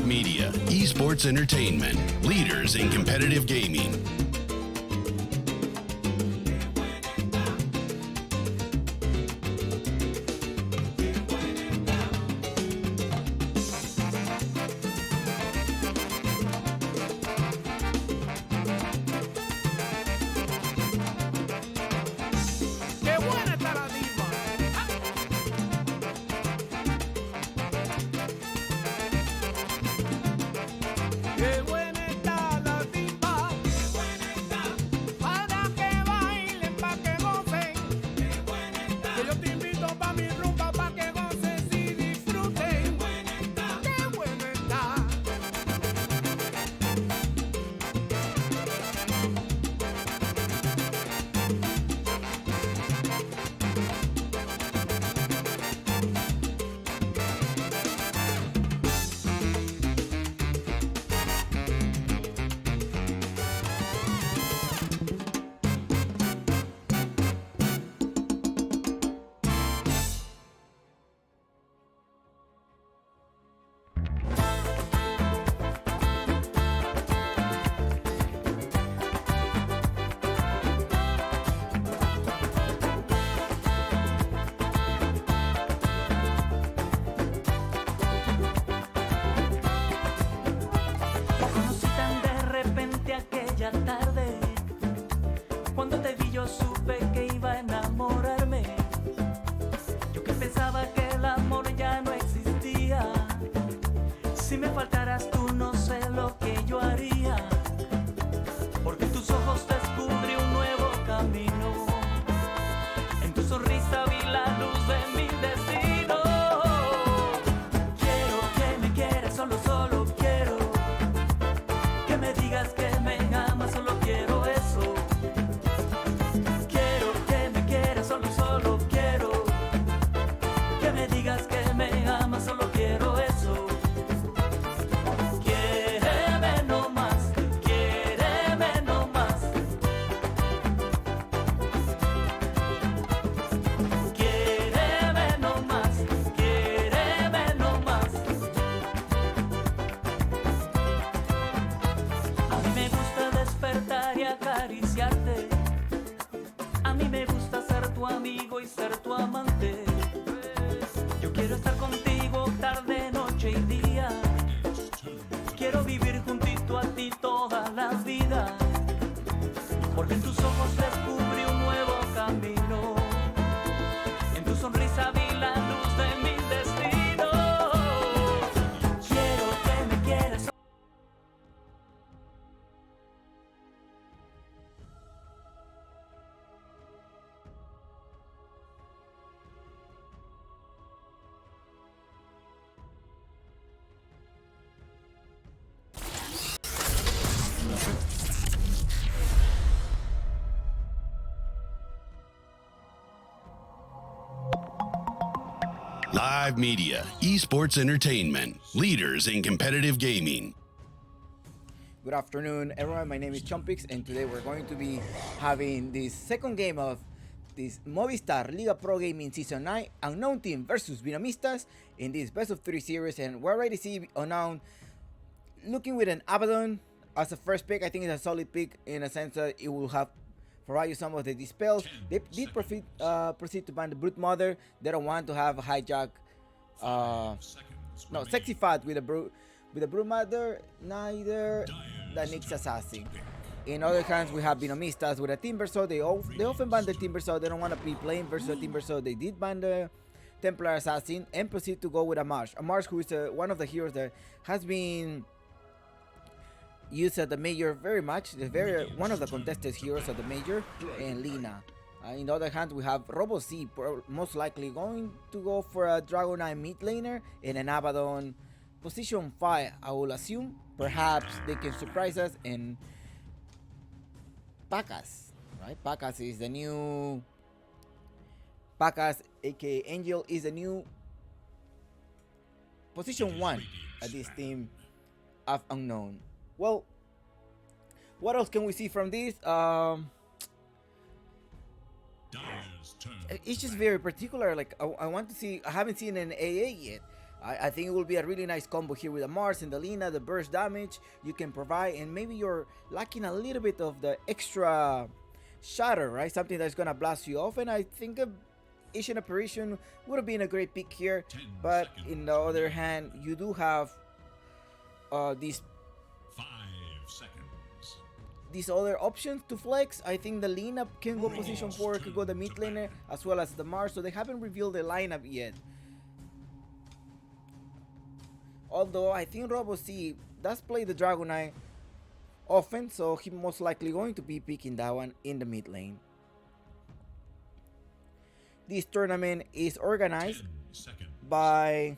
Live Media, Esports Entertainment, leaders in competitive gaming. Live Media, Esports Entertainment, leaders in competitive gaming. Good afternoon, everyone. My name is Chompix, and today we're going to be having the second game of this Movistar Liga Pro Gaming Season 9 Unknown Team versus BINOMISTAS in this best of 3 series. And we're already see Unknown looking with an Abaddon as a first pick. I think it's a solid pick in a sense that it will have provide you some of the dispels. They did proceed to ban the Brute Mother. They don't want to have a hijack, sexy fat with a Brute Mother, neither the Nyx Assassin. In other hands, we have BINOMISTAS with a Timber Sword. They often ban the Timber Sword. They don't want to be playing versus a Timber Sword. They did ban the Templar Assassin and proceed to go with a Marsh. A Marsh who is one of the heroes that has been used at the major very much. One of the contested heroes at the major, and Lina. In the other hand, we have Robo Z, most likely going to go for a Dragon Eye mid laner and an Abaddon position 5. I will assume perhaps they can surprise us. And Pacas, right? Pacas is the new. Pacas, aka Angel, is the new position 1 at this team of Unknown. Well, what else can we see from this? It's just very particular. Like I want to see. I haven't seen an AA yet. I think it will be a really nice combo here with the Mars and the Lina, the burst damage you can provide, and maybe you're lacking a little bit of the extra shatter, right? Something that's gonna blast you off, and I think a Asian Apparition would have been a great pick here. But in the other hand, you do have these 5 seconds. these other options to flex. I think the Lina can go position 4, could go the mid laner, as well as the Mars, so they haven't revealed the lineup yet. Although I think Robo C does play the Dragonite often, so he's most likely going to be picking that one in the mid lane. This tournament is organized 10 seconds. by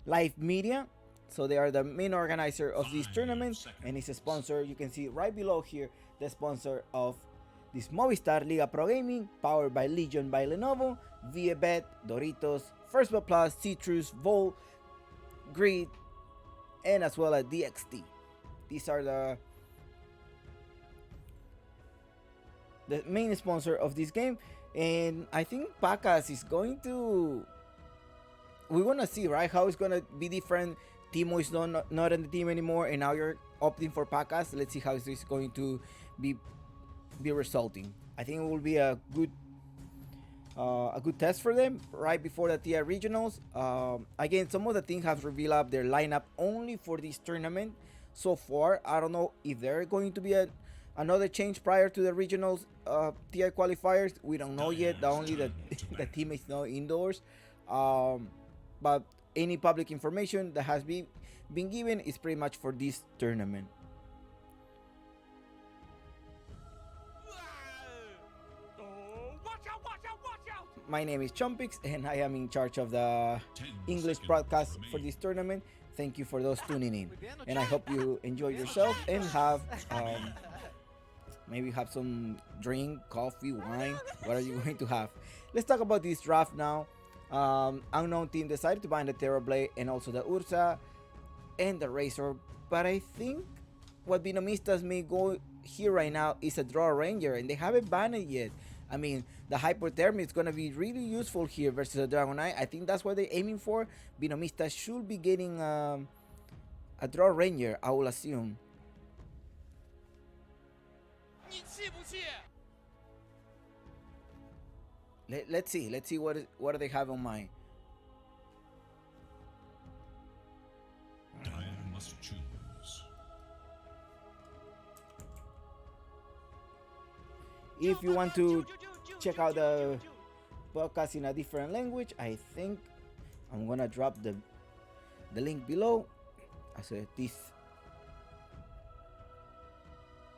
Live Media, so they are the main organizer of this tournament, and it's a sponsor. You can see right below here the sponsor of this Movistar Liga Pro Gaming, powered by Legion by Lenovo, ViaBet, Doritos, First Blood Plus, Citrus, Volt, Grid, and as well as DXT. These are the main sponsor of this game, and I think Pacas is going to. We're gonna see, right, how it's gonna be different. Timo is not in the team anymore, and now you're opting for Pacas. Let's see how this is going to be resulting. I think it will be a good test for them right before the TI regionals. Again, some of the teams have revealed up their lineup only for this tournament so far. I don't know if they're going to be another change prior to the regionals TI qualifiers. We don't know yet. Only the teammates know indoors. But any public information that has been given is pretty much for this tournament. My name is Chompix, and I am in charge of the English broadcast for this tournament. Thank you for those tuning in, and I hope you enjoy yourself and have maybe have some drink, coffee, wine. What are you going to have? Let's talk about this draft now. Unknown team decided to ban the Terrorblade and also the Ursa and the Razor, but I think what Binomista's may go here right now is a Draw Ranger, and they haven't banned it yet. I mean, the Hypothermia is going to be really useful here versus the Dragonite. I think that's what they're aiming for. Binomista should be getting a Draw Ranger, I will assume. Let's see what do they have on mind. Dire must choose. If you want to check out the podcast in a different language, I think I'm gonna drop the link below. I said this.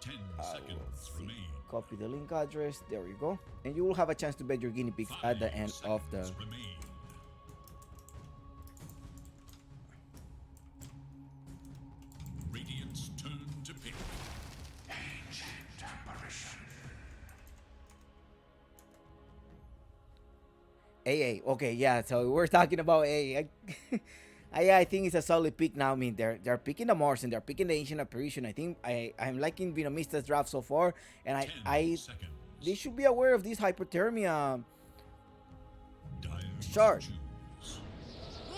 10 seconds remain. Copy the link address. There we go, and you will have a chance to bet your guinea pigs at the end of the. Remain. Radiant's turn to pick. Ancient apparition. AA. Okay, yeah. So we're talking about AA. I think it's a solid pick now. I mean, they're picking the Mars and they're picking the Ancient Apparition. I think I'm liking Binomista's draft so far, and they should be aware of this Hypothermia shard.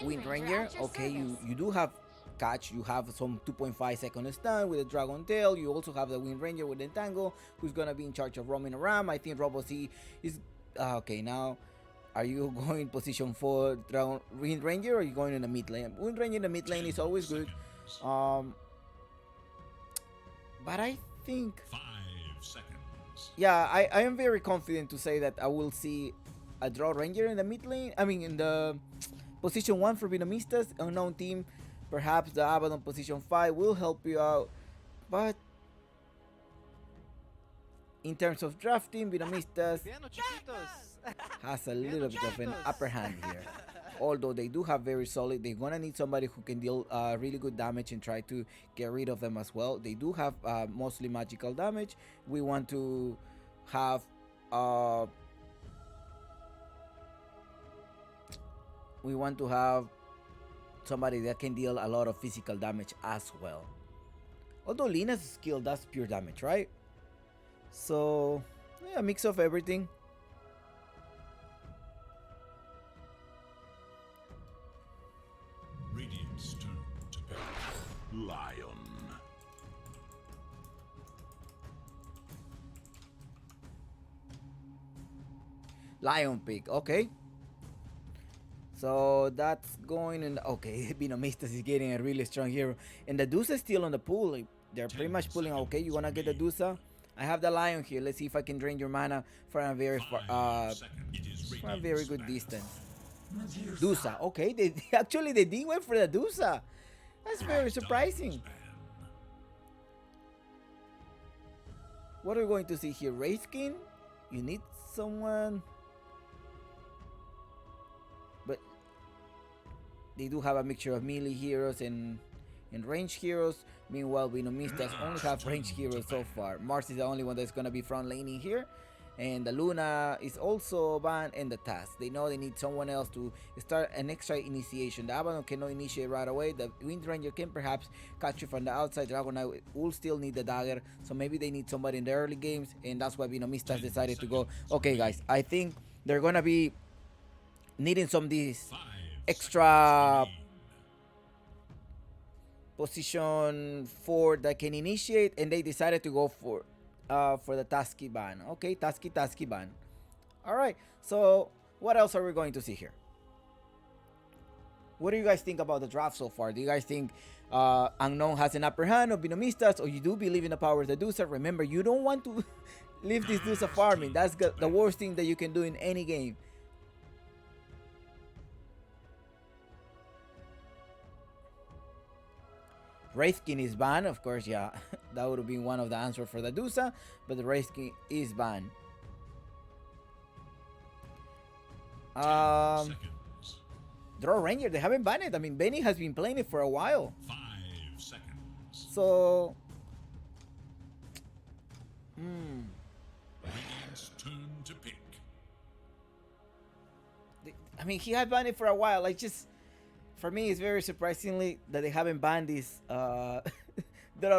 Wind Ranger. Okay, you do have catch. You have some 2.5 second stun with a Dragon Tail. You also have the Wind Ranger with Entangle, who's gonna be in charge of roaming around. I think Robo C is okay now. Are you going position 4 Wind Ranger, or are you going in the mid lane? Wind Ranger in the mid lane is always good. But I think 5 seconds. yeah, I am very confident to say that I will see a Draw Ranger in the mid lane. I mean, in the position 1 for Binomistas, unknown team. Perhaps the Abaddon position 5 will help you out. But in terms of drafting, Binomistas has a little bit of an upper hand here. Although they do have very solid, they're gonna need somebody who can deal really good damage and try to get rid of them as well. They do have mostly magical damage. We want to have somebody that can deal a lot of physical damage as well. Although Lina's skill does pure damage, right? So yeah, a mix of everything. Lion. Lion pick, okay. So that's going in. Okay, BINOMISTAS is getting a really strong hero. And the Dusa is still on the pool. Like, they're pretty much pulling. Okay, you want to get the Dusa? I have the Lion here. Let's see if I can drain your mana for a very for a very good distance. Dusa. Okay, they actually they did went for the Dusa. That's very surprising. What are we going to see here? Wraith King? You need someone. But they do have a mixture of melee heroes and range heroes. Meanwhile, BINOMISTAS only have range heroes so far. Mars is the only one that's going to be front laning here. And the Luna is also banned, and the Task. They know they need someone else to start an extra initiation. The Abaddon cannot initiate right away. The Wind Ranger can perhaps catch you from the outside. Dragon Knight will still need the dagger. So maybe they need somebody in the early games. And that's why BINOMISTAS decided to go. Okay, guys. I think they're going to be needing some of these extra position 4 that can initiate. And they decided to go for the Tasky ban. Okay, Tasky ban. Alright, so what else are we going to see here? What do you guys think about the draft so far? Do you guys think Unknown has an upper hand of BINOMISTAS, or you do believe in the power of the Dusa? Remember, you don't want to leave this Dusa farming. That's the worst thing that you can do in any game. Wraith King is banned, of course, yeah. That would have been one of the answers for the Dusa, but the Wraith King is banned. Draw Ranger, they haven't banned it. I mean, Benny has been playing it for a while. 5 seconds. So... Radiant's turn to pick. I mean, he had banned it for a while. Like, just... For me, it's very surprisingly that they haven't banned this Draw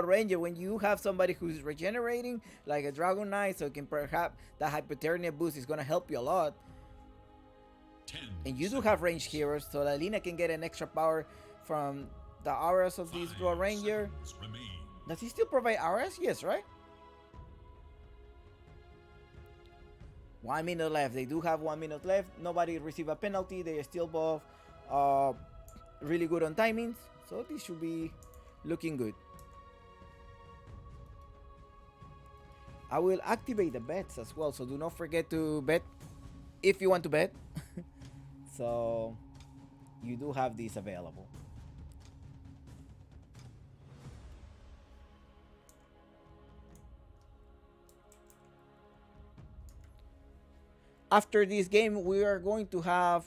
Ranger. When you have somebody who's regenerating, like a Dragon Knight, so can perhaps that Hypoternia boost is going to help you a lot. And you do have range heroes, so that Lina can get an extra power from the auras of this Draw Ranger. Does he still provide auras? Yes, right? 1 minute left. They do have 1 minute left. Nobody received a penalty. They are still both really good on timings, so this should be looking good. I will activate the bets as well, so do not forget to bet if you want to bet. So you do have these available. After this game, we are going to have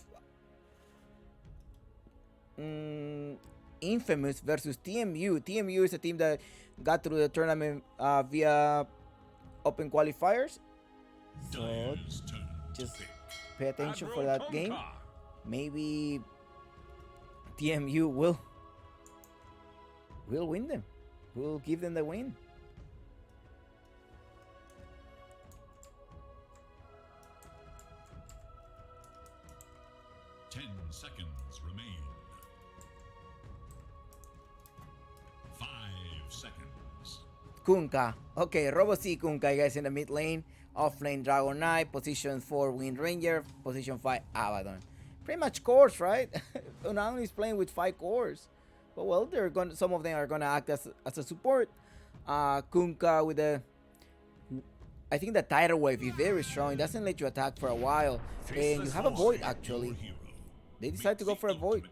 Infamous versus TMU. TMU is a team that got through the tournament via open qualifiers. So just pay attention for that game. Maybe TMU will win them. We'll give them the win. Seconds remain. 5 seconds. Kunkka. Okay, Robo C Kunkka, guys, in the mid lane. Off lane Dragon Knight. Position 4 Wind Ranger. Position 5 Abaddon. Pretty much cores, right? Unknown is playing with 5 cores. But well, they're going. Some of them are gonna act as a support. Kunkka with the, I think the tidal wave is very strong. It doesn't let you attack for a while, and you have a void actually. They decide to go for a void.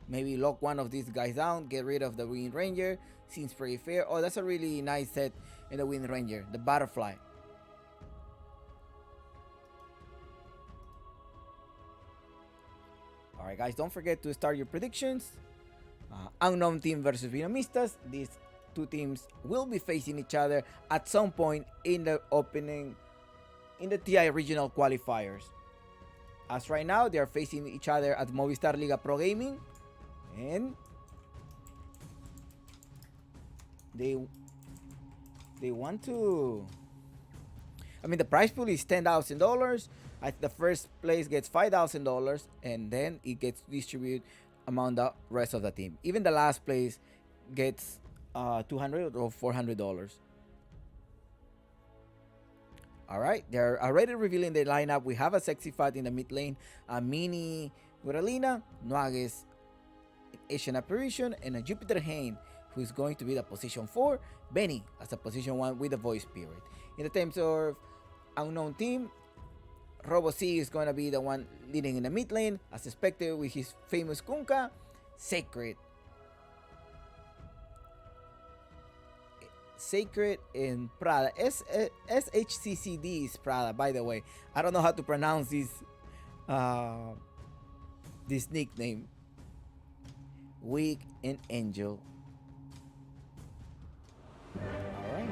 Maybe lock one of these guys down, get rid of the Wind Ranger. Seems pretty fair. Oh, that's a really nice set in the Wind Ranger, the butterfly. Alright guys, don't forget to start your predictions. Unknown team versus BINOMISTAS. These two teams will be facing each other at some point in the opening, in the TI regional qualifiers. As right now, they are facing each other at Movistar Liga Pro Gaming, and they want to. I mean, the prize pool is $10,000. The first place gets $5,000, and then it gets distributed among the rest of the team. Even the last place gets $200 or $400. All right, they're already revealing the lineup. We have a sexy fight in the mid lane, a mini Guralina, Nuages, Asian Apparition, and a Jupiter Hain, who is going to be the position 4, Benny as a position 1 with the Voice Spirit. In the terms of unknown team, Robo C is going to be the one leading in the mid lane, as expected with his famous Kunkka, Sacred in Prada. SHCCD is Prada, by the way. I don't know how to pronounce this nickname. Weak and Angel. Alright.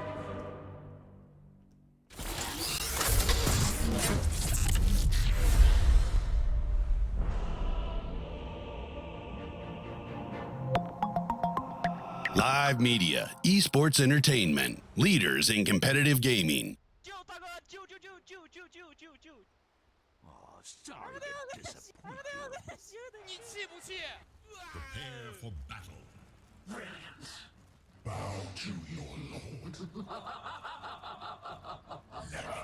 Live media, esports entertainment, leaders in competitive gaming. Sorry to disappoint you. Prepare for battle. Brilliant. Bow to your lord. Never.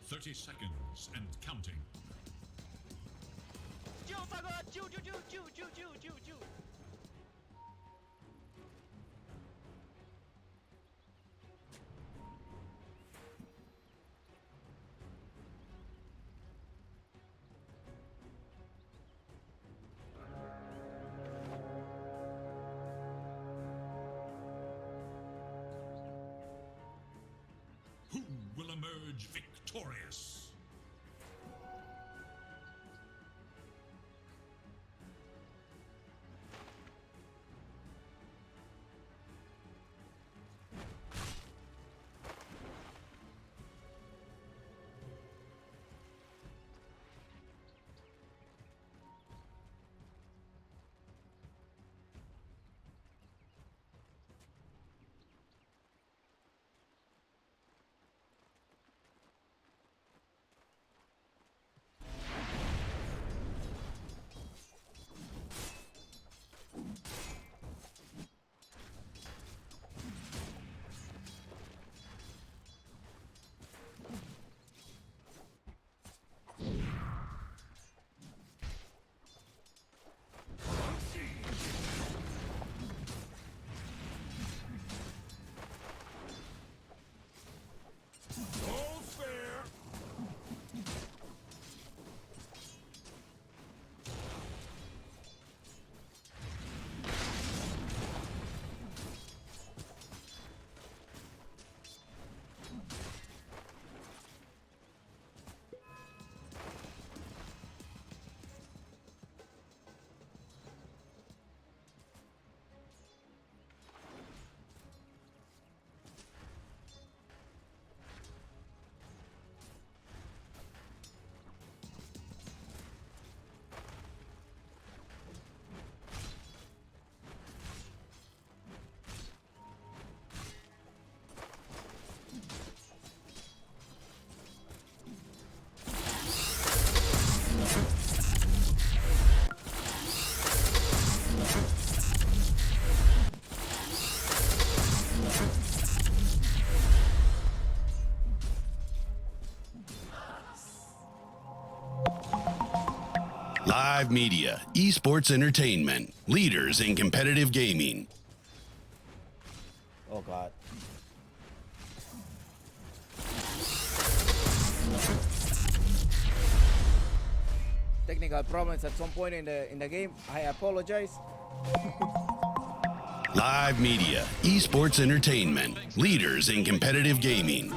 "30 seconds and counting." Who will emerge victorious? Live media, esports entertainment, leaders in competitive gaming. Oh god. Technical problems at some point in the game. I apologize. Live media, esports entertainment, leaders in competitive gaming.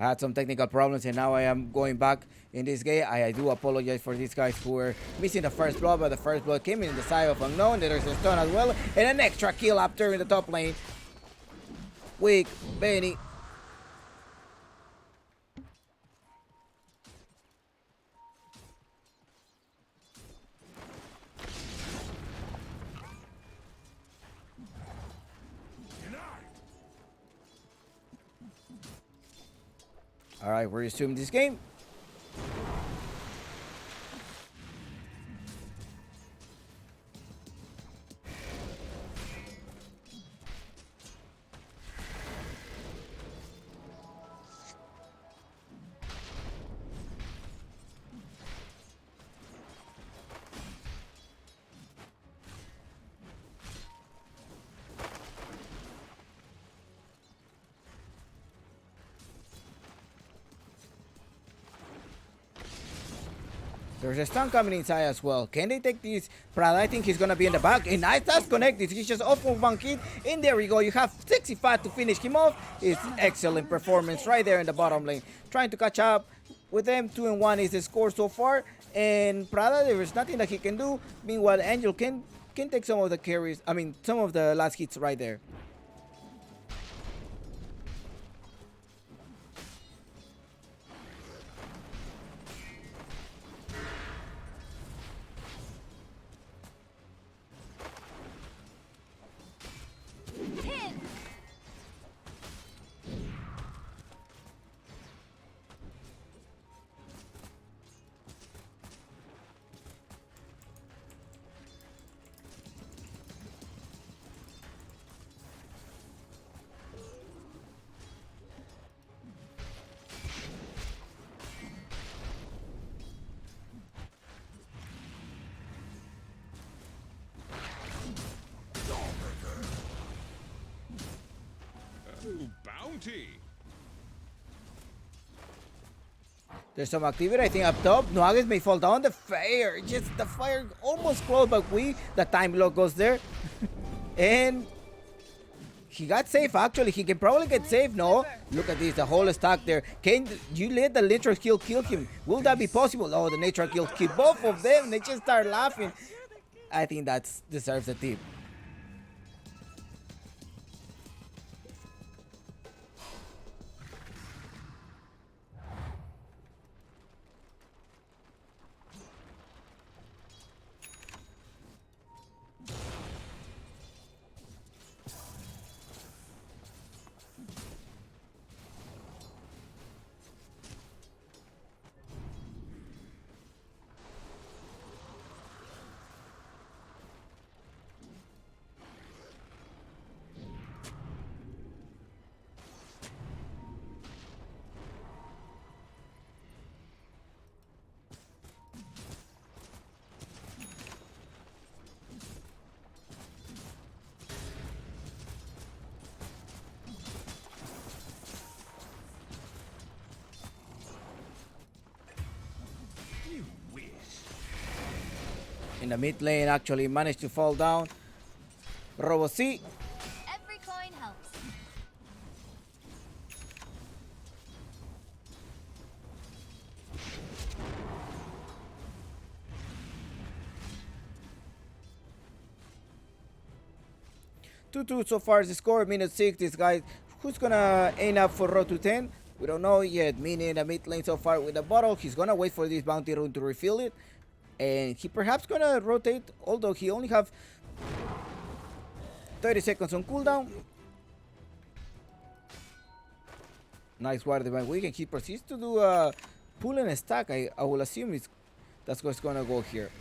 I had some technical problems and now I am going back in this game. I do apologize for these guys who were missing the first blood, but the first blood came in the side of Unknown. There's a stun as well, and an extra kill after in the top lane. Weak, Benny. All right, we're resuming this game. There's a stun coming inside as well. Can they take this? Prada, I think he's gonna be in the back. And nice, that's connected. He's just off with one kid. And there we go. You have 65 to finish him off. It's excellent performance right there in the bottom lane. Trying to catch up with them. 2-1 is the score so far. And Prada, there is nothing that he can do. Meanwhile, Angel can take some of the carries. I mean, some of the last hits right there. Bounty. There's some activity, I think, up top. Nuages may fall down. The fire, just the fire almost close, but the time lock goes there. And he got safe, actually. He can probably get safe. No, look at this, the whole stack there. Can you let the natural kill him? Will that be possible? Oh, the natural kill both of them. They just start laughing. I think that deserves a tip. In the mid lane, actually managed to fall down. Robo C. Every coin helps. Two so far is the score. Minute 6. This guy, who's gonna aim up for road to 10? We don't know yet. Mini in the mid lane so far with the bottle. He's gonna wait for this bounty rune to refill it. And he perhaps gonna rotate, although he only have 30 seconds on cooldown. Nice water divine weekend. He proceeds to do a pull and a stack. I will assume that's what's gonna go here.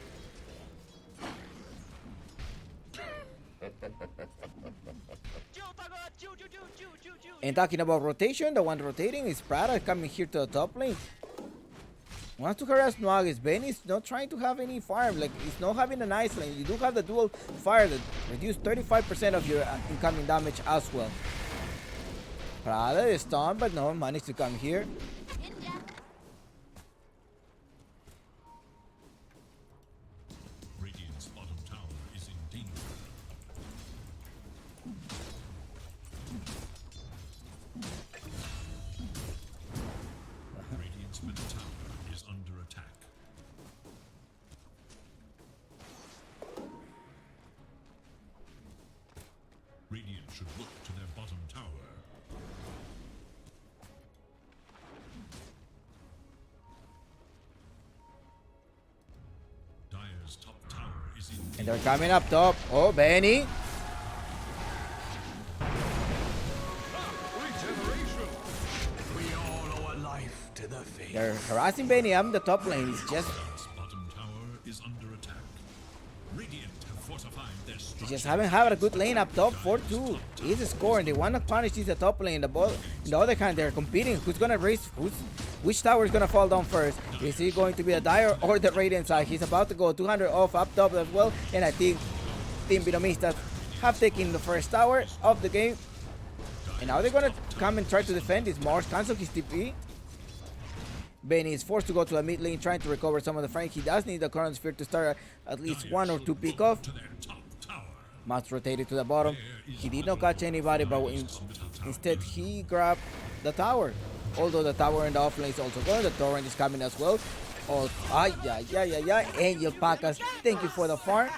And talking about rotation, the one rotating is Prada coming here to the top lane. Wants to harass Nuages. Ben is not trying to have any farm. Like, he's not having a nice lane. You do have the dual fire that reduce 35% of your incoming damage as well. Prada is stunned, but no, managed to come here. Radiant's bottom tower is in danger. And they're coming up top. Oh, Benny. Regeneration. We all owe a life to the faith. They're harassing Benny up in the top lane. It's just Bottom tower is under attack. Radiant have fortified their they structure. just haven't had a good lane up top. 4-2. He's scoring. They want to punish this top lane. The ball. On the other hand, they're competing. Who's gonna race? Which tower is gonna fall down first? Is he going to be the Dire or the Radiant side? He's about to go 200 off up top as well. And I think Team BINOMISTAS have taken the first tower of the game. And now they're gonna come and try to defend this. Mars cancel his TP. Benny is forced to go to the mid lane trying to recover some of the frame. He does need the Current Sphere to start at least 1 or 2 pick off. To their top tower. Mats rotated to the bottom. He did not catch anybody, but instead he grabbed the tower. Although the tower in the offlane is also going. The torrent is coming as well. Oh, yeah. Angel Pacas, thank you for the farm.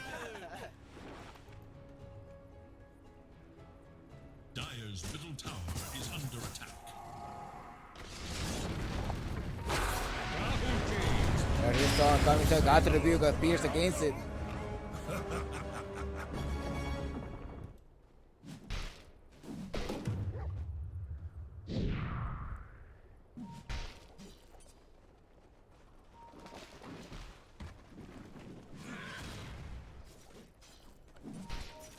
Dire's middle tower is under attack. There he is coming to got to the view, got Pierce against it.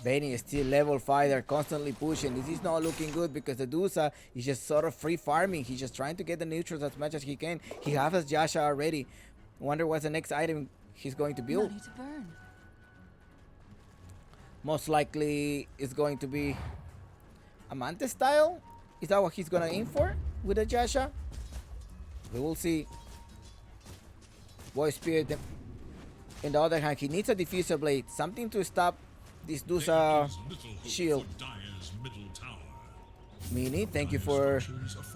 Benny is still level 5, they're constantly pushing. This is not looking good because the Dusa is just sort of free farming. He's just trying to get the neutrals as much as he can. He has his Yasha already. Wonder what's the next item he's going to build. Money to burn. Most likely it's going to be Amante style. Is that what he's gonna aim for with the Yasha? We will see. Voice Spirit. On the other hand, he needs a diffuser blade, something to stop this Dusa shield. Dire's middle tower. Mini, thank you for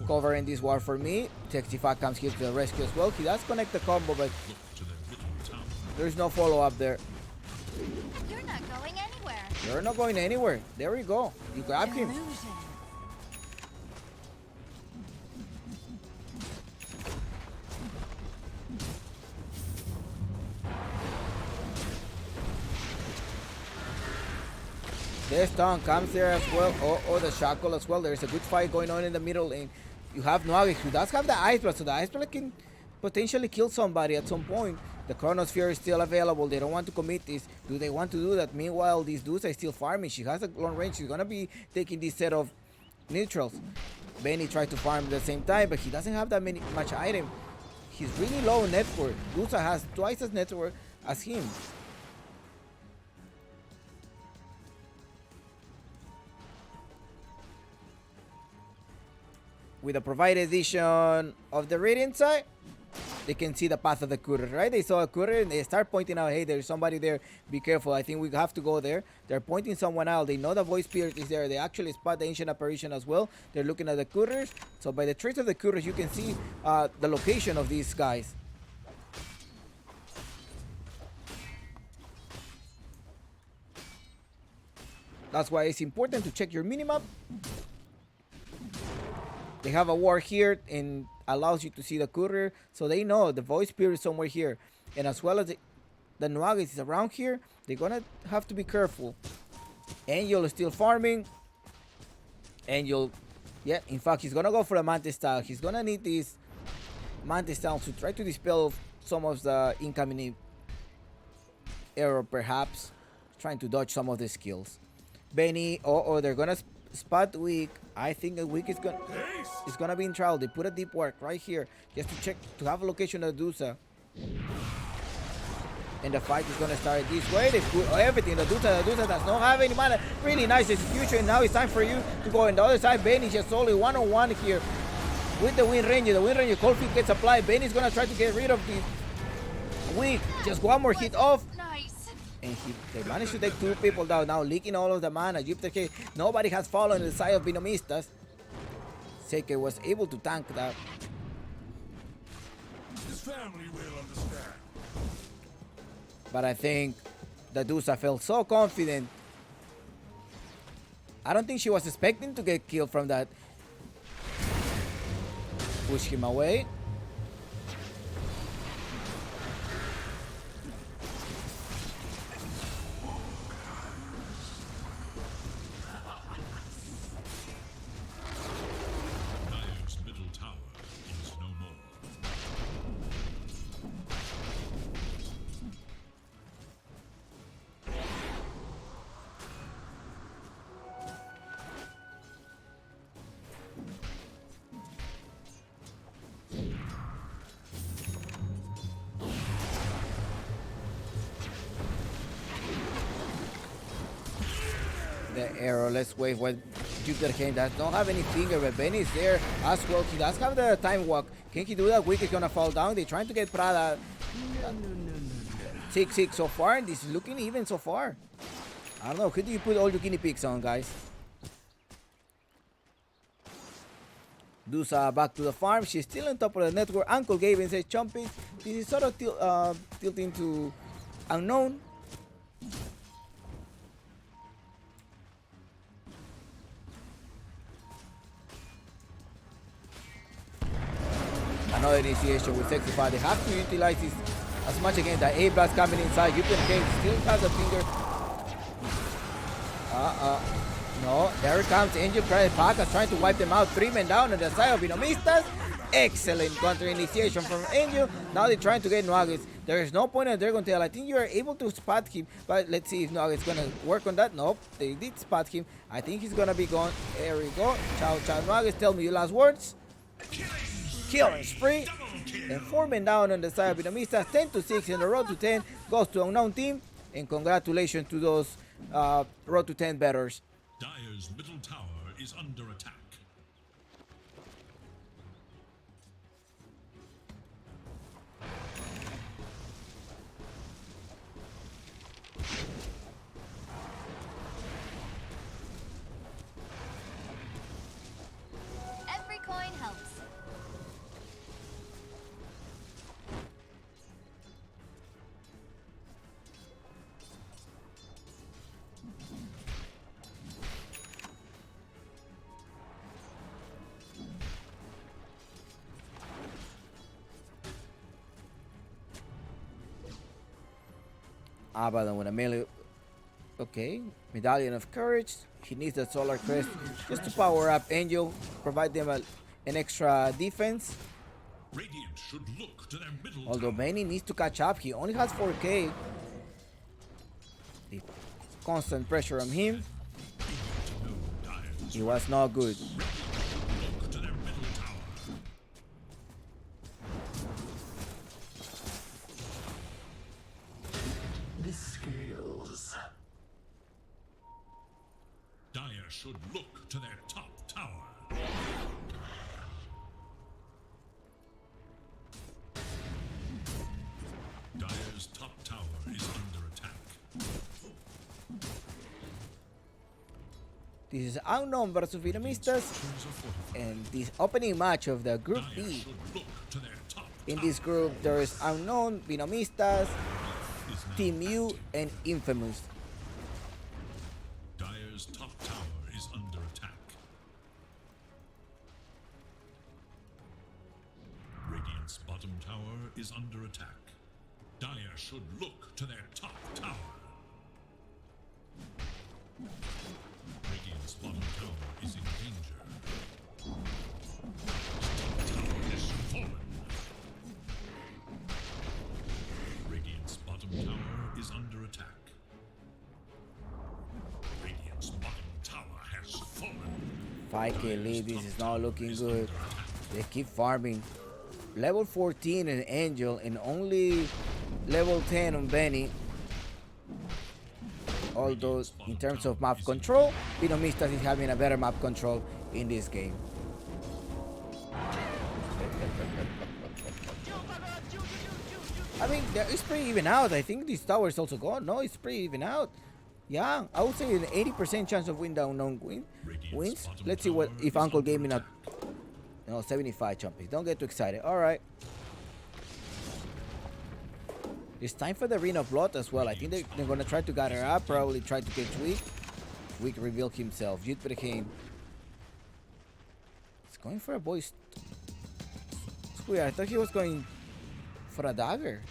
covering this war for me. Textify comes here to the rescue as well. He does connect the combo, but Look to their middle tower. there's no follow-up there. You're not going anywhere. You're not going anywhere. There you go. You grab him. Illusion. The stun comes there as well. Oh, the shackle as well. There's a good fight going on in the middle, and you have Nuagi who does have the Ice Blast, so the Ice Blast can potentially kill somebody at some point. The Chronosphere is still available. They don't want to commit this. Do they want to do that? Meanwhile, this Dusa is still farming. She has a long range. She's gonna be taking this set of neutrals. Benny tried to farm at the same time, but he doesn't have that much item. He's really low net worth. Dusa has twice as net worth as him. With the provided edition of the Radiant side, they can see the path of the courier, right? They saw a courier and they start pointing out, hey, there's somebody there, be careful, I think we have to go there. They're pointing someone out, they know the voice spirit is there, they actually spot the ancient apparition as well. They're looking at the couriers, so by the trace of the couriers you can see the location of these guys. That's why it's important to check your minimap. They have a ward here and allows you to see the courier, so they know the voice spirit is somewhere here. And as well as the Nuagis is around here, they're gonna have to be careful. Angel is still farming. Angel, yeah, in fact, he's gonna go for a Mantis style. He's gonna need this Mantis style to try to dispel some of the incoming error, perhaps. Trying to dodge some of the skills. Benny, they're gonna spot weak. I think a weak is gonna be in trial. They put a deep work right here just to check to have a location of Dusa. And the fight is gonna start this way. They put everything. The Dusa does not have any mana. Really nice execution. And now it's time for you to go on the other side. Benny just only one-on-one here with the Wind Ranger. The Wind Ranger cold feet gets applied. Benny's gonna try to get rid of this weak. Just one more hit off. Nice. And they managed to take 2 people down, now leaking all of the mana. Jupiter K, nobody has fallen on the side of BINOMISTAS. Seike was able to tank that. His family will understand. But I think the Dusa felt so confident. I don't think she was expecting to get killed from that. Push him away. the arrow. Let's wait what Jupiter Kane does not have any finger, but Benny is there as well. He does have the time walk. Can he do that? Wick is gonna fall down. They're trying to get Prada. 6-6 so far, and this is looking even so far. I don't know. Who do you put all your guinea pigs on, guys? Dusa back to the farm. She's still on top of the network. Uncle Gavin says jumping. This is sort of tilting to unknown. Another initiation with 65. They have to utilize this as much again. The A blast coming inside. Jupiter Kane still has a finger. No, there comes Angel Pacas trying to wipe them out. 3 men down on the side of BINOMISTAS. Excellent counter initiation from Angel. Now they're trying to get Nuggets. There is no point in Dragon Tail. I think you are able to spot him, but let's see if Nuggets gonna work on that. Nope, they did spot him. I think he's gonna be gone. There we go. Ciao, ciao, Nuggets. Tell me your last words. Killing spree. And 4 men down on the side of BINOMISTAS. 10-6 in the road to 10 goes to unknown team. And congratulations to those road to 10 betters. Dire's middle tower is under attack. Every coin helps. Abaddon with a melee. Okay, Medallion of Courage. He needs the Solar Crest just to power up Angel, provide them an extra defense. Radiant should look to their middle Although tower. Benny needs to catch up, he only has 4K. The constant pressure on him. Dire's He was not good. look to their middle tower. The scales. Dire should look to their top tower. Dire's top tower is under attack. This is Unknown versus BINOMISTAS, Structures are fortified. and this opening match of the Group Dire B. should look to their top In tower. this group, there is Unknown, BINOMISTAS, Is now Team U, active. and Infamous. Dire's top tower is under attack. Radiant's bottom tower is under attack. Dire should look to their top tower. Radiant's bottom tower is in danger. Top tower is fallen. Radiant's bottom tower is under attack. Radiant's bottom tower has fallen. 5K lead, this is not looking good. They keep farming. Level 14 in Angel and only level 10 on Benny. Although in terms of map control, BINOMISTAS is having a better map control in this game. I mean, it's pretty even out. I think this tower is also gone. No, it's pretty even out. Yeah, I would say an 80% chance of win down wins. Let's see what if Uncle Gaming up. No, 75 jumpies. Don't get too excited. All right. It's time for the Ring of Blood as well. I think they're going to try to gather up. Probably try to get Wick. Wick reveal himself. Jupiter Kane. He's going for a boy. Square. I thought he was going for a dagger.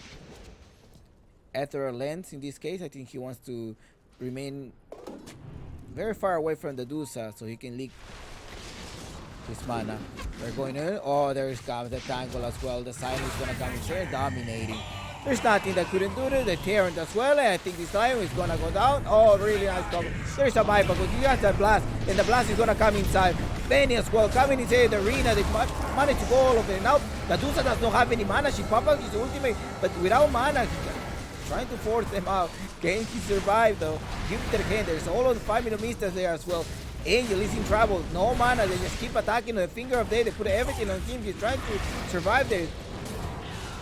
Ethereal Lens in this case. I think he wants to remain very far away from the Dusa so he can leak his mana. They're going in. Oh, there's comes the Tangle as well. The Silence is going to come in there, dominating. There's nothing that couldn't do it. The Tyrant as well. And I think this Lion is going to go down. Oh, really nice cover. There's a buyback, but you got that blast. And the blast is going to come inside. Benny as well coming inside the arena. They managed to go all of it. Now, the Dusa does not have any mana. She popped out his ultimate, but without mana, trying to force them out. Genki survived though. Jupiter hand. There's all of the 5 Minomistas there as well. Angel is in trouble. No mana. They just keep attacking the Finger of Day. They put everything on him. He's trying to survive there.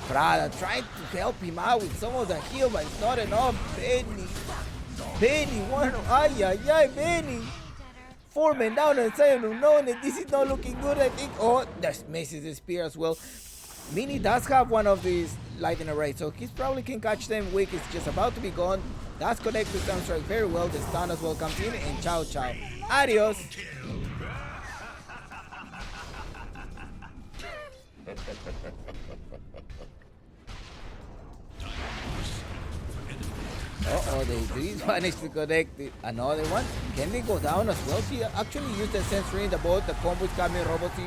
Prada trying to help him out with some of the heal, but it's not enough. Benny, one. Ay, Benny. 4 men down and 7 unknown, and this is not looking good, I think. Oh, there's misses the spear as well. Mini does have one of these lightning arrays, so he probably can catch them. Wick is just about to be gone. That's connected to stun strike very well. The stun as well comes in, and ciao. Adios. They did manage to connect another one. Can they go down as well? She actually used the sensory in the boat. The combo is coming, Robot-C.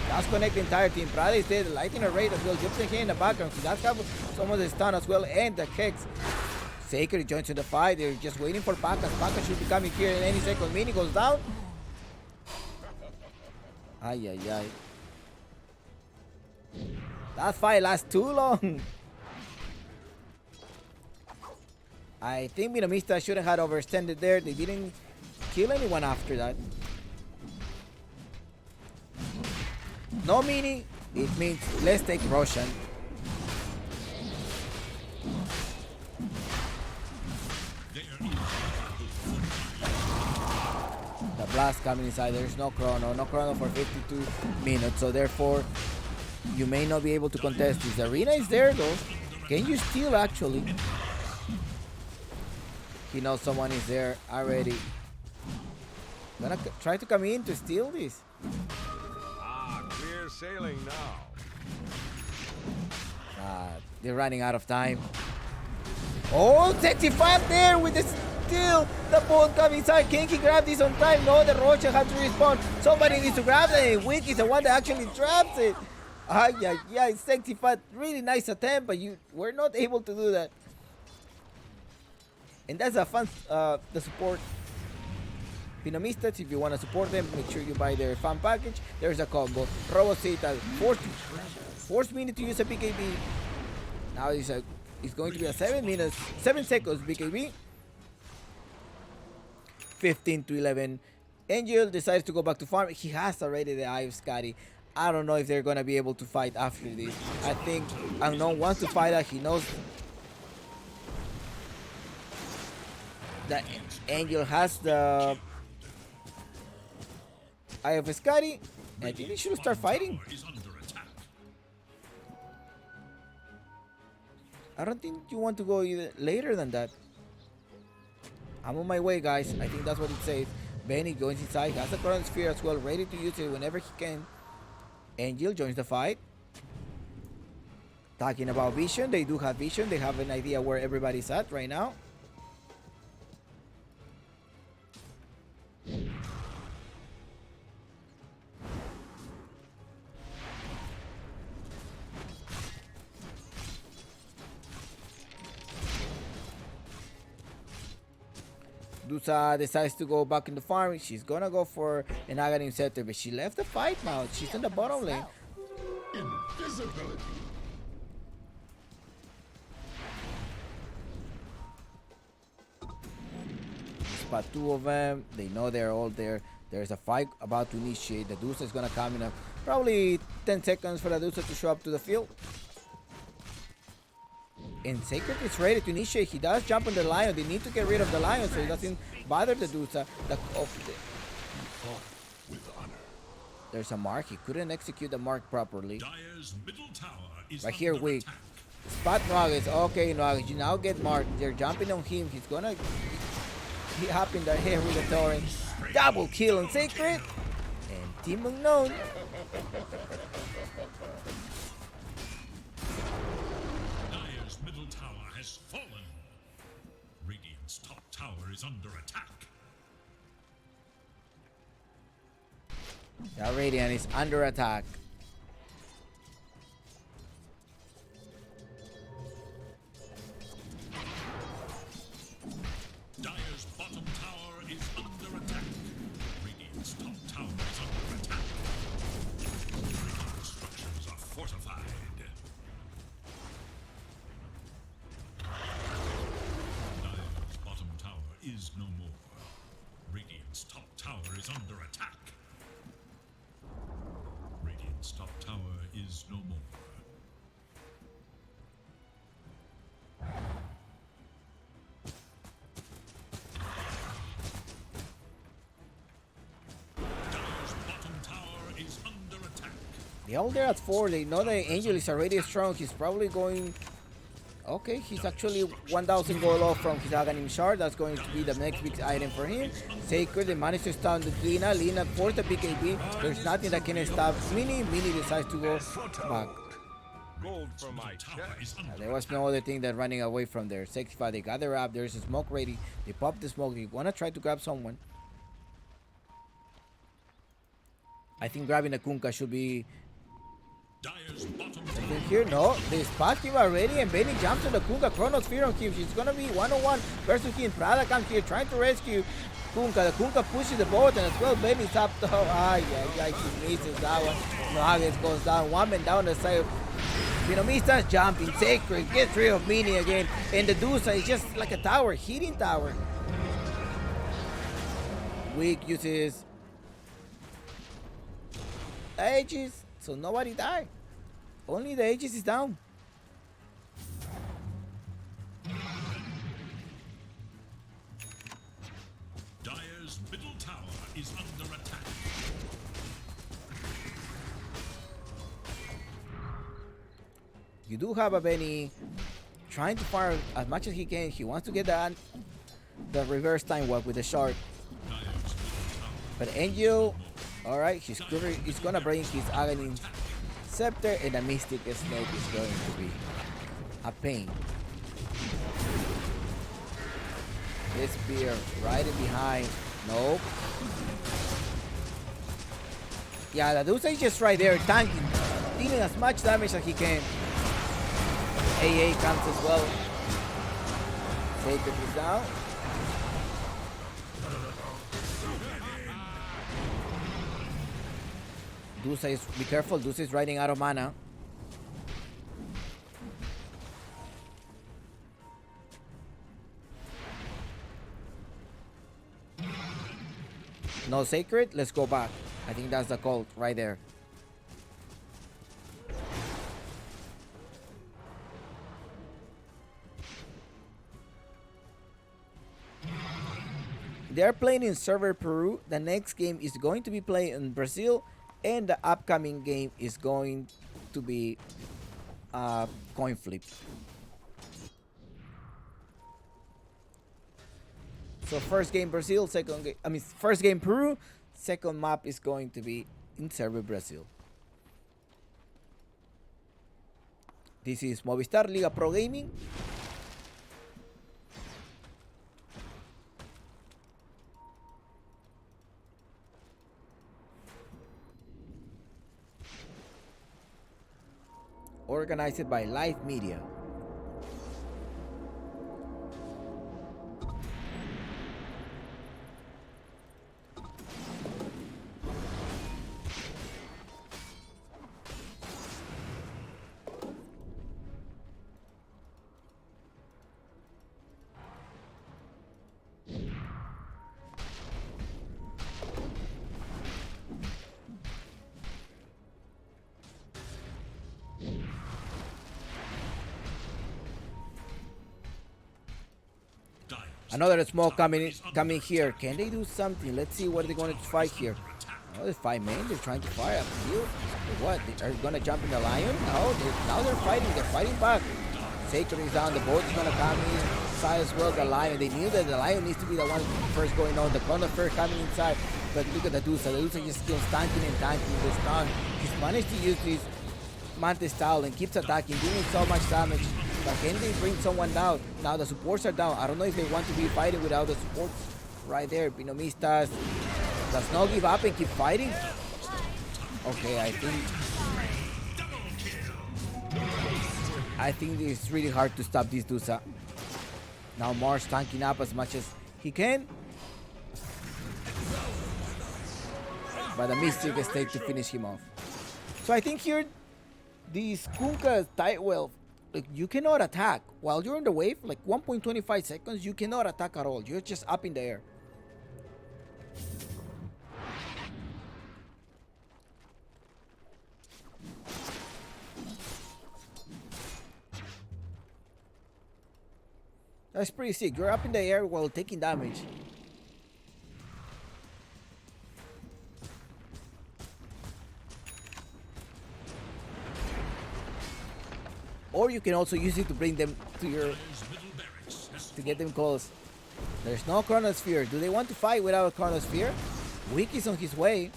That's connect the entire team. Prada is there, the lightning array as well. Jumps here in the background. He does have some of the stun as well, and the Hex. Sacred joins in the fight. They're just waiting for Paka. Paka should be coming here in any second. Mini goes down. Ay. That fight lasts too long. I think Binomista shouldn't have overextended there. They didn't kill anyone after that. No Mini, it means let's take Roshan. The blast coming inside. There's no chrono for 52 minutes. So therefore, you may not be able to contest this. The arena is there though. Can you steal actually? He knows someone is there already. Gonna try to come in to steal this. Clear sailing now. They're running out of time. Oh, 65 there with the steal. The boat coming inside. Genki grab this on time. No, the Rocha has to respawn. Somebody needs to grab it. Wick is the one that actually traps it. Ay, 65. Really nice attempt, but you were not able to do that. And that's a fun, the support. Binomista's, if you want to support them, make sure you buy their fan package. There's a combo. Robocita, forced Mini to use a BKB. Now it's going to be a 7 seconds BKB. 15 to 11. Angel decides to go back to farm. He has already the Eye of Scotty. I don't know if they're going to be able to fight after this. I think Unknown wants to fight out. He knows that Angel has the Eye of Scotty. I think they should start fighting. I don't think you want to go either later than that. I'm on my way, guys. I think that's what it says. Benny goes inside, has the current sphere as well, ready to use it whenever he can. Angel joins the fight. Talking about vision, they do have vision. They have an idea where everybody's at right now. Dusa decides to go back in the farm. She's gonna go for an Aghanim Scepter, but she left the fight now. She's in the bottom lane. Invisibility. Spot 2 of them. They know they're all there. There's a fight about to initiate. The Dusa is gonna come in probably 10 seconds for the Dusa to show up to the field. And Sacred is ready to initiate. He does jump on the Lion. They need to get rid of the Lion so he doesn't bother the Dusa. There's a mark. He couldn't execute the mark properly. Right here, we spot Nuggets. Okay, Nuggets, you now get marked. They're jumping on him. He's gonna hit up in the head with the torrent. Double kill on Sacred. And Team Unknown. Fallen. Radiant's top tower is under attack. The Radiant is under attack. Dire's bottom tower is under attack. Radiant's top tower is under attack. Radiant structures are fortified. no more. Radiant's top tower is under attack. Radiant's top tower is no more. Dire's bottom tower is under attack. They're all there at 4. They know the Angel is already strong. He's probably going... Okay, he's actually 1,000 gold off from his Aghanim Shard. That's going to be the next big item for him. Sacred, they managed to stun the Lina. Lina forced the BKB. There's nothing that can stop Mini. Mini decides to go back. Gold for my chest. There was no other thing than running away from there. 65, they got their up. There's a smoke ready. They pop the smoke. They want to try to grab someone. I think grabbing a Kunkka should be... Dire's bottom In here, no. They spot him already, and Benny jumps on the Kunkka. Chronos fear on him. She's gonna be 1-on-1 versus him. Prada comes here trying to rescue Kunkka. The Kunkka pushes the boat, and as well, Benny's up top. He misses that one. Nohages goes down. One man down the side of BINOMISTAS jumping. Sacred gets rid of Mini again. And the Dusa is just like a tower, heating tower. Weak uses Aegis, so nobody died. Only the Aegis is down. Dire's middle tower is under attack. You do have a Benny trying to fire as much as he can. He wants to get the reverse time walk with the shard. Dire's middle tower. But Angel, alright, he's gonna bring his Aghanim Scepter, and the Mystic Snake is going to be a pain. This spear right in behind. Nope. Yeah, the Dusa is just right there tanking, dealing as much damage as he can. AA comes as well. Sacred is down. Dusa is, be careful, Dusa is riding out of mana. No Sacred, let's go back. I think that's the call right there. They're playing in server Peru. The next game is going to be played in Brazil, and the upcoming game is going to be coin flip. So first game Brazil, first game Peru, second map is going to be in server Brazil. This is Movistar Liga Pro Gaming. Organized by Live Media. Another smoke coming here. Can they do something? Let's see what they're going to fight here. Oh, there's 5 men. They're trying to fire up here. What? They're going to jump in the lion? No, now they're fighting. They're fighting back. Sacred is down. The boat is going to come inside as well. The lion. They knew that the lion needs to be the one first going on. The Chrono first coming inside. But look at the Dusa. The Dusa just keeps tanking and tanking. The stun. He's managed to use his Mantis style and keeps attacking, doing so much damage. But can they bring someone down? Now the supports are down. I don't know if they want to be fighting without the supports right there. BINOMISTAS does not give up and keep fighting. Okay, I think it's really hard to stop this Dusa. Now Mars tanking up as much as he can. But the Mystic Snake to finish him off. So I think here, these Kunkka well, like, you cannot attack. While you're in the wave, like 1.25 seconds, you cannot attack at all. You're just up in the air. That's pretty sick. You're up in the air while taking damage. Or you can also use it to bring them to your... to get them close. There's no Chronosphere. Do they want to fight without a Chronosphere? Wick is on his way.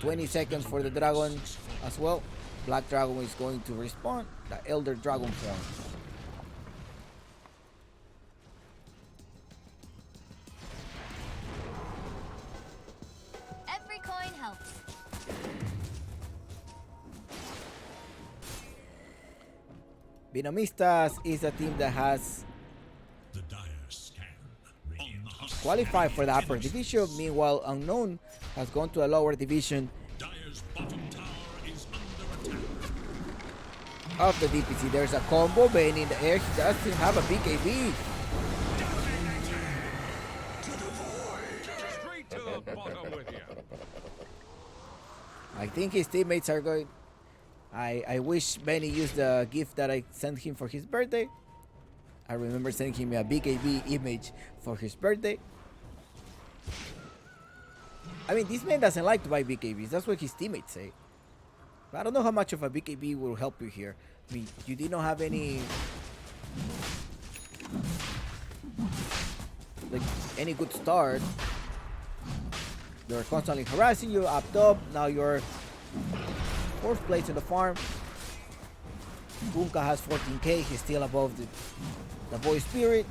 20 seconds for the dragon as well. Black Dragon is going to respawn. The Elder Dragon form. Every coin helps. BINOMISTAS is a team that has The dire scan. On the husk. qualified for the upper division. Meanwhile, Unknown has gone to a lower division Dire's bottom tower is under attack. of the DPC. There's a combo. Benny in the air. He doesn't have a BKB. Straight to the bottom with you. I think his teammates are going... I wish Benny used the gift that I sent him for his birthday. I remember sending him a BKB image for his birthday. I mean, this man doesn't like to buy BKBs. That's what his teammates say. But I don't know how much of a BKB will help you here. I mean, you did not have any... like, any good start. They're constantly harassing you up top. Now you're 4th place in the farm. Bunka has 14k. He's still above the Void Spirit.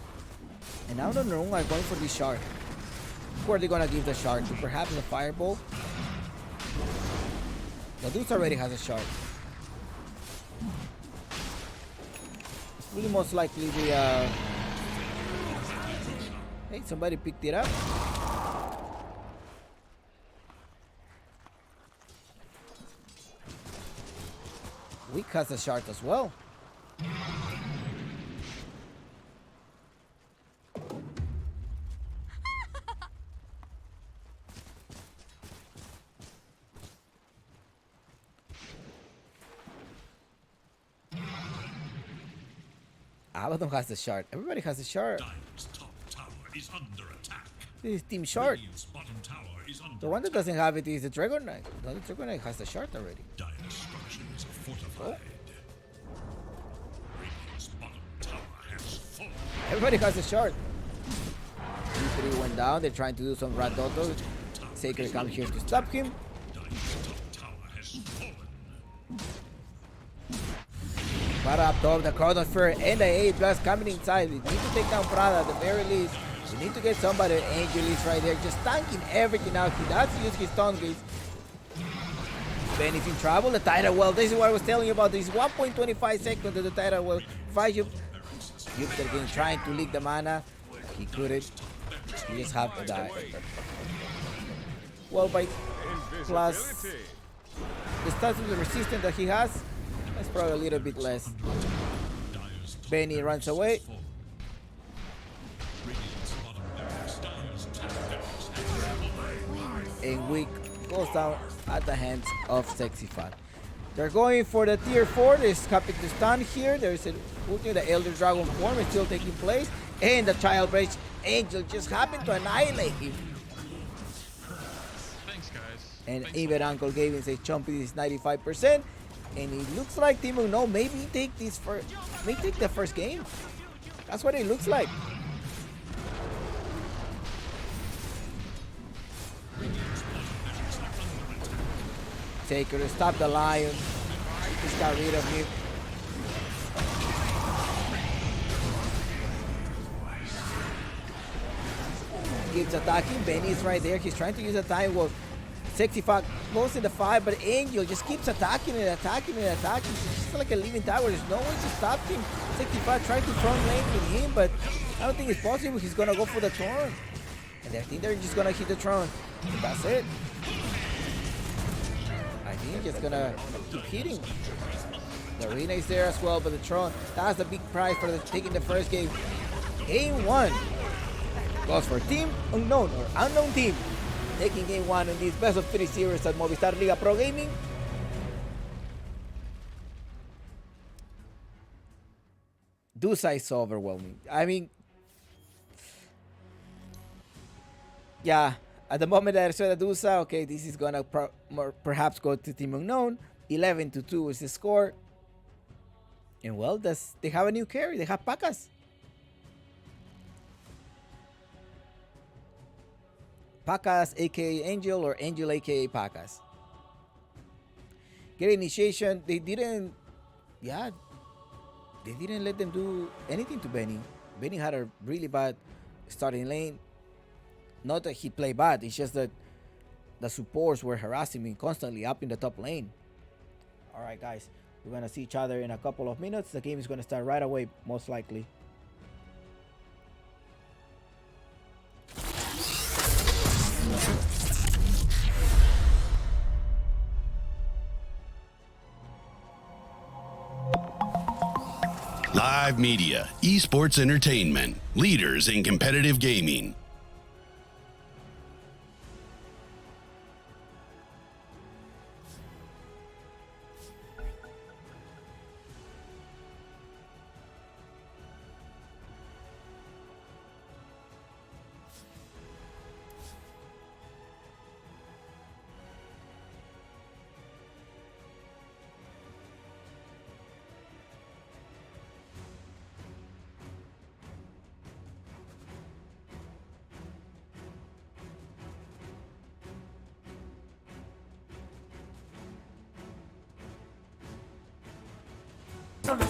And now the Nurung are going for the shard. Who are they gonna give the shard to? Perhaps the Fireball? The Deuce already has a shard. It's really most likely the hey, somebody picked it up. Wick has a shard as well. Abaddon has the shard. Everybody has a shard. Dire's top tower is under attack. This is Team Shard. Radiant's bottom tower is under The one that doesn't have it is the Dragon Knight. The other Dragon Knight has the shard already. Dire's structures are fortified. Radiant's bottom tower has fallen. Everybody has a shard. D3 went down. They're trying to do some rat auto. Sacred comes here to stop him. Dire's top tower has fallen. Prada up top, the Chronosphere and the 8 Blast coming inside. They need to take down Prada at the very least. We need to get somebody. Angel is right there, just tanking everything out. He does use his stun gates. Benny's in trouble. The Tidal Well, this is what I was telling you about. This 1.25 seconds to the Tidal Well. Yup, again trying to leak the mana. He couldn't. He just had to die. Well, by plus the stats of the resistance that he has, that's probably a little bit less. Benny runs away. And Wick goes down at the hands of Sexy Fat. They're going for the tier 4. They're capping the stun here. There's a ultimate, the Elder Dragon form is still taking place. And the Child Rage Angel just happened to annihilate him. Thanks, guys. And even Uncle Gavin says Chompy is 95%. And it looks like Team Unknown maybe take this may take the first game. That's what it looks like. Taker to stop the Lion. Just got rid of him. Keeps attacking. Benny is right there. He's trying to use a time. Well, Sexy Fox goes in the fight, but Angel just keeps attacking and attacking and attacking. It's just like a living tower. There's no way to stop him. Sexy Fox tried to front lane with him, but I don't think it's possible. He's gonna go for the Tron. And I think they're just gonna hit the Tron. And that's it. I He's just gonna keep hitting. The arena is there as well, but the Tron, that's the big prize for taking the first game. Game 1 goes for Team Unknown or Unknown Team, taking game 1 in this best of 3 series at Movistar Liga Pro Gaming. Dusa is so overwhelming. I mean, yeah, at the moment that I saw the Dusa, okay, this is gonna perhaps go to Team Unknown. 11-2 is the score. And well, they have a new carry. They have Pacas. Pacas, aka Angel, or Angel, aka Pacas. Get initiation. They didn't let them do anything to Benny. Benny had a really bad starting lane. Not that he played bad, it's just that the supports were harassing me constantly up in the top lane. Alright guys, we're gonna see each other in a couple of minutes. The game is gonna start right away, most likely. Live media, esports entertainment, leaders in competitive gaming.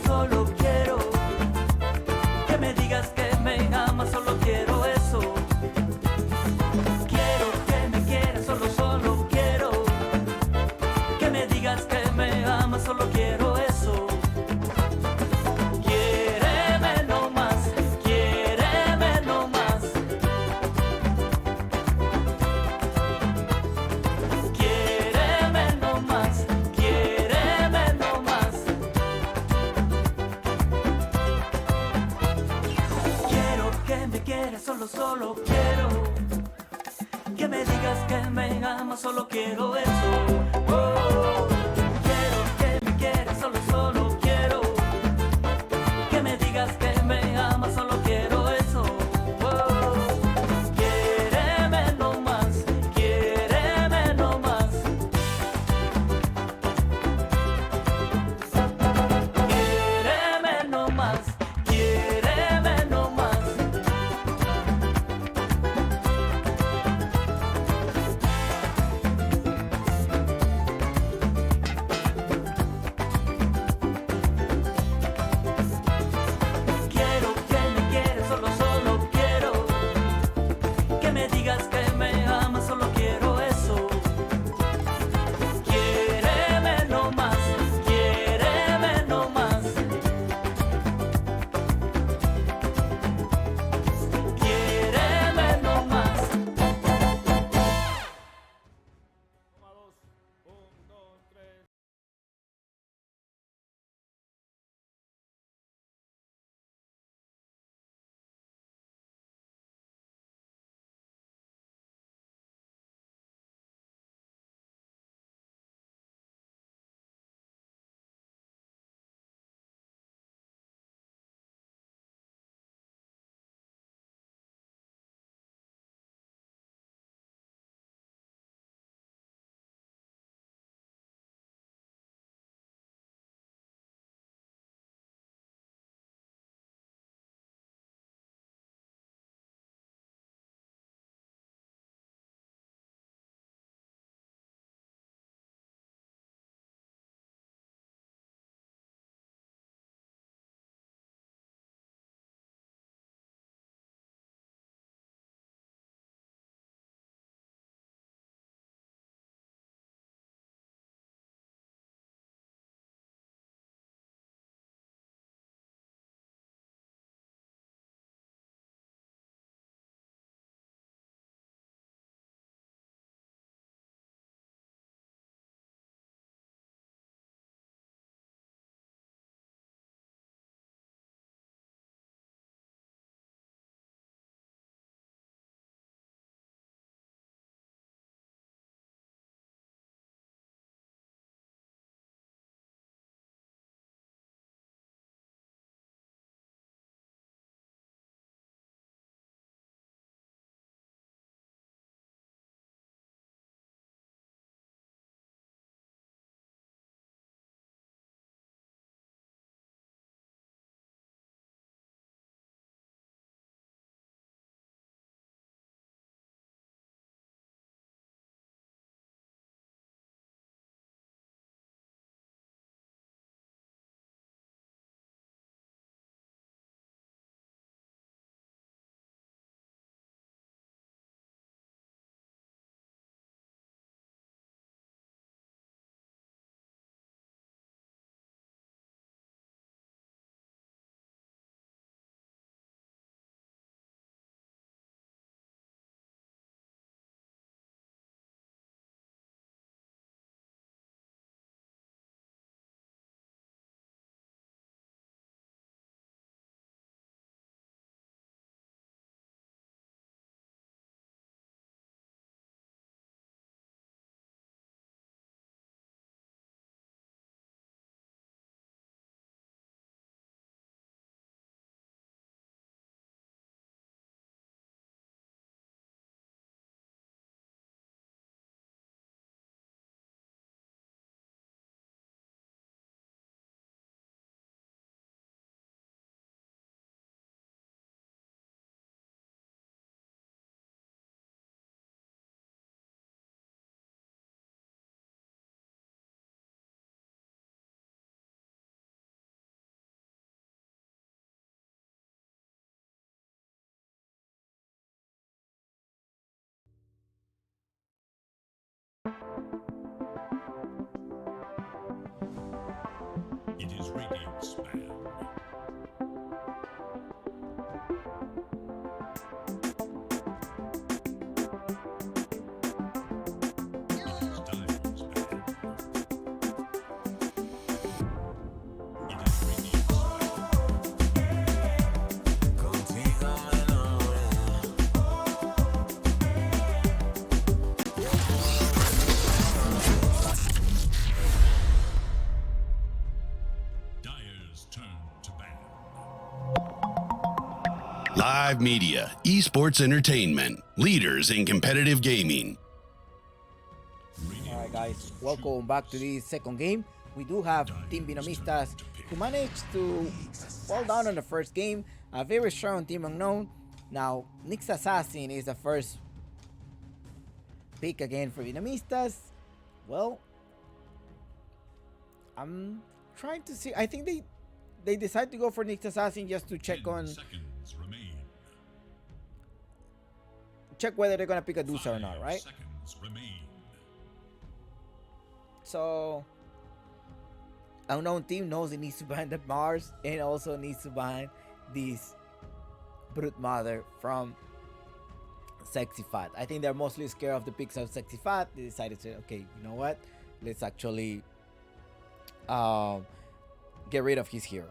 Solo quiero que me digas que me amas, solo quiero eso. Quiero que me quieras, solo quiero que me digas que me amas, solo quiero eso. Quiéreme no más, quiéreme no más. Quiéreme no más, quiéreme no más. Solo quiero que me digas que me amas, solo quiero eso. Oh, quiero que me quieras, solo quiero que me digas que me amas, solo quiero eso. Oh, quiéreme no más, quiéreme no más. Quiéreme no más, quiéreme no más. It is Radiant Span. Diamond Span. It is Radiant Span. Dyer's turn to ban. Live media, esports entertainment, leaders in competitive gaming. Alright guys, welcome back to this second game. We do have Team BINOMISTAS who managed to fall down on the first game. A very strong Team Unknown. Now, Nyx Assassin is the first pick again for BINOMISTAS. Well, I'm trying to see. I think they decided to go for Nyx Assassin just to check 10 on seconds remain. whether they're gonna pick a Dusa or not, 5 right? seconds remain. So Unknown Team knows it needs to ban the Mars and also needs to ban this Brute Mother from Sexy Fat. I think they're mostly scared of the picks of Sexy Fat. They decided to, okay, you know what? Let's actually get rid of his hero.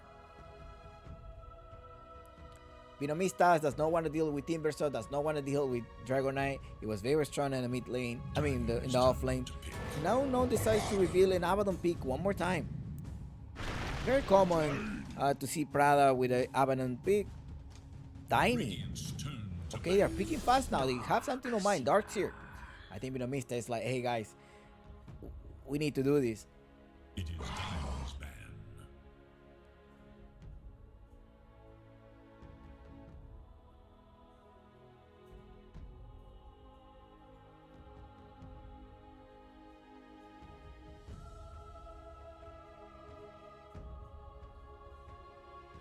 BINOMISTAS does not want to deal with Timbersaw, does not want to deal with Dragon Knight. He was very strong in the mid lane, in the off lane. So now Unknown decides to reveal an Abaddon pick one more time. Very common to see Prada with an Abaddon pick. Tiny. Radiant's turn to Okay, they're picking fast now. They have something on mind. Dark's here. I think BINOMISTAS is like, hey guys, we need to do this. It is Diamond's ban.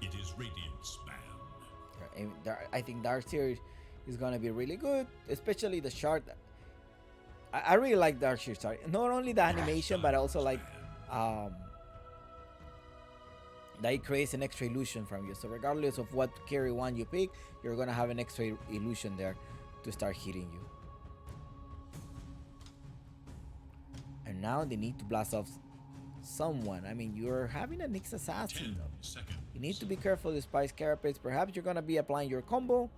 It is Radiant's ban. And I think Dark Series is gonna be really good, especially the shard. I really like Dark Series. Sorry, not only the animation, but also like that it creates an extra illusion from you. So regardless of what carry one you pick, you're gonna have an extra illusion there to start hitting you. And now they need to blast off someone. I mean, you're having a Nyx Assassin 10 though. seconds. You need to be careful with Spice Carapace. Perhaps you're gonna be applying your combo,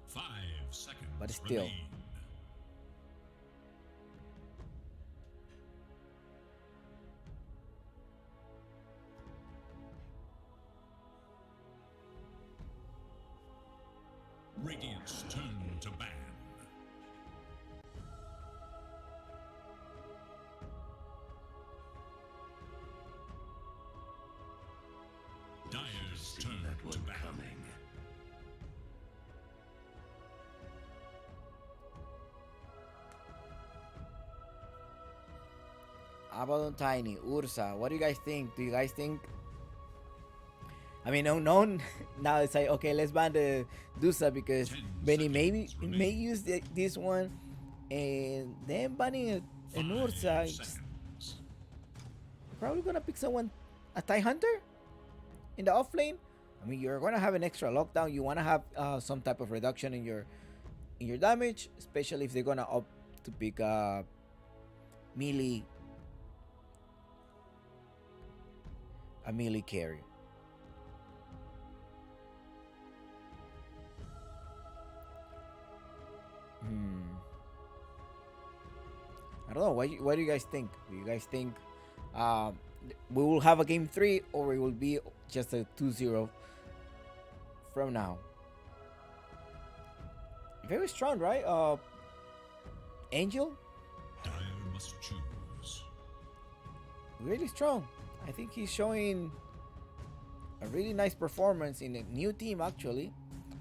5 seconds. but still. remain. Radiant's turn to ban. Dyer's turn to ban. Abaddon Tiny, Ursa. What do you guys think? Do you guys think? I mean, Unknown now it's like, okay, let's ban the Dusa because 10 Benny seconds may use this one, and then banning an 5 Ursa. Just seconds. probably gonna pick someone, a TIE Hunter, in the off lane. I mean, you're gonna have an extra lockdown. You wanna have some type of reduction in your damage, especially if they're gonna opt to pick melee. A melee carry. I don't know. What do you guys think? Do you guys think we will have a game 3 or it will be just a 2-0 from now? Very strong, right? Angel, Dyer must choose. really strong. I think he's showing a really nice performance in a new team, actually.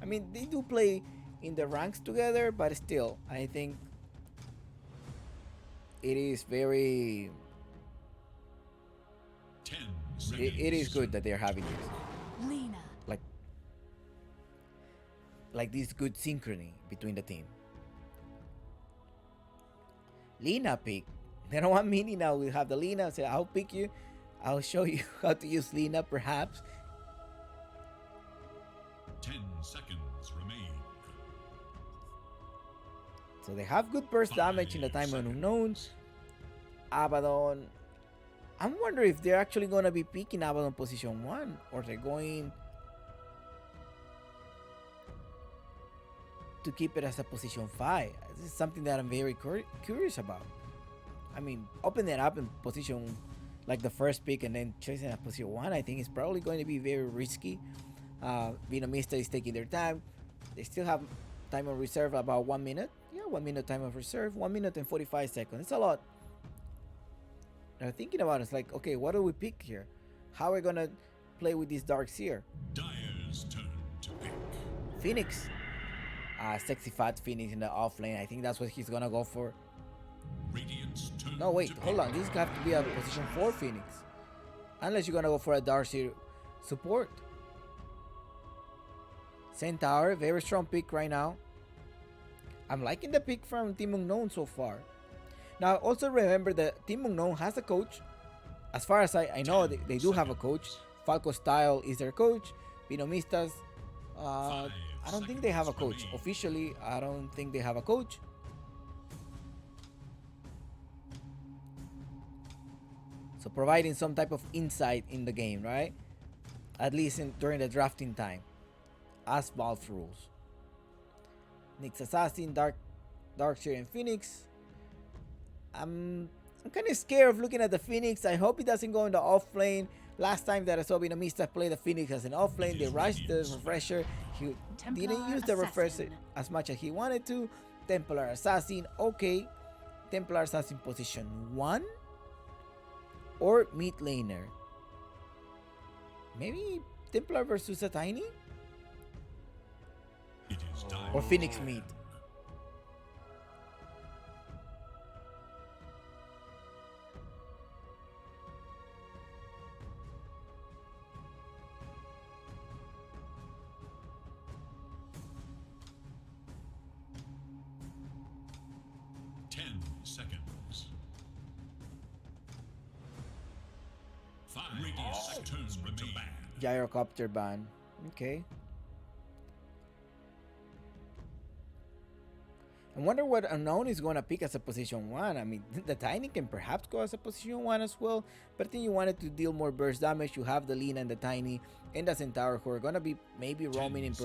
I mean, they do play in the ranks together, but still, I think it is very... 10 seconds. It is good that they're having this. Lena. Like this good synchrony between the team. Lena pick. They don't want Mini now. We have the Lina. Say, I'll pick you. I'll show you how to use Lina, perhaps. 10 seconds remain. So they have good burst damage in the time of unknown. Abaddon. I'm wondering if they're actually going to be picking Abaddon position 1, or they're going to keep it as a position 5. This is something that I'm very curious about. I mean, open it up in position like the first pick and then choosing a position 1, I think is probably going to be very risky. BINOMISTA is taking their time. They still have time of reserve about 1 minute. Yeah, 1 minute time of reserve. 1 minute and 45 seconds. It's a lot. Now thinking about it, it's like, okay, what do we pick here? How are we gonna play with these darks here? Dire's turn to pick. Phoenix. Sexy fat Phoenix in the off lane. I think that's what he's gonna go for. Radiant's turn No, wait, to hold on. This have to be a position 4 Phoenix. Unless you're gonna go for a Darcy support. Centaur, very strong pick right now. I'm liking the pick from Team Unknown so far. Now, also remember that Team Unknown has a coach. As far as I know, they do have a coach. Falco Style is their coach. BINOMISTAS, I don't think they have a coach. Officially, I don't think they have a coach. So providing some type of insight in the game, right? At least during the drafting time. As Valve rules. Nyx Assassin, Darkseer, and Phoenix. I'm kind of scared of looking at the Phoenix. I hope it doesn't go in the off lane. Last time that I saw BINOMISTA play the Phoenix as an off lane, they rushed the refresher. He didn't use the refresher as much as he wanted to. Templar Assassin, okay. Templar Assassin position 1 or mid laner. Maybe Templar versus a Tiny It is Dire. or Phoenix mid. Seconds. 5 Radiant's turn remain. Gyrocopter ban. Okay. I wonder what Unknown is going to pick as a position 1. I mean, the Tiny can perhaps go as a position 1 as well. But I think you wanted to deal more burst damage. You have the Lina and the Tiny and the Centaur who are going to be maybe roaming and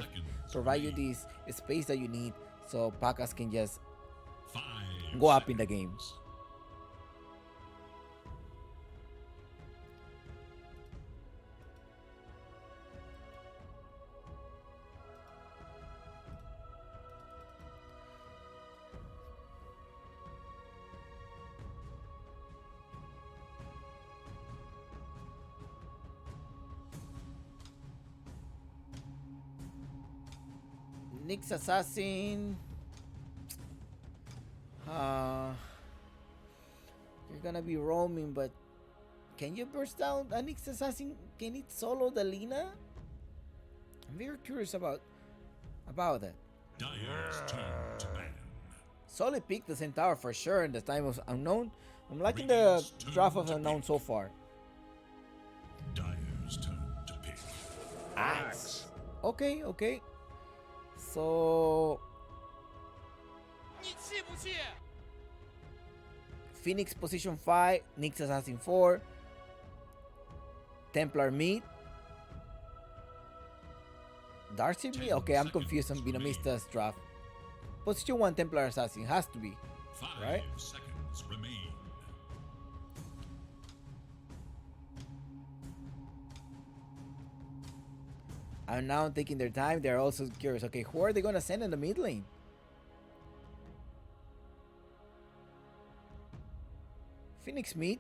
provide you this space that you need. So Pakas can just 5 go up in the game. Nyx Assassin. You're gonna be roaming, but can you burst down a Nyx Assassin? Can it solo the Lina? I'm very curious about that. Dire's turn to ban. Solid pick the Centaur for sure in the time of Unknown. I'm liking the draft of Unknown so far. Dire's turn to pick. Axe. Okay. So Phoenix position 5, Nyx Assassin 4, Templar mid, Darcy mid. Okay, I'm confused on BINOMISTA's draft. Position 1 Templar Assassin has to be 5 right. seconds remain. And now taking their time. They're also curious. Okay, who are they gonna send in the mid lane? Phoenix mid?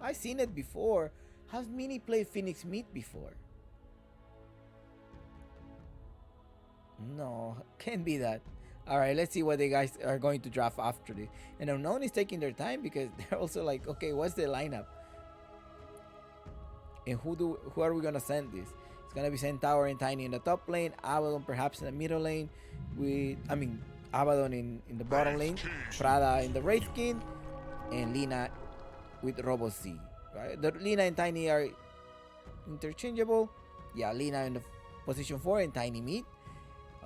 I've seen it before. Has Mini played Phoenix mid before? No, can't be that. Alright, let's see what the guys are going to draft after this. And Unknown is taking their time because they're also like, okay, what's the lineup? And who are we gonna send this? It's gonna be Centaur and Tiny in the top lane, Abaddon perhaps in the middle lane, Abaddon in the bottom lane, Prada in the Wraith King, and Lina with Robo C. Right? The Lina and Tiny are interchangeable. Yeah, Lina in the position 4 and Tiny mid.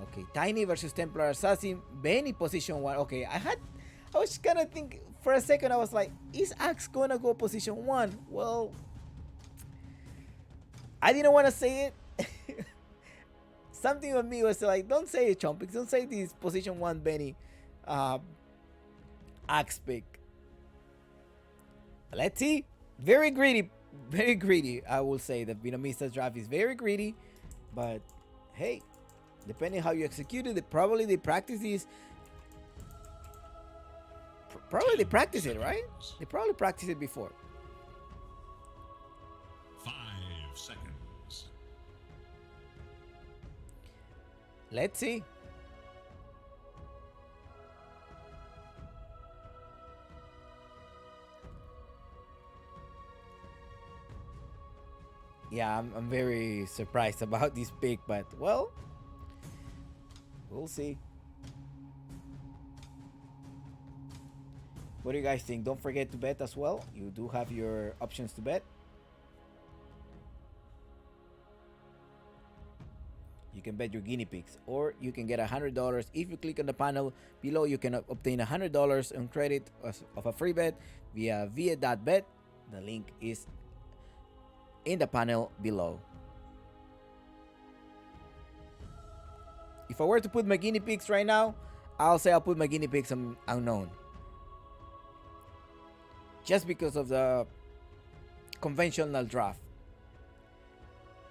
Okay, Tiny versus Templar Assassin. Benny position 1. Okay, I was gonna think for a second. I was like, is Axe gonna go position 1? Well, I didn't want to say it. Something with me was like, don't say it, Chompix. Don't say this position 1 Benny Axe pick. Let's see. Very greedy. Very greedy. I will say the BINOMISTAS draft is very greedy. But hey, depending how you execute it, probably they practice this. Probably they practice it, right? They probably practice it before. 5 seconds. Let's see. Yeah, I'm very surprised about this pick, but well, we'll see. What do you guys think? Don't forget to bet as well. You do have your options to bet. You can bet your guinea pigs, or you can get $100 if you click on the panel below. You can obtain $100 on credit of a free bet via via.bet. The link is in the panel below. If I were to put my guinea pigs right now, I'll say I'll put my guinea pigs on unknown, just because of the conventional draft.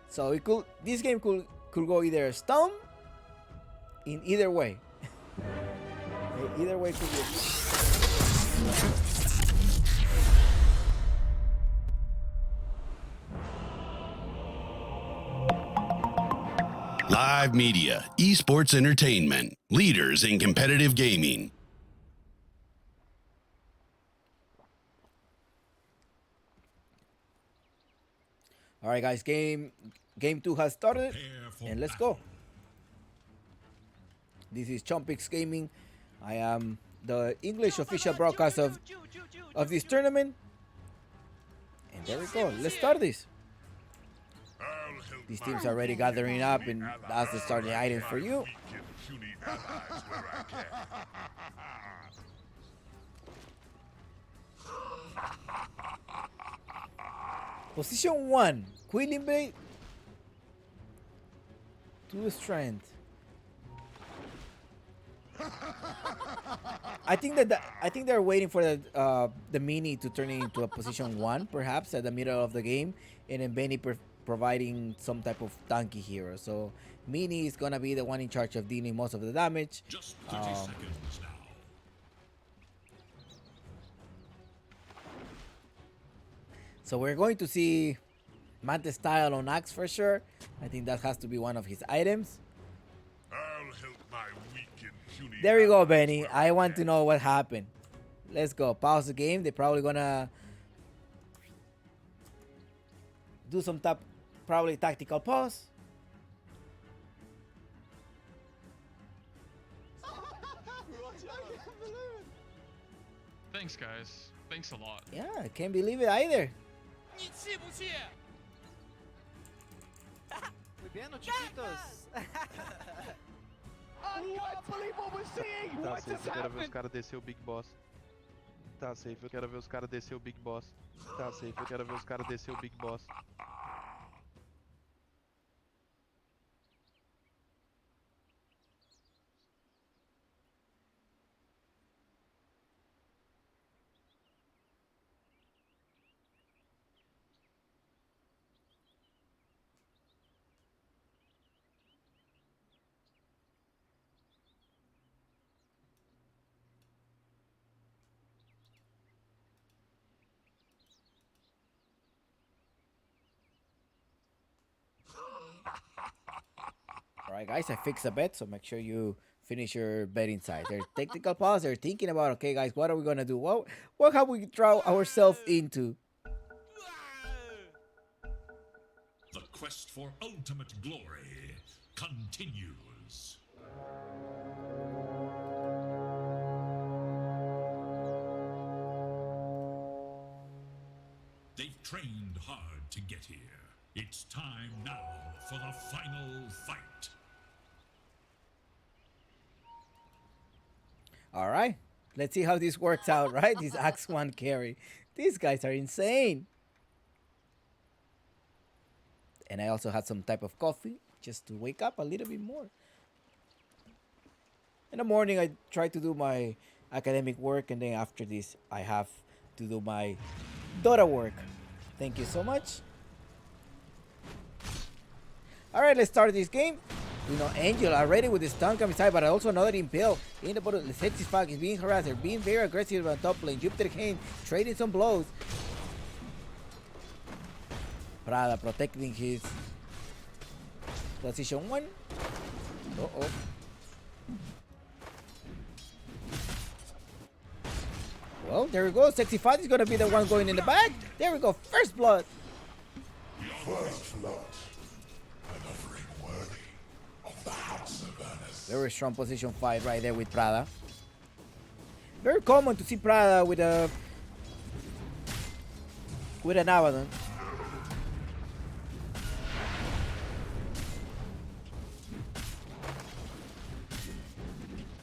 So this game could go either stone in either way. Either way could be. Live media, esports entertainment, leaders in competitive gaming. All right, guys, game 2 has started, and let's go. This is Chompix Gaming. I am the English official broadcast of this tournament, and there we go. Let's start this. These teams are already gathering up, and that's the starting item for you. Position 1, Quilling Blade, 2 strength. I think they're waiting for the mini to turn it into a position 1, perhaps at the middle of the game, and then Benny providing some type of tanky hero. So mini is gonna be the one in charge of dealing most of the damage. Just 30 seconds now. So we're going to see Mante style on Axe for sure. I think that has to be one of his items. I'll help my weak and puny. There you go, Benny. I want to know what happened. Let's go. Pause the game. They're probably gonna do some probably tactical pause. Thanks, guys. Thanks a lot. Yeah, I can't believe it either. Muy bien, los chiquitos. I can't believe what we're seeing! Tá What safe, just eu quero ver os happened? caras descer o Big Boss. Tá safe, eu quero ver os caras descer o Big Boss. Tá safe, eu quero ver os caras descer o Big Boss. Alright, guys, I fixed the bet, so make sure you finish your bet inside. There's technical pause. They're thinking about, okay, guys, what are we gonna do? What have we thrown ourselves into? The quest for ultimate glory continues. here. It's time now for the final fight. All right, let's see how this works out, right? This Axe 1 carry. These guys are insane. And I also had some type of coffee just to wake up a little bit more. In the morning, I try to do my academic work, and then after this, I have to do my Dota work. Thank you so much. All right, let's start this game. You know, Angel already with the stun coming inside, but also another impale in the bottom. The sexy Fog is being harassed. They're being very aggressive on top lane. Jupiter Kane trading some blows. Prada protecting his position 1. Uh-oh. Well, there we go. Sexy Fog is going to be the one going in the back. There we go. First blood. First blood. An offering worthy of the House of Ernest. Very strong position fight right there with Prada. Very common to see Prada with an Abaddon.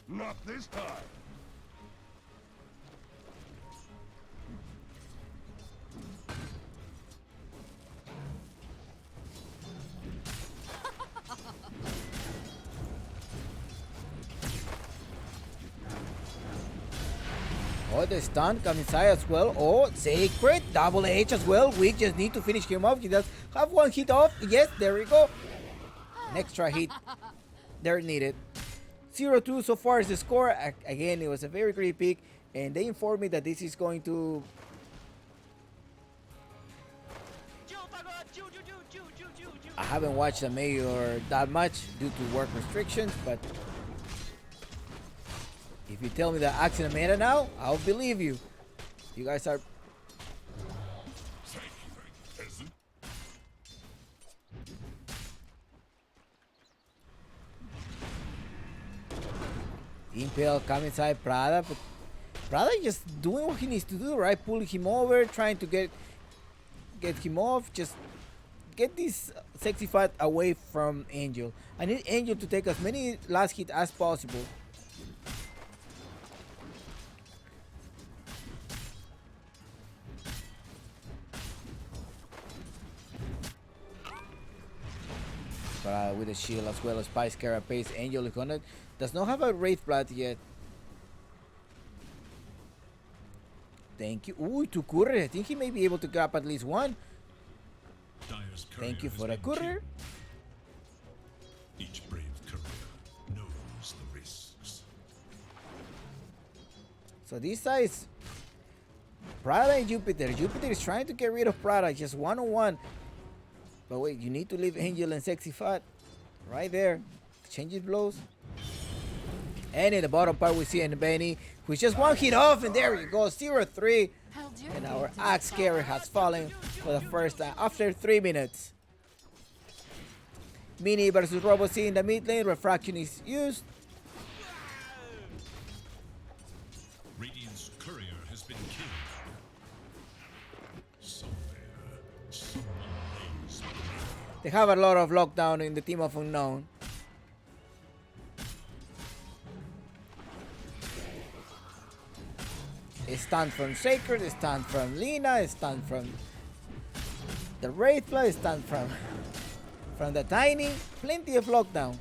Not this time. Oh, the stun coming inside as well. Oh, Sacred, double H as well. We just need to finish him off. He does have one hit off. Yes, there we go. An extra hit. They're needed. 0-2 so far is the score. Again, it was a very great pick. And they informed me that this is going to... I haven't watched the Major that much due to work restrictions, but... if you tell me that Axe in the meta now, I'll believe you. You guys are... Impale coming inside Prada, but Prada just doing what he needs to do, right? Pulling him over, trying to get him off, just get this sexy fight away from Angel. I need Angel to take as many last hits as possible. With a shield as well as Spice Carapace. Angel is gonna does not have a Wraith Blood yet. Thank you. Ooh, to courier. I think he may be able to grab at least one. Thank you for the courier. Each brave courier knows the risks. So this side is Prada and Jupiter. Jupiter is trying to get rid of Prada, just one-on-one. But wait, you need to leave Angel and Sexy Fat right there. Changes blows. And in the bottom part, we see Benny, who's just one hit off, and there you go, 0-3. And our Axe carry has fallen for the first time after 3 minutes. Mini versus Robo C in the mid lane. Refraction is used. Radiant's courier has been killed. They have a lot of lockdown in the team of Unknown. A stun from Sacred, a stun from Lina, a stun from the Wraithfly, a stun from the Tiny. Plenty of lockdown.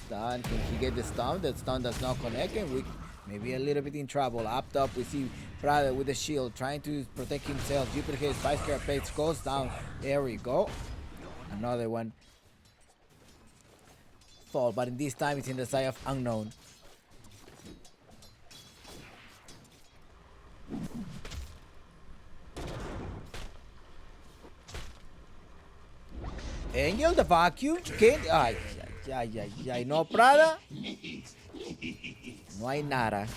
Stun, can he get the stun? The stun does not connect, and we maybe a little bit in trouble. Up top, we see Prada with the shield trying to protect himself. Jupiter hits Spice Carapace, goes down. There we go. Another one. Fall, but in this time it's in the side of Unknown. Angel, the vacuum. Ay, ay. No Prada. No hay nada.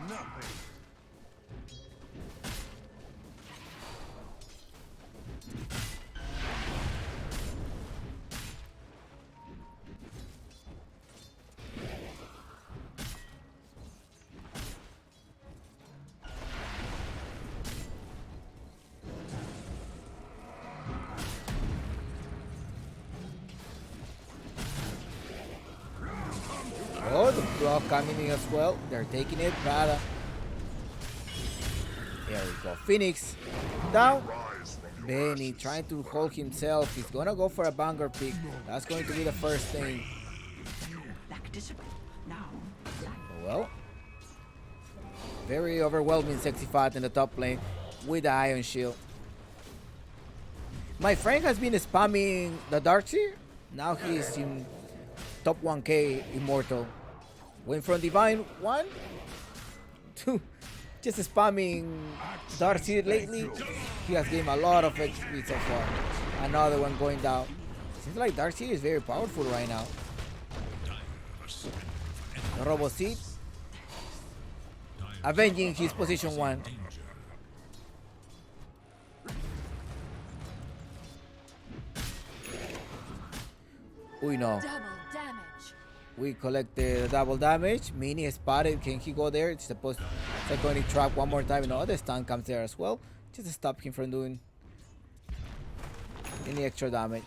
Nothing. Shock coming in as well. They're taking it. Prada. There we go. Phoenix down. Benny trying to hold himself. He's gonna go for a banger pick. That's going to be the first thing. Well, very overwhelming Sexy Fat in the top lane with the Iron Shield. My friend has been spamming the Darkseer. Now he's in top 1k Immortal. Went from Divine 1 to just spamming Darkseer lately. He has gained a lot of XP so far. Another one going down. Seems like Darkseer is very powerful right now. Robo Seed avenging his position 1. We know. Double damage. We collected double damage. Mini is spotted. Can he go there? It's supposed to iconic trap one more time. No, the stun comes there as well. Just to stop him from doing any extra damage.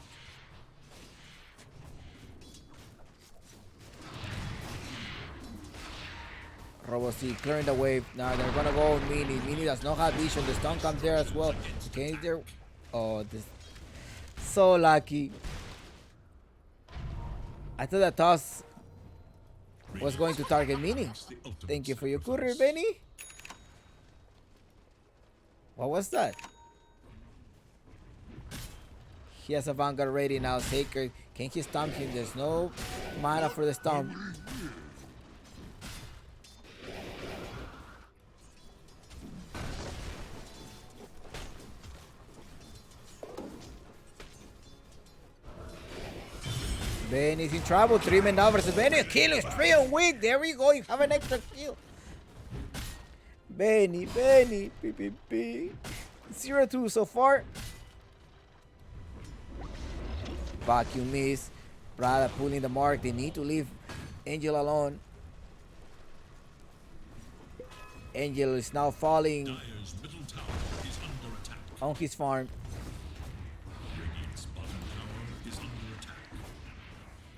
Robo C clearing the wave. Now they're gonna go Mini. Mini does not have vision. The stun comes there as well. Okay, there. Oh, this so lucky. I thought that toss was going to target Mini. Thank you for your courier, Benny. What was that? He has a Vanguard ready now. Sacred. Can he stomp him? There's no mana for the stomp. Benny's in trouble. 3 men down versus Benny. Kill is 3 on weak. There we go. You have an extra kill. Benny. PPP. 0-2 so far. Vacuum miss. Prada pulling the mark. They need to leave Angel alone. Angel is now falling on his farm.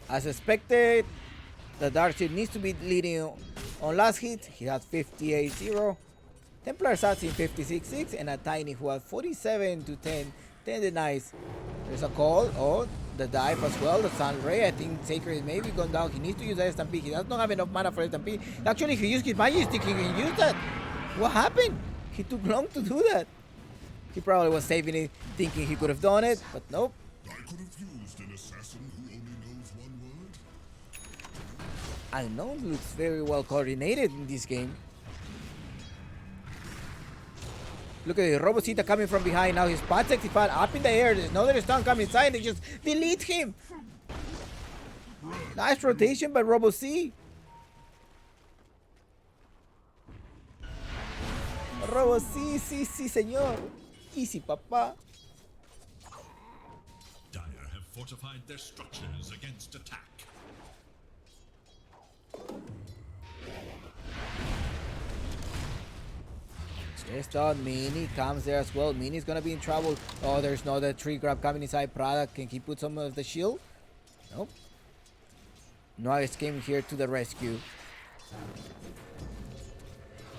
As expected, the Darkseer needs to be leading on last hit. He has 58-0. Templar Assassin 56-6 and a Tiny who has 47-10. 10 denies. There's a call. Oh, the dive as well. The Sun Ray. I think Sacred is maybe gone down. He needs to use the SMP. He does not have enough mana for SMP. Actually, if he used his magic stick, he can use that. What happened? He took long to do that. He probably was saving it, thinking he could have done it, but nope. I could have used an assassin who only knows one word. Unknown looks very well coordinated in this game. Look at the Robocita coming from behind. Now his spot 65 up in the air. There's no other stun coming inside. They just delete him. Nice rotation by Robo C. Robo C, sí, señor. Easy, papa. Dire have fortified their structures against attack. Just thought Mini comes there as well. Mini's gonna be in trouble. Oh, there's no other tree grab coming inside. Prada, can he put some of the shield? Nope. Noise came here to the rescue.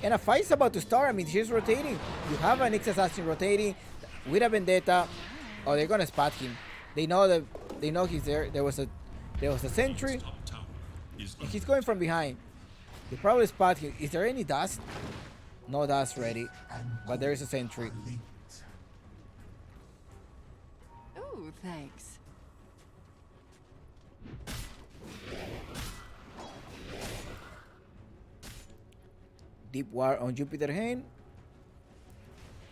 And a fight's about to start. I mean, she's rotating. You have an Nyx Assassin rotating with a Vendetta. Oh, they're gonna spot him. They know he's there. There was a sentry. And he's going from behind. They probably spot him. Is there any dust? No dust ready, but there is a sentry. Ooh, thanks. Deep War on Jupiter Hand.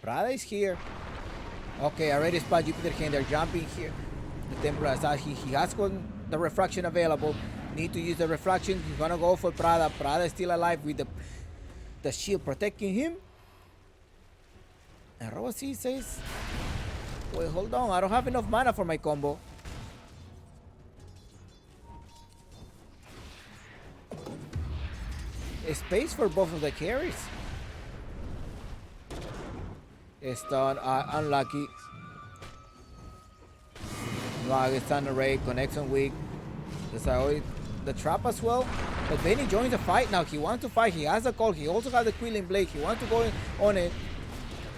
Prada is here. Okay, already spot Jupiter Hand. They're jumping here. The Templar Assassin, he has got the refraction available. Need to use the refraction. He's gonna go for Prada. Prada is still alive with the shield protecting him. And Robo C says, wait, hold on. I don't have enough mana for my combo. Space for both of the carries. Stun, unlucky. No, stun array, connection weak. There's the trap as well. But Benny joins the fight now. He wants to fight. He has a call. He also has the Quilling Blade. He wants to go on it.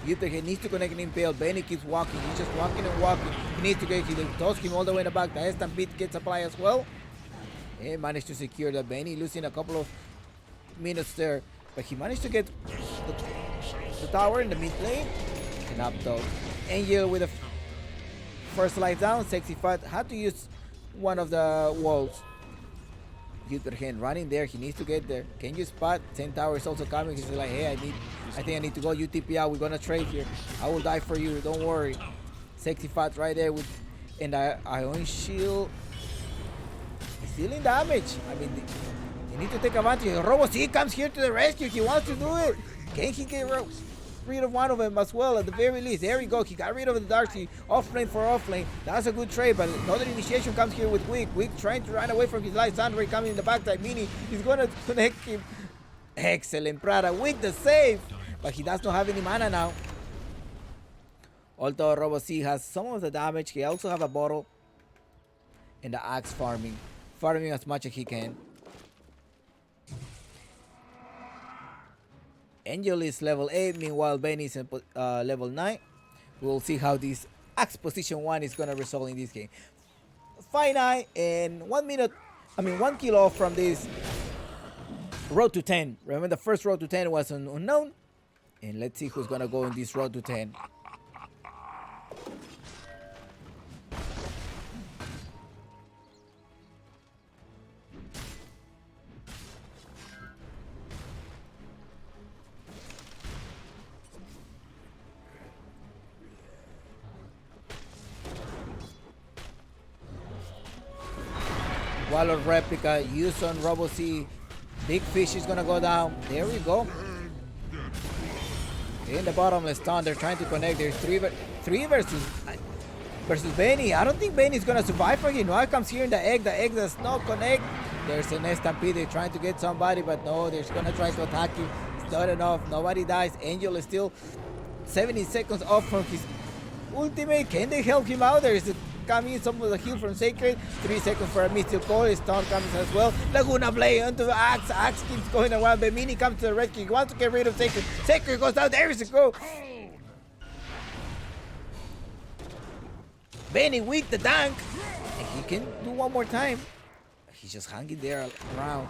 He needs to connect an impale. Benny keeps walking. He's just walking and walking. He needs to get. He toss him all the way in the back. The Stampede gets applied as well. He managed to secure that. Benny losing a couple of minutes there. But he managed to get the tower in the mid lane. And up though. Angel with the first life down. Sexy Fat had to use one of the walls. Yuterhen running there. He needs to get there. Can you spot? 10 tower is also coming. He's like, hey, I think I need to go. You TP out. We're gonna trade here. I will die for you. Don't worry. Sexy Fat right there with and Ion Shield. He's dealing damage. I mean, they need to take advantage. Robo C comes here to the rescue. He wants to do it. Can he get rid of one of them as well at the very least? There we go. He got rid of the Darcy offlane for offlane. That's a good trade, but another initiation comes here with Wick. Wick trying to run away from his life. Sandray coming in the backside. Mini is gonna connect him. Excellent Prada with the save, but he does not have any mana now. Although Robo C has some of the damage, he also have a bottle and the axe farming as much as he can. Angel is level 8, meanwhile Benny is level 9. We'll see how this axe position 1 is gonna result in this game. Finite and 1 minute, 1 kill off from this road to 10. Remember the first road to 10 was an unknown, and let's see who's gonna go in this road to 10. Valor replica used on Robo C. Big Fish is gonna go down. There we go. In the bottomless stun, they're trying to connect. There's three versus Benny. I don't think Benny's gonna survive for him. Noah comes here in the egg. The egg does not connect. There's an Stampede. They're trying to get somebody, but no, they're gonna try to attack him. It's not enough. Nobody dies. Angel is still 70 seconds off from his ultimate. Can they help him out? There is coming some of the heal from Sacred. 3 seconds for a Mystic Core. Stun comes as well. Laguna Blade onto the Axe. Axe keeps going around. Bemini comes to the rescue. He wants to get rid of Sacred. Sacred goes down. There is a go. Benny weak the tank. And he can do one more time. He's just hanging there around.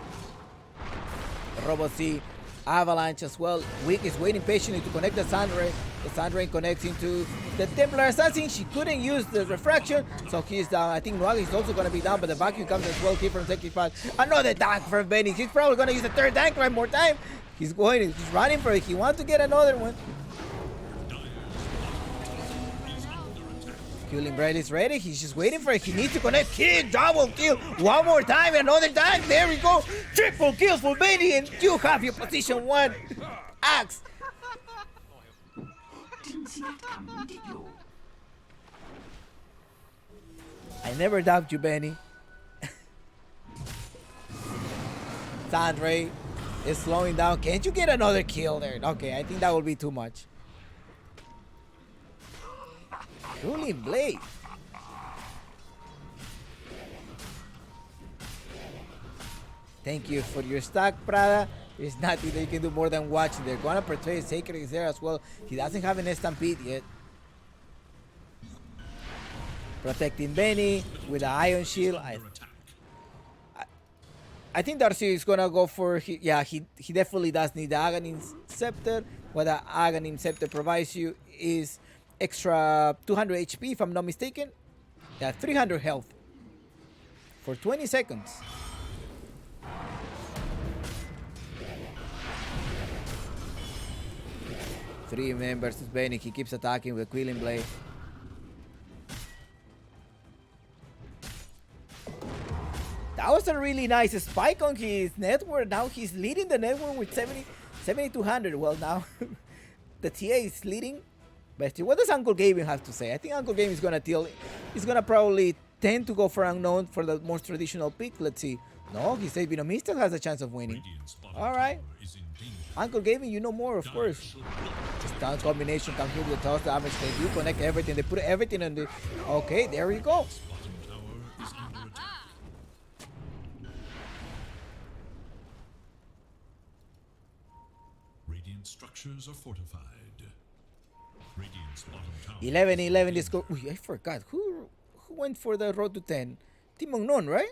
Robo C. Avalanche as well. Wick is waiting patiently to connect the Sandray. The Sandray connects into the Templar Assassin. She couldn't use the refraction, so he's down. I think Noag is also going to be down, but the vacuum comes as well here from Sacrifice. Another tank for Benny. He's probably going to use the third tank one more time. He's running for it. He wants to get another one. Killing Brad is ready. He's just waiting for it. He needs to connect. Kill, double kill. One more time, another time. There we go. Triple kills for Benny, and you have your position 1. Axe. I never doubt you, Benny. Sandray is slowing down. Can't you get another kill there? Okay, I think that will be too much. Ruling Blade. Thank you for your stock, Prada. There's nothing that you can do more than watch. They're gonna portray Sacred is there as well. He doesn't have an Stampede yet. Protecting Benny with the Ion Shield. I think Darcy is gonna go for he definitely does need the Aghanim Scepter. What the Aghanim Scepter provides you is extra 200 HP if I'm not mistaken. Yeah, 300 health for 20 seconds. Three men versus Benny. He keeps attacking with Quilling Blade. That was a really nice spike on his network. Now he's leading the network with 7,200. Well, now the TA is leading. But what does Uncle Gavin have to say? I think Uncle Gavin is gonna he's gonna probably tend to go for unknown for the most traditional pick. Let's see. No, he said BINOMISTAS has a chance of winning. All right. Uncle Gavin, you know more, of course. Stun combination comes here with the toss damage. They do connect everything. They put everything on the. Okay, there we go. structures are fortified. Radiant's bottom tower 11-11 the score. Uy, I forgot. Who went for the road to 10? Team Unknown, right?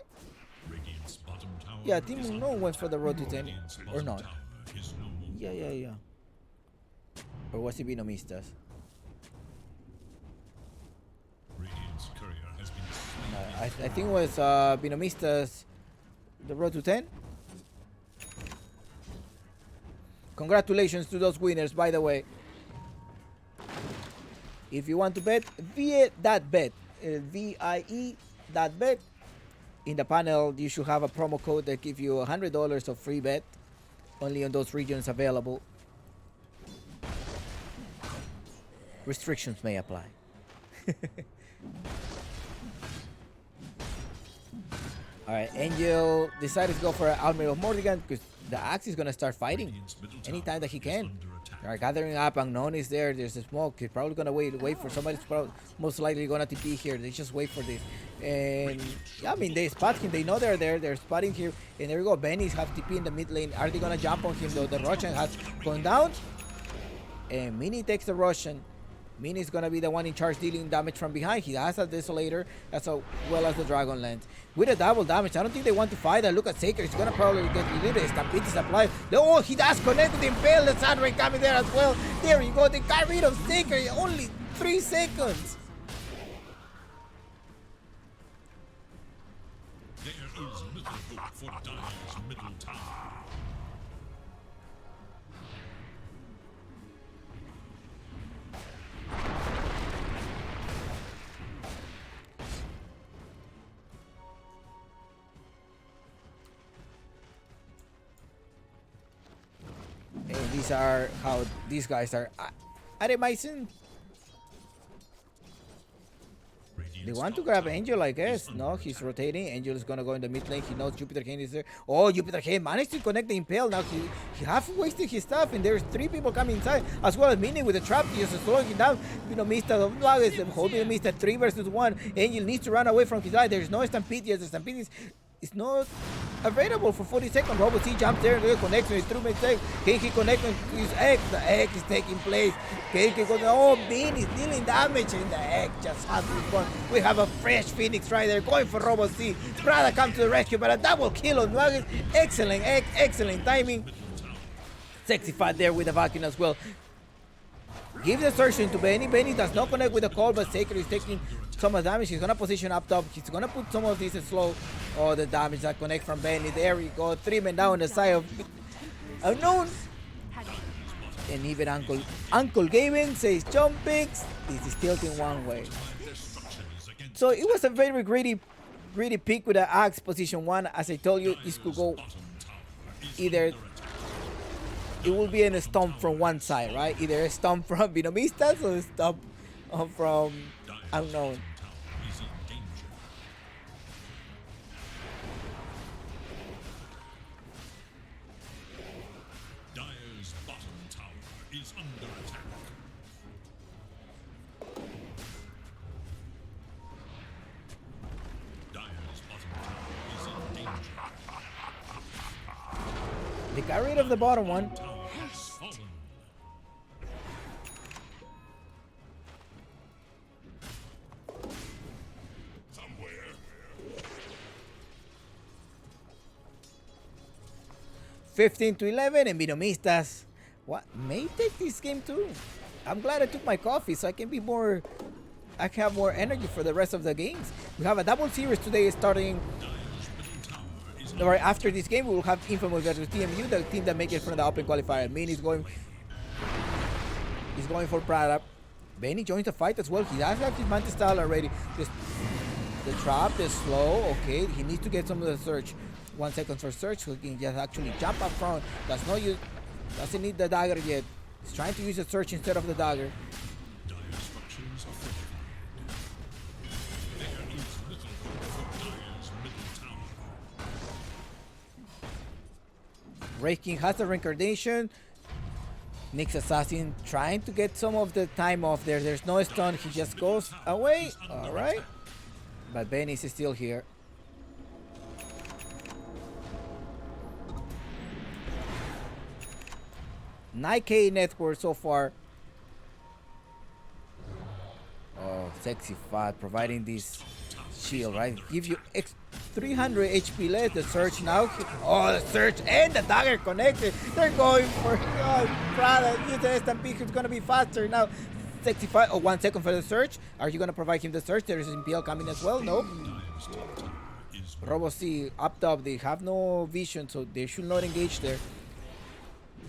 Radiant's bottom tower Yeah, Team is Unknown went for the road to 10. Radiant's Or bottom not. tower is no more. Yeah. Or was it Binomista's? Radiant's courier has been slain. I think it was Binomista's the road to 10. Congratulations to those winners, by the way. If you want to bet, VIE that bet, VIE that bet. In the panel, you should have a promo code that gives you $100 of free bet. Only on those regions available. Restrictions may apply. Alright, Angel decided to go for Almir of Morrigan because the Axe is going to start fighting Radiant's middle tower anytime that he is can. under attack. They are gathering up. Unknown is there. There's a smoke. He's probably going to wait for somebody's most likely going to TP here. They just wait for this. And yeah, I mean, they spot him. They know they're there. They're spotting here. And there we go. Benny's have TP in the mid lane. Are they going to jump on him though? The Russian has gone down. And Mini takes the Russian. Mini is going to be the one in charge dealing damage from behind. He has a Desolator as well as the Dragonlance. With a double damage, I don't think they want to fight that. Look at Saker. He's going to probably get deleted. Stampede is applied. Oh, he does connect with Impale. The Sandray coming there as well. There you go. They got rid of Saker. Only 3 seconds. There is little hope for Dire's middle tower. And these are how these guys are itemizing. They want to grab Angel, I guess. No, he's rotating. Angel is gonna go in the mid lane. He knows Jupiter Kane is there. Oh, Jupiter Kane managed to connect the Impale. Now he half wasted his stuff, and there's 3 people coming inside, as well as Mini with the trap. He just slowing him down. Binomista is holding Binomista 3 versus 1. Angel needs to run away from his eye. There's no Stampede yet. The Stampede is not available for 40 seconds. Robo C jumps there, connects with his true mistake. Can he connect with his egg? The egg is taking place. Can he go? Oh, Bean is dealing damage, and the egg just has respond. We have a fresh Phoenix right there going for Robo C. Prada comes to the rescue, but a double kill on Nuggets. Excellent egg, excellent timing. Sexy fight there with the Valkyrie as well. Give the assertion to Benny. Benny does not connect with the call, but Saker is taking some of the damage. He's gonna position up top. He's gonna put some of this in slow. Oh, the damage that connect from Benny. There we go. 3 men down on the side of Unknown. And even Uncle Gavin says jump picks. This is tilting one way. So it was a very greedy pick with the Axe position 1. As I told you, this could go either. It will be a stomp from one side, right? Either a stomp from Binomista's or a stomp from Unknown. Dire's bottom tower is under attack. Dire's bottom tower is in danger. They got rid of the bottom one. Tower has fallen. 15-11, and Binomista's may take this game too. I'm glad I took my coffee so I can have more energy for the rest of the games. We have a double series today starting. Right after this game, we will have Infamous versus TMU, the team that make it from the Open Qualifier. Min is going for Prada. Benny joins the fight as well. He does have his Mantis style already. The trap, the slow. Okay, he needs to get some of the search. 1 second for search, so he can just actually jump up front. Doesn't need the dagger yet. He's trying to use the search instead of the dagger. Dire structures are fortified. There is little hope for Dire's middle tower. Wraith King has the reincarnation. Nyx Assassin trying to get some of the time off there. There's no stun. He just goes away. Alright. But Benny's is still here. 9k net worth so far. Oh, sexy fat providing this shield, right? Gives you 300 HP less. The surge now. Oh, the surge and the dagger connected. They're going for Prada. Use the stampede. It's gonna be faster now. 65. Oh, 1 second for the surge. Are you gonna provide him the surge? There is Impel coming as well. No. Robo C up top. They have no vision, so they should not engage there.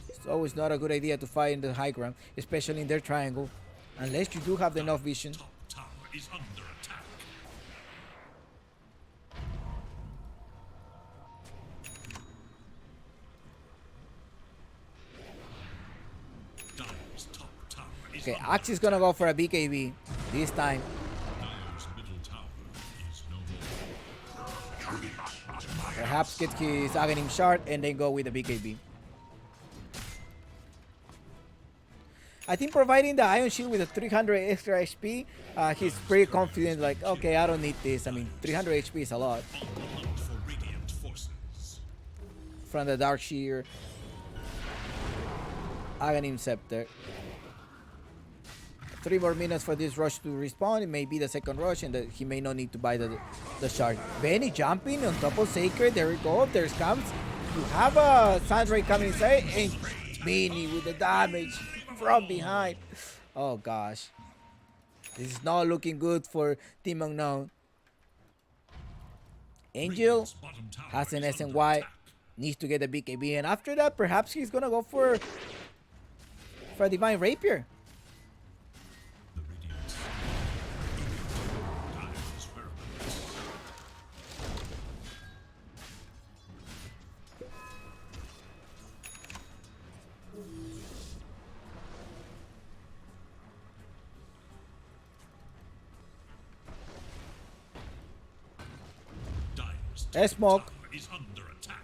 It's always not a good idea to fight in the high ground, especially in their triangle, unless you do have enough vision. Top tower is under attack. Dire's top tower is Okay, under Axe is gonna go for a BKB this time. Dire's middle tower is no more. Perhaps get his Aghanim shard and then go with the BKB. I think providing the Ion Shield with a 300 extra HP, he's pretty confident, like, okay, I don't need this. I mean, 300 HP is a lot. On the hunt for radiant forces. From the Dark Shear, Aghanim Scepter. 3 more minutes for this rush to respawn. It may be the second rush, and he may not need to buy the shard. Benny jumping on top of Sacred. There we go. There's comes. You have a Sandray coming inside, and Benny with the damage from behind. Oh gosh, this is not looking good for Team Unknown. Angel has an SNY, needs to get the BKB, and after that, perhaps he's gonna go for a Divine Rapier. The radiant. Dire's pheromones. Dire's top Smoke. tower is under attack.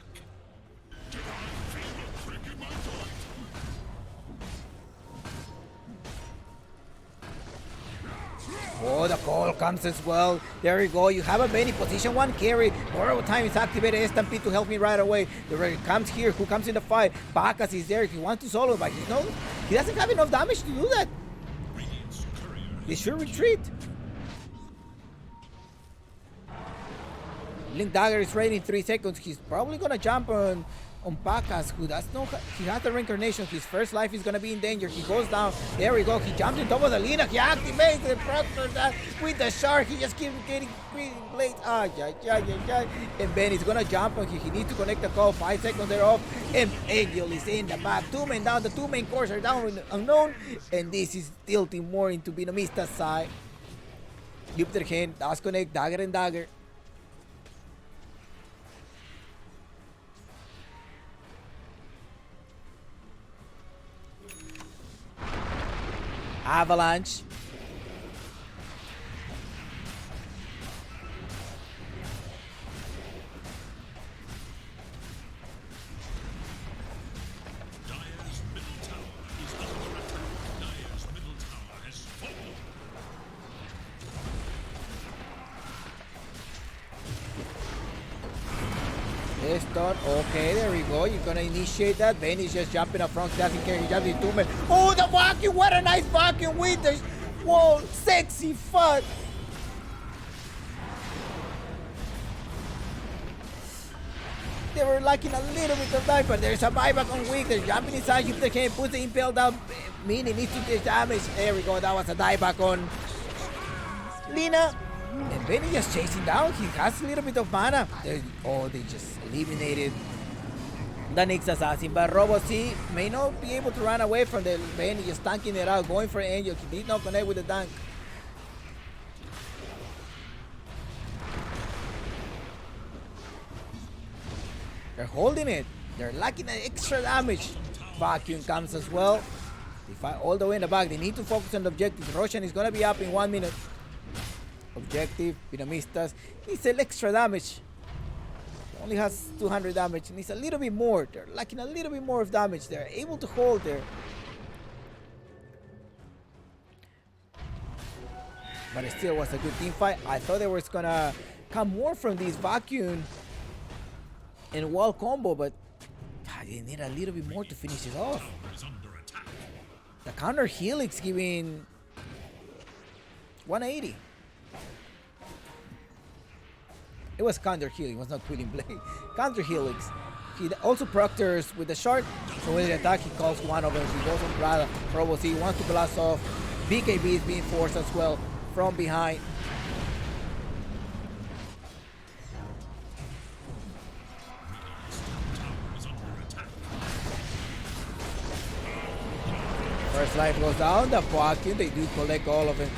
Oh, the call comes as well. There you go. You have a Benny position 1 carry. More time is activated. Stampede to help me right away. The red comes here. Who comes in the fight? Bacchus is there. He wants to solo, but he doesn't have enough damage to do that. Radiant's courier They should retreat. Link Dagger is ready in 3 seconds. He's probably gonna jump on Bacchus, who does not. He has the reincarnation. His first life is gonna be in danger. He goes down. There we go. He jumps on top of the Lina. He activates the proctor that with the shark. He just keeps getting blades. And Ben is gonna jump on him. He needs to connect the call. 5 seconds they're off. And Angel is in the back. 2 men down. The 2 main cores are down with Unknown. And this is tilting more into BINOMISTAS side. Jupiter Hand does connect Dagger and Dagger. Avalanche. Dire's middle tower is under attack. Dire's middle tower has fallen. This done. Okay, there we go. You're gonna initiate that. Benny's just jumping up front. Doesn't care. He jumps in 2 men. Oh, the vacuum! What a nice vacuum with this. Whoa, sexy fun. They were lacking a little bit of life, but there's a buyback on weak. They're jumping inside. If they can put the impel down, Mini needs to take damage. There we go. That was a dieback on Lina. And Benny just chasing down. He has a little bit of mana. They just eliminated the Nyx Assassin. But Robo C may not be able to run away from the Benny, just tanking it out, going for Angel. He did not connect with the tank. They're holding it. They're lacking an extra damage. Vacuum comes as well. They fight all the way in the back. They need to focus on the objective. Roshan is going to be up in 1 minute. Objective, BINOMISTAS needs an extra damage. Only has 200 damage. Needs a little bit more. They're lacking a little bit more of damage. They're able to hold there. But it still was a good team fight. I thought there was gonna come more from this vacuum and wall combo, but they need a little bit more to finish it off. Tower is under The counter helix giving 180. It was counter helix, it was not Twilling Blade. Counter helix. He also proctors with the shark, so when he attack, he calls one of them. He goes on Prada, Robo C, wants to blast off. BKB is being forced as well from behind. First life goes down, the vacuum, they do collect all of it.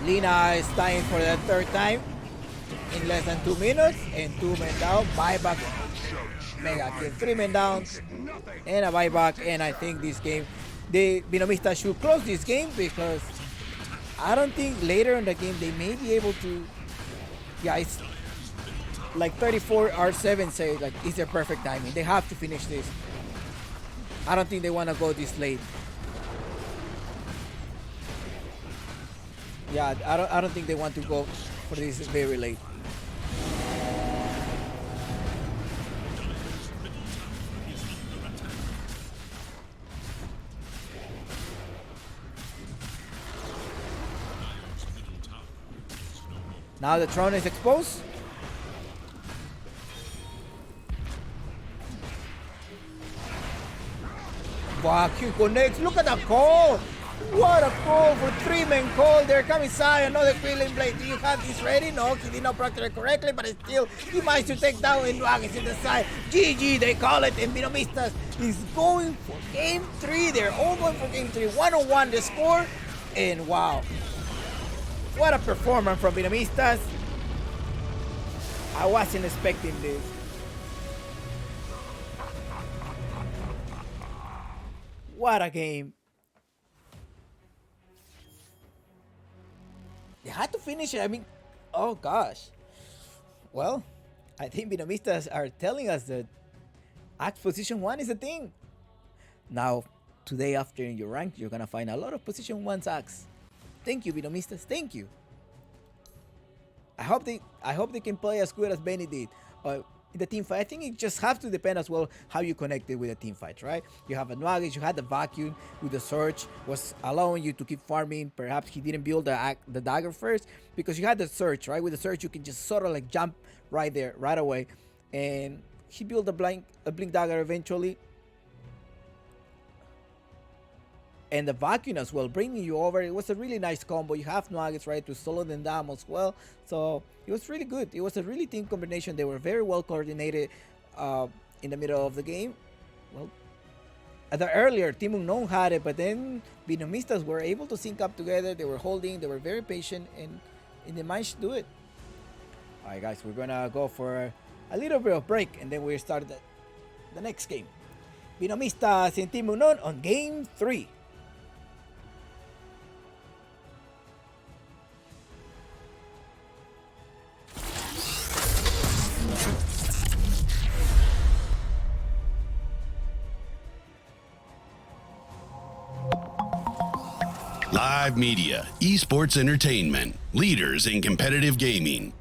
Lina is dying for the third time in less than 2 minutes, and 2 men down, buyback, mega kill, 3 men down, and a buyback, and I think this game, the BINOMISTAS should close this game because I don't think later in the game they may be able to, yeah, it's like 34 R7 say, like, it's their perfect timing. They have to finish this. I don't think they want to go this late. Yeah, I don't think they want to go for this very late. Now the throne is exposed. Vacuum connects. Look at the call. What a call for 3-man call. They're coming side. Another Twilling Blade. Do you have this ready? No, he did not proctor it correctly, but still, he managed to take down Dragons in the side. GG, they call it. And BINOMISTAS is going for game 3. They're all going for game 3. 1-1 the score. And wow. What a performance from BINOMISTAS. I wasn't expecting this. What a game. They had to finish it. I mean, oh gosh. Well, I think BINOMISTAS are telling us that axe position 1 is a thing. Now, today after in your rank, you're gonna find a lot of position 1's axe. Thank you, BINOMISTAS. Thank you. I hope they can play as good as Benny did. In the team fight, I think it just has to depend as well how you connect it with the team fight, right? You have a Nuggets, you had the vacuum with the search, was allowing you to keep farming. Perhaps he didn't build the dagger first because you had the search, right? With the search, you can just sort of like jump right there, right away. And he built a blink dagger eventually. And the vacuum as well, bringing you over. It was a really nice combo. You have Nuggets, right, to solo them down as well. So it was really good. It was a really team combination. They were very well coordinated in the middle of the game. Well, the earlier Team Unknown had it, but then BINOMISTAS were able to sync up together. They were holding. They were very patient, and they managed to do it. All right, guys, we're gonna go for a little bit of break, and then we start the next game. BINOMISTAS and Team Unknown on game 3. Live media, esports entertainment, leaders in competitive gaming.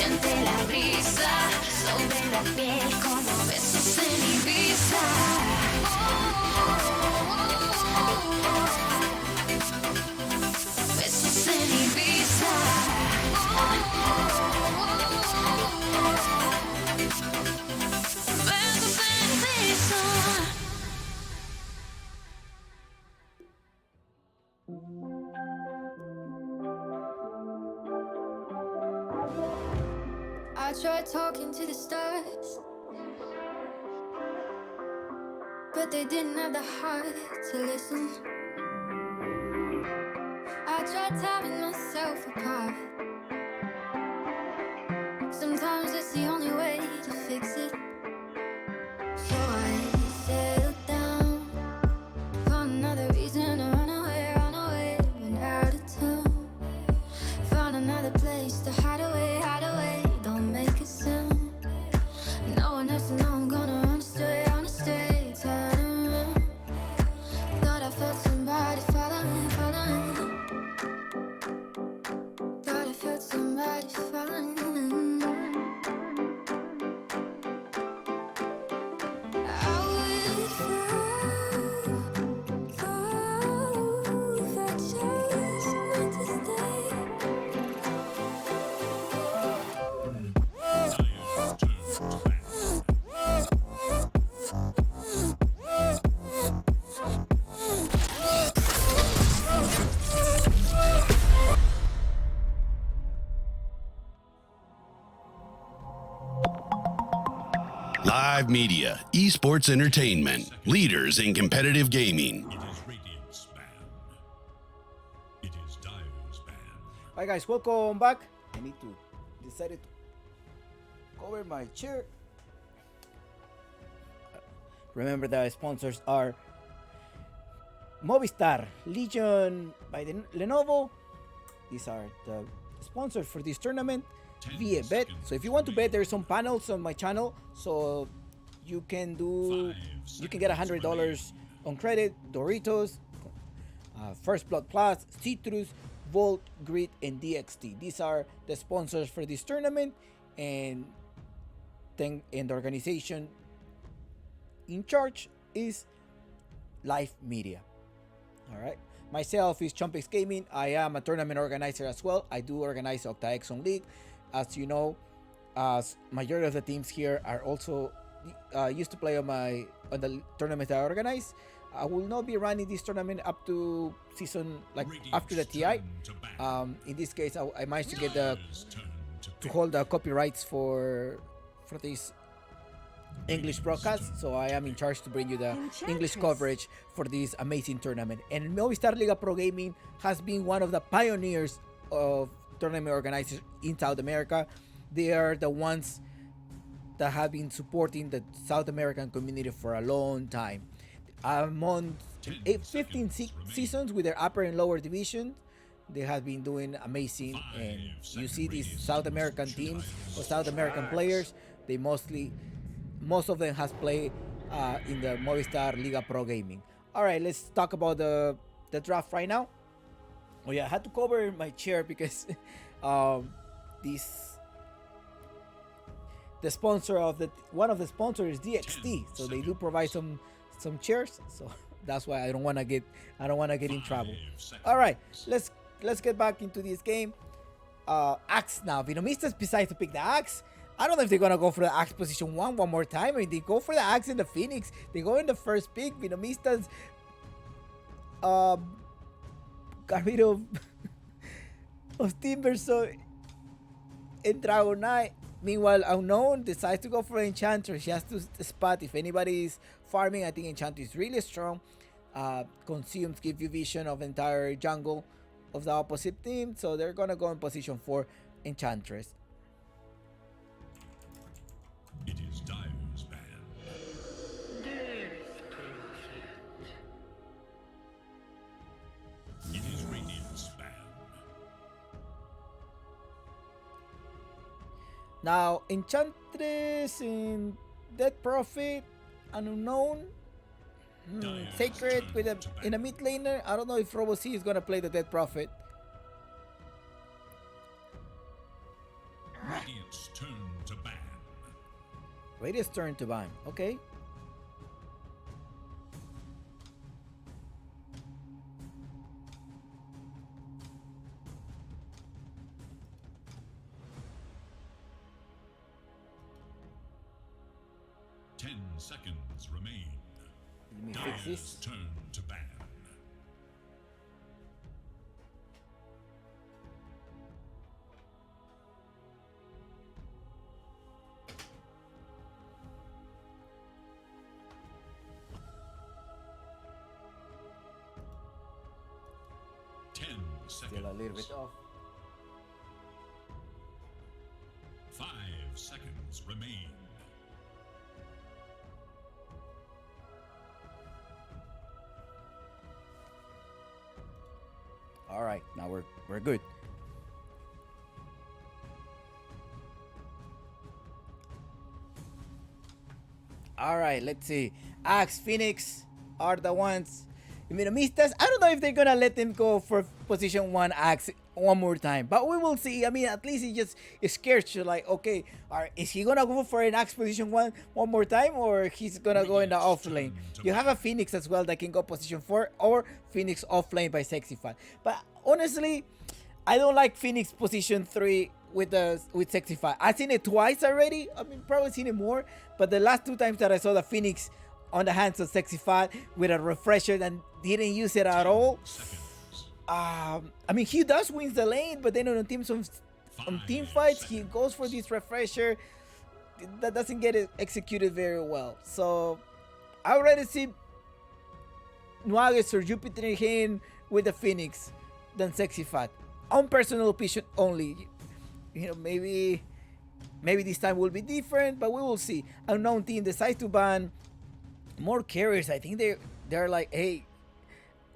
Siente la brisa sobre la piel como besos en Ibiza. Besos en Ibiza. Besos en Ibiza. I tried talking to the stars, but they didn't have the heart to listen. I tried tearing myself apart. Sometimes it's the only way to fix it. So I settled down, found another reason to run away, went out of town. Found another place to hide away, don't make a sound. No one has to know I'm gonna run straight, turn around. Thought I felt somebody following. Thought I felt somebody following. I would fall if I chose not to stay. Live media, esports entertainment, leaders in competitive gaming. It is Radiant's ban. It is Dire's ban. Hi guys, welcome back. I need to decided to cover my chair. Remember the sponsors are Movistar, Legion by the Lenovo. These are the sponsors for this tournament. Via Bet. So if you want to bet, there's some panels on my channel, so you can get $100 on credit. Doritos, First Blood Plus, Citrus, Volt, Grid, and DXT. These are the sponsors for this tournament, and the organization in charge is Live Media. All right. Myself is Chumpix Gaming. I am a tournament organizer as well. I do organize Octa Exxon League. As you know, as majority of the teams here are also used to play on the tournament I organize. I will not be running this tournament up to season, like after the TI. In this case, I managed to get to hold the copyrights for this English broadcast, so I am in charge to bring you the English coverage for this amazing tournament. And Movistar Liga Pro Gaming has been one of the pioneers of tournament organizers in South America. They are the ones that have been supporting the South American community for a long time. Among 15 seasons with their upper and lower divisions, they have been doing amazing. And you see these South American teams or South American players, they most of them has played in the Movistar Liga Pro Gaming. All right, let's talk about the draft right now. Oh yeah, I had to cover my chair because the sponsor of one of the sponsors is DXT, so they do provide some chairs. So that's why I don't want to get in trouble. All right, let's get back into this game. Axe now. BINOMISTAS decides to pick the Axe. I don't know if they're gonna go for the Axe position one more time. I mean, they go for the Axe in the Phoenix. They go in the first pick. BINOMISTAS got rid of Timbersaw and Dragonite. Meanwhile, Unknown decides to go for Enchantress. She has to spot if anybody is farming. I think Enchantress is really strong. Consumes, give you vision of entire jungle of the opposite team. So they're gonna go in position for Enchantress. It is Dire's ban. It is Radiant's ban. Now, Enchantress and Dead Prophet, an Unknown, Sacred with in a mid laner. I don't know if Robo C is gonna play the Dead Prophet. Radiant Radius turn to ban. Okay. Seconds remain. Let me fix Dire's this. turn to ban. Still a little bit off. 5 seconds remain. All right, now we're good. All right, let's see. Axe, Phoenix are the ones. BINOMISTAS, I don't know if they're gonna let them go for position 1 Axe one more time, but we will see. I mean, at least he just is scared to like, okay, all right, is he gonna go for an Axe position one more time, or he's gonna go in the off lane? You have a Phoenix as well that can go position 4 or Phoenix off lane by Sexy Fat. But honestly, I don't like Phoenix position 3 with Sexy Fat. I've seen it twice already. I mean, probably seen it more, but the last 2 times that I saw the Phoenix on the hands of Sexy Fat with a refresher and didn't use it at all. I mean, he does win the lane, but then on team fights, he goes for this refresher that doesn't get it executed very well. So I would rather see Nuages or Jupiter Hane with the Phoenix than Sexy Fat. On personal opinion only. You know, maybe this time will be different, but we will see. Unknown team decides to ban more carriers. I think they're like, hey,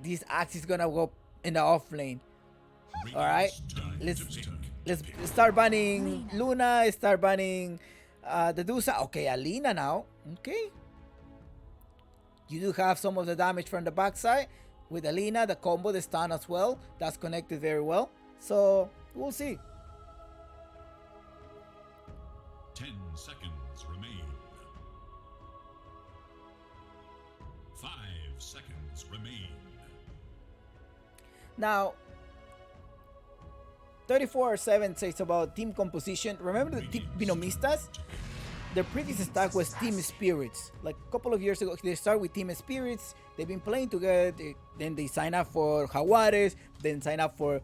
this Axe is gonna go in the off lane. All right, let's start banning Luna. Start banning the Dusa. Okay, Alina now. Okay, you do have some of the damage from the backside with Alina. The combo, the stun as well. That's connected very well. So we'll see. 10 seconds remain. 5 seconds remain. Now, 34/7 says about team composition. Remember the team BINOMISTAS? Their previous stack was Team Spirits. Like a couple of years ago, they started with Team Spirits. They've been playing together. Then they sign up for Jaguares. Then sign up for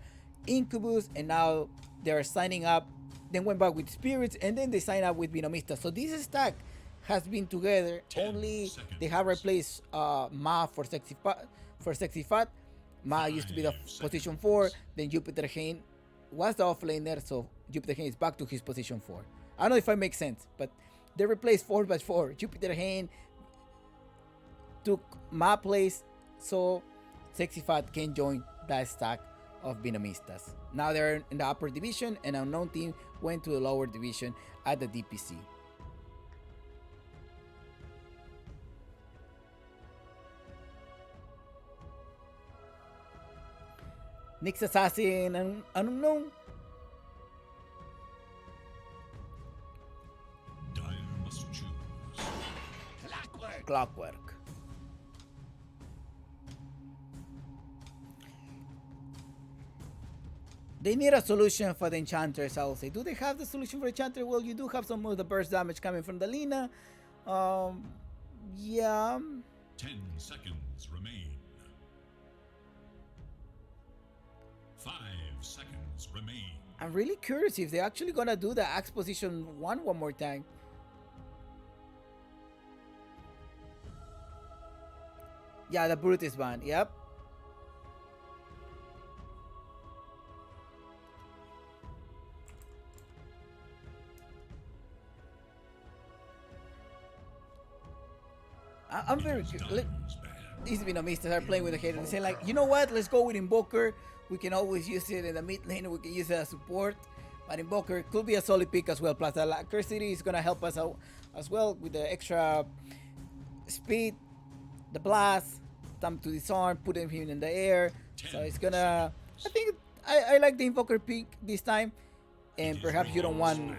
Incubus. And now they're signing up. Then went back with Spirits. And then they sign up with BINOMISTAS. So this stack has been together. Only they have replaced Ma for Sexy Fat. Ma used to be the position 4. Then Jupiter Hane was the offlaner, so Jupiter Hane is back to his position 4. I don't know if I make sense, but they replaced 4/4. Jupiter Hane took Ma place, so Sexy Fat can join that stack of BINOMISTAS. Now they're in the upper division, and Unknown team went to the lower division at the DPC. Nyx Assassin and Unknown. Dire must choose. Clockwork. They need a solution for the enchanters, I will say. Do they have the solution for enchanter? Well, you do have some of the burst damage coming from the Lina. Yeah. 10 seconds remain. 5 seconds remain. I'm really curious if they're actually gonna do the Axe position one more time. Yeah, the Brute is banned. Yep. I'm very curious. These BINOMISTAS are playing with the haters and say like, you know what? Let's go with Invoker. We can always use it in the mid lane. We can use it as support. But Invoker could be a solid pick as well. Plus the Alacrity is gonna help us out as well with the extra speed, the blast, time to disarm, put him in the air. So it's gonna. I think I like the Invoker pick this time. And perhaps you don't want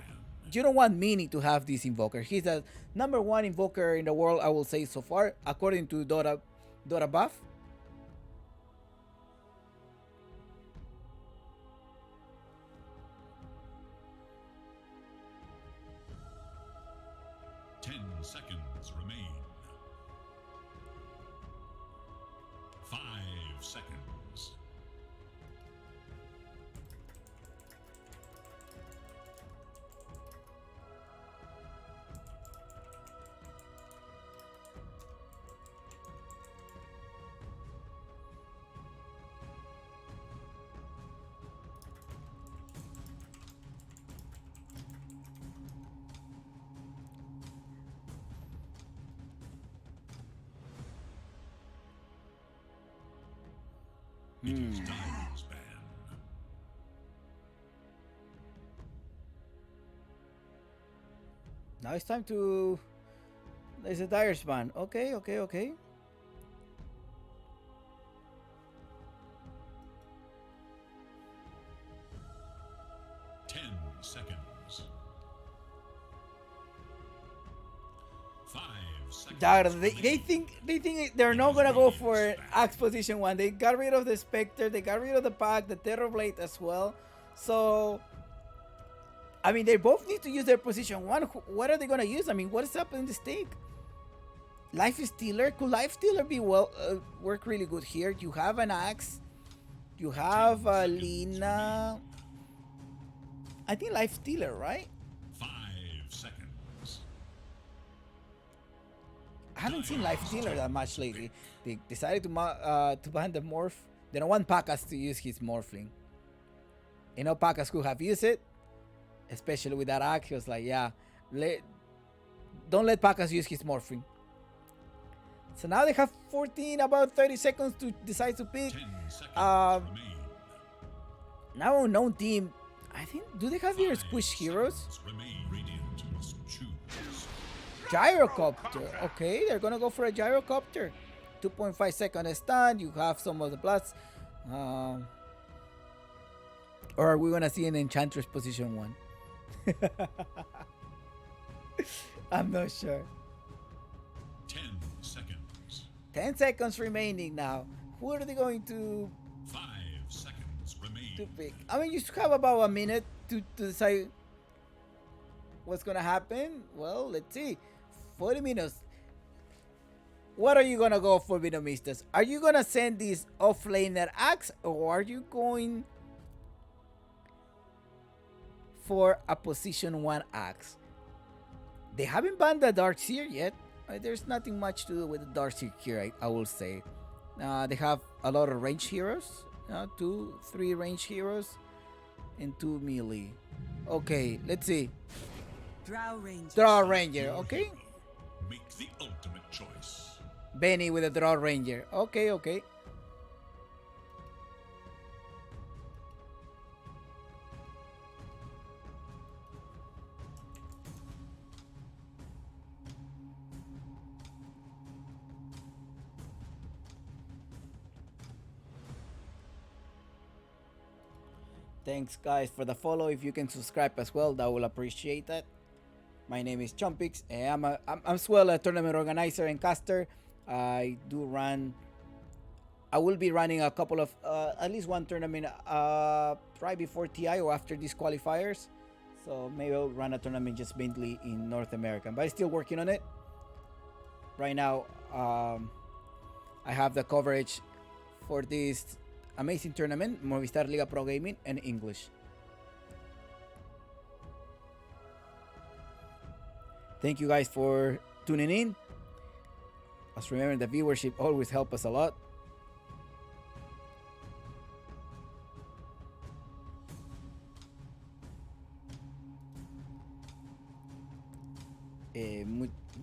you don't want Mini to have this invoker. He's the number 1 invoker in the world, I will say so far, according to Dota Buff. Seconds remain. 5 seconds. It is Dire's ban. Now it's time to... There's a Dire's ban. Okay. 10 seconds. 5 seconds. Dire, they think they're not gonna go for Axe position 1. They got rid of the Spectre, they got rid of the Pack, the Terrorblade as well. So I mean, they both need to use their position 1. What are they gonna use? I mean, what is up in the stake? Life Stealer? Could Life Stealer be work really good here? You have an Axe, you have Lina. I think Life Stealer, right? 5 seconds. I haven't seen Life Stealer that much lately. They decided to ban the morph. They don't want Pakas to use his morphling. You know, Pakas could have used it, especially with that axe. He was like, yeah, don't let Pakas use his morphling. So now they have about 30 seconds to decide to pick. 10 seconds remain. Now unknown team. I think, do they have their squish heroes? Radiant must choose. Gyrocopter. Okay, they're gonna go for a Gyrocopter. 2.5 second stun. You have some of the bloods. Or are we gonna see an Enchantress position 1? I'm not sure. 10 seconds. 10 seconds remaining now. Who are they going to 5 seconds remain. pick? I mean, you still have about a minute to decide what's gonna happen. Well, let's see. 40 minutes. What are you gonna go for, Binomistas? Are you gonna send this offlaner axe, or are you going for a position 1 axe? They haven't banned the Darkseer yet. There's nothing much to do with the Darkseer here, I will say. They have a lot of range heroes. 2, 3 range heroes, and 2 melee. Okay, let's see. Draw Ranger, okay. Make the ultimate choice. Benny with a Draw Ranger. Okay. Thanks guys for the follow. If you can subscribe as well, that will appreciate that. My name is Chompix, and I'm as well a tournament organizer and caster. I will be running a couple of at least one tournament right before TI or after these qualifiers. So maybe I'll run a tournament just mainly in North America, but I'm still working on it. Right now, I have the coverage for this amazing tournament, Movistar Liga Pro Gaming, and English. Thank you guys for tuning in. Just remember, the viewership always helps us a lot.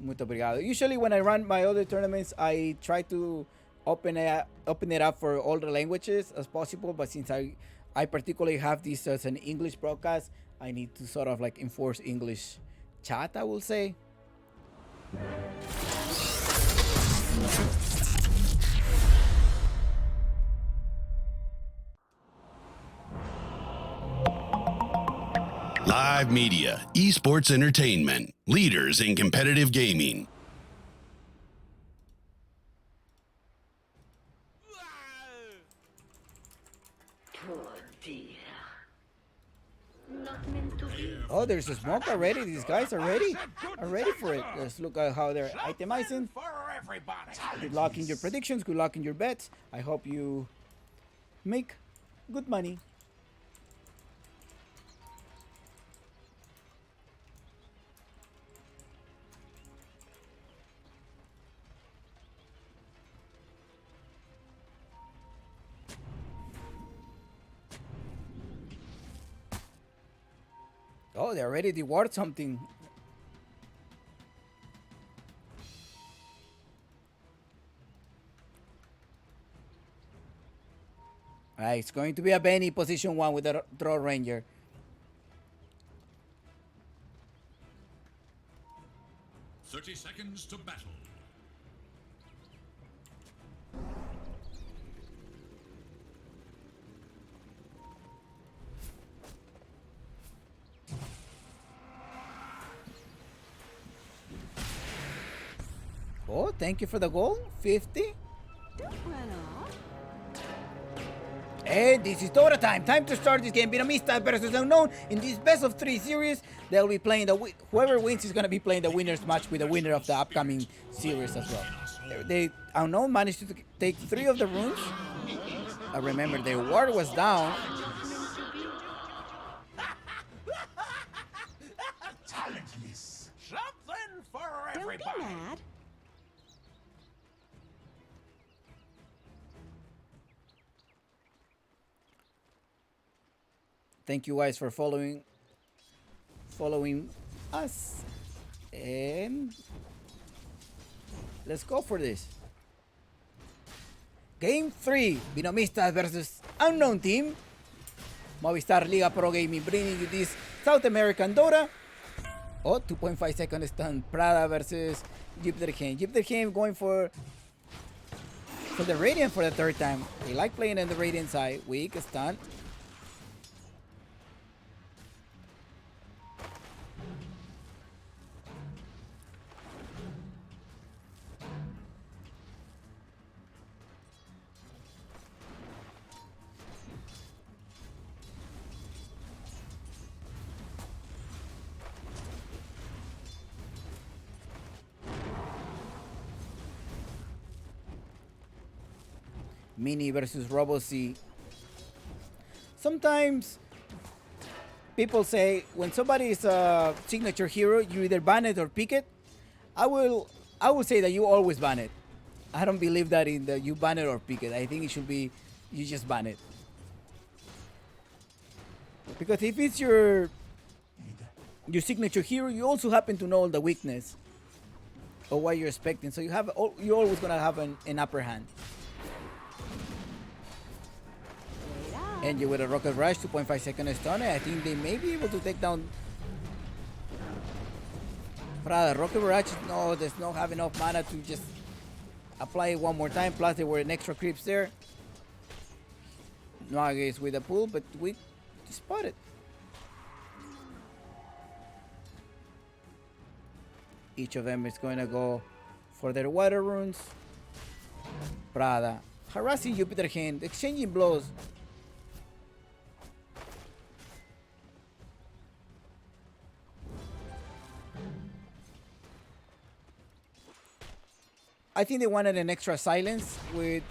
Muito obrigado. Usually when I run my other tournaments, I try to open it up for all the languages as possible, but since I particularly have this as an English broadcast, I need to sort of like enforce English chat, I will say. Live Vibe Media, Esports Entertainment, leaders in competitive gaming. Oh, there's a smoke already. These guys are ready for it. Let's look at how they're itemizing. Good luck in your predictions. Good luck in your bets. I hope you make good money. Oh, they already dewormed something. Alright, it's going to be a Benny position 1 with the Throw Ranger. "30 seconds to battle." Oh, thank you for the goal. 50. And this is Dota time. Time to start this game. BINOMISTAS versus Unknown. In this best of 3 series, they'll be playing whoever wins is going to be playing the winner's match with the winner of the upcoming series as well. They Unknown managed to take 3 of the runes. I remember their ward was down. Talentless. Something for everybody. Don't be mad. Thank you guys for following us, and let's go for this. Game 3, BINOMISTAS versus Unknown team. Movistar Liga Pro Gaming bringing you this South American Dota. Oh, 2.5 second stun. Prada versus Jupiterheim. Jupiterheim going for the Radiant for the 3rd time. They like playing on the Radiant side. Weak stun. Mini versus RoboC. Sometimes people say when somebody is a signature hero, you either ban it or pick it. I will say that you always ban it. I don't believe that in the you ban it or pick it. I think it should be you just ban it. Because if it's your signature hero, you also happen to know the weakness or what you're expecting. So you're always gonna have an upper hand. And you with a Rocket Rush, 2.5 second stun. I think they may be able to take down Prada. Rocket Rush, no, does not have enough mana to just apply it one more time. Plus, there were an extra creeps there. No, I guess with a pull, but we spot it. Each of them is going to go for their water runes. Prada harassing Jupiterheim, exchanging blows. I think they wanted an extra silence with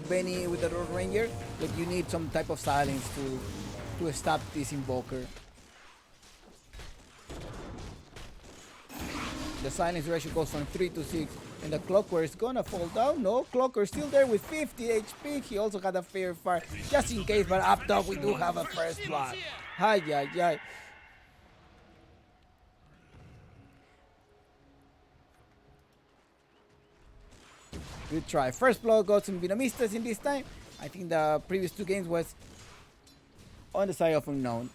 Benny with the Road Ranger, but you need some type of silence to stop this Invoker. The silence ratio goes from 3 to 6, and the Clockwork is gonna fall down. No, Clockwork still there with 50 HP. He also got a Fair Fire just in case, but up top we do have a first blood. Ay, ay, ay. Good try. First blood goes to BINOMISTAS in this time. I think the previous 2 games was on the side of Unknown.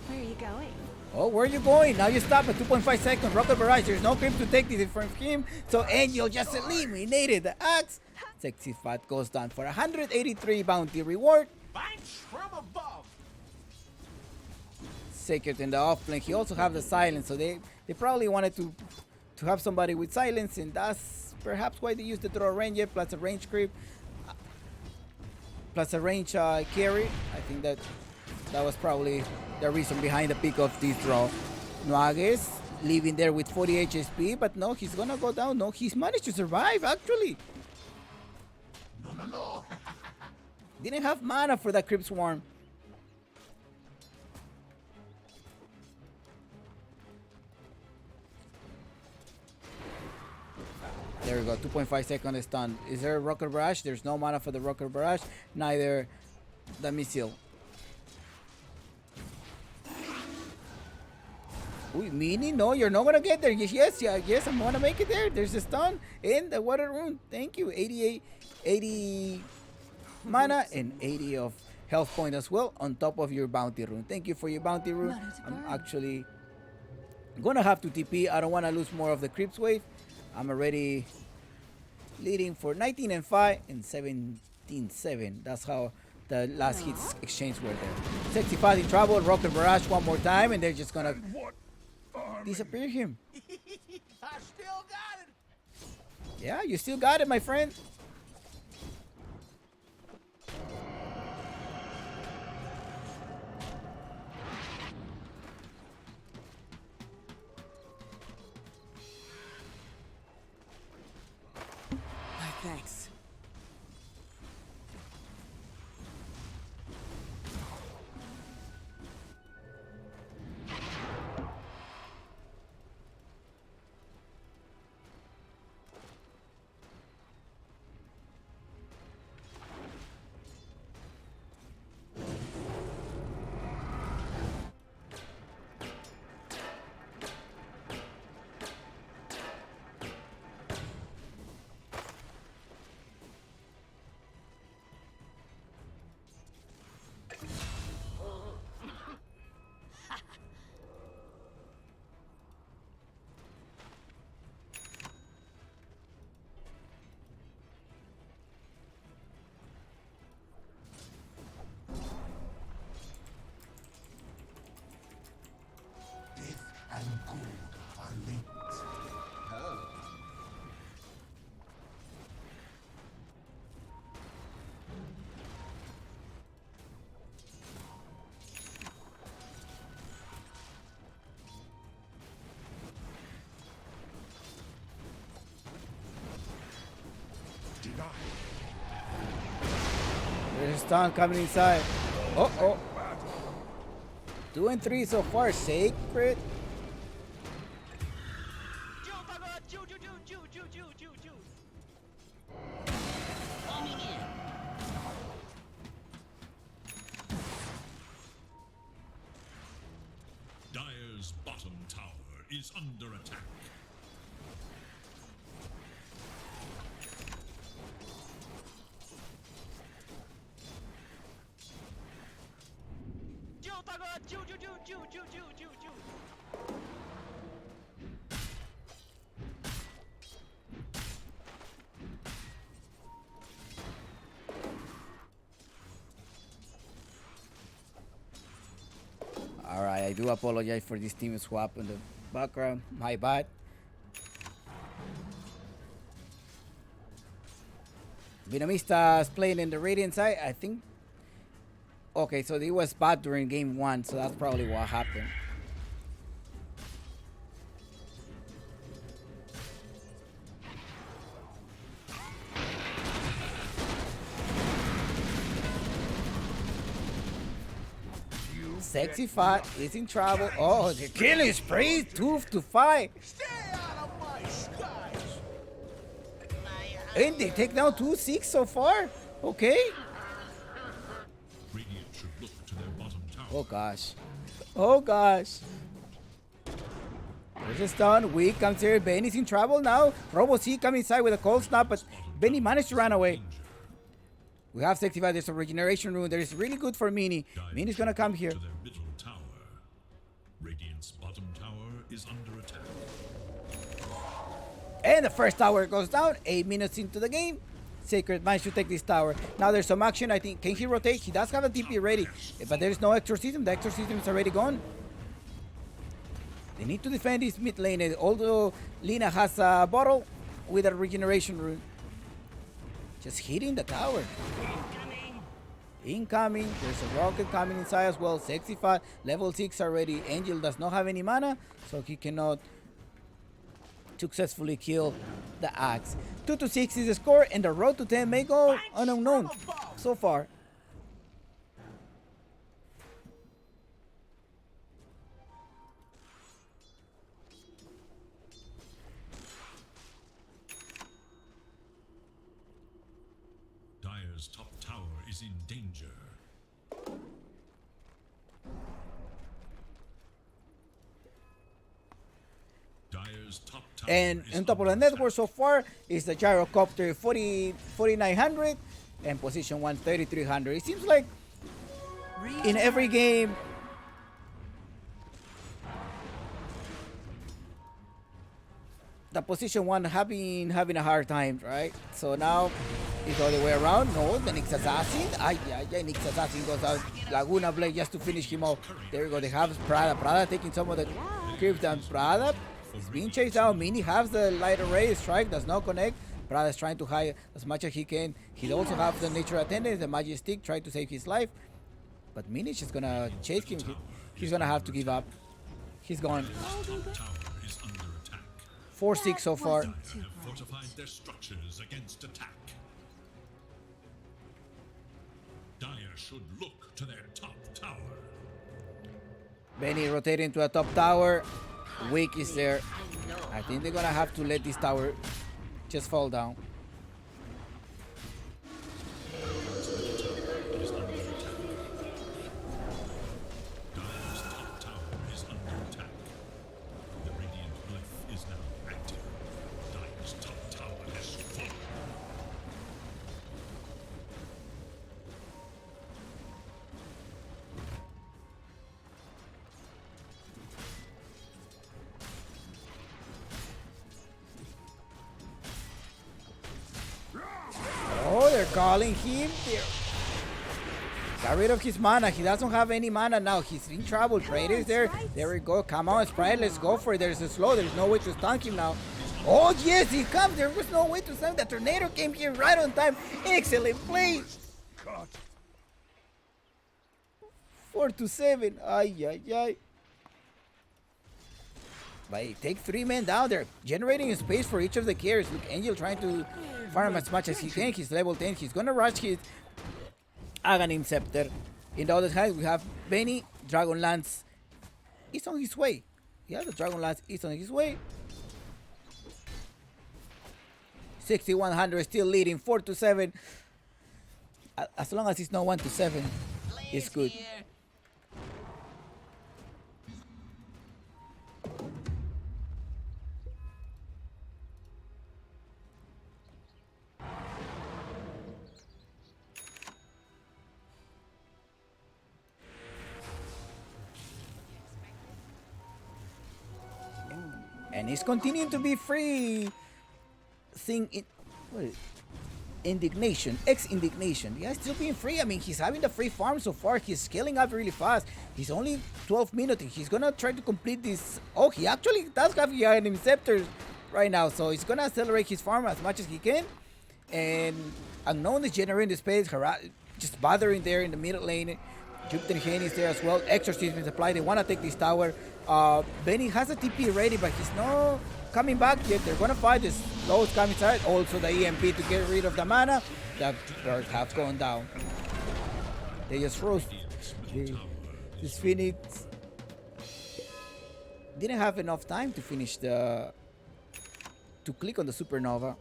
Where are you going? Oh, where are you going? Now you stop at 2.5 seconds. Rocket Barrage. There's no creep to take this from him. So Angel just eliminated the axe. Sexy Fat goes down for 183 bounty reward. Thanks from above. Sacred in the offlane. He also have the silence, so they probably wanted to have somebody with silence, and that's perhaps why they used the throw ranger plus a range creep plus a range carry. I think that was probably the reason behind the pick of this draw. Nuages leaving there with 40 HP, but no, he's gonna go down. No, he's managed to survive actually. No. Didn't have mana for that Crypt Swarm. There we go, 2.5 second stun. Is there a Rocket Barrage? There's no mana for the Rocket Barrage, neither the missile. Uy, Mini, no, you're not gonna get there. Yes, I'm gonna make it there. There's a stun in the water rune. Thank you. 80 mana and 80 of health point as well on top of your bounty rune. Thank you for your bounty rune. I'm actually gonna have to TP. I don't want to lose more of the creeps wave. I'm already leading for 19 and 5 and 17-7. That's how the last hits exchange were there. 65 in trouble. Rocket Barrage one more time, and they're just gonna disappear him. I still got it. Yeah, you still got it, my friend. Thanks. And good are linked. Denied. There's a stun coming inside. Oh. 2 and 3 so far. Sacred. Dire's bottom tower is under attack. Alright, I do apologize for this team swap in the background. My bad. BINOMISTAS playing in the Radiant side, I think. Okay, so he was bad during game 1, so that's probably what happened. Sexy Fat is in trouble. Oh, the killing spree, 2 to 5. Stay out of my skies. And they take down 2-6 so far. Okay. Radiant should look to their bottom tower. Oh gosh. Oh gosh. There's a stun. Weak comes here. Benny's in trouble now. Robo C coming inside with a cold snap, but Benny managed to run away. We have 65. There's a regeneration rune. That is really good for Mini. Mini's gonna come here. To their middle tower. Radiant's bottom tower is under attack. And the first tower goes down. 8 minutes into the game. Sacred Mind should take this tower. Now there's some action. I think, can he rotate? He does have a TP ready, but there's no exorcism. The exorcism is already gone. They need to defend this mid lane, although Lina has a bottle with a regeneration rune. Just hitting the tower. Incoming. There's a rocket coming inside as well. 65, level 6 already. Angel does not have any mana, so he cannot successfully kill the axe. 2-6 is the score, and the road to 10 may go unknown so far. Dire's top tower is in danger. Dire's top tower And is on top of the under network so far is the gyrocopter 4900 and position 1 3300. It seems like in every game the position 1 having a hard time, right? So now it's all the way around. No, the Nyx Assassin. Nyx Assassin goes out. Laguna Blade just to finish him off. There we go. They have Prada. Prada taking some of the creep down. Prada is being chased down. Mini has the light array. Strike does not connect. Prada is trying to hide as much as he can. He also has the Nature Attendant, the Magic Stick, trying to save his life. But Mini is just gonna chase him. He's gonna have to give up. He's gone. 4-6 so far. Dire have fortified their structures against attack. Dire should look to their top tower. Benny rotating to a top tower. Wick is there. I think they're gonna have to let this tower just fall down. Dire's top tower is under attack. The radiant glyph is now active. Dire's top tower has fallen. Oh, they're calling him. Got rid of his mana. He doesn't have any mana now. He's in trouble. Trader is there. There we go. Come on, Sprite. Let's go for it. There's a slow. There's no way to stun him now. Oh, yes, he comes. There was no way to stun. The tornado came here right on time. Excellent play. 4-7. Ay. But he takes 3 men down there, generating space for each of the carriers. Look, Angel trying to farm as much as he can. He's level 10. He's gonna rush his Aghanim Scepter. In the other side, we have Benny. Dragonlance is on his way. Yeah, the Dragonlance is on his way. 6100 still leading. 4-7. As long as it's not 1-7, it's good. And he's continuing to be free. Indignation, X-Indignation. Yeah, still being free. I mean, he's having the free farm so far. He's scaling up really fast. He's only 12 minutes. He's gonna try to complete this. Oh, he actually does have Aghanim Scepters right now. So he's gonna accelerate his farm as much as he can. And Unknown is generating the space, just bothering there in the middle lane. Jupiter Hane is there as well. Exorcism is applied. They want to take this tower. Benny has a TP ready, but he's not coming back yet. They're going to fight this. Lowe's coming inside. Also the EMP to get rid of the mana. That bird have gone down. They just froze. This Phoenix didn't have enough time to finish to click on the supernova.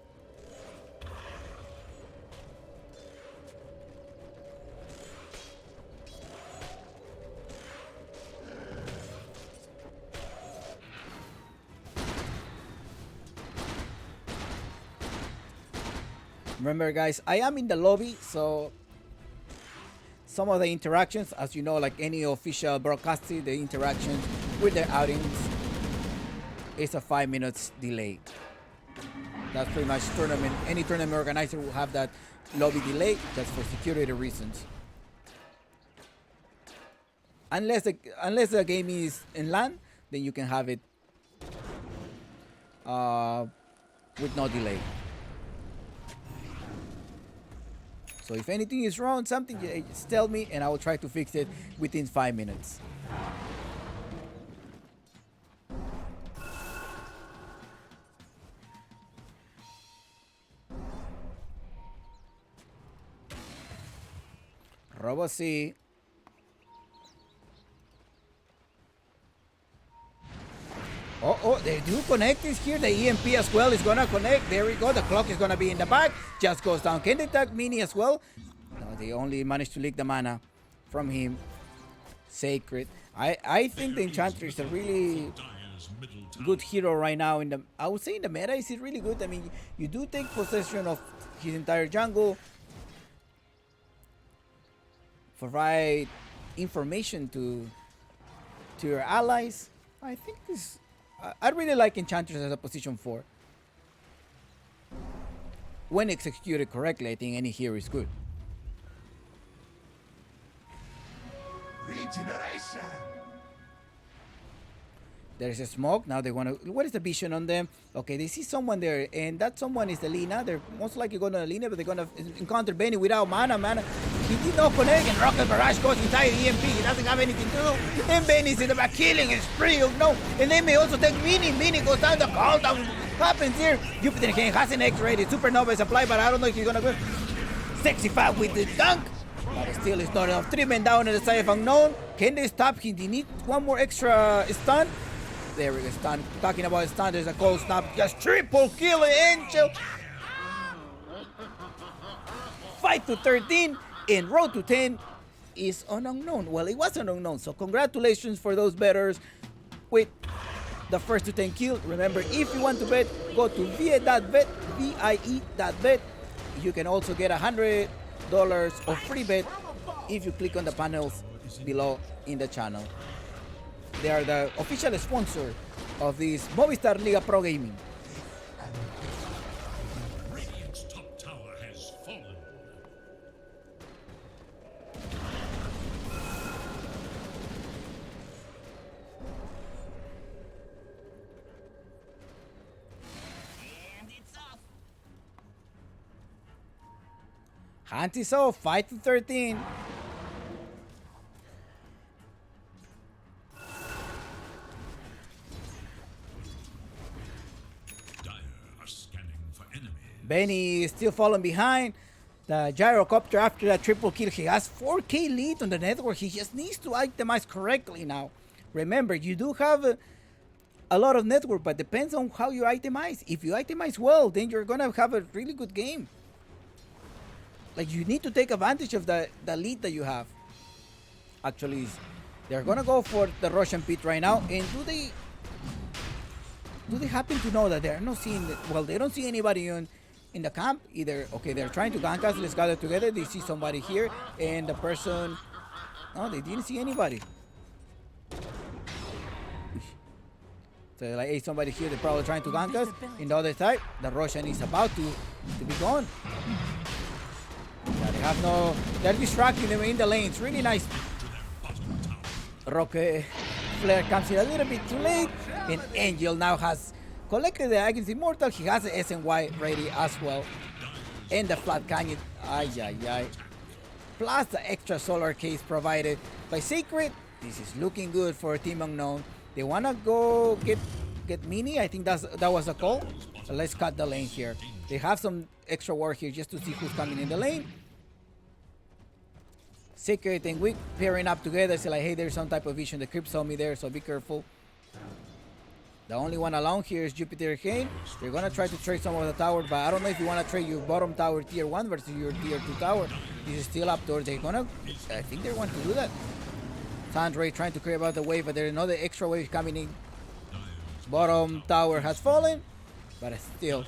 Remember, guys, I am in the lobby, so some of the interactions, as you know, like any official broadcasting, the interactions with the audience is a 5 minutes delay. That's pretty much tournament. Any tournament organizer will have that lobby delay just for security reasons. Unless the game is in LAN, then you can have it with no delay. So if anything is wrong, something, just tell me and I will try to fix it within 5 minutes. Robo C. Oh, they do connect this here. The EMP as well is gonna connect. There we go. The clock is gonna be in the back. Just goes down. Can they tag Mini as well? No, they only managed to leak the mana from him. Sacred. I think the Enchanter is a really good hero right now. I would say in the meta, is he really good? I mean, you do take possession of his entire jungle, provide information to your allies. I think this. I really like Enchantress as a position 4. When executed correctly, I think any hero is good. Regeneration. There's a smoke. Now they want to. What is the vision on them? Okay, they see someone there, and that someone is the Lina. They're most likely going to Lina, but they're going to encounter Benny without mana. He did not connect, and Rocket Barrage goes inside EMP. He doesn't have anything to do. And Benny's in the back killing a spree of no. And they may also take Mini. Mini goes down. The countdown happens here. Jupiter King has an X-rated supernova is applied, but I don't know if he's going to go. 65 with the dunk. But still, it's not enough. 3 men down at the side of Unknown. Can they stop him? They need one more extra stun. There we go, stun. Talking about stun, there's a cold snap. Just triple kill Angel. 5 to 13 and road to 10 is on Unknown. Well, it was an Unknown, so congratulations for those bettors with the first to 10 kill. Remember, if you want to bet, go to vie.bet, VIE.bet. You can also get $100 of free bet if you click on the panels below in the channel. They are the official sponsor of this Movistar Liga Pro Gaming. Radiant's top tower has fallen. Hunt is off, 5 to 13. Benny is still falling behind. The gyrocopter after that triple kill, he has 4k lead on the network. He just needs to itemize correctly now. Remember, you do have a lot of network, but depends on how you itemize. If you itemize well, then you're gonna have a really good game. Like, you need to take advantage of the lead that you have. Actually, they're gonna go for the Russian pit right now. And do they happen to know that they're not seeing? Well, they don't see anybody in the camp either. Okay, they're trying to gank us. Let's gather together. They see somebody here, and the person. No, they didn't see anybody. So they're like, hey, somebody here. They're probably trying to gank us. In the other side, the Russian is about to be gone. Yeah, they have no. They're distracting them in the lane. It's really nice. Rocket Flare comes in a little bit too late, and Angel now has collected the Agnes Immortal. He has the SNY ready as well, and the Flat Canyon. Ay. Plus the extra solar case provided by Sacred. This is looking good for Team Unknown. They wanna go get Mini. I think that was a call. So let's cut the lane here. They have some extra work here just to see who's coming in the lane. Sacred and Wick pairing up together. Say like, hey, there's some type of vision. The creep saw me there, so be careful. The only one alone here is Jupiter Kane. They're gonna try to trade some of the tower, but I don't know if you wanna trade your bottom tower tier 1 versus your tier 2 tower. This is still up there. They're gonna, I think they want to do that. Sandray trying to clear out the wave, but there's another extra wave coming in. Bottom tower has fallen, but still.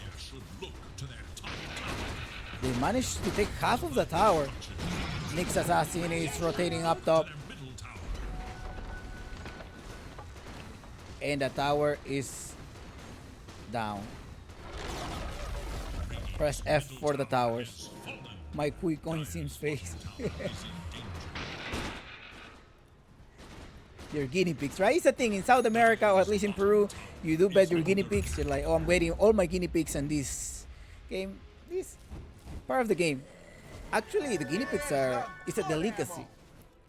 They managed to take half of the tower. Nyx Assassin is rotating up top. And the tower is down. Press F for the towers. My quick coin seems face. Your guinea pigs, right? It's a thing in South America, or at least in Peru. You do bet your guinea pigs. You're like, oh, I'm waiting all my guinea pigs on this game. This part of the game. Actually, the guinea pigs it's a delicacy.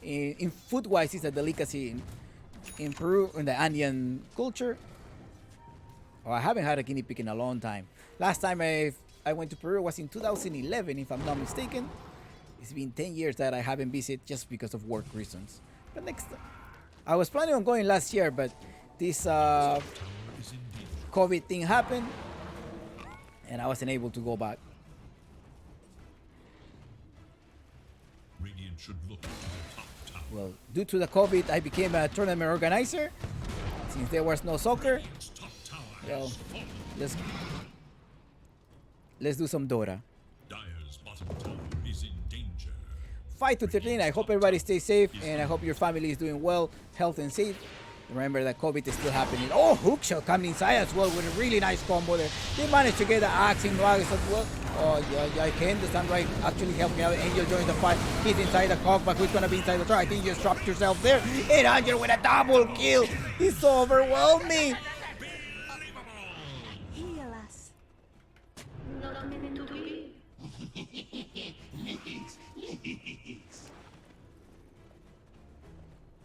In food-wise, it's a delicacy in Peru, in the Andean culture. Oh, I haven't had a guinea pig in a long time. Last time I went to Peru was in 2011, if I'm not mistaken. It's been 10 years that I haven't visited just because of work reasons. But next time. I was planning on going last year, but this COVID thing happened, and I wasn't able to go back. Radiant should look to the top tower. Well, due to the COVID, I became a tournament organizer. Since there was no soccer, well, let's do some Dota. Dire's bottom tower is in danger. 5-13. I hope everybody stays safe, and I hope your family is doing well, health and safe. Remember that COVID is still happening. Oh, hookshot coming inside as well with a really nice combo there. They managed to get the axe in Nuages as well. Oh, yeah, I can understand right. Actually help me out. Angel joins the fight. He's inside the cog, but who's gonna be inside the door? I think you just dropped yourself there. And Angel with a double kill. He's so overwhelming. Heal us.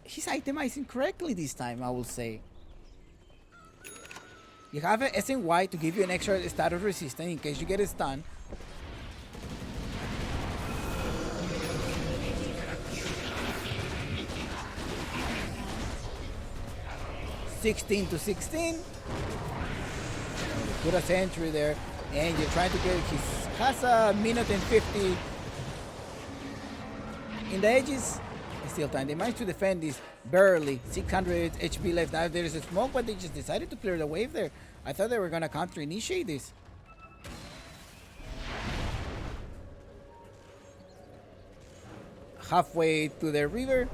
He's itemizing correctly this time, I will say. You have an SNY to give you an extra status resistance in case you get a stun. (16-16). Put a sentry there, and you're trying to get. He has a minute and 50 in the edges. Still time. They managed to defend this barely. 600 HP left. Now there is a smoke, but they just decided to clear the wave there. I thought they were gonna counter initiate this. Halfway to the river.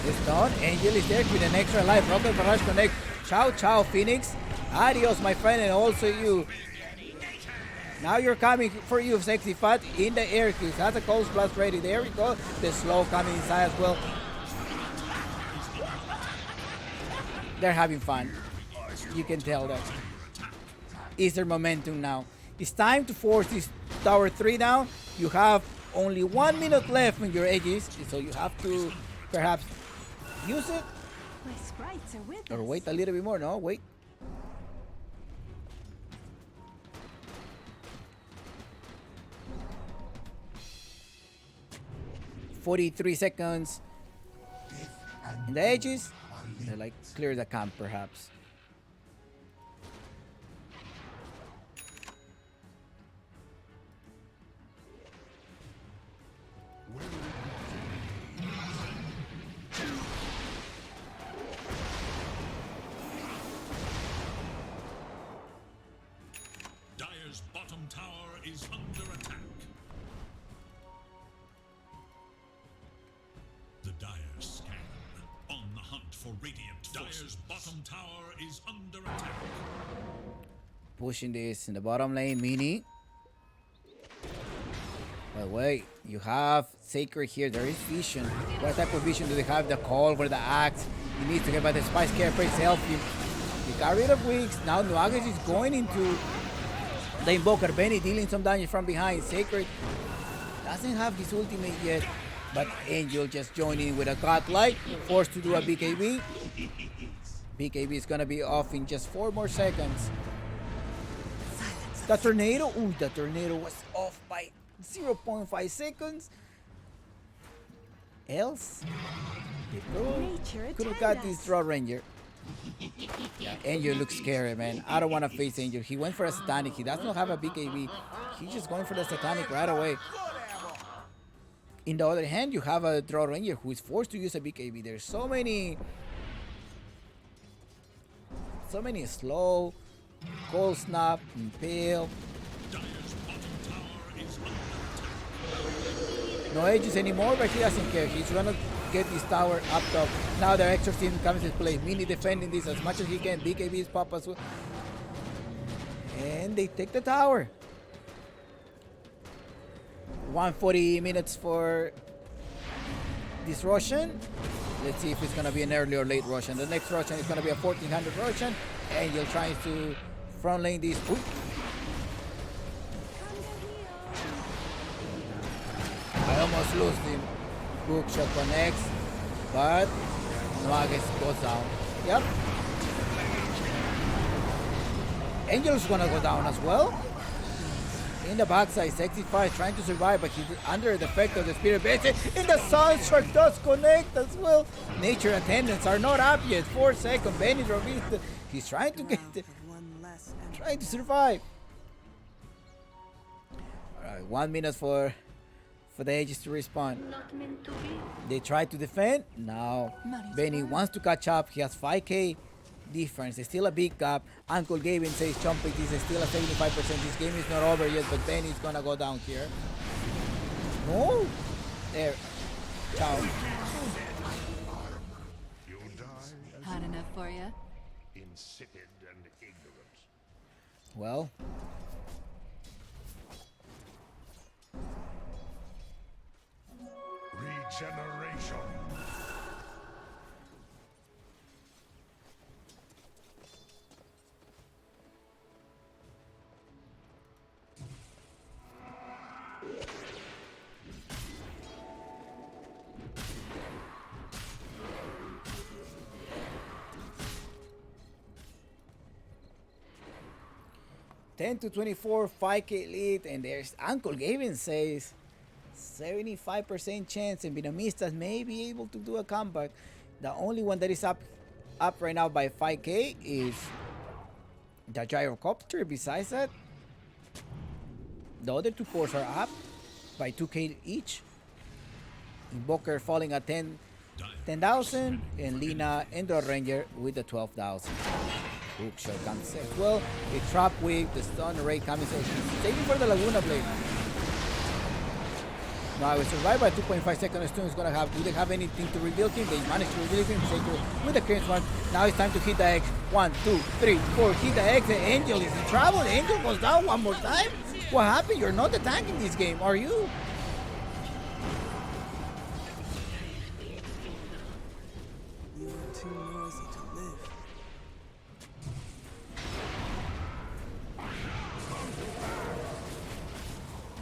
It's done. Angel is there with an extra life. Rocket Barrage connect. Ciao, ciao, Phoenix. Adios, my friend, and also you. Now you're coming for you, Sexy Fat, in the air. He has a Cold Blast ready. There we go. The slow coming inside as well. They're having fun. You can tell that. Is their momentum now. It's time to force this Tower 3 down. You have only 1 minute left on your edges, so you have to perhaps use it. My sprites are with Or us. wait a little bit more. No, wait. $43 seconds in the edges. They like clear the camp perhaps. Dire's bottom tower is under attack. The Dire scan. On the hunt for Radiant. Dire's bottom tower is under attack. Pushing this in the bottom lane, Mini. But wait, you have Sacred here. There is vision. What type of vision do they have? The call for the axe. He needs to get by the Spice Carefree self. He got rid of Wiggs. Now Nuages is going into the Invoker. Benny dealing some damage from behind. Sacred doesn't have his ultimate yet. But Angel just joining with a godlike, forced to do a BKB. BKB is gonna be off in just 4 more seconds. The tornado, the tornado was off by 0.5 seconds. Else, they could have got this Draw Ranger. Yeah, Angel looks scary, man. I don't want to face Angel. He went for a Satanic. He does not have a BKB. He's just going for the Satanic right away. In the other hand, you have a Draw Ranger who is forced to use a BKB. There's so many slow, Cold Snap, Impale. Dire's bottom tower is under attack. No edges anymore, but he doesn't care. He's gonna get this tower up top. Now the extra team comes into play. Mini defending this as much as he can. BKB is pop as well. And they take the tower. 140 minutes for this Roshan. Let's see if it's gonna be an early or late Roshan. The next Roshan is gonna be a 1400 Roshan. Angel trying to front lane this. Ooh. I almost lose him. Hook shot connects, but Nuages goes down. Yep. Angel's gonna go down as well. In the backside, Sexify is trying to survive, but he's under the effect of the Spirit Base. And the Sunstroke does connect as well. Nature attendants are not up yet. 4 seconds. Benny Rovista. He's trying to get trying to survive. Alright, 1 minute for the Aegis to respawn. They try to defend. Now Benny wants to catch up. He has 5k difference. It's still a big gap. Uncle Gavin says Chumpy, this is still a 75%. This game is not over yet, but Benny's gonna go down here. No! There. Ciao. Hot enough for you? Insipid and ignorant. Well. Regeneration. To 24, 5k lead, and there's Uncle Gavin says 75% chance, and Binomistas may be able to do a comeback. The only one that is up right now by 5k is the Gyrocopter. Besides that, the other two cores are up by 2k each. Invoker falling at 10,000, and Lina and the Ranger with the 12,000. Hook shot comes as well. A trap wave, the stun array coming. Taking for the Laguna Blade. Now we survive by 2.5 seconds. Stone is gonna have. Do they have anything to reveal him? They managed to reveal him. With the clearance one. Now it's time to hit the X. 1, 2, 3, 4. Hit the X. The Angel is in trouble. The Angel goes down one more time. What happened? You're not the tank in this game, are you?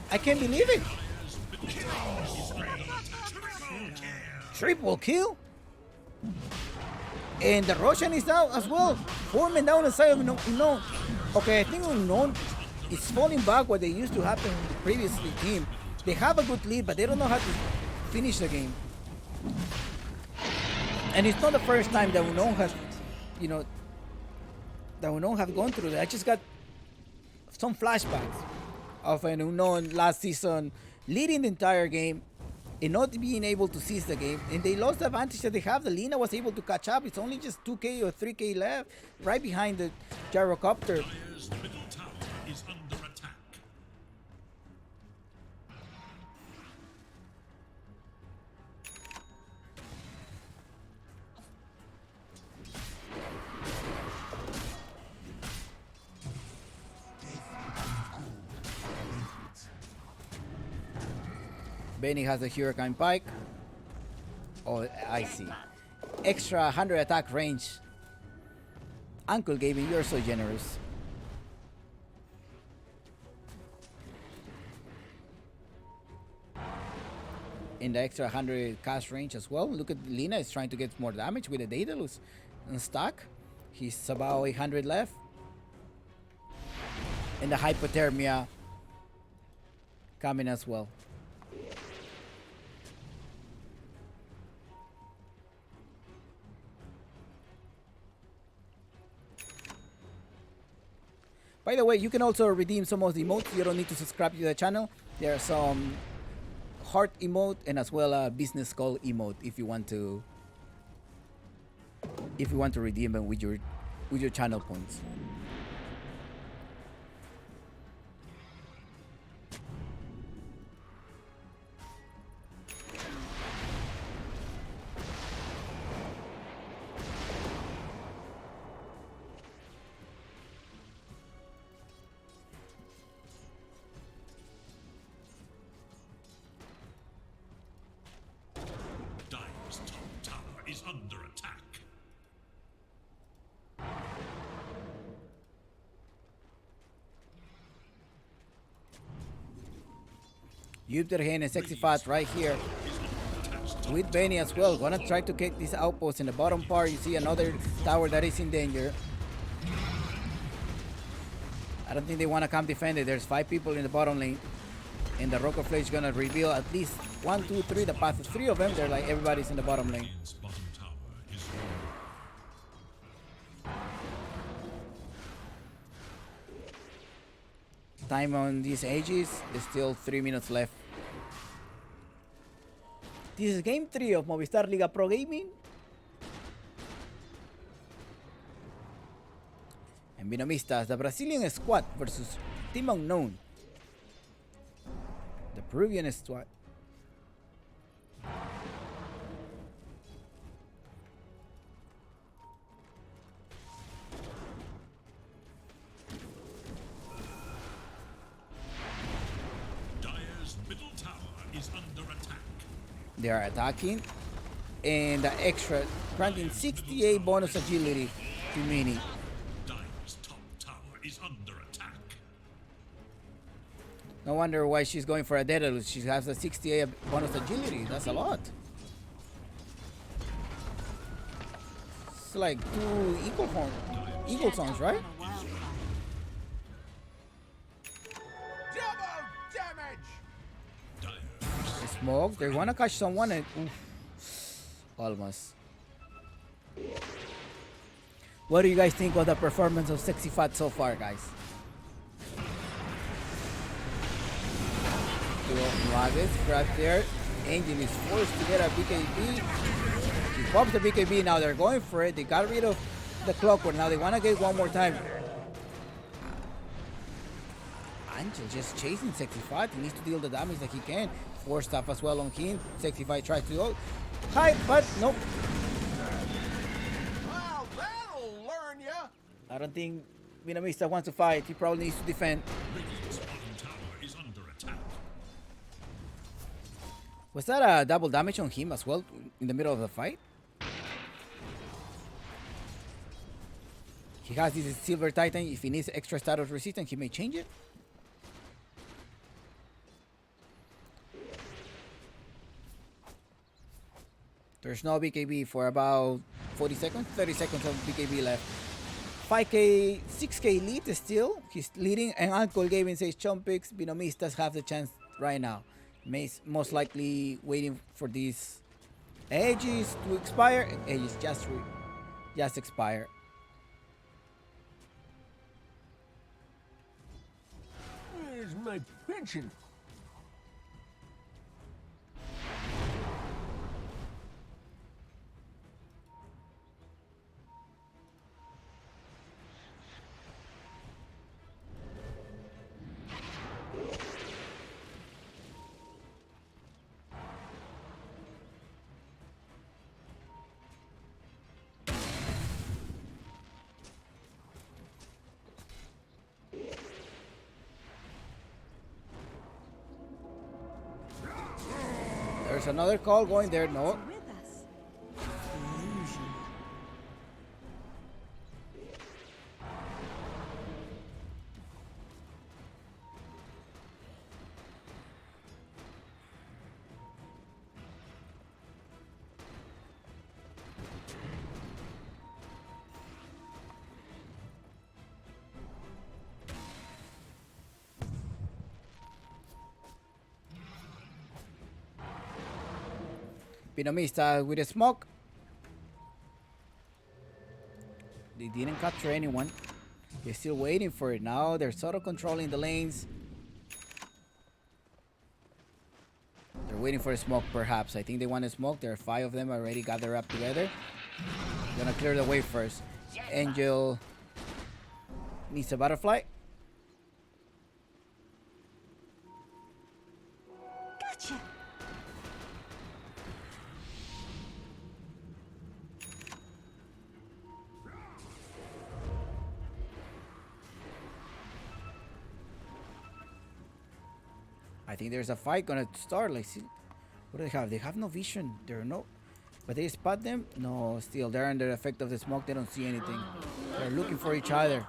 I can't believe it. Triple kill. And the Roshan is down as well. 4 men down inside of Unknown. Okay, I think Unknown is falling back what they used to happen previously team. They have a good lead, but they don't know how to finish the game. And it's not the first time that Unknown has, that Unknown have gone through that. I just got some flashbacks of an Unknown last season leading the entire game and not being able to seize the game, and they lost the advantage that they have. The Lina was able to catch up. It's only just 2k or 3k left, right behind the Gyrocopter. Dire's middle tower is under attack. Benny has a Hurricane Pike. Oh, I see. Extra 100 attack range. Uncle Gavin, you're so generous. In the extra 100 cast range as well. Look at Lina is trying to get more damage with the Daedalus in stock. He's about 800 left. And the Hypothermia coming as well. By the way, you can also redeem some of the emotes. You don't need to subscribe to the channel. There are some heart emote and as well a business call emote if you want to redeem them with your channel points. under attack. Yubderhain and Sexy Fat right here. With Benny as well. Gonna try to kick this outpost in the bottom part. You see another tower that is in danger. I don't think they want to come defend it. There's 5 people in the bottom lane. And the Rock of Flame is gonna reveal at least 1, 2, 3. The path of 3 of them. They're like everybody's in the bottom lane. Radiant's bottom tower is Time on these ages. There's still 3 minutes left. This is game 3 of Movistar Liga Pro Gaming. And BINOMISTAS, the Brazilian squad versus Team Unknown, the Peruvian squad. Dire's middle tower is under attack. They are attacking, and the extra granting 68 bonus agility to Mini. Dire's top tower is under attack. No wonder why she's going for a Daedalus. She has a 68 bonus agility. That's a lot. It's like 2 eagle songs, right? Double damage! Dire's Smoke. They want to catch someone and oof, almost. What do you guys think of the performance of Sexy Fat so far, guys? Nuages right there. Engine is forced to get a BKB. He pops the BKB. Now they're going for it. They got rid of the clockwork. Now they want to get one more time. Angel just chasing Sexy Fat. He needs to deal the damage that he can. Force stuff as well on him. Sexy Fat tries to go high, but nope. Well, that'll learn ya! I don't think BINOMISTAS wants to fight. He probably needs to defend. Radiant's bottom tower is under attack. Was that a double damage on him as well in the middle of the fight? He has this Silver Titan. If he needs extra status resistance, he may change it. There's no BKB for about 40 seconds. 30 seconds of BKB left. 5k, 6k lead still. He's leading. And Uncle Gavin says Chompix. BINOMISTAS have the chance right now. Most likely waiting for these ages to expire. Ages just expire. Where's my pension? There's another call going there. No. BINOMISTAS with a smoke. They didn't capture anyone. They're still waiting for it now. They're sort of controlling the lanes. They're waiting for a smoke, perhaps. I think they want a smoke. There are 5 of them already gathered up together. Gonna clear the way first. Angel needs a butterfly. Gotcha. I think there's a fight gonna start. Like, see, what do they have? They have no vision. There are no. But they spot them? No, still they're under the effect of the smoke. They don't see anything. They're looking for each other.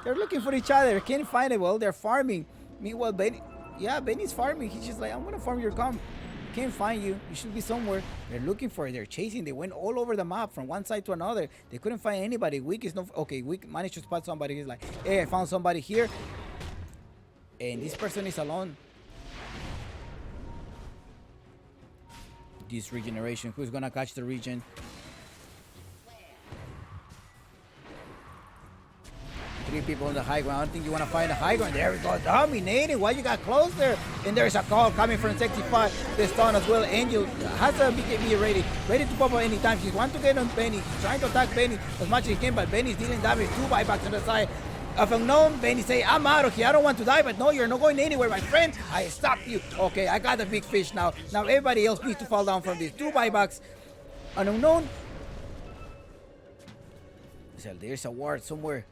They're looking for each other. Can't find it. Well, they're farming. Meanwhile, Benny's farming. He's just like, I'm gonna farm your comp. Can't find you. You should be somewhere. They're looking for it. They're chasing. They went all over the map from one side to another. They couldn't find anybody. Weak is no. Okay, Weak managed to spot somebody. He's like, hey, I found somebody here. And this person is alone. This regeneration. Who's gonna catch the regen? Three people on the high ground. I don't think you want to find the high ground. There we go. Dominating. Why you got close there? And there's a call coming from 65. The stun as well. Angel has a BKB ready. Ready to pop up anytime. He wants to get on Benny. He's trying to attack Benny as much as he can, but Benny's dealing damage. 2 buybacks on the side. Of unknown, Benny say, I'm out of here. I don't want to die, but no, you're not going anywhere, my friend. I stopped you. Okay, I got the big fish now. Now everybody else needs to fall down from this. 2 buybacks. An unknown. So there's a ward somewhere.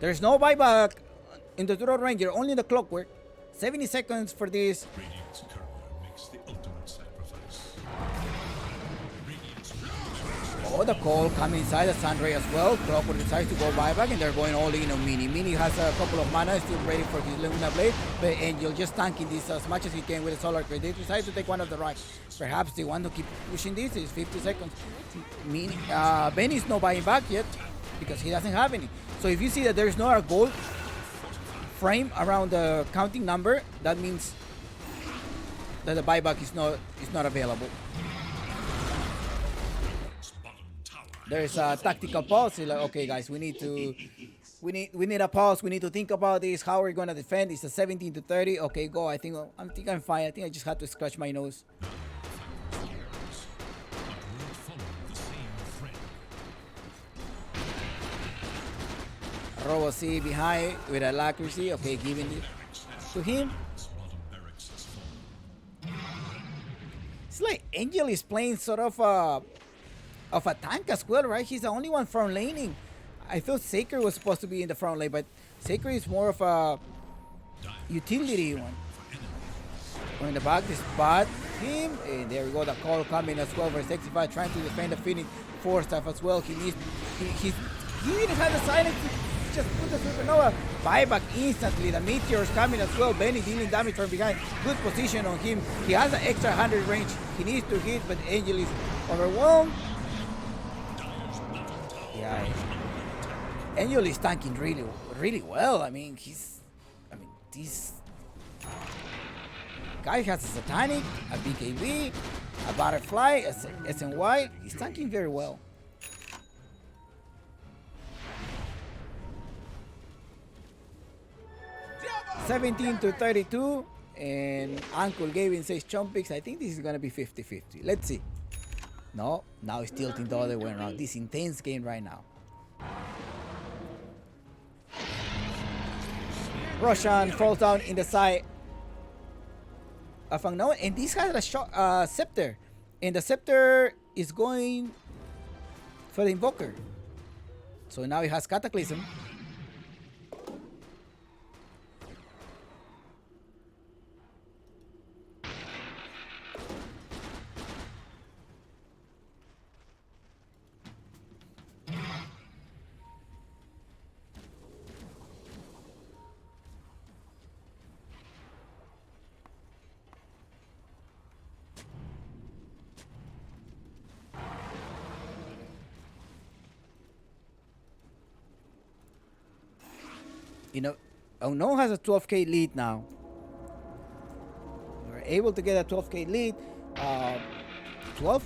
There's no buyback in the Duro Ranger, only the Clockwork. 70 seconds for this. Radiant's courier makes the ultimate sacrifice. Oh, the call coming inside the Sunray as well. Clockwork decides to go buyback and they're going all in on Mini. Mini has a couple of mana, still ready for his Luna Blade. But Angel just tanking this as much as he can with the Solar Crate. They decide to take one of the right. Perhaps they want to keep pushing this. It's 50 seconds. Mini, Benny's not buying back yet because he doesn't have any. So if you see that there's not a gold frame around the counting number, that means that the buyback is not available. There's a tactical pause. Like, okay, guys, we need a pause. We need to think about this. How are we gonna defend? It's a 17-30. Okay, go. I think I'm fine. I think I just had to scratch my nose. Robo C behind with alacrity. Okay, giving it to him. It's like Angel is playing sort of a tank as well, right? He's the only one front laning. I thought Saker was supposed to be in the front lane, but Saker is more of a utility one. In the back, they spot him, and there we go. The call coming as well for 65, trying to defend the Phoenix 4 stuff as well. He didn't have the silence. Just put the supernova buyback instantly. The meteors coming as well. Benny dealing damage from behind. Good position on him. He has an extra 100 range. He needs to hit, but Angel is overwhelmed. Yeah, Angel is tanking really well. I mean, this guy has a Satanic, a BKB, a Butterfly, a SNY. He's tanking very well. (17-32), and Uncle Gavin says Chompix. I think this is gonna be 50-50. Let's see. No, now it's tilting the other way around. This intense game right now. Roshan falls down in the side of Unknown, and this has a scepter, and the scepter is going for the Invoker. So now it has Cataclysm. You know, Unknown has a 12k lead now. We're able to get a 12k lead. 12,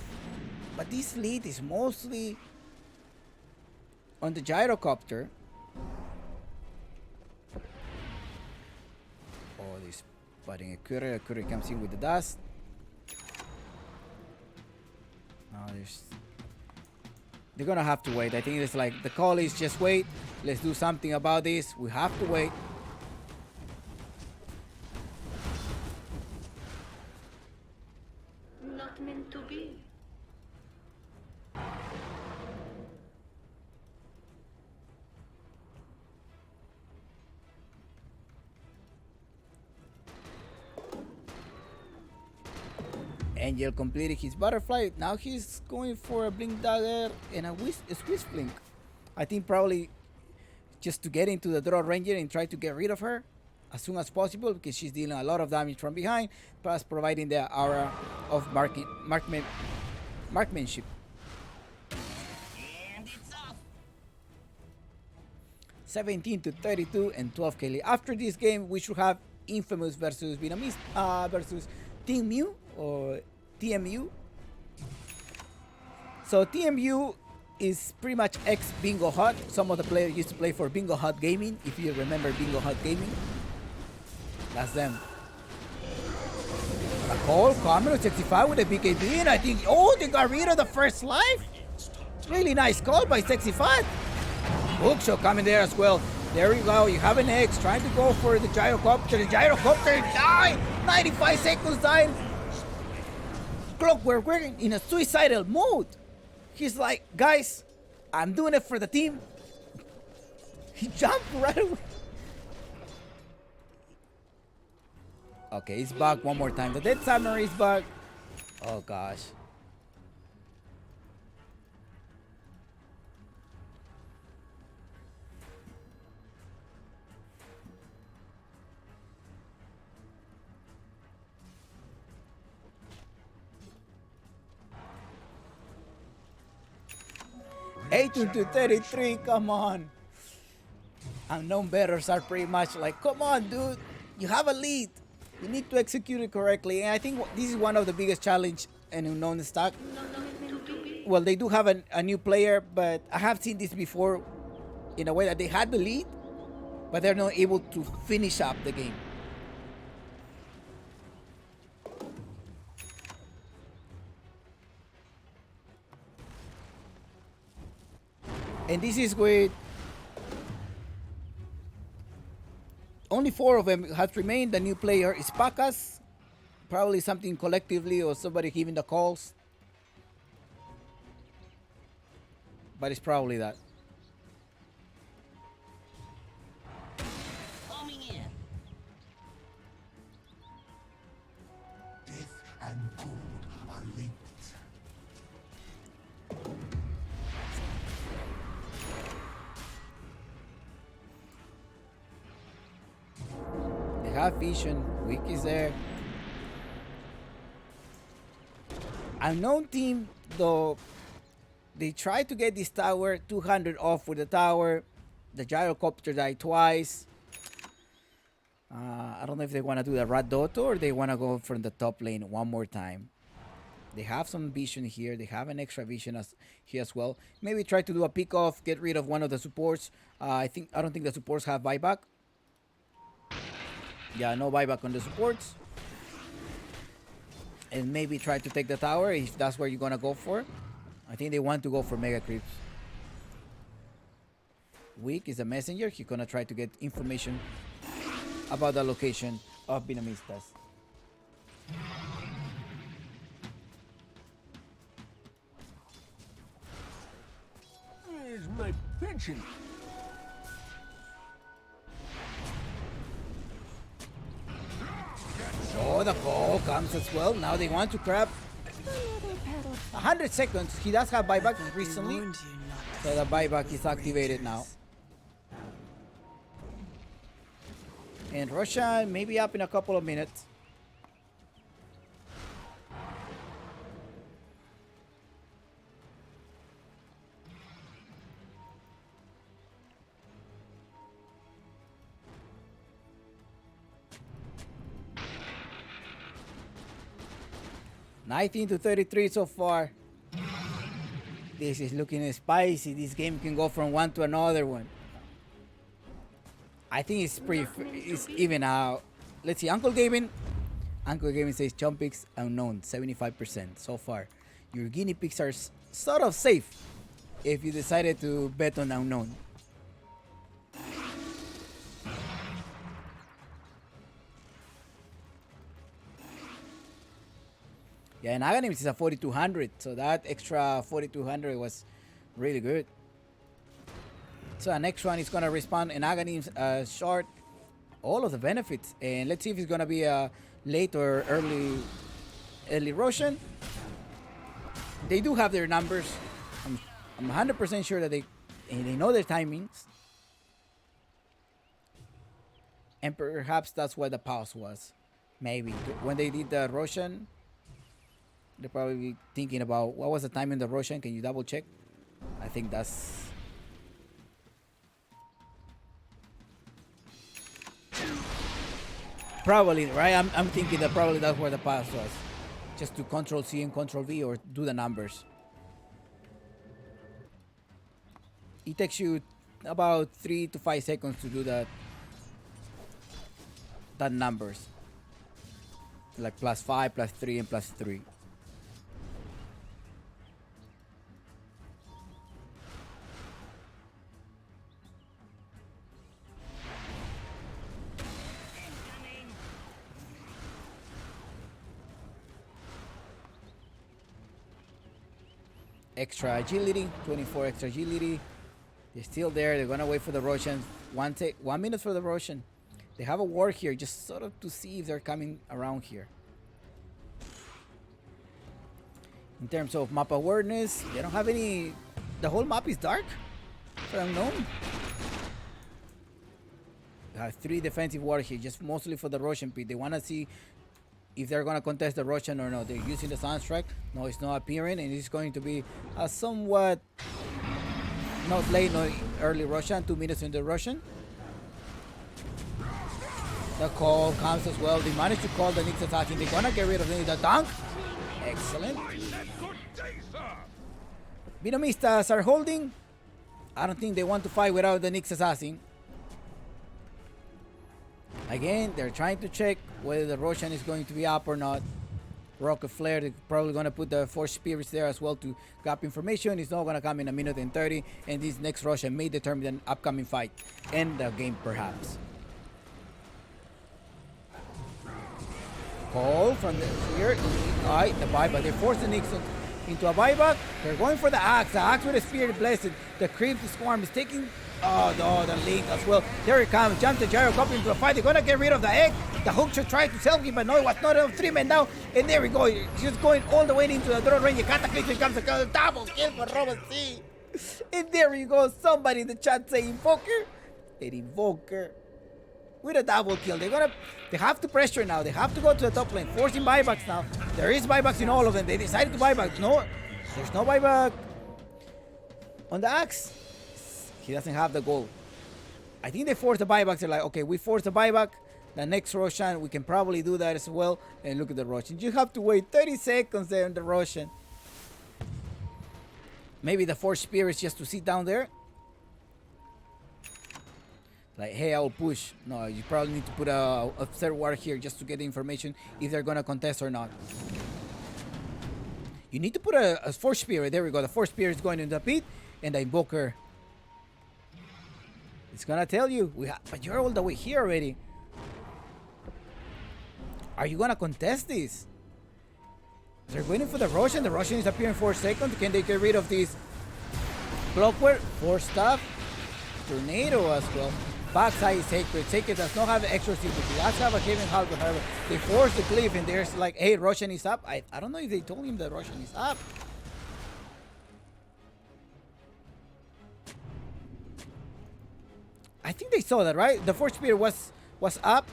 but this lead is mostly on the gyrocopter. Oh, this spotting a courier. A courier comes in with the dust. Now they're gonna have to wait. I think it's like the call is just wait. Let's do something about this. We have to wait. Not meant to be. Angel completed his butterfly. Now he's going for a blink dagger and a squish blink. I think probably just to get into the draw ranger and try to get rid of her as soon as possible, because she's dealing a lot of damage from behind, plus providing the aura of marksmanship. 17-32 and 12 Kelly. After this game, we should have Infamous versus versus Team Mew or TMU. So TMU is pretty much ex Bingo Hut. Some of the players used to play for Bingo Hut Gaming. If you remember Bingo Hut Gaming, that's them. A call, Commander 65 with a BKB, and I think, oh, they got rid of the first life. Really nice call by 65. Hookshot coming there as well. There you go. You have an X trying to go for the gyrocopter. The gyrocopter died. 95 seconds died. Clockwork, we're in a suicidal mode. He's like, guys, I'm doing it for the team. He jumped right away. Okay, he's back one more time. The Dead Samurai is back. Oh gosh. Eighteen to 33, come on. Unknown bettors are pretty much like, come on, dude. You have a lead. You need to execute it correctly. And I think this is one of the biggest challenge in Unknown stack. Well, they do have a new player, but I have seen this before in a way that they had the lead, but they're not able to finish up the game. And this is with only 4 of them has remained. The new player is Pacas. Probably something collectively or somebody giving the calls. But it's probably that. Death and good are linked. They have vision. Wick is there. Unknown team, though, they tried to get this tower 200 off with the tower. The gyrocopter died twice. I don't know if they want to do the Rat Doto or they want to go from the top lane one more time. They have some vision here. They have an extra vision here as well. Maybe try to do a pick off, get rid of one of the supports. I don't think the supports have buyback. Yeah, no buyback on the supports. And maybe try to take the tower if that's where you're gonna go for. I think they want to go for mega creeps. Weak is a messenger. He's gonna try to get information about the location of BINOMISTAS. Where's my pension? Oh, the call comes as well. Now they want to grab 100 seconds. He does have buyback recently, so the buyback is activated now. And Russia may be up in a couple of minutes. $19 to 33 so far. This is looking spicy. This game can go from one to another one. I think it's even out. Let's see, Uncle Gavin. Uncle Gavin says jump picks unknown, 75% so far. Your guinea pigs are sort of safe if you decided to bet on unknown. Yeah, and Aghanim is a 4200, so that extra 4200 was really good. So the next one is gonna respawn in Aghanim's short all of the benefits, and let's see if it's gonna be a late or early early Russian. They do have their numbers. I'm 100% sure that they know their timings. And perhaps that's why the pause was. Maybe when they did the Russian, they're probably thinking about what was the time in the Russian. Can you double check? I think that's. Probably, right? I'm thinking that probably that's where the pause was. Just to Control C and Control V or do the numbers. It takes you about 3 to 5 seconds to do that numbers. Like +5, +3, and +3. Extra agility, 24 extra agility. They're still there. They're gonna wait for the Russians. 1 minute for the Russian. They have a ward here, just sort of to see if they're coming around here. In terms of map awareness, they don't have any. The whole map is dark for unknown. They have 3 defensive wards here, just mostly for the Russian pit. They wanna see if they're gonna contest the Russian or not. They're using the Sunstrike. No, it's not appearing, and it's going to be a somewhat not late, no early Russian. 2 minutes in the Russian. The call comes as well. They managed to call the Nyx Assassin. They're gonna get rid of the tank. Excellent. BINOMISTAS are holding. I don't think they want to fight without the Nyx Assassin. Again, they're trying to check whether the Russian is going to be up or not. Rocket Flare, they're probably going to put the Force Spirits there as well to grab information. It's not going to come in 1:30, and this next Russian may determine the upcoming fight and the game perhaps. Call from here. Alright, the buyback. They force the Nyx into a buyback. They're going for the axe. The axe with the Spirit Blessed. The Creep Swarm is taking. Oh no, the Link as well. There it comes. Jump the gyro, copy into a fight. They're gonna get rid of the egg. The hook should try to self him, but no, it was not enough. 3 men down. And there we go. Just going all the way into the draw range. Cataclysm comes a double kill for Robot C. And there you go. Somebody in the chat saying Invoker. An Invoker. With a double kill. They have to pressure now. They have to go to the top lane. Forcing buybacks now. There is buybacks in all of them. They decided to buyback. No, there's no buyback on the axe. He doesn't have the goal. I think they forced the buybacks. They're like, okay, we forced the buyback. The next Roshan, we can probably do that as well. And look at the Roshan. You have to wait 30 seconds there on the Roshan. Maybe the Force Spirits just to sit down there. Like, hey, I'll push. No, you probably need to put a third ward here just to get the information if they're going to contest or not. You need to put a Force Spirit. There we go. The Force Spirit is going into the pit. And the Invoker. It's going to tell you. But you're all the way here already. Are you going to contest this? They're waiting for the Roshan. The Roshan is appearing 4 seconds. Can they get rid of this Clockwork? 4 stuff. Tornado as well. Backside is Sacred. Sacred does not have the exorcism. He does have a Haven Halberd. However, they force the cliff and there's like, hey, Roshan is up. I don't know if they told him that Roshan is up. I think they saw that, right? The Force Spirit was up.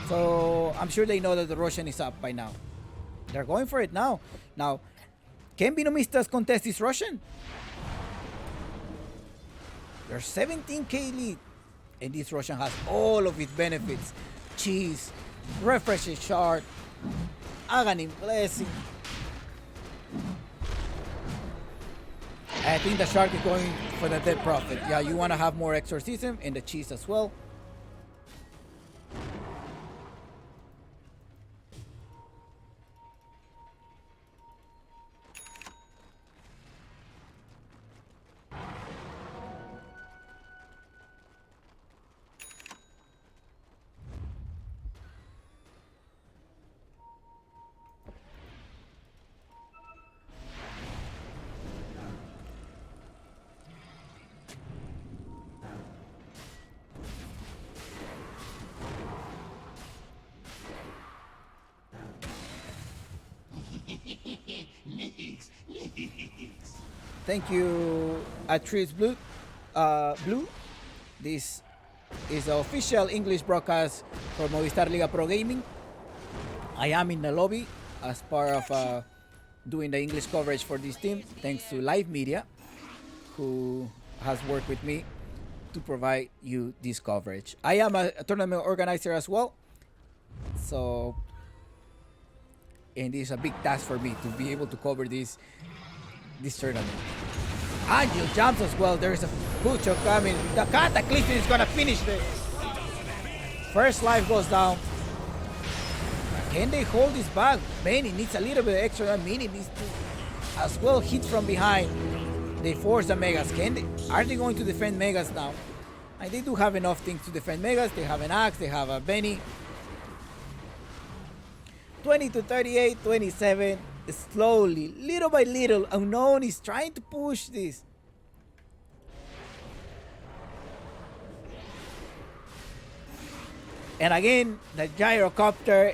So I'm sure they know that the Roshan is up by now. They're going for it now. Now, can BINOMISTAS contest this Roshan? There's 17k lead. And this Roshan has all of its benefits. Cheese, Refreshing Shard, Aghanim Blessing. I think the Shark is going for the Dead Prophet. Yeah, you want to have more Exorcism and the cheese as well. Thank you, Atrice Blue. Blue. This is the official English broadcast for Movistar Liga Pro Gaming. I am in the lobby as part of doing the English coverage for this team, thanks to Live Media, who has worked with me to provide you this coverage. I am a tournament organizer as well, so and this is a big task for me to be able to cover this tournament. Angel jumps as well. There is a Pucho coming. The Cataclysm is gonna finish the first life goes down. Can they hold this back? Benny needs a little bit extra. Mini needs to as well hit from behind. They force the Megas. Are they going to defend Megas now? And they do have enough things to defend Megas. They have an Axe. They have a Benny. 20 to 38, 27. Slowly, little by little, Unknown is trying to push this. And again, the gyrocopter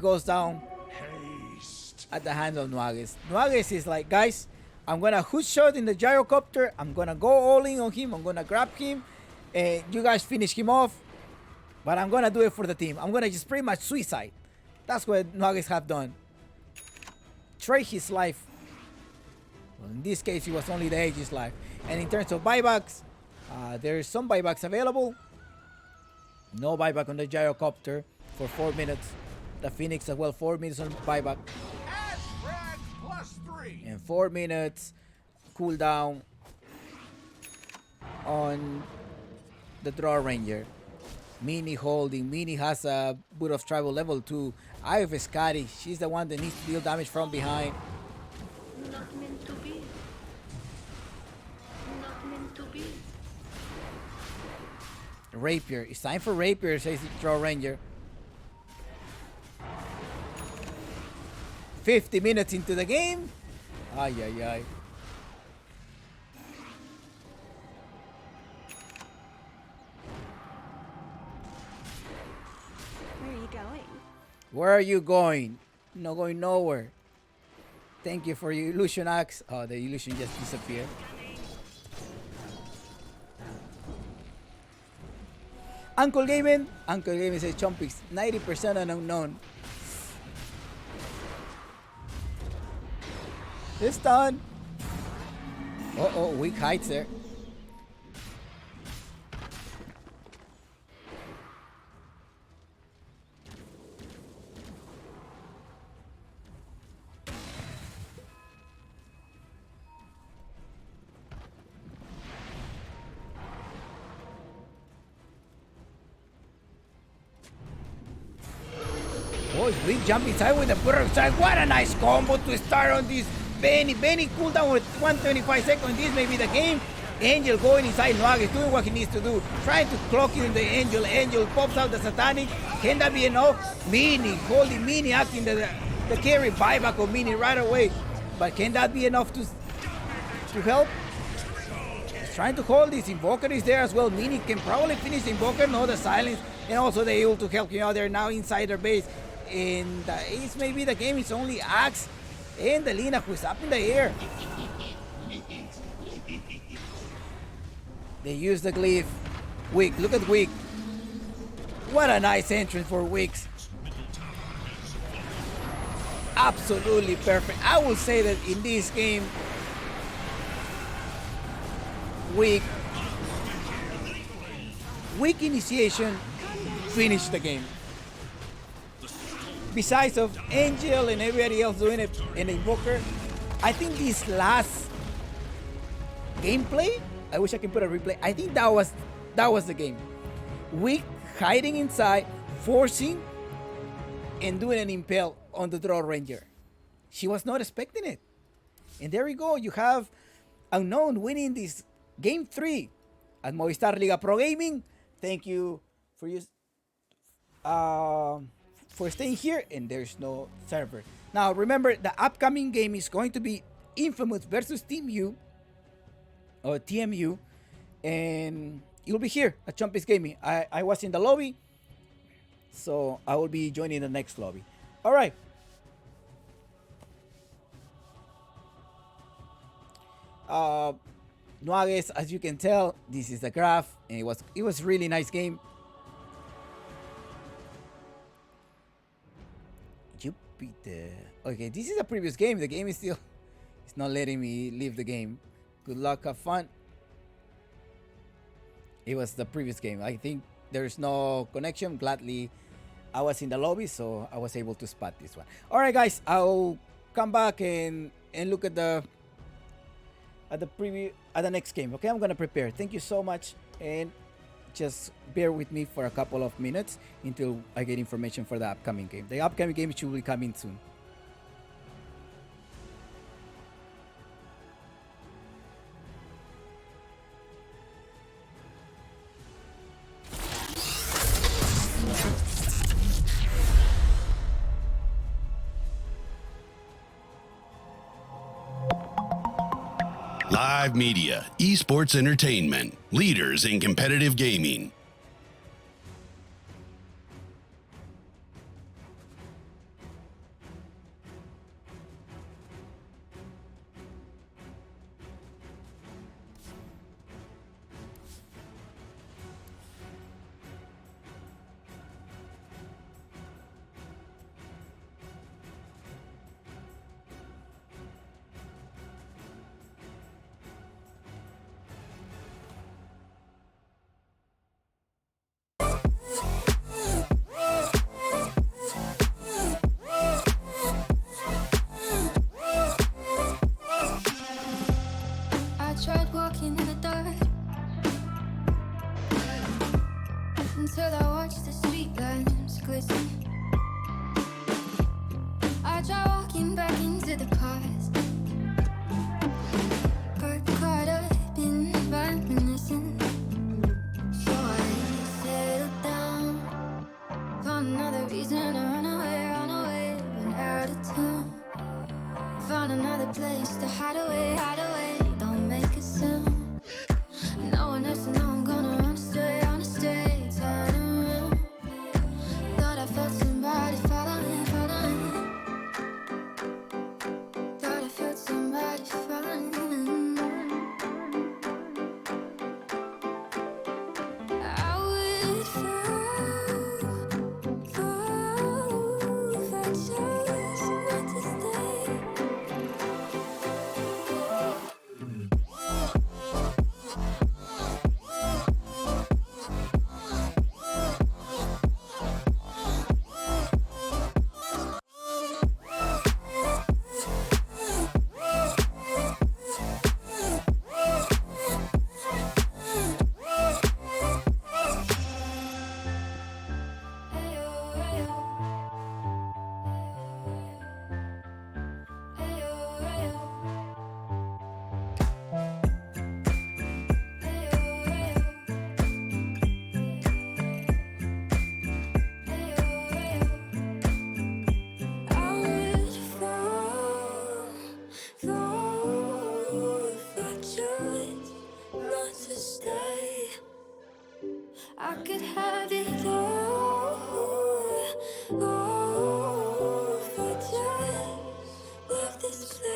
goes down at the hand of Nuages. Nuages is like, guys, I'm gonna hook shot in the gyrocopter. I'm gonna go all in on him. I'm gonna grab him, and you guys finish him off. But I'm gonna do it for the team. I'm gonna just pretty much suicide. That's what Nuages have done. Trade his life. Well, in this case, it was only the Aegis life. And in terms of buybacks, there is some buybacks available. No buyback on the gyrocopter for 4 minutes. The Phoenix as well, 4 minutes on buyback. And 4 minutes cooldown on the Draw Ranger. Mini holding. Mini has a Boot of Tribal level 2. Eye of Scotty. She's the one that needs to deal damage from behind. Not meant to be. Not meant to be. Rapier. It's time for Rapier, says the Draw Ranger. 50 minutes into the game. Ay, ay, ay. Where are you going? Where are you going? Not going nowhere. Thank you for your illusion axe. Oh, the illusion just disappeared. Uncle Gaming says Chompix 90% on Unknown. It's done. Uh-oh, weak heights there. Oh, big jump inside with the Burrow side. What a nice combo to start on this Benny. Benny cooldown with 125 seconds. This may be the game. Angel going inside Nuages, doing what he needs to do. Trying to clock in the Angel. Angel pops out the Satanic. Can that be enough? Mini, holding Mini, acting the carry buyback of Mini right away. But can that be enough to help? He's trying to hold this. Invoker is there as well. Mini can probably finish the Invoker. No, the Silence. And also the able to help him out there now inside their base. And the Ace may be the game. It's only Axe and the Lina who is up in the air. They use the glyph. Wick, look at Wick. What a nice entrance for Wicks. Absolutely perfect. I will say that in this game, Wick initiation finished the game. Besides of Angel and everybody else doing it in Invoker, I think this last gameplay, I wish I could put a replay. I think that was the game. Wick hiding inside, forcing, and doing an impale on the Draw Ranger. She was not expecting it. And there we go. You have Unknown winning this game 3 at Movistar Liga Pro Gaming. Thank you for staying here, and there's no server. Now remember, the upcoming game is going to be Infamous versus Team U or TMU, and you'll be here at Chompix Gaming. I was in the lobby, so I will be joining the next lobby. All right. Nuages, as you can tell, this is the graph, and it was really nice game. You beat the... Okay, this is a previous game. The game is still... It's not letting me leave the game. Good luck, have fun. It was the previous game. I think there's no connection. Gladly, I was in the lobby, so I was able to spot this one. All right, guys, I'll come back and look at the preview at the next game. Okay, I'm gonna prepare. Thank you so much, and just bear with me for a couple of minutes until I get information for the upcoming game. The upcoming game should be coming soon. Live Media, Esports Entertainment, leaders in competitive gaming. I tried walking in the dark until I watched the street lamps glisten. I tried walking back into the past, got caught up in reminiscence. So I settled down, found another reason to run away, went out of town. Found another place to hide away, don't make a sound. No one else to know I'm gonna run straight, turn around. Thought I felt somebody following. Thought I felt somebody following. I would fall if I chose not to stay. I could have it all if I just left this place.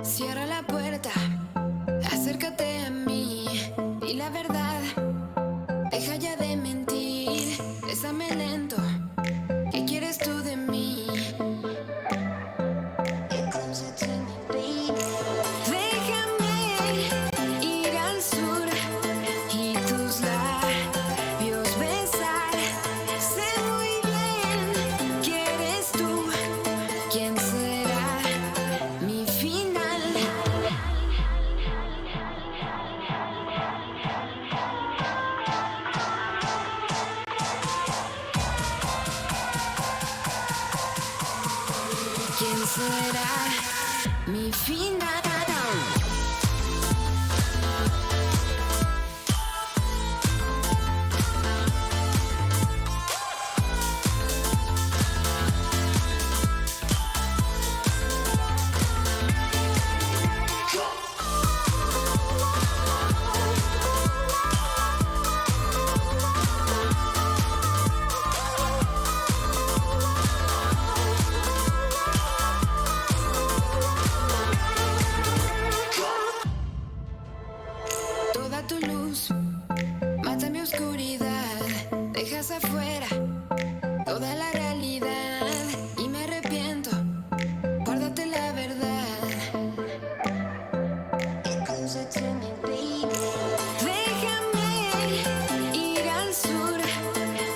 Cierra la puerta, acércate a mí y la verdad, deja ya de mentir, bésame lento, ¿qué quieres tú de mí? Déjame ir al sur y tus labios besar, sé muy bien que eres tú, ¿quién será mi final? ¿Quién será mi final? Toda tu luz mata mi oscuridad, dejas afuera toda la realidad y me arrepiento, guárdate la verdad. Déjame ir al sur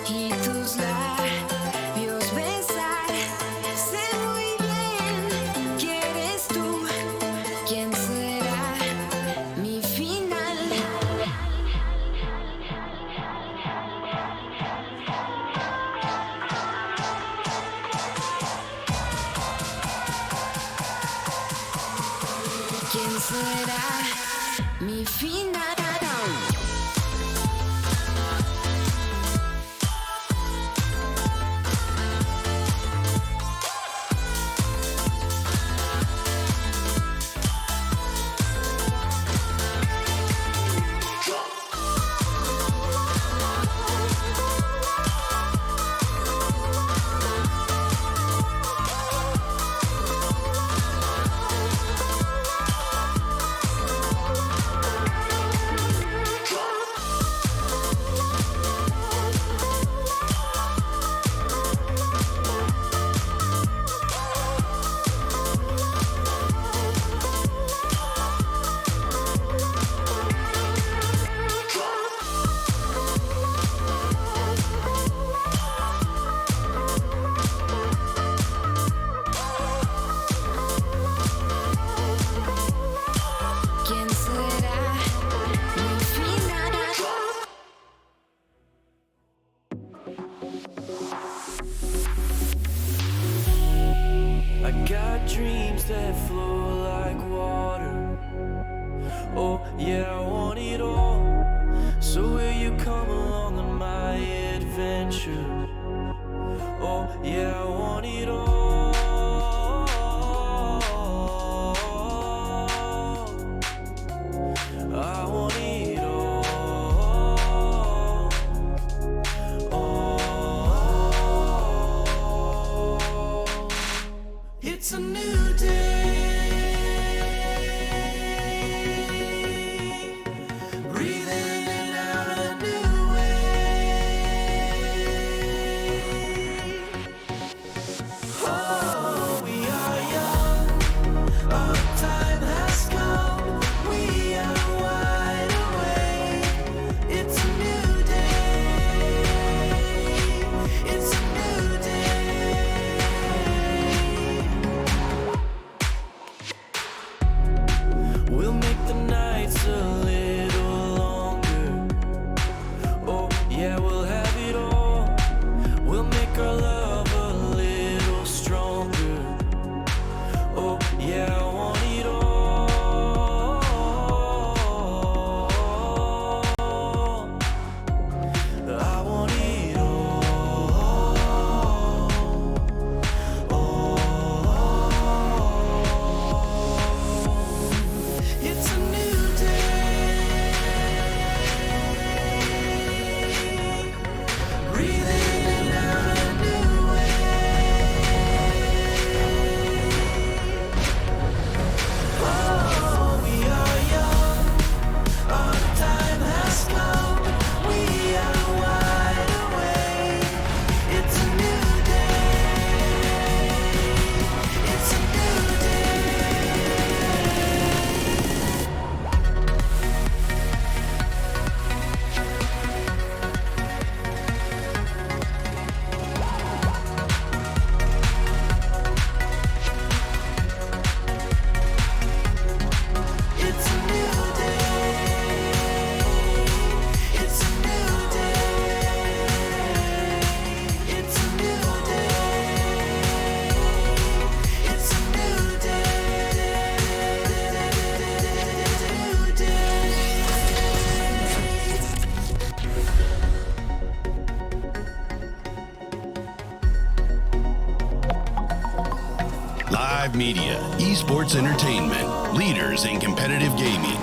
y tus labios besar, sé muy bien que eres tú, ¿quién será mi final? ¿Quién será mi final? ¿Quién será mi final? I got dreams that flow like water. Oh, yeah, I want it all. So will you come along on my adventure? Oh, yeah, I want it all. I want it all. Oh, it's a new day. Breathing in out a new way. Oh, we are young. Our time has come. We are wide awake. It's a new day. It's a new day. We'll make the nights a little longer. Oh, yeah, we'll have it all. We'll make our love a little stronger. Oh, yeah, I want it all. I want it all. It's a new day. Breathing in out a new way. Oh, Live Media, Esports Entertainment, leaders in competitive gaming.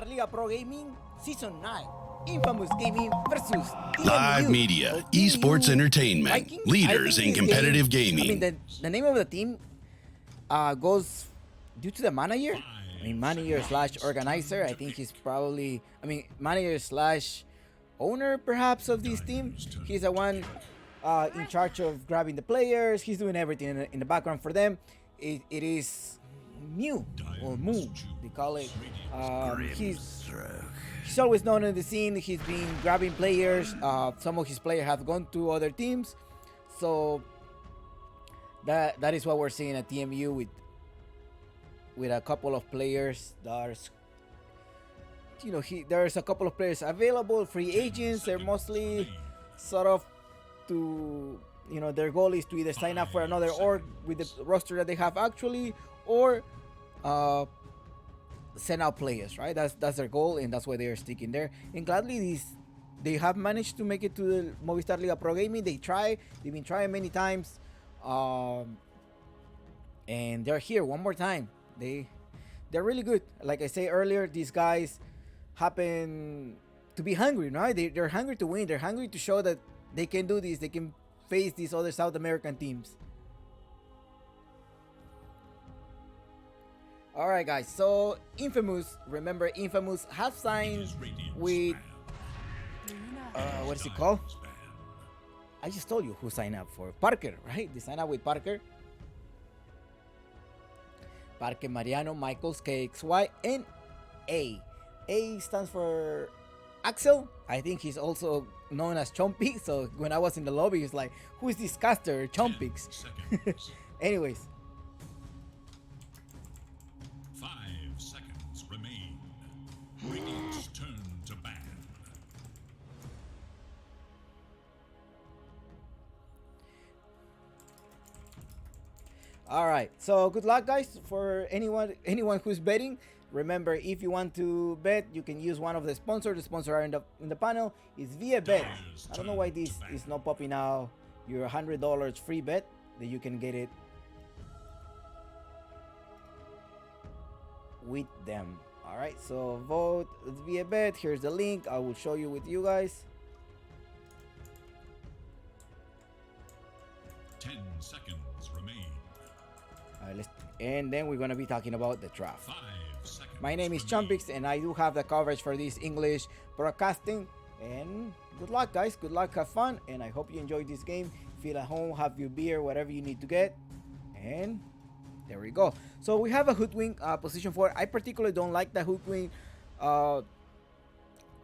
Liga Pro Gaming Season 9. Infamous Gaming versus Live TMU. media, So TMU esports entertainment, Vikings. leaders I in think this competitive game, gaming. the name of the team goes due to the manager. Manager slash organizer. I think he's probably, manager slash owner perhaps of this team. He's the one in charge of grabbing the players. He's doing everything in the background for them. It is Mew or Moo, they call it. He's always known in the scene. He's been grabbing players. Some of his players have gone to other teams, so that is what we're seeing at TMU with a couple of players. There's a couple of players available, free agents. They're mostly sort of their goal is to either sign up for another org with the roster that they have actually, or send out players, right? That's their goal, and that's why they are sticking there. And gladly, they have managed to make it to the Movistar Liga Pro Gaming. They've been trying many times, and they're here one more time. They're really good. Like I said earlier, these guys happen to be hungry, right? They're hungry to win. They're hungry to show that they can do this. They can face these other South American teams. All right, guys. So remember Infamous have signed with what is it called? I just told you who signed up for Parker, right? They signed up with Parker Mariano Michaels, KXY, and A. A stands for Axel. I think he's also known as Chompix. So when I was in the lobby, he's like, "Who is this caster, Chompix?" Anyways. 5 seconds remain. Radiant's turn to ban. All right, so good luck, guys, for anyone who's betting. Remember, if you want to bet, you can use one of the sponsors. The sponsors are in the panel. It's via bet. I don't know why this is not popping out. Your $100 free bet that you can get it with them. All right, so vote via bet. Here's the link. I will show you with you guys. 10 seconds remain. And then we're gonna be talking about the draft. 5 seconds. My name is Chompix, and I do have the coverage for this English broadcasting. And good luck, guys. Good luck, have fun, and I hope you enjoyed this game. Feel at home, have your beer, whatever you need to get. And there we go. So we have a Hoodwink position 4. I particularly don't like the Hoodwink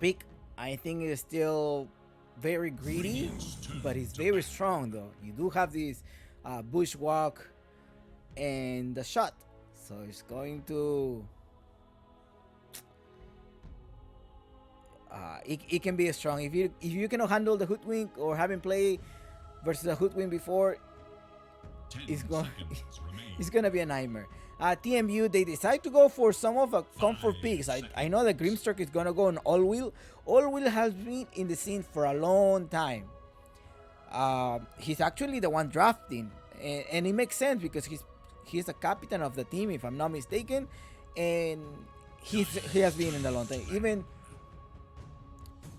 pick. I think it's still very greedy, but it's very strong though. You do have this bushwalk and the shot, so it's going to it can be strong if you cannot handle the Hoodwink or haven't played versus a Hoodwink before. It's gonna be a nightmare. TMU, they decide to go for some of the comfort picks. I know that Grimstroke is gonna go on All Will. All Will has been in the scene for a long time. He's actually the one drafting, and it makes sense because he's the captain of the team, if I'm not mistaken, and he has been in a long time. Even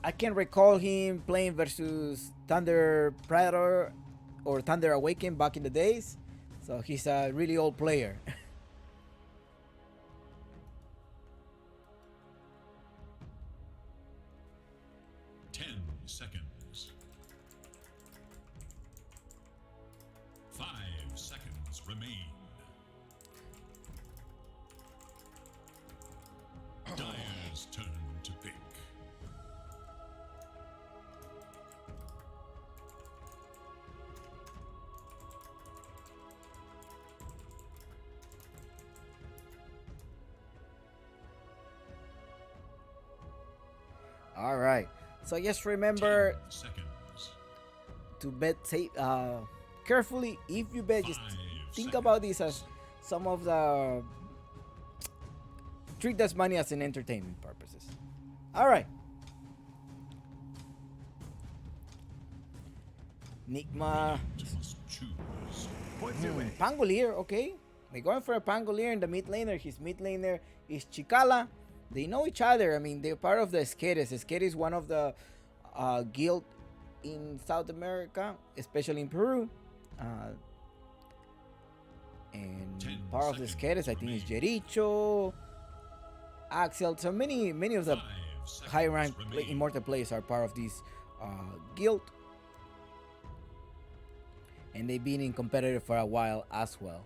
I can recall him playing versus Thunder Predator or Thunder Awaken back in the days, so he's a really old player. Seconds. 5 seconds remain. Dire's turn to pick. All right. So just remember to bet carefully. If you bet, just think about this as some of the treat this money as an entertainment purposes. All right. Nigma. Pangolier, okay. They're going for a Pangolier in the mid laner. His mid laner is Chikala. They know each other. I mean, they're part of the Esqueres. Esqueres is one of the guild in South America, especially in Peru. And part of the Esqueres, I think, is Jericho, Axel. So many of the high rank immortal players are part of this guild. And they've been in competitive for a while as well.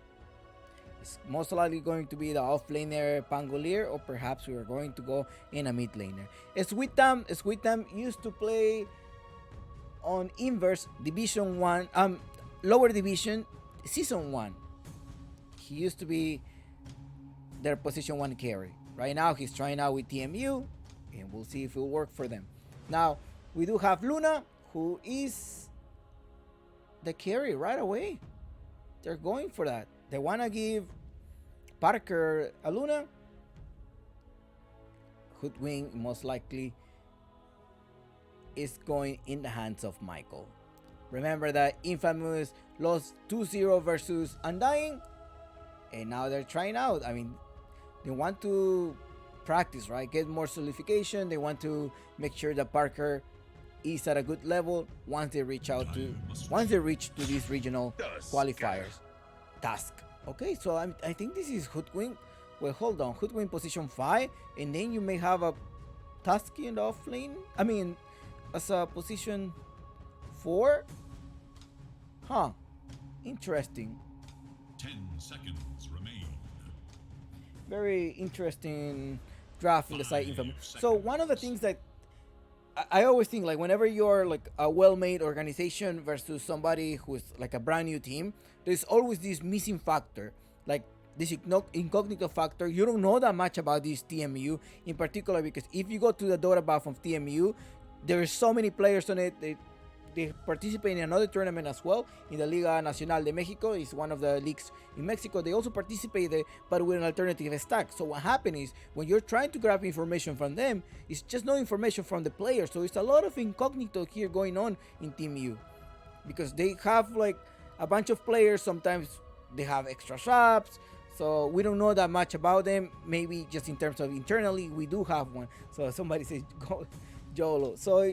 It's most likely going to be the off laner Pangolier, or perhaps we are going to go in a mid laner. Sweetam used to play on Inverse Division 1, lower division, Season 1. He used to be their position 1 carry. Right now he's trying out with TMU, and we'll see if it will work for them. Now, we do have Luna, who is the carry right away. They're going for that. They want to give Parker a Luna. Hoodwink most likely is going in the hands of Michael. Remember that Infamous lost 2-0 versus Undying, and now they're trying out. I mean, they want to practice, right? Get more solidification. They want to make sure that Parker is at a good level once they reach to these regional qualifiers. Task. Okay, so I think this is Hoodwink. Well, hold on. Hoodwink position 5, and then you may have a Task in the off lane. I mean, as a position 4. Huh. Interesting. 10 seconds remain. Very interesting draft in the side Infamous. So one of the things that I always think, like, whenever you're like a well-made organization versus somebody who's like a brand new team, there's always this missing factor, like this incognito factor. You don't know that much about this TMU in particular, because if you go to the Dota buff of TMU, there are so many players on it. They participate in another tournament as well, in the Liga Nacional de Mexico. It's one of the leagues in Mexico. They also participate there, but with an alternative stack. So what happens is, when you're trying to grab information from them, it's just no information from the players. So it's a lot of incognito here going on in Team U, because they have like a bunch of players. Sometimes they have extra shops, so we don't know that much about them. Maybe just in terms of internally, we do have one. So somebody says Jolo. So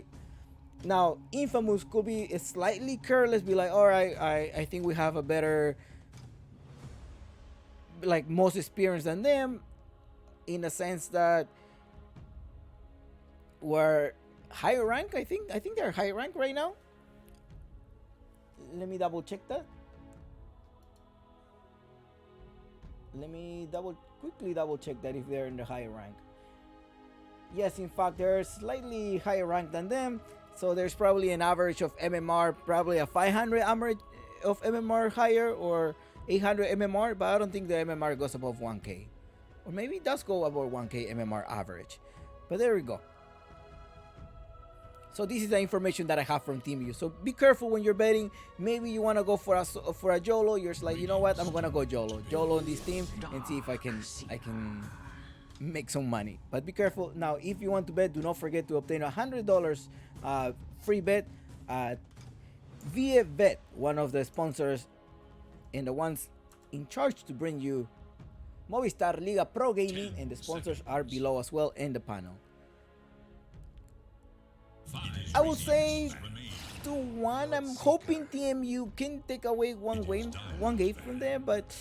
now, Infamous could be slightly careless, be like, all right, I think we have a better, like, most experience than them, in the sense that we're higher rank. I think they're higher rank right now. Let me double check that. Let me quickly double check that if they're in the higher rank. Yes, in fact, they're slightly higher rank than them. So there's probably an average of MMR, probably a 500 average of MMR higher, or 800 MMR, but I don't think the MMR goes above 1k. Or maybe it does go above 1k MMR average. But there we go. So this is the information that I have from Team U. So be careful when you're betting. Maybe you want to go for a Jolo. You're just like, you know what, I'm going to go Jolo on this team, and see if I can make some money. But be careful. Now, if you want to bet, do not forget to obtain $100 free bet at VA Bet, one of the sponsors and the ones in charge to bring you Movistar Liga Pro Gaming, and the sponsors are below as well in the panel. I will say 2-1. I'm hoping TMU can take away one game from them, but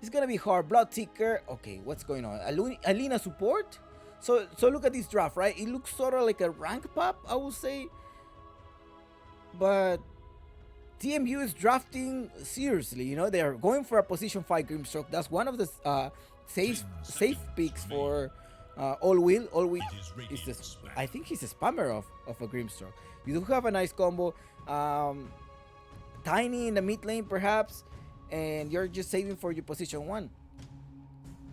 it's gonna be hard. Bloodseeker. Okay, what's going on? Alina support. So look at this draft, right? It looks sort of like a rank pop, I would say. But TMU is drafting seriously. You know, they are going for a position 5 Grimstroke. That's one of the safe picks for All Will. All Will is this, I think he's a spammer of a Grimstroke. You do have a nice combo. Tiny in the mid lane, perhaps, and you're just saving for your position 1.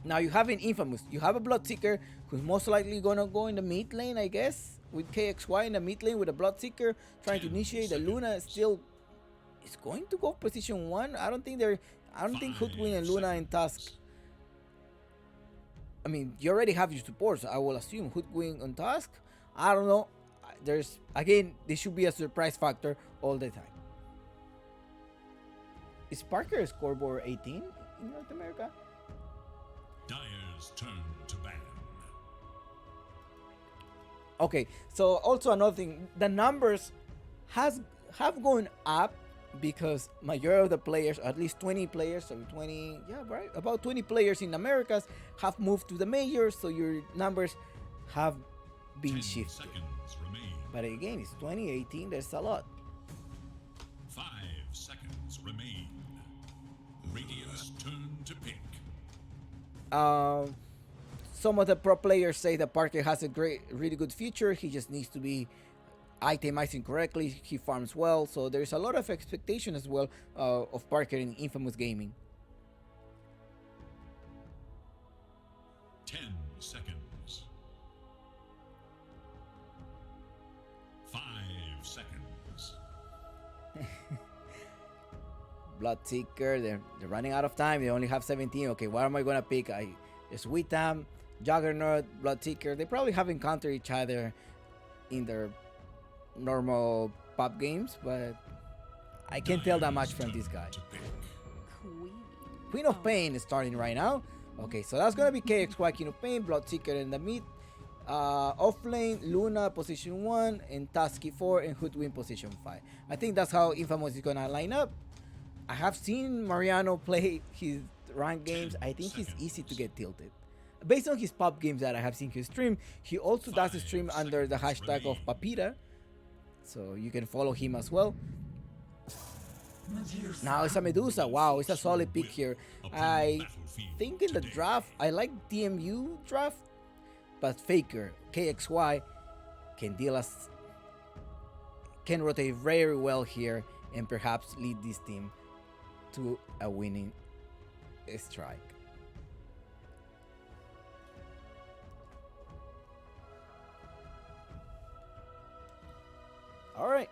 Now you have an Infamous. You have a Bloodseeker who's most likely gonna go in the mid lane, I guess, with KXY in the mid lane with a Bloodseeker trying to initiate. The Luna still is going to go position 1. I don't think Hoodwink and Luna in Task. I mean, you already have your support, so I will assume Hoodwink on Task. I don't know. There's, again, there should be a surprise factor all the time. Is Parker scoreboard 18 in North America? Dyer's turn to ban. Okay, so also another thing, the numbers has have gone up because majority of the players, at least 20 players, so 20, yeah, right, about 20 players in Americas have moved to the majors, so your numbers have been 10 shifted. seconds remain. But again, it's 2018, there's a lot. 5 seconds remain. Radiant's turn to pick. Some of the pro players say that Parker has a really good future. He just needs to be itemizing correctly. He farms well, so there's a lot of expectation as well of Parker in Infamous Gaming. 10 seconds. 5 seconds. Bloodseeker, they're running out of time. They only have 17. Okay, what am I gonna pick? Sweetam, Juggernaut, Bloodseeker. They probably have encountered each other in their normal pop games, but I can't tell that much from this guy. Queen of Pain is starting right now. Okay, so that's gonna be KXY, Queen of Pain, Bloodseeker in the mid. Offlane, Luna position 1, and Tusky 4, and Hoodwin position 5. I think that's how Infamous is gonna line up. I have seen Mariano play his ranked games. I think he's easy to get tilted. Based on his pop games that I have seen his stream, he also does a stream under the hashtag of Papira, so you can follow him as well. Now it's a Medusa. Wow, it's a solid pick here. I think in the draft, I like DMU draft, but Faker, KXY, can rotate very well here and perhaps lead this team to a winning strike. All right,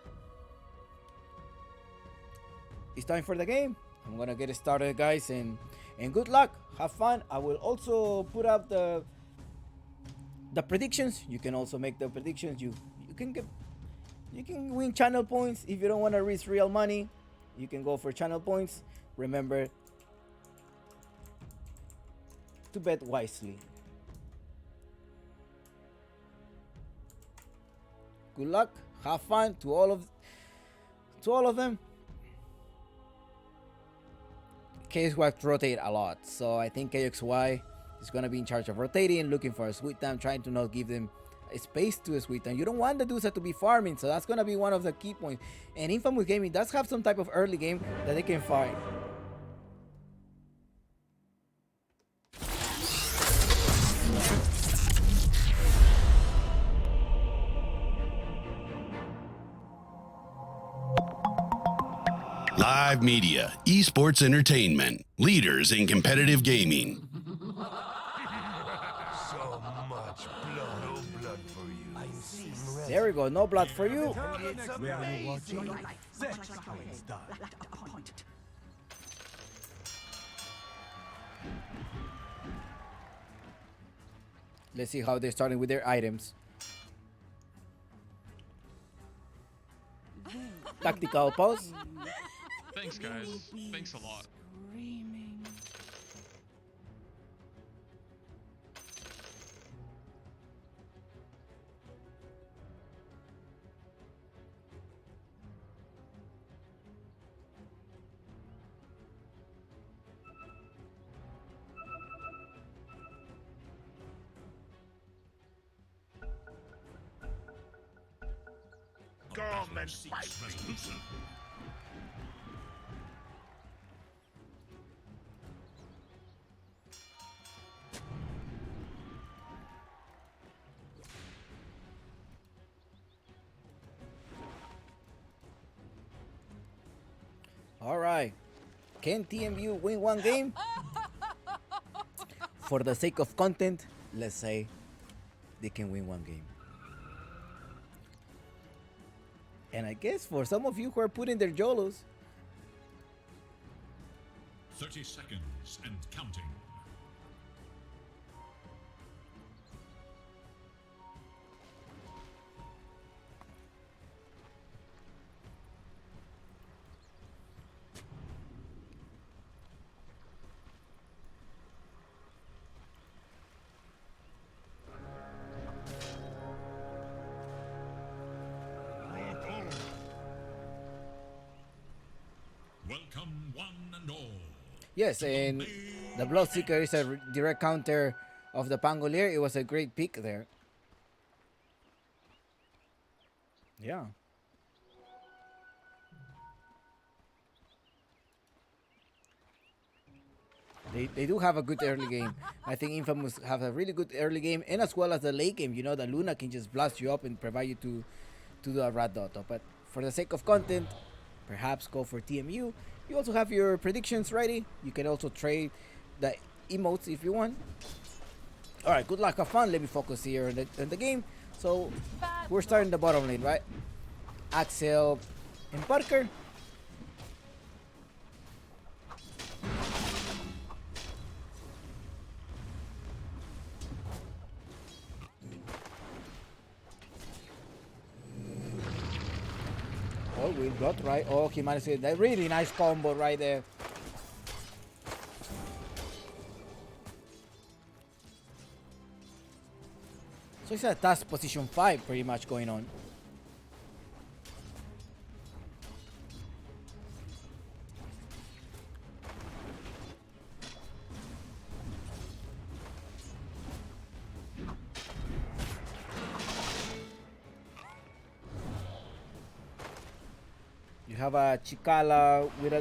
it's time for the game. I'm gonna get it started, guys, and good luck. Have fun. I will also put up the predictions. You can also make the predictions. You can win channel points if you don't want to risk real money. You can go for channel points. Remember to bet wisely. Good luck. Have fun to all of them. KXY rotate a lot, so I think KXY is gonna be in charge of rotating, looking for a sweet time, trying to not give them space to a sweet time. You don't want the Dusa to be farming, so that's gonna be one of the key points. And Infamous Gaming does have some type of early game that they can fight. Live media, esports entertainment, leaders in competitive gaming. So much blood. No blood for you. There we go, no blood for you. Let's see how they're starting with their items. Tactical pause. Thanks, guys. Thanks a lot. Come and fight me. All right. Can TMU win one game? For the sake of content, let's say they can win one game. And I guess for some of you who are putting their YOLOs, 30 seconds and counting. Yes, and the Bloodseeker is a direct counter of the Pangolier. It was a great pick there. Yeah. They do have a good early game. I think Infamous have a really good early game, and as well as the late game. You know, the Luna can just blast you up and provide you to do a rat dot. But for the sake of content, perhaps go for TMU. You also have your predictions ready. You can also trade the emotes if you want. All right, good luck, have fun. Let me focus here on the game. So we're starting the bottom lane, right? Axel and Parker. Oh, we got right. Oh, he managed to get that really nice combo right there. So it's a task position 5 pretty much going on. You have a Chikala with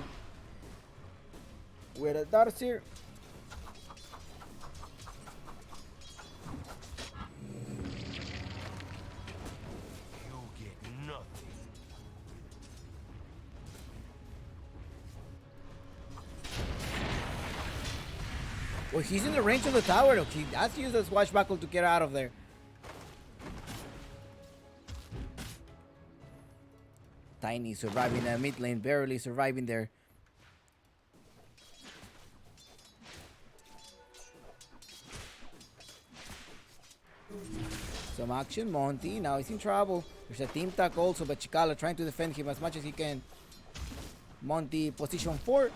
a Darcy. Well, he's in the range of the tower. Look, he has to use the swashbuckle to get out of there. Tiny surviving the mid lane, barely surviving there. Some action, Monty. Now he's in trouble. There's a team tag also, but Chikala trying to defend him as much as he can. Monty, position 4.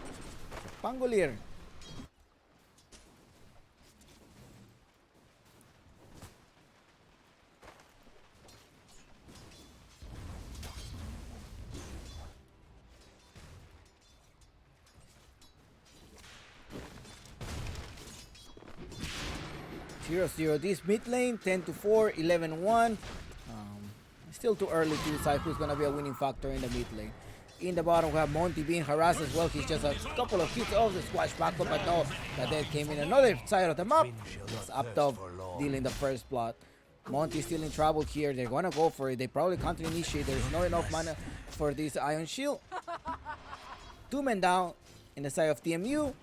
Pangolier. Zero. This mid lane, 10-4, 11-1. Still too early to decide who's gonna be a winning factor in the mid lane. In the bottom, we have Monty being harassed as well. He's just a couple of hits off the swashbuckle, but no, that dead came in another side of the map. It's up top, dealing the first blood. Monty's still in trouble here. They're gonna go for it. They probably counter initiate. There's not enough mana for this Iron Shield. 2 men down in the side of TMU.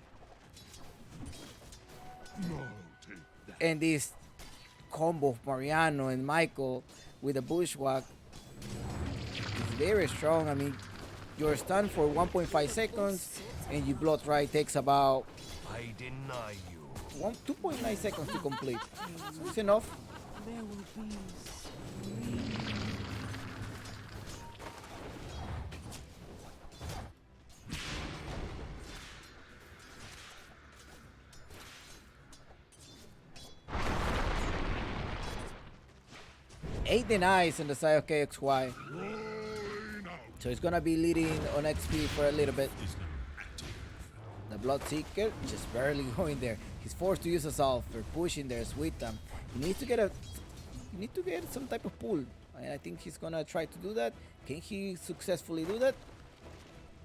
And this combo of Mariano and Michael with a bushwhack is very strong. I mean, you're stunned for 1.5 seconds and you blood right takes about 2.9 seconds to complete. So it's enough. There will be 8 denies on the side of KXY. So he's gonna be leading on XP for a little bit. The Bloodseeker just barely going there. He's forced to use Assault for pushing there. Sweet time. He needs to get some type of pull. And I think he's gonna try to do that. Can he successfully do that?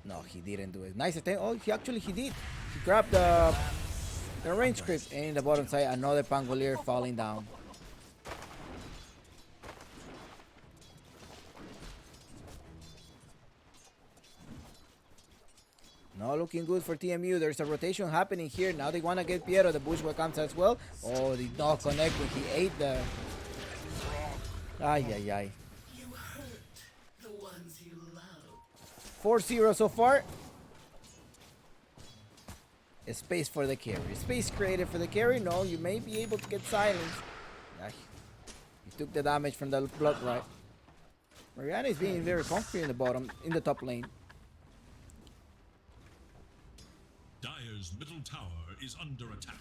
No, he didn't do it. Nice attempt. Oh, he did. He grabbed the range creep, and in the bottom side, another Pangolier falling down. Not looking good for TMU. There's a rotation happening here. Now they want to get Piero. The bushwhack comes as well. Oh, did not connect when he ate the... Ay. 4-0 so far. A space for the carry. Space created for the carry. No, you may be able to get silenced. Ay. He took the damage from the blood right. Mariana is being very comfy in the top lane. Dire's middle tower is under attack.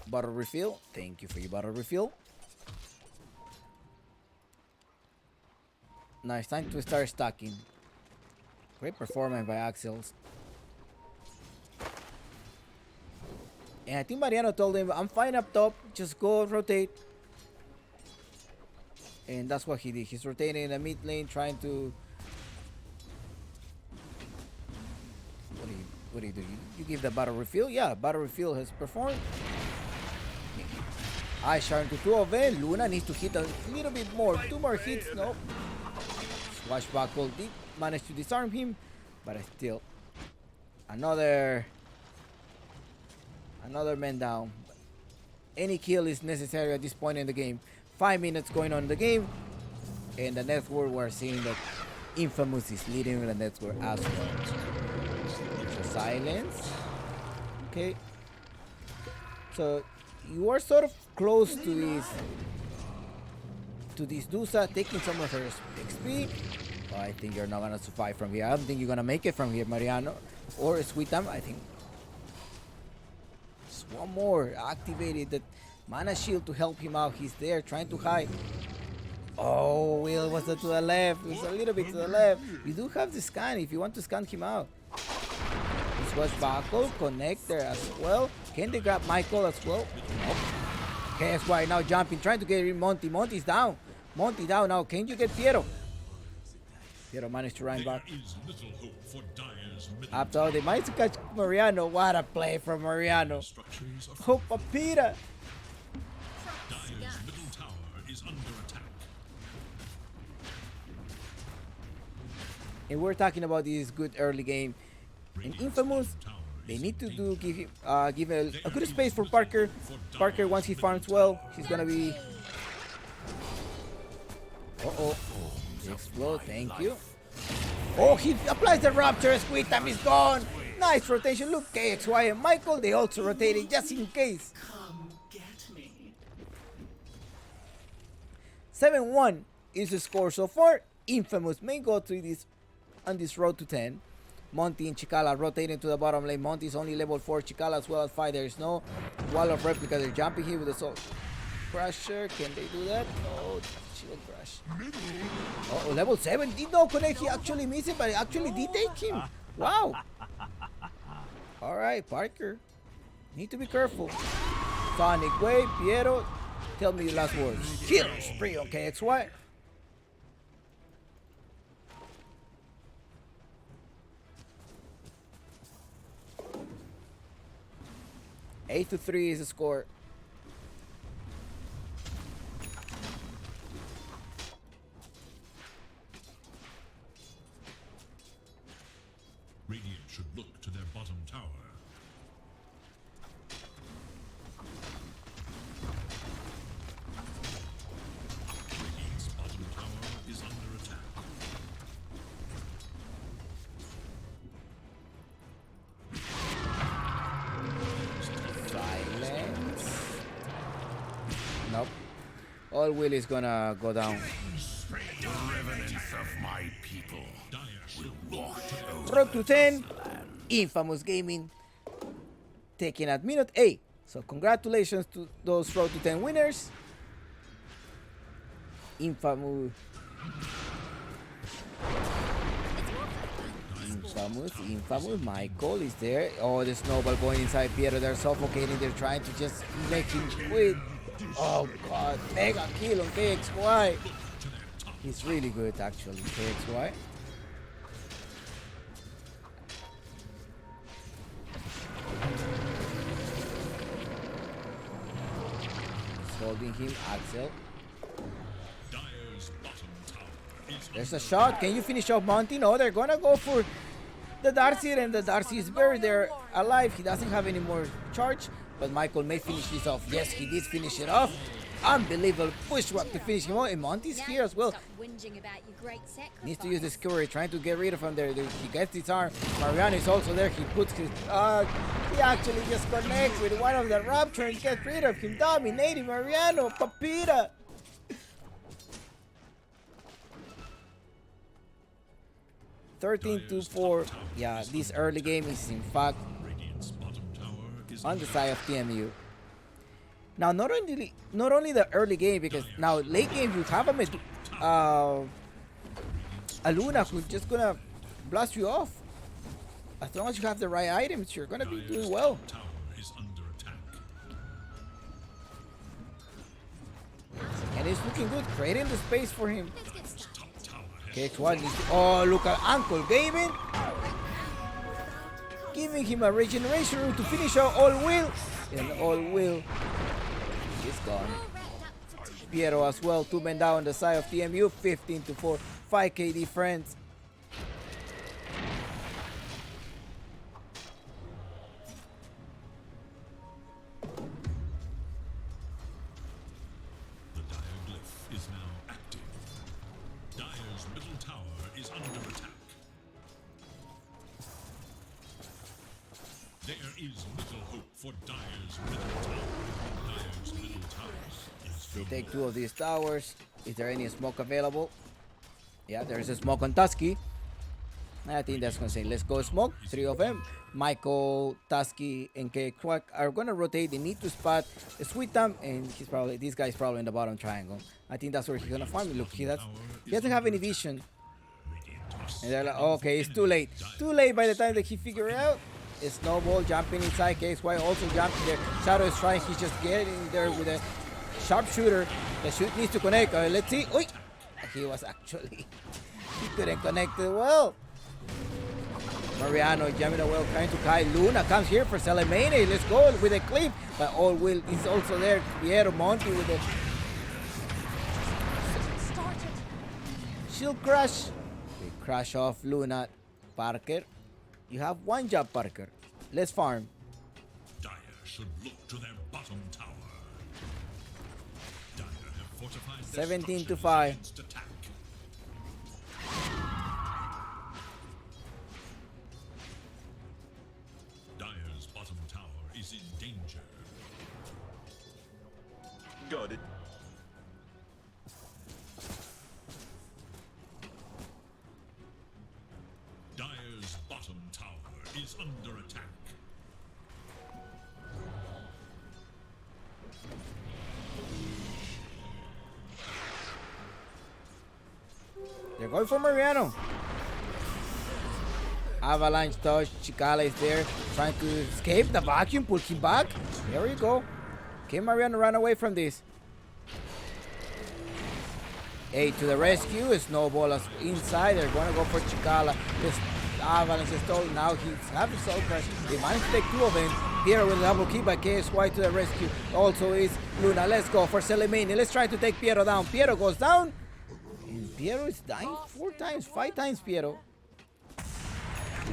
Bottle refill. Thank you for your bottle refill. Now it's time to start stacking. Great performance by Axel. And I think Mariano told him, I'm fine up top, just go rotate. And that's what he did. He's rotating in the mid lane, trying to... What do you do? You give the battle refill? Yeah, battle refill has performed. Sharon to 2 of it. Luna needs to hit a little bit more. 2 more hits, no. Swashbuckle did manage to disarm him, but still another man down. Any kill is necessary at this point in the game. 5 minutes going on in the game, and the network we're seeing that Infamous is leading the network as well. So silence. Okay. So you are sort of close to this Dusa, taking some of her XP. Oh, I think you're not gonna survive from here. I don't think you're gonna make it from here, Mariano. Or Sweetam, I think. Just one more. Activated that mana shield to help him out. He's there trying to hide. Oh, Will was to the left. It was a little bit to the left. You do have the scan if you want to scan him out. Swashbuckle, connect there as well. Can they grab Michael as well? Nope. KSY now jumping, trying to get rid of Monty. Monty's down. Monty down now. Can you get Piero? Piero managed to run back. After they might catch Mariano. What a play from Mariano. Oh, Papita. Dire's middle tower is under attack. And we're talking about this good early game. In Infamous, they need to give a good space for Parker. Parker, once he farms well, he's gonna be... Uh-oh. Explode, thank you. Oh, he applies the Rapture. Squid time is gone. Nice rotation. Look, KXY and Michael, they also rotated just in case. 7-1 is the score so far. Infamous may go through this on this road to 10. Monty and Chikala rotating to the bottom lane. Monty's only level 4. Chikala as well as 5. There is no wall of replica. They're jumping here with the Soul Crusher. Can they do that? No, Shield Crush. Oh, level 7 did not connect. He actually missed it, but it actually did take him. Wow. Alright, Parker. Need to be careful. Sonic Wave, Piero. Tell me your last words. Kill spree on KXY. Eight to 3 is the score. Radiant should look to their bottom tower. Radiant's bottom tower is under attack. Silence. Nope. All Will is gonna go down. The revenants of my people will walk Road to 10. Infamous Gaming taking at minute 8. So congratulations to those Road to 10 winners. Infamous. Michael is there. Oh, the snowball going inside Piero. They're suffocating. They're trying to just make him quit. Oh god, mega kill on KXY. He's really good actually, KXY. He's holding him, Axel. There's a shot. Can you finish off Monty? No, they're gonna go for the Darcy, and the Darcy is buried there alive. He doesn't have any more charge, but Michael may finish this off. Yes, he did finish it off. Unbelievable pushback to finish him off. And Monty's here as well. Needs to use the Skewery, trying to get rid of him there. He gets his arm. Mariano is also there. He puts his... he actually just connects with one of the Rapture and gets rid of him. Dominating Mariano. Papita. (13-4). Yeah, this early game is in fact on the side of TMU. Now, not only the early game, because now late game you have a Luna who's just gonna blast you off. As long as you have the right items, you're gonna be doing well. And it's looking good, creating the space for him. KX1 needs to, oh, look at Uncle Gavin. Giving him a regeneration room to finish out All Will. And All Will is gone. Piero as well, 2 men down on the side of TMU, 15-4, 5k difference. The Dire Glyph is now active. Dire's middle tower is under attack. There is little hope for Dire's middle tower. Dire's middle tower is They take 2 of these towers. Is there any smoke available? Yeah, there's a smoke on Tusky. I think that's gonna say let's go smoke. 3 of them. Michael, Tusky, and K-Quack are gonna rotate. They need to spot the Sweet Time, and this guy's probably in the bottom triangle. I think that's where he's gonna farm. Look, he doesn't have any vision. And they're like, okay, it's too late. Too late by the time that he figure it out. A Snowball jumping inside. KXY also jumping there. Shadow is trying. He's just getting there with a sharpshooter. The shoot needs to connect. Let's see. Oi! He was actually. He couldn't connect it well. Mariano jamming well, trying to Kai. Luna comes here for Salamene. Let's go with a clip. But All Will is also there. Piero Monti with the shield crush. They crush off Luna. Parker. You have one job, Parker. Let's farm. Dire should look to their bottom tower. Dire have fortified their 17-5. against attack. Dire's bottom tower is in danger. Got it. Dire's bottom tower is under attack. They're going for Mariano. Avalanche touch. Chicala is there trying to escape the vacuum. Pull him back. There we go. Can Mariano run away from this? 8 to the rescue. Snowball is inside. They're going to go for Chicala. This Avalanche is stole. Now he's having soul crush. They managed to take 2 of them. Piero with a double kill by KSY to the rescue. Also is Luna. Let's go for Celemani. Let's try to take Piero down. Piero goes down. And Piero is dying 4 times, 5 times Piero.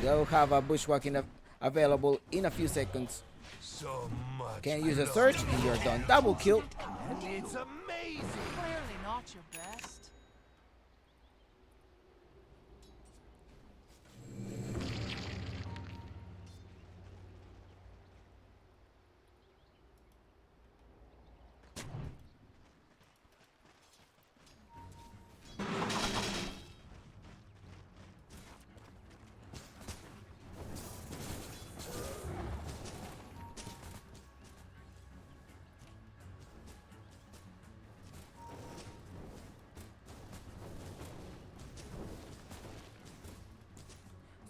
They'll have a bushwhacking available in a few seconds. So much. Can't use a search and you're done. Double kill. It's amazing. Clearly not your best.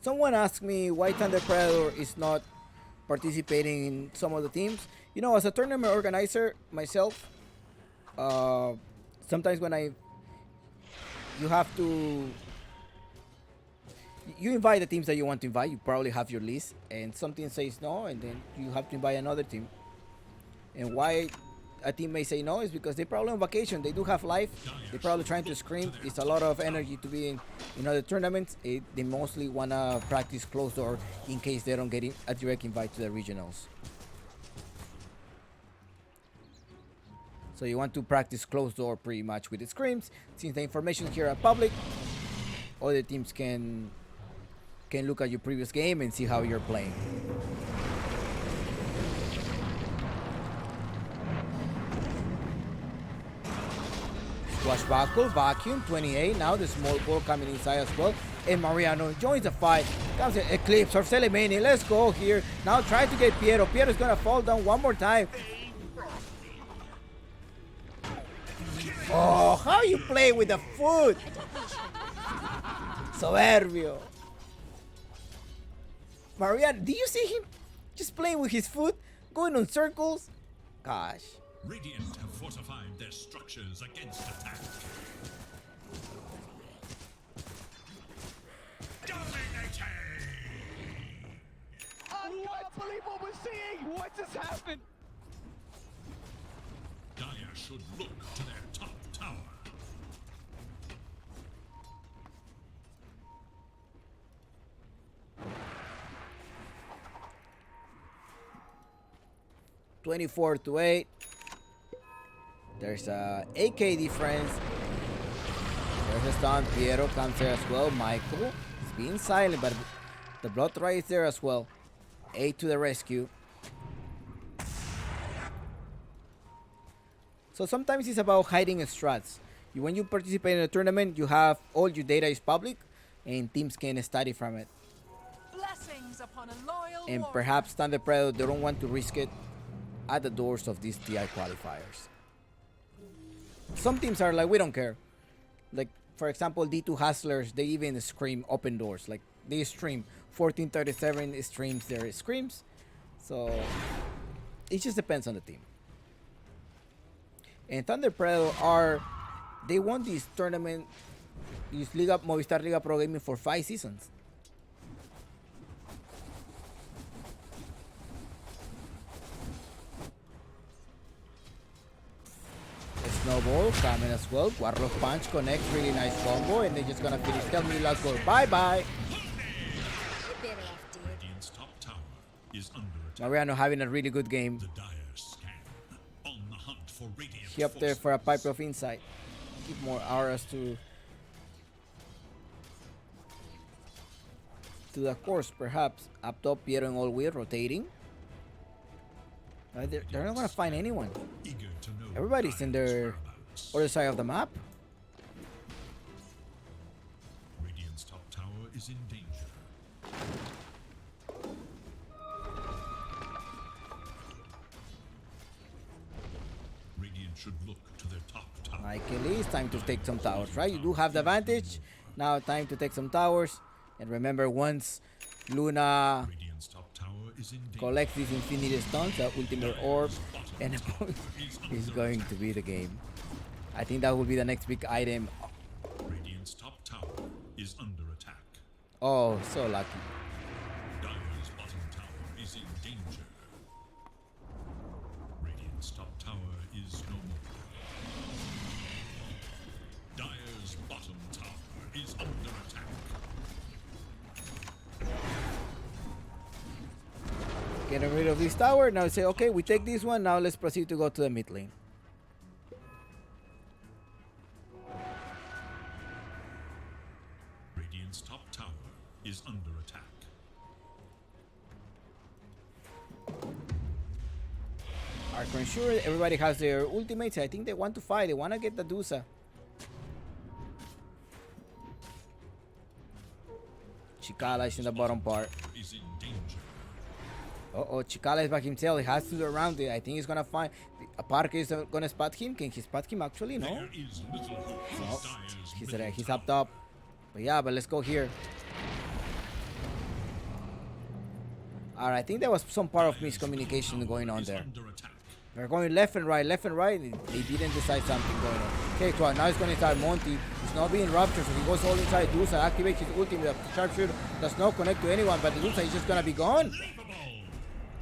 Someone asked me why Thunder Predator is not participating in some of the teams. You know, as a tournament organizer myself, sometimes when you have to, you invite the teams that you want to invite. You probably have your list, and some team says no, and then you have to invite another team. And why a team may say no is because they're probably on vacation. They do have life. They're probably trying to scream. It's a lot of energy to be in other tournaments. They mostly want to practice closed door in case they don't get a direct invite to the regionals. So you want to practice closed door pretty much with the screams. Since the information here are public, other teams can look at your previous game and see how you're playing. Swashbuckle, vacuum, 28. Now the small ball coming inside as well. And Mariano joins the fight. Comes an Eclipse of Celemani. Let's go here. Now try to get Piero. Piero's gonna fall down one more time. Oh, how you play with the foot? Soberbio. Mariano, do you see him just playing with his foot? Going on circles? Gosh. Radiant have fortified their structures against attack. Dominating! I can't believe what we're seeing! What just happened? Dire should look to their top tower. (24-8). There's a AK difference. There's a stun. Piero comes there as well. Michael is being silent, but the blood right is there as well. 8 to the rescue. So sometimes it's about hiding strats. When you participate in a tournament, you have all your data is public, and teams can study from it. Blessings upon a loyal And warrior. perhaps Thunder Predator, they don't want to risk it at the doors of these TI qualifiers. Some teams are like, we don't care. Like, for example, D2 Hustlers, they even scream open doors. Like, they stream. 1437 streams their screams. So, it just depends on the team. And Thunder Predator they won this tournament, this Movistar Liga Pro Gaming for 5 seasons. Snowball coming as well. Warlock Punch connects, really nice combo, and they're just gonna finish. Tell me last goal. Bye bye. Radiant's top tower is under attack. Mariano having a really good game. The Dire scan on the hunt for Radiant. He up there for a pipe of insight. Give more auras to the course, perhaps. Up top, Piero and All-Wheel rotating. They're not gonna find anyone. Eager to know Everybody's in their other side of the map. Radiant's top tower is in danger. Radiant should look to their top tower. Michael, it's time to take some towers, right? You do have the advantage. Now time to take some towers. And remember, once Luna Radiant's top tower is in danger. collects these infinity stones, the ultimate orb, and is going to be the game. I think that will be the next big item. Radiant's top tower is under attack. Oh, so lucky. Dire's bottom tower is in danger. Radiant's top tower is no more. Dire's bottom tower is under attack. Getting rid of this tower. Now say, okay, we take this one. Now let's proceed to go to the mid lane. Radiant's top tower is under attack. Archon sure, everybody has their ultimates. I think they want to fight. They want to get the Dusa. Chikala is in the bottom part. Is in danger. Uh-oh, Chikala is by himself. He has to do around it. I think he's gonna find. Parker is gonna spot him. Can he spot him actually? No. There is little hope for No. Dire's He's middle there. He's tower. up top. But yeah, but let's go here. Alright, I think there was some part of miscommunication going on Is there. under attack. They're going left and right, left and right. They didn't decide something going on. Okay, so now he's going to start Monty. He's not being ruptured, so he goes all inside Dusa, activates his ultimate. The sharpshooter does not connect to anyone, but the Dusa is just going to be gone.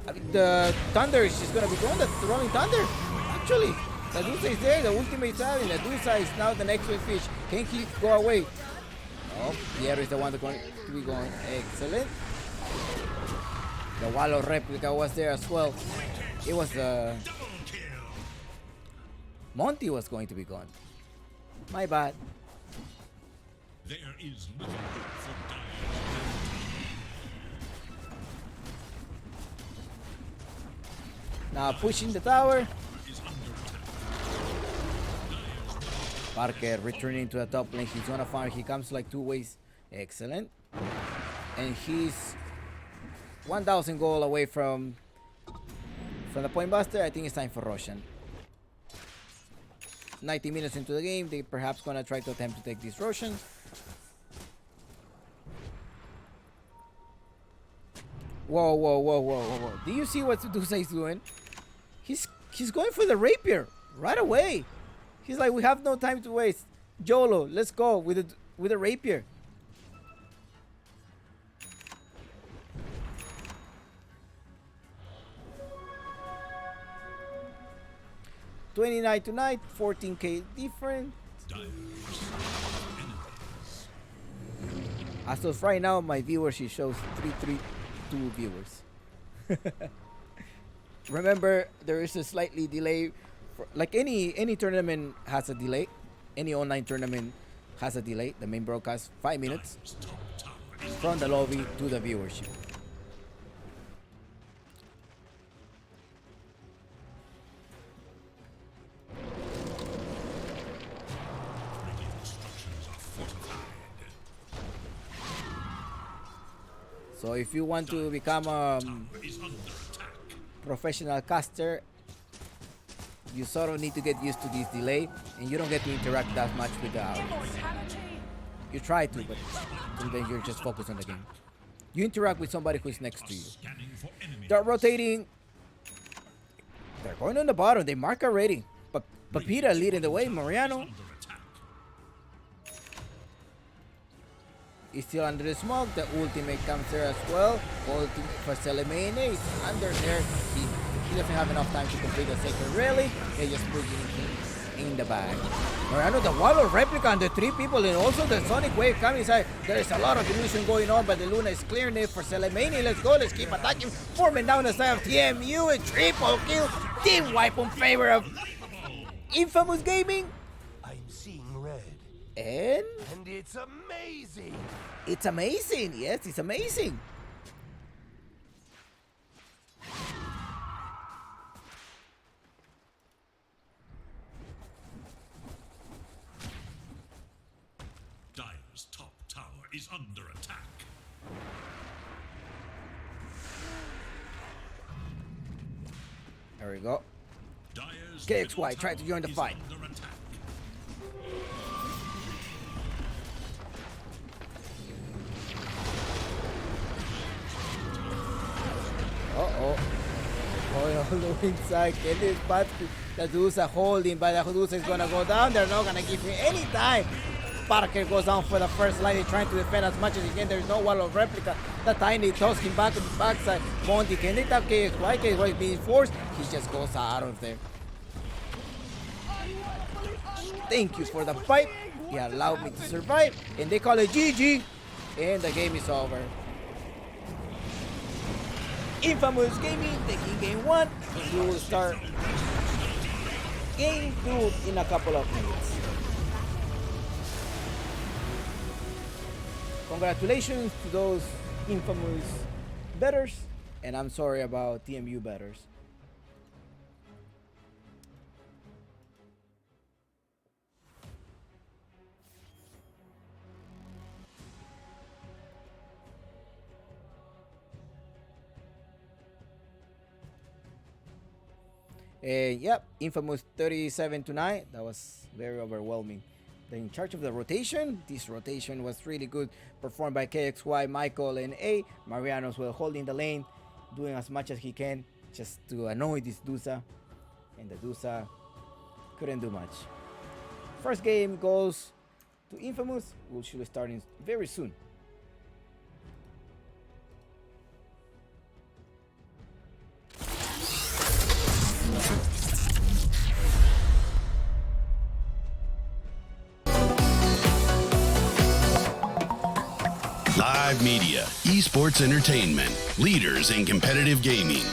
I mean, the Thunder is just going to be gone. The Rolling Thunder. Actually, the Dusa is there. The ultimate is out, and the Dusa is now the next big fish. Can he go away? Oh, Piero is the one that's going to be going. Excellent. The Wallow replica was there as well. It was Monty was going to be gone. My bad. There is little hope for Dire. Now pushing the tower. Is under attack. Parker returning to the top lane. He's gonna fire. He comes like 2 ways. Excellent. And he's 1,000 gold away from the point buster. I think it's time for Roshan. 90 minutes into the game, they perhaps gonna try to attempt to take this Roshan. Whoa, whoa, whoa, whoa, whoa, whoa. Do you see what Sudusa is doing? He's He's going for the rapier right away. He's like, we have no time to waste. YOLO, let's go with the rapier. $29 to 14k different. As of right now, my viewership shows 332 viewers. Remember, there is a slightly delay. Like any tournament has a delay. Any online tournament has a delay. The main broadcast 5 minutes from the lobby to the viewership. So if you want to become a professional caster, you sort of need to get used to this delay, and you don't get to interact that much with the audience. You try to, but sometimes you're just focused on the game. You interact with somebody who's next to you. They're rotating. They're going on the bottom. They mark already. But Papita leading the way. Mariano is still under the smoke. The ultimate comes there as well. Ultimate for Selemene is under there. He doesn't have enough time to complete the second rally. They just put it in the bag. Mariano, the wall of replica and the 3 people, and also the Sonic Wave coming inside. There is a lot of illusion going on, but the Luna is clearing it for Selemene. Let's go. Let's keep attacking. Forming down the side of TMU. A triple kill. Team wipe in favor of Infamous Gaming. I'm seeing red. And it's amazing. It's amazing. Yes, it's amazing. Dire's top tower is under attack. There we go. Dire's KXY tried to join the fight. under attack. Uh-oh. Going all the way inside. Get this but the Dusa holding, but the Dusa is gonna go down. They're not gonna give me any time. Parker goes down for the first line. He's trying to defend as much as he can. There's no wall of replica. The Tiny tosses him back to the backside. Monty, can they tap KXY? KXY is being forced. He just goes out of there. Thank you for the fight. He allowed me to survive. And they call it GG. And the game is over. Infamous Gaming taking game 1. We will start game 2 in a couple of minutes. Congratulations to those Infamous bettors, and I'm sorry about TMU bettors. Yep, Infamous 37-9. That was very overwhelming. They're in charge of the rotation. This rotation was really good, performed by KXY, Michael, and A. Mariano's well holding the lane, doing as much as he can just to annoy this Dusa. And the Dusa couldn't do much. First game goes to Infamous, which should be starting very soon. Live Media, Esports Entertainment, leaders in competitive gaming.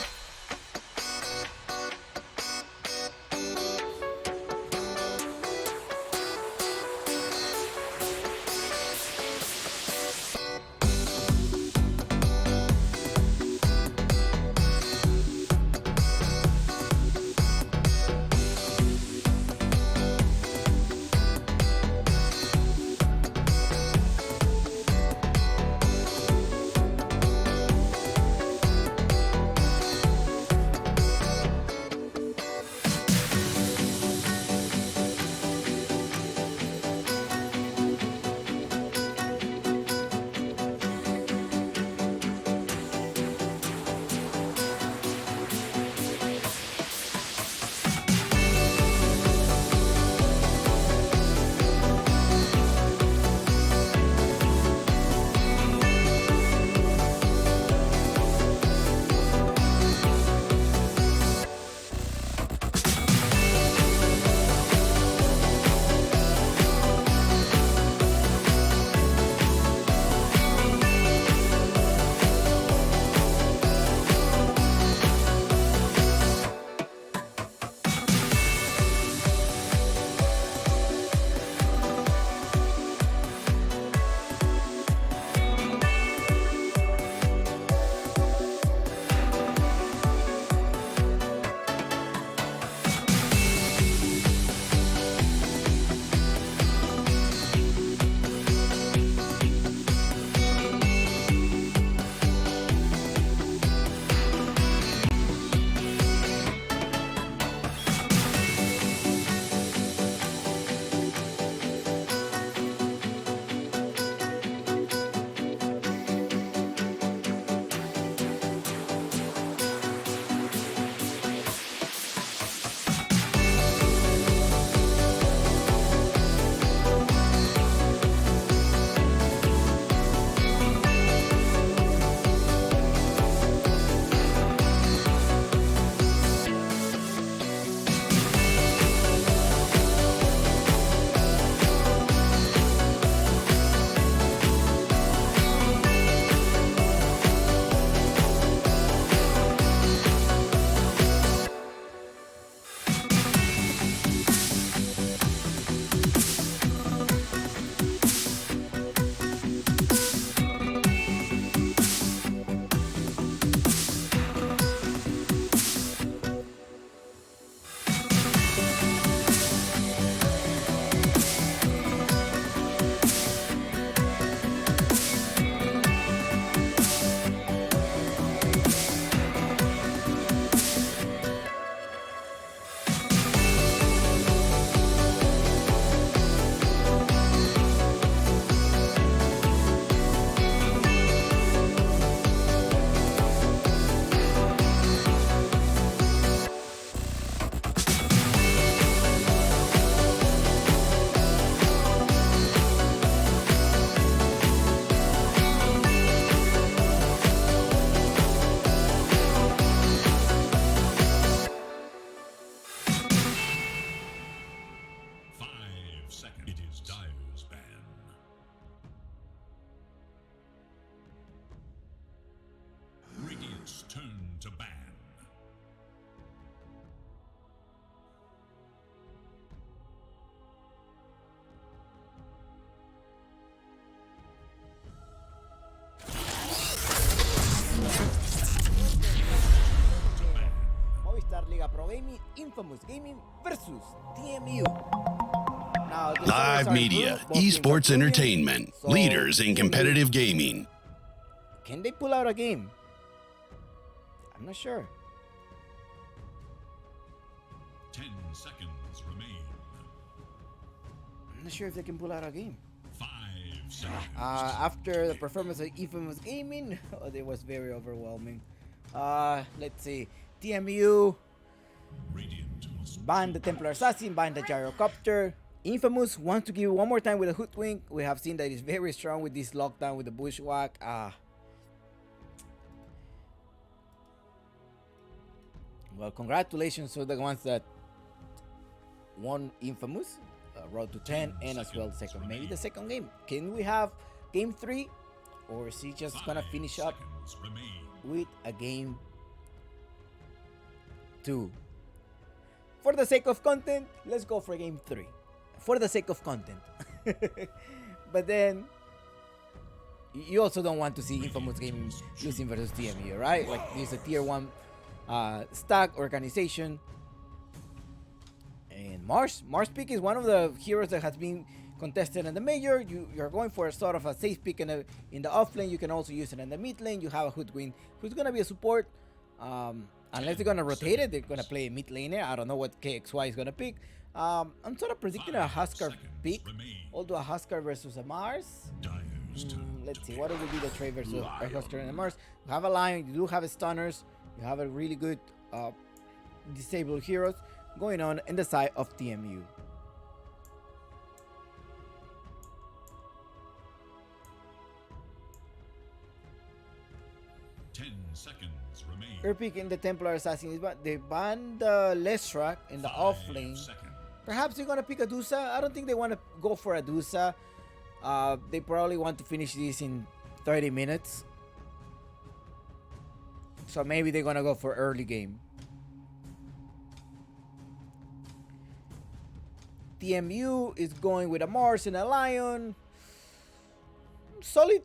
Pro Gaming, Infamous Gaming versus TMU. Now, the Live servers are media, improved, both teams are esports brilliant, entertainment, so leaders in TMU, competitive gaming. can they pull out a game? I'm not sure. 10 seconds remain. I'm not sure if they can pull out a game. 5 seconds. After the performance of Infamous Gaming, it was very overwhelming. Let's see. TMU banned the Templar Assassin, banned the Gyrocopter. Infamous wants to give it one more time with a Hoodwink. We have seen that he's very strong with this lockdown with the Bushwhack. Well, congratulations to the ones that won Infamous, Road to 10, and as well second. Maybe the second game. Can we have game 3, or is he just gonna finish up with a game 2? For the sake of content, let's go for game 3. For the sake of content. But then you also don't want to see Infamous Gaming losing versus TMU, right? Like, this is a tier 1 stack organization. And Mars pick is one of the heroes that has been contested in the major. You're going for a sort of a safe pick in the off lane. You can also use it in the mid lane. You have a Hoodwin who's gonna be a support. Unless they're gonna rotate it, they're gonna play a mid laner. I don't know what KXY is gonna pick. I'm sort of predicting a Huskar pick. Although a Huskar versus a Mars. Let's see, what would be the trade versus a Huskar and a Mars? You have a Lion, you do have stunners, you have a really good disabled heroes going on in the side of TMU. Seconds remain. They're picking the Templar Assassin, but they banned the Lestrak in the off lane. Perhaps they're gonna pick a Dusa. I don't think they want to go for a Dusa. They probably want to finish this in 30 minutes. So maybe they're gonna go for early game. TMU is going with a Mars and a Lion. Solid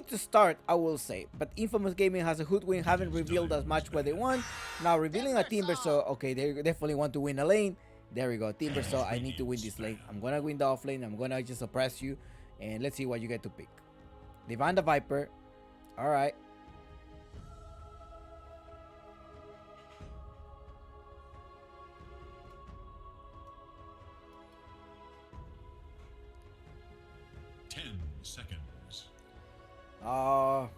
to start, I will say. But Infamous Gaming has a Hoodwin, haven't revealed as much what they want. Now revealing a Timber, so okay, they definitely want to win a lane. There we go, Timber, so I need to win this lane. I'm gonna win the off lane, I'm gonna just oppress you, and let's see what you get to pick. They banned the Viper. Alright. Seconds. 5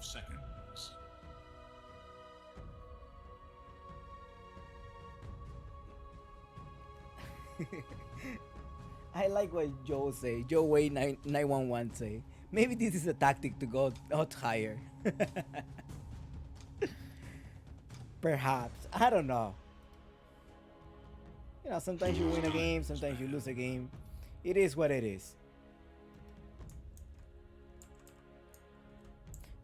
seconds. I like what Joe say. Joe Way 911 say. Maybe this is a tactic to go out higher. Perhaps. I don't know. You know, sometimes you win a game, sometimes you lose a game. It is what it is.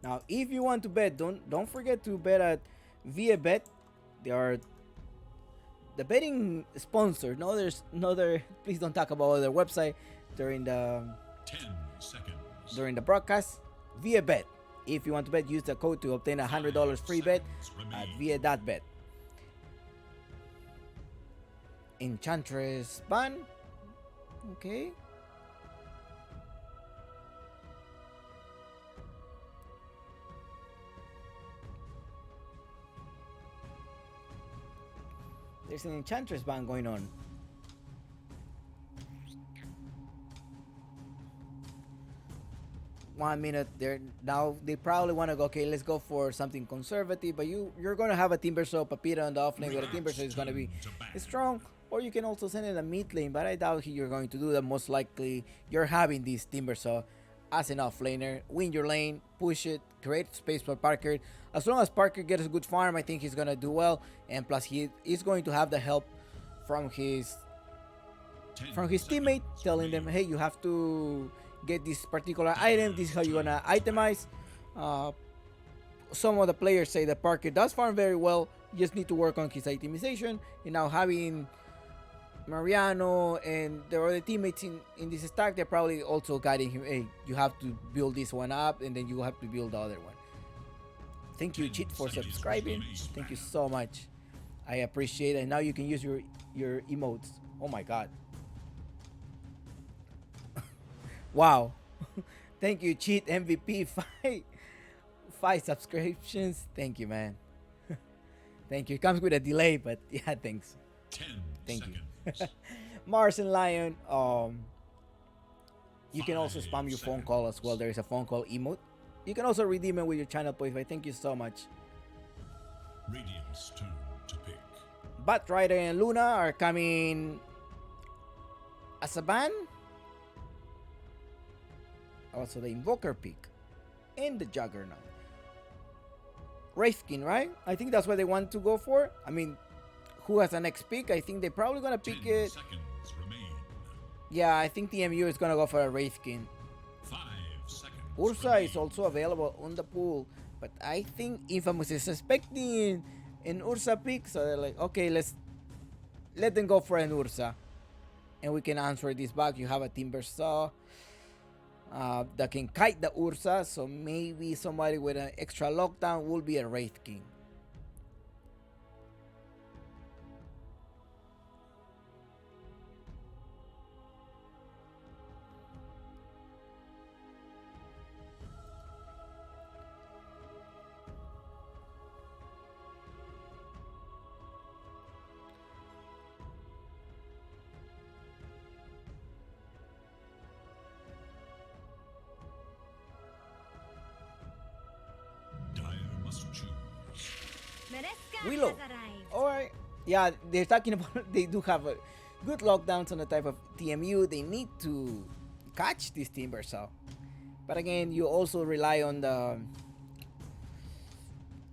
Now, if you want to bet, don't forget to bet at Via Bet. They are the betting sponsor. No, there's no other. Please don't talk about their website during the 10 seconds. During the broadcast. Via Bet. If you want to bet, use the code to obtain $100 free bet at via.bet. Enchantress ban. Okay. There's an Enchantress ban going on. One minute there. Now they probably want to go, okay, let's go for something conservative, but you're going to have a Timber, so Papita on the off lane with a Timber, so it's going to be strong. Or you can also send in a mid lane, but I doubt you're going to do that. Most likely you're having this Timber, so as an off laner, win your lane, push it, create space for Parker. As long as Parker gets a good farm, I think he's going to do well. And plus he is going to have the help from his teammate, telling them, hey, you have to get this particular item, this is how you're gonna itemize. Some of the players say that Parker does farm very well, you just need to work on his itemization. And now having Mariano and their other teammates in this stack, they're probably also guiding him, hey, you have to build this one up and then you have to build the other one. Thank you, Cheat, for subscribing. Thank you so much. I appreciate it. Now you can use your emotes. Oh my god. Wow. Thank you, Cheat MVP. Five subscriptions. Thank you, man. Thank you. It comes with a delay, but yeah, thanks. 10 Thank you. seconds. Mars and Lion. You can also spam your phone call as well. There is a phone call emote. You can also redeem it with your channel points. Thank you so much. Radiant's turn to pick. Bat Rider and Luna are coming as a ban. Also the Invoker pick and the Juggernaut. Wraithkin, right? I think that's what they want to go for. I mean, who has the next pick? I think they're probably gonna pick 10 it. seconds remain. Yeah, I think TMU is gonna go for a Wraithkin. 5 seconds. Ursa is also available on the pool, but I think Infamous is expecting an Ursa pick, so they're like, okay, let them go for an Ursa, and we can answer this back. You have a Timber Saw that can kite the Ursa, so maybe somebody with an extra lockdown will be a Wraith King. Willow. Alright. Yeah, they're talking about they do have a good lockdowns on the type of TMU. They need to catch this Timber Saw. But again, you also rely on the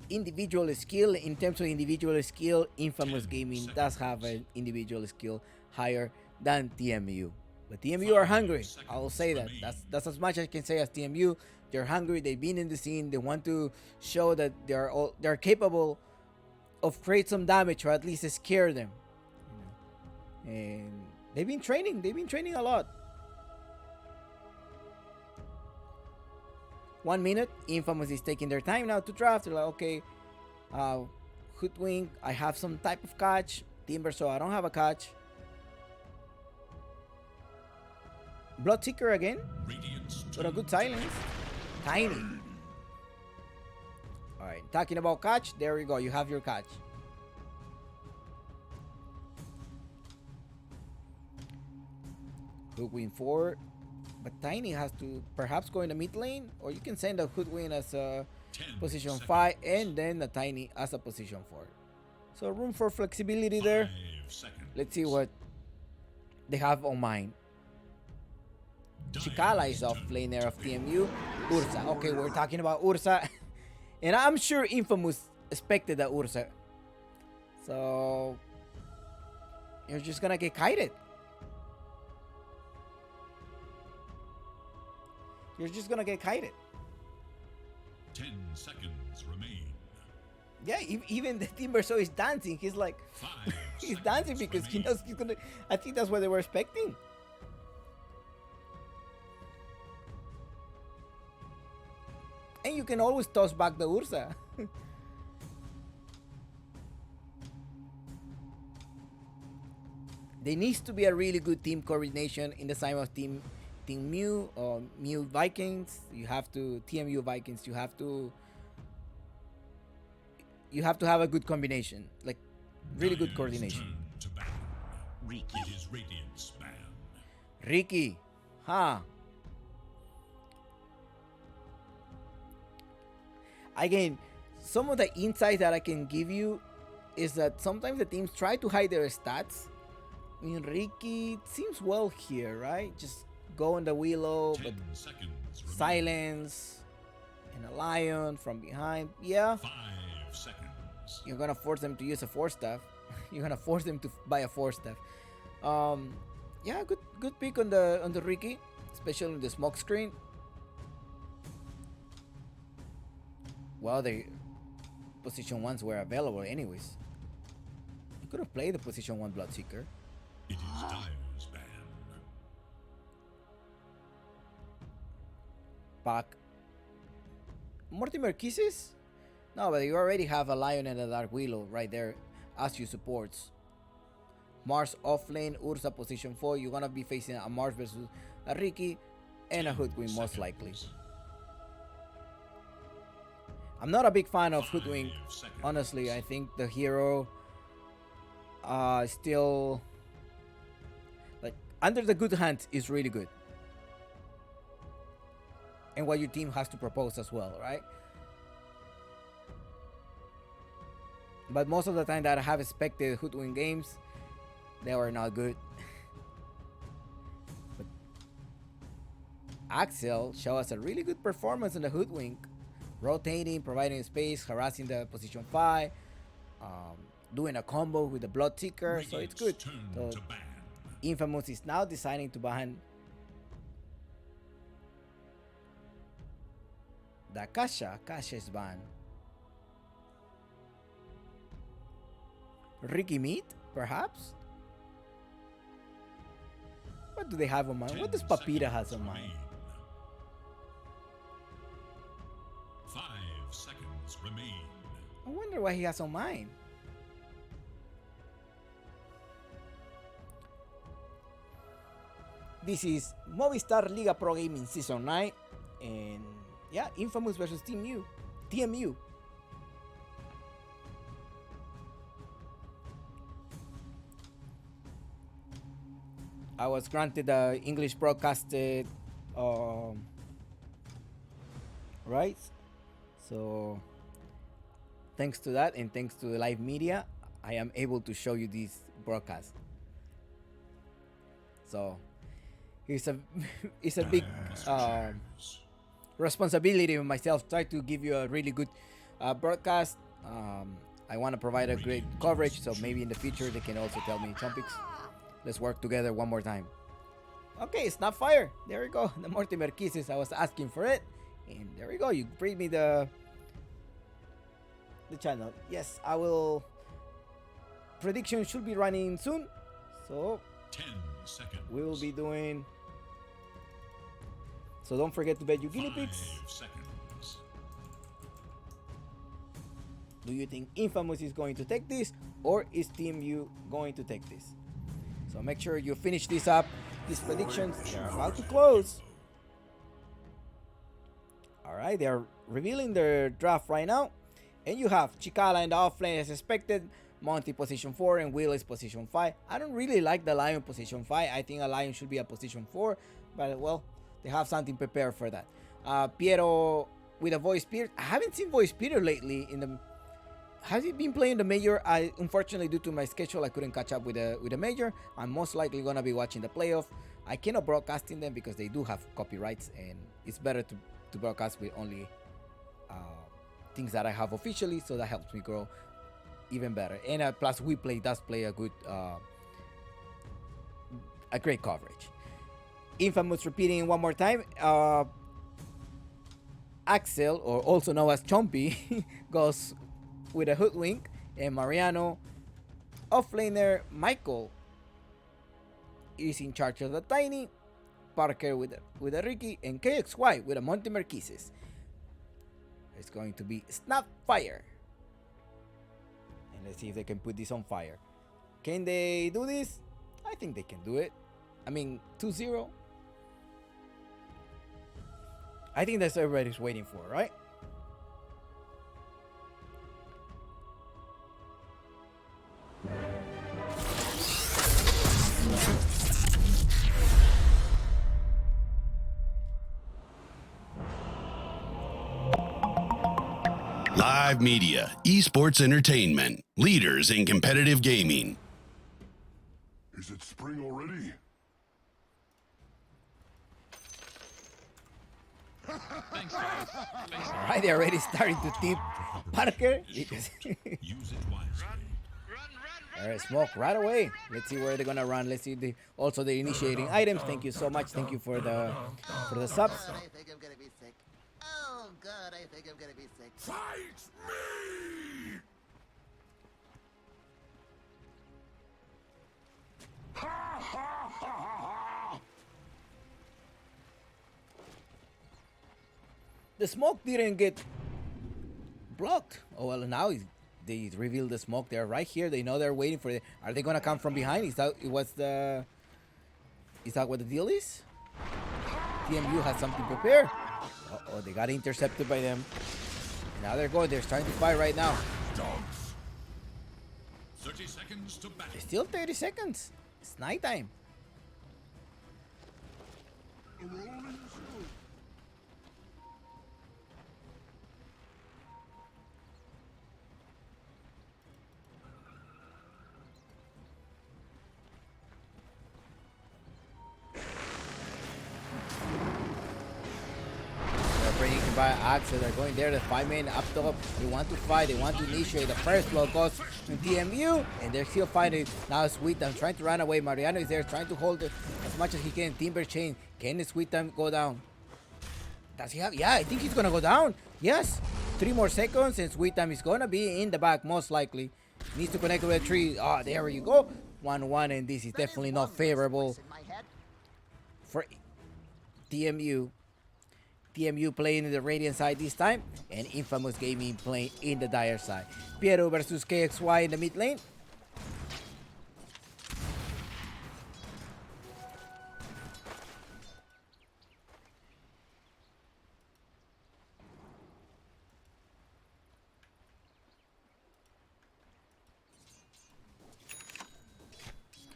individual skill. In terms of individual skill, Infamous Gaming does have an individual skill higher than TMU. But TMU are hungry. I'll say that. That's as much as I can say as TMU. They're hungry. They've been in the scene. They want to show that they're capable of create some damage, or at least scare them. And they've been training. They've been training a lot. 1 minute. Infamous is taking their time now to draft. They're like, okay, Hoodwink, I have some type of catch. Timber, so I don't have a catch. Bloodseeker again. With a good silence. Tiny. Alright, talking about catch, there we go. You have your catch. Hoodwink 4. But Tiny has to perhaps go in the mid lane. Or you can send a Hoodwink as a position 5. And then the Tiny as a position 4. So room for flexibility there. Let's see what they have on mind. Chikala is off laner of TMU. Ursa. Okay, we're talking about Ursa. And I'm sure Infamous expected that Ursa. So you're just gonna get kited. You're just gonna get kited. 10 seconds remain. Yeah, even the Timber Saw is dancing. He's like, he's dancing because he knows he's gonna. I think that's what they were expecting. And you can always toss back the Ursa. There needs to be a really good team coordination in the side of Team Mew or Mew Vikings. You have to TMU Vikings. You have to have a good combination, like really good coordination. Riki is Radiant's ban. Riki, huh? Again, some of the insights that I can give you is that sometimes the teams try to hide their stats. I mean, Riki seems well here, right? Just go on the Willow, but silence and a Lion from behind. Yeah. 5 seconds. You're gonna force them to use a Force Staff. You're gonna force them to buy a Force Staff. Yeah, good pick on the Riki, especially on the smoke screen. Well, the position 1s were available anyways. You could have played the position 1 Bloodseeker. It is Dire's ban. Back. Mortimer Kisses? No, but you already have a Lion and a Dark Willow right there as your supports. Mars off lane, Ursa position 4. You're gonna be facing a Mars versus a Riki and a Hoodwink most likely. I'm not a big fan of Hoodwink, honestly. I think the hero still, like, under the good hands is really good. And what your team has to propose as well, right? But most of the time that I have expected Hoodwink games, they were not good. But Axel showed us a really good performance in the Hoodwink. Rotating, providing space, harassing the position 5, doing a combo with the Blood Seeker, so it's good. So Infamous is now deciding to ban the Kasha. Kasha is banned. Ricky Meat, perhaps? What do they have on mind? What does Papita has on mind? 5 seconds remain. I wonder what he has on mind. This is Movistar Liga Pro Gaming Season 9. And yeah, Infamous versus TMU. I was granted the English broadcasted rights. So thanks to that and thanks to the live media, I am able to show you this broadcast. So it's a big responsibility of myself. Try to give you a really good broadcast. I want to provide a great coverage, so maybe in the future they can also tell me, Chompix, let's work together one more time. Okay, Snapfire. There we go. The Mortimer Kisses. I was asking for it. And there we go. You bring me the channel. Yes, I will. Prediction should be running soon. So 10 seconds. we will be doing. So don't forget to bet your guinea pigs. 5 seconds. Do you think Infamous is going to take this, or is Team U going to take this? So make sure you finish this up. These predictions are about to close. Alright, they are revealing their draft right now. And you have Chikala in the offlane as expected. Monty position 4 and Will is position 5. I don't really like the Lion position 5. I think a Lion should be a position 4. But well, they have something prepared for that. Piero with a Voice Spirit. I haven't seen Voice Spirit lately in the... Has he been playing the major? I unfortunately, due to my schedule, I couldn't catch up with the major. I'm most likely gonna be watching the playoff. I cannot broadcast in them because they do have copyrights, and it's better to broadcast with only things that I have officially, so that helps me grow even better. And plus, WePlay does play a great coverage. Infamous repeating one more time. Axel, or also known as Chompy, goes with a Hoodwink, and Mariano offlaner Michael is in charge of the Tiny, Parker with a Ricky, and KXY with a Mortimer Kisses. It's going to be Snapfire. And let's see if they can put this on fire. Can they do this? I think they can do it. I mean, 2-0. I think that's what everybody's waiting for, right? Live media, esports entertainment, leaders in competitive gaming. Is it spring already? Thanks, guys. Thanks. Alright, they're already starting to tip Parker. Use it wisely. Alright, smoke right away. Let's see where they're gonna run. Let's see also the initiating items. Thank you so much. Thank you for the subs. I think I'm gonna be sick. Oh god, I think I'm gonna be sick. Fight me! Ha ha ha ha! The smoke didn't get blocked. Oh well, now they reveal the smoke. They're right here. They know they're waiting for it. Are they gonna come from behind? Is that what the deal is? TMU has something prepared. Oh, they got intercepted by them. Now they're going. They're trying to fight right now. 30 seconds to battle. It's still 30 seconds. It's nighttime. Bringing by Axel, they're going there. The 5-man up top. They want to fight. They want to initiate. The first blow goes to TMU, and they're still fighting. Now Sweet Time trying to run away. Mariano is there trying to hold it as much as he can. Timber chain. Can Sweet Time go down? Does he have? Yeah, I think he's gonna go down. Yes. 3 more seconds, and Sweet Time is gonna be in the back most likely. Needs to connect with a tree. Oh, there you go. 1-1, and this is definitely not favorable for TMU. TMU playing in the Radiant side this time, and Infamous Gaming playing in the Dire side. Piero versus KXY in the mid lane.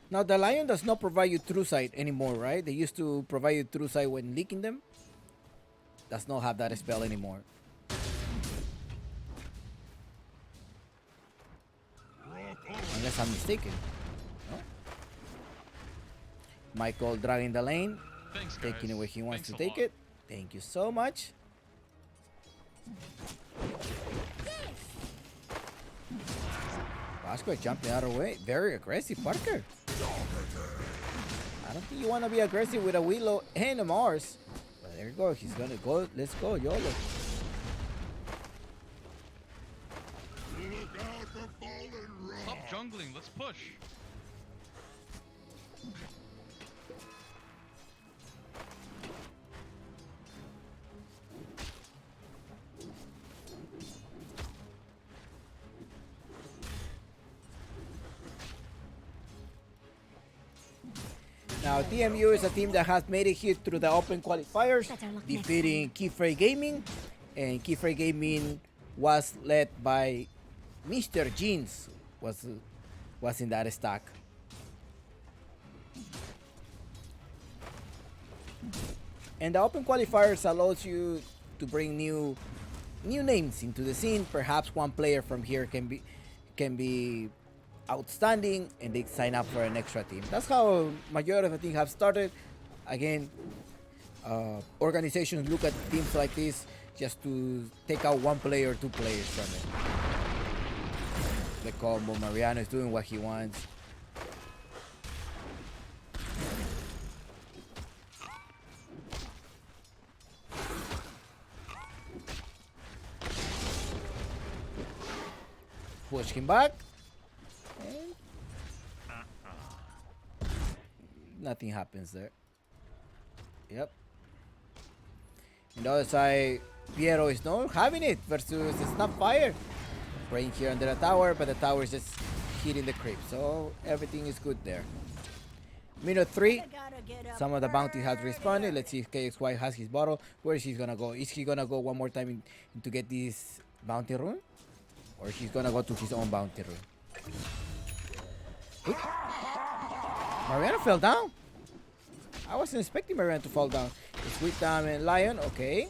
Now the Lion does not provide you true sight anymore, right? They used to provide you true sight when leaking them. Does not have that spell anymore. Unless I'm mistaken. No? Michael dragging the lane. Thanks, taking guys. it where he wants Thanks to a take lot. it. Thank you so much. Vasco jumping out of the way. Very aggressive, Parker. I don't think you want to be aggressive with a Willow and a Mars. But there you go. He's going to go. Let's go, YOLO. Stop jungling, let's push. Now, TMU is a team that has made it here through the open qualifiers, defeating Keyframe Gaming. And Keyframe Gaming was led by Mr. Jeans, was in that stack. And the open qualifiers allows you to bring new names into the scene. Perhaps one player from here can be outstanding, and they sign up for an extra team. That's how majority of the teams have started. Again, organizations look at teams like this just to take out 1 player or 2 players from it. The combo, Mariano is doing what he wants. Push him back. Nothing happens there. Yep. On the other side, Piero is not having it versus Snapfire. Praying here under the tower, but the tower is just hitting the creep. So everything is good there. Minute 3. Some of the bounty has responded. Let's see if KXY has his bottle. Where is he gonna go? Is he gonna go one more time to get this bounty rune? Or he's gonna go to his own bounty rune? Oop. Mariano fell down. I wasn't expecting Mariano to fall down. It's with and Lion. Okay.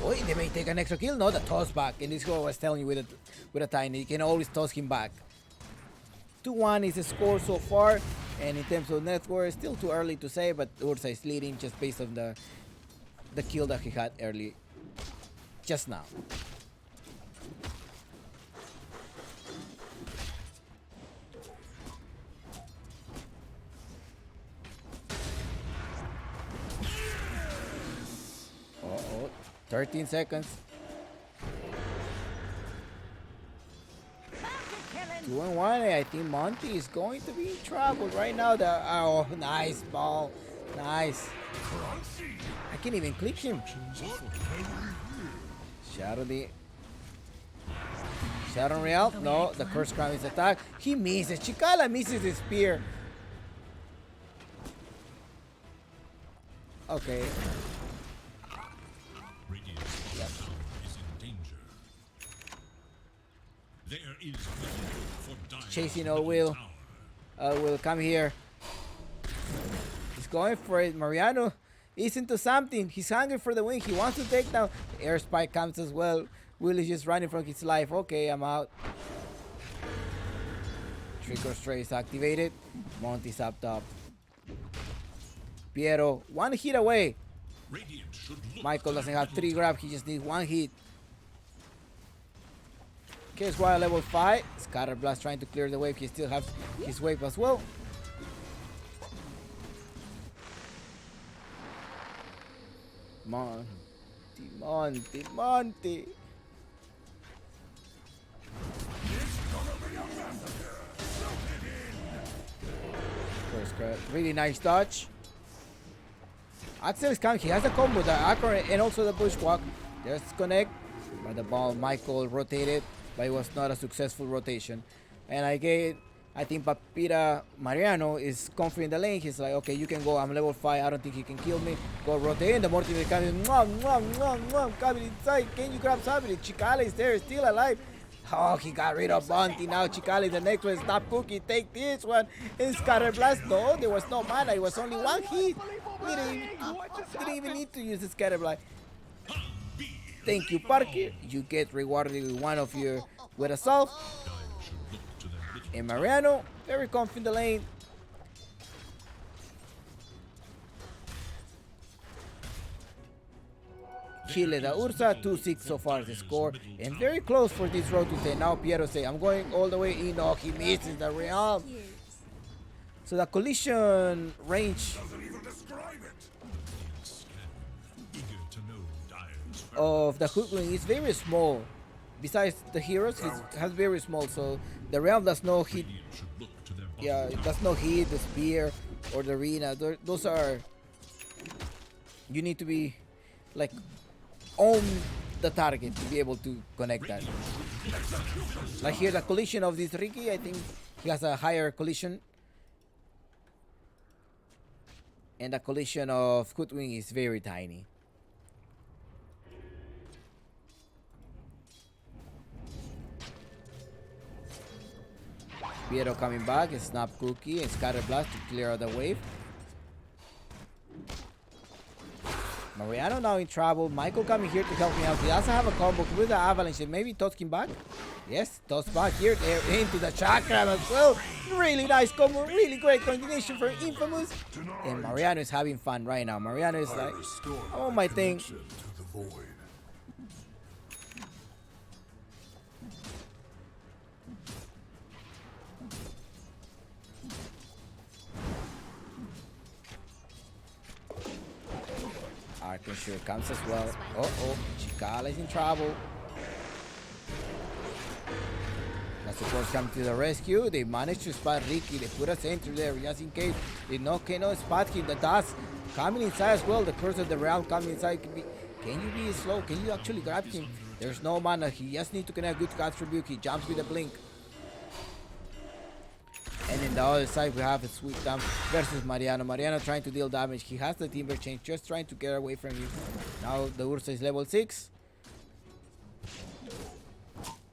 Oh, they may take an extra kill. No, the toss back. And this guy was telling you with a tiny, you can always toss him back. 2-1 is the score so far. And in terms of net worth, still too early to say, but Ursa is leading just based on the kill that he had early just now. Uh-oh, 13 seconds. 2-1. I think Monty is going to be in trouble right now. Oh, nice ball. Nice. I can't even click him. Shadow the Shadow Real. No, the Curse Crown is attack. He misses. Chikala misses his spear. Okay. Radiant's tower is in danger. There is no hope for Dire's Chasing middle Will. tower. Will come here. He's going for it. Mariano is into something. He's hungry for the win. He wants to take down. Air Spike comes as well. Will is just running for his life. Okay, I'm out. Trick or Stray is activated. Monty's up top. Piero, one hit away. Radiant should look Michael to doesn't their have middle 3 grab. He just needs 1 hit. Case Wild level 5. Scatter Blast trying to clear the wave. He still has his wave as well. Monty. First cut. Really nice dodge. Axel is coming. He has a combo, the Akron and also the Bushwalk. There's connect. By the ball, Michael rotated, but it was not a successful rotation. And I think Papira Mariano is confident in the lane. He's like, okay, you can go. I'm level 5. I don't think he can kill me. Go rotate in. The Mortimer comes in. Coming inside. Can you grab somebody? Chikale is there, still alive. Oh, he got rid of Bounty. Now Chikale, the next one. Stop Cookie. Take this one. And Scatter Blast. No, there was no mana. It was only 1 hit. Didn't even need to use the Scatter Blast. Thank you, Parker. You get rewarded with one of your with assault. And Mariano, very confident in the lane. Chile the Ursa, 2-6 so far the score. And very close for this road to 10. Now Piero say, I'm going all the way in. No, he misses the realm. So the collision range of the Hoodwink is very small. Besides the heroes, it has very small. So the realm does not hit. Yeah, it does not hit the spear or the arena. Those are. You need to be like on the target to be able to connect that. Like here, the collision of this Ricky, I think he has a higher collision. And the collision of Hoodwink is very tiny. Piero coming back, Snap Cookie and Scatter Blast to clear out the wave. Mariano now in trouble. Michael coming here to help me out. He doesn't have a combo with the Avalanche. And maybe toss him back. Yes, toss back here. There into the chakra as well. Really nice combo. Really great combination for Infamous. And Mariano is having fun right now. Mariano is like, oh my thing. Arkansas comes as well. Uh-oh, Chikala is in trouble. The supports come to the rescue. They managed to spot Ricky. They put a sentry there just in case. They cannot spot him. The dust coming inside as well. The curse of the realm coming inside. Can you be slow? Can you actually grab him? There's no mana. He just needs to connect good cast rebuke. He jumps with a blink. And in the other side, we have a Sweet Thumb versus Mariano. Mariano trying to deal damage. He has the Timber Change, just trying to get away from you. Now the Ursa is level 6.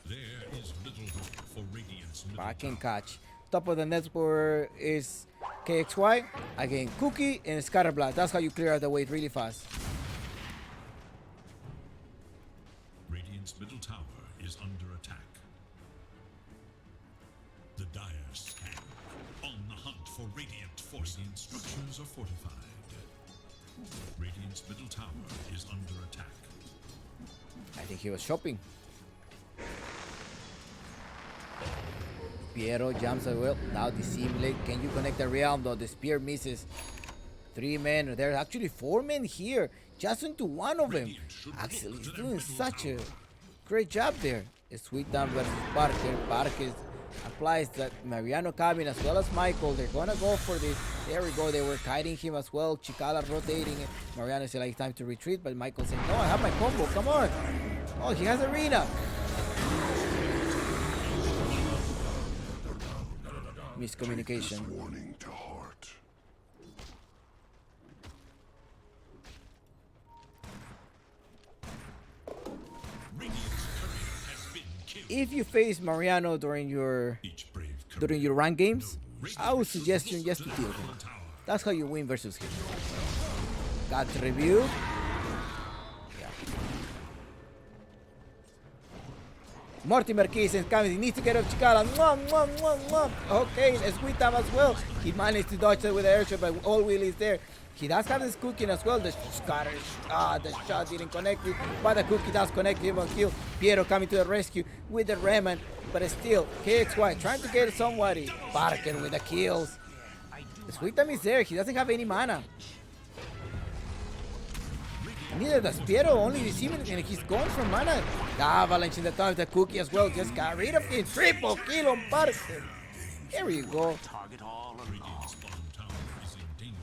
There is little hope for Radiant's middle Back and tower. catch. Top of the network is KXY. Again, Cookie and Scatterblast. That's how you clear out the wave really fast. Radiant's middle tower is under attack. The Dire scan. On the hunt for Radiant forces. Radiant structures are fortified. Radiant's middle tower is under attack. I think he was shopping. Piero jumps as well. Now the Simulate. Can you connect the realm though? The spear misses. 3 men. There's actually 4 men here. Just into one of them. Axel is doing such a great job there. A Sweet Down versus Parker. Parker is applies that Mariano coming as well as Michael. They're gonna go for this. There we go. They were kiting him as well. Chikala rotating it. Mariano said like time to retreat, but Michael saying, no, I have my combo. Come on. Oh, he has arena. Miscommunication. Warning to heart. If you face Mariano during your rank games, I would suggest you just to kill him. That's how you win versus him. Got to review. Yeah. Mortimer Keys is coming. He needs to get up Chikala. Okay, sweet time as well. He managed to dodge it with the airship, but all wheel is there. He does have this cooking as well. The shot didn't connect it, but the cookie does connect him on kill. Piero coming to the rescue with the Rayman, but still, KXY trying to get somebody. Parker with the kills. The sweet time is there. He doesn't have any mana. Neither does Piero, only receiving and he's gone from mana. The avalanche in the top of the cookie as well. Just got rid of him. Triple kill on Parker. There you go. Target all along. Bottom tower is in danger.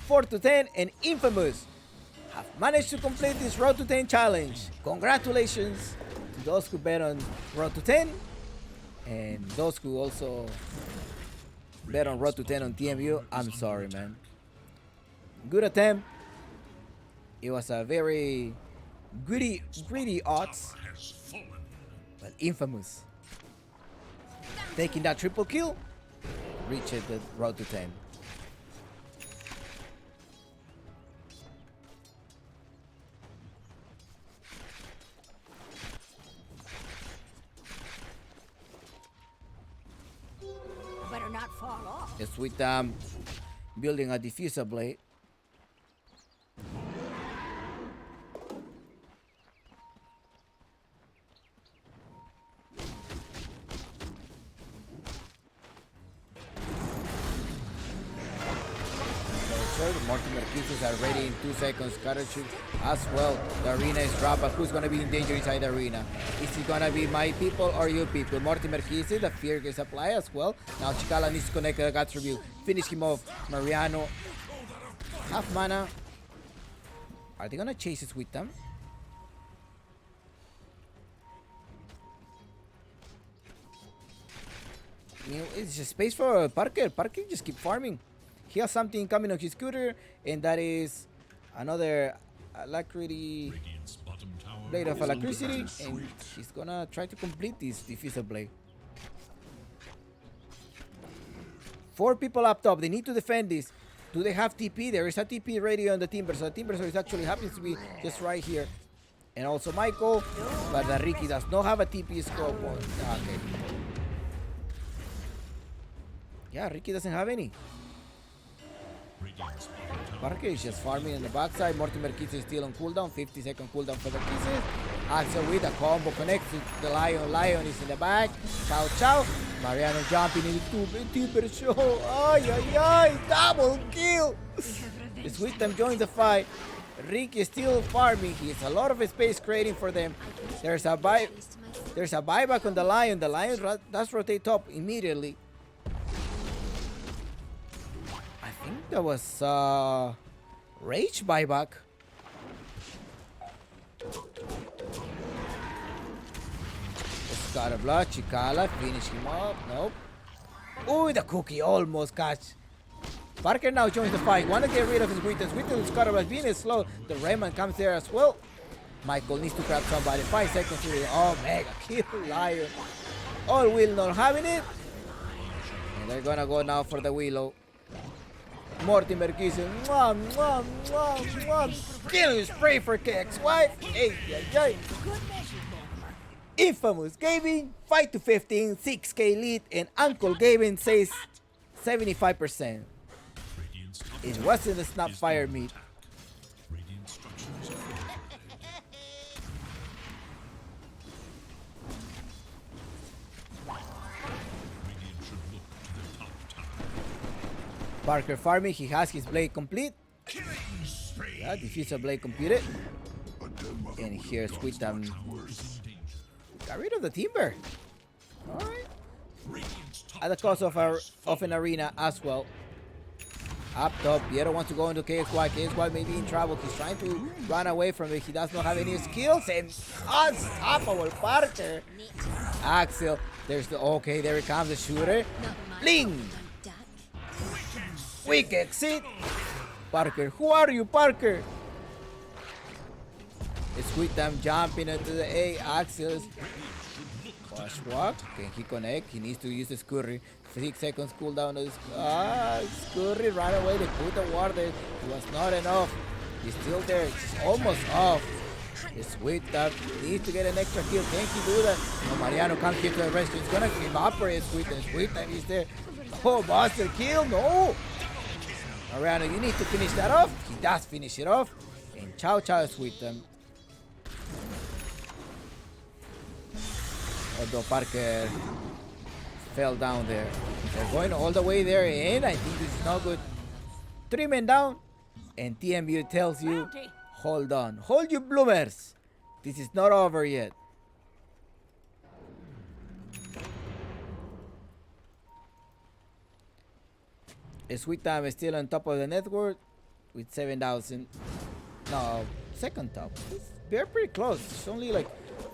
4 to 10 and Infamous have managed to complete this Road to 10 challenge. Congratulations to those who bet on Road to 10 and those who also bet on Road to 10 on TMU. I'm sorry, man. Good attempt. It was a very greedy odds, but Infamous taking that triple kill reached the Road to 10. Better not fall off. Just with building a diffuser blade. Mortimer pieces are ready in 2 seconds. Cutter shoot as well. The arena is dropped, but who's gonna be in danger inside the arena? Is it gonna be my people or you people? Mortimer kisses, the fear gets applied as well. Now Chikala needs to connect the guts review. Finish him off. Mariano. Half mana. Are they gonna chase it with them? It's just space for Parker. Parker just keep farming. He has something coming on his scooter, and that is another alacrity blade of electricity, and he's gonna try to complete this diffuser blade. 4 people up top. They need to defend this. Do they have TP? There is a TP ready on the Timber, so the Timber is actually happens to be just right here. And also Michael, but the Ricky does not have a TP scope. Okay. Yeah, Ricky doesn't have any. Parker is just farming on the backside. Mortimer Kisses is still on cooldown. 50-second cooldown for the Kisses. Axel with a combo connects to the Lion. Lion is in the back. Chow Chow. Mariano jumping into the Timber show. Ay, ay, ay. Double kill. It's with them join the fight. Rick is still farming. He has a lot of space creating for them. There's a buyback on the Lion. The Lion does rotate top immediately. I think that was Rage buyback. Got a blood. Chikala finish him up. Nope. Oh, the cookie almost catch. Parker now joins the fight. Want to get rid of his Witness. Witness is caught being slow. The Rayman comes there as well. Michael needs to grab somebody. 5 seconds to the mega kill Lion. All will not having it. And they're gonna go now for the Willow. Mortimer kissing. Killing spray for KXY. Hey, yeah. Infamous Gaming, 5 to 15, 6K lead, and Uncle Gavin says 75%. It wasn't a Snapfire meet. Parker farming, he has his blade complete. Yeah, diffuser blade computed. And here, Sweet Time got rid of the timber. Alright. At the cost of an arena as well. Up top, Piero wants to go into KXY. KXY may be in trouble. He's trying to run away from it. He does not have any skills. And unstoppable Parker. Axel, there's the... Okay, there it comes, the shooter. Bling! Quick exit. Parker, who are you, Parker? Sweet Time jumping into the A. Axel's flash walk. Can he connect? He needs to use the Scurry. 6 seconds cooldown. Scurry ran away. They put the ward there. It was not enough. He's still there. It's almost off. Sweet Time needs to get an extra kill. Can he do that? No, Mariano can't get to the rescue. It's gonna evaporate Sweet Time. Sweet Time is there. Oh, monster kill. No. Mariano, you need to finish that off. He does finish it off. And ciao, Sweet Time. Although Parker fell down there. They're going all the way there, and I think this is not good. 3 men down, and TMU tells you, hold on. Hold your bloomers. This is not over yet. Sweet Time is still on top of the network with 7,000. No, second top. They're pretty close. It's only like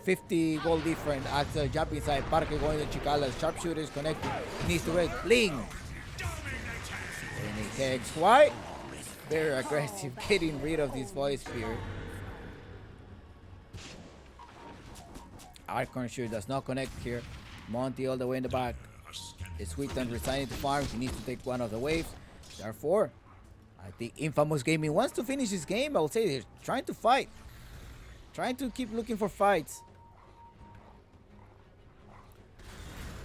50 goal different. Axel jump inside. Parker going to Chikala. Sharpshooter is connected. He needs to wait. Bling! And he takes why? Very aggressive. Getting rid of this voice spear. Archon sure does not connect here. Monty all the way in the back. Sweet Time resigning to farm. He needs to take one of the waves. Therefore, I think Infamous Gaming wants to finish this game. I will say they're trying to fight. Trying to keep looking for fights.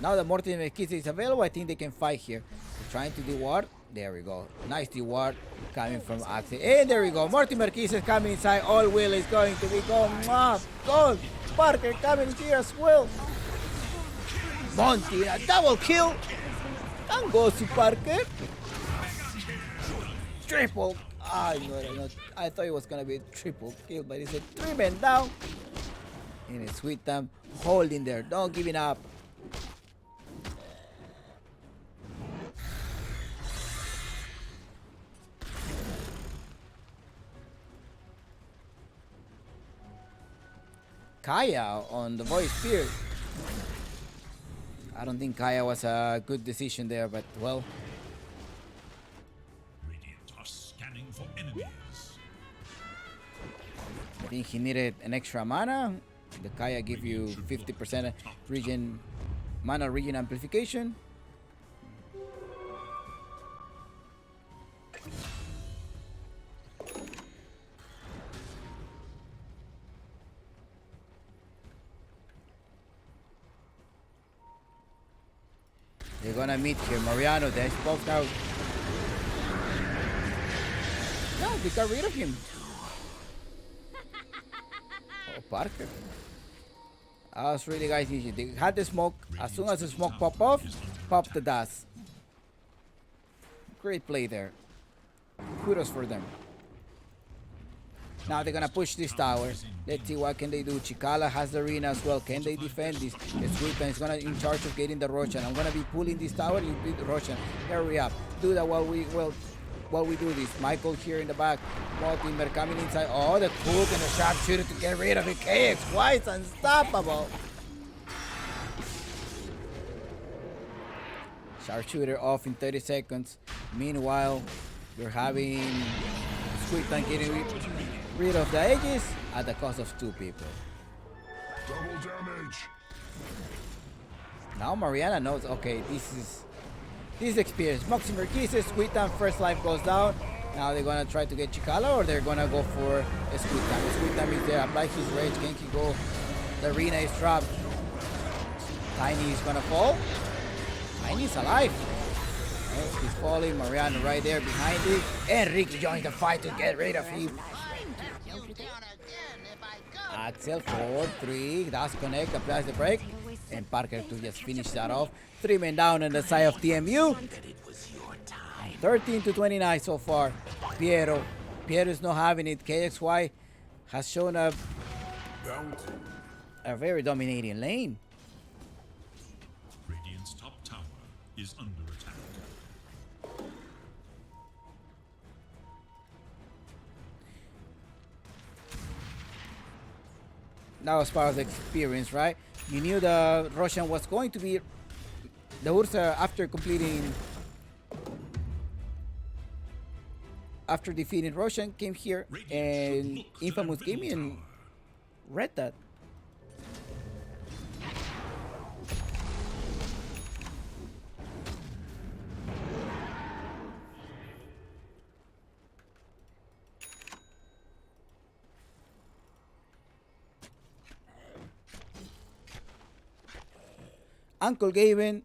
Now that Morty Merkis is available, I think they can fight here. They're trying to deward. There we go. Nice deward coming from Axel. And there we go. Morty Merkis is coming inside. All will is going to be gone. Goal. Parker coming here as well. Monty, a double kill. And goes to Parker. Triple. I thought it was gonna be a triple kill, but it's a 3 men down. And it's Sweet Time holding there, don't giving up. Kaya on the voice spear. I don't think Kaya was a good decision there, but well. For enemies. I think he needed an extra mana. The Kaya give you 50% regen mana regen amplification. They're gonna meet here. Mariano, there's both now. No, they got rid of him. Oh, Parker. That was really guys easy. They had the smoke. As soon as the smoke pop off, pop the dust. Great play there. Kudos for them. Now they're gonna push this tower. Let's see what can they do. Chikala has the arena as well. Can they defend this? Sweet Time is gonna in charge of getting the Roshan. I'm gonna be pulling this tower. You beat the Roshan. Hurry up. Do that while we do this. Michael here in the back. Timber coming inside. Oh, the cook and the sharpshooter to get rid of it. KXY is unstoppable. Sharpshooter off in 30 seconds. Meanwhile, you're having Sweet Time getting rid of the edges at the cost of 2 people. Double damage. Now Mariana knows, okay, this is experience. Moxie Merkis, Sweet Time first life goes down. Now they're gonna try to get Chikala, or they're gonna go for a Sweet Time. Sweet Time is there, apply his rage, can he go? The arena is trapped. Tiny is gonna fall. Tiny's alive. Oh, he's falling. Mariano right there behind it. And Ricky joins the fight to get rid of him. Axel 4-3, does connect, applies the break. And Parker to just finish that off. 3 men down on the side of TMU. 13 to 29 so far. Piero Piero's not having it. KXY has shown a very dominating lane. Radiant's top tower is under attack. That was part of the experience, right? You knew the Russian was going to be the Ursa after defeating Russian came here and Infamous Gaming and read that. Uncle Gavin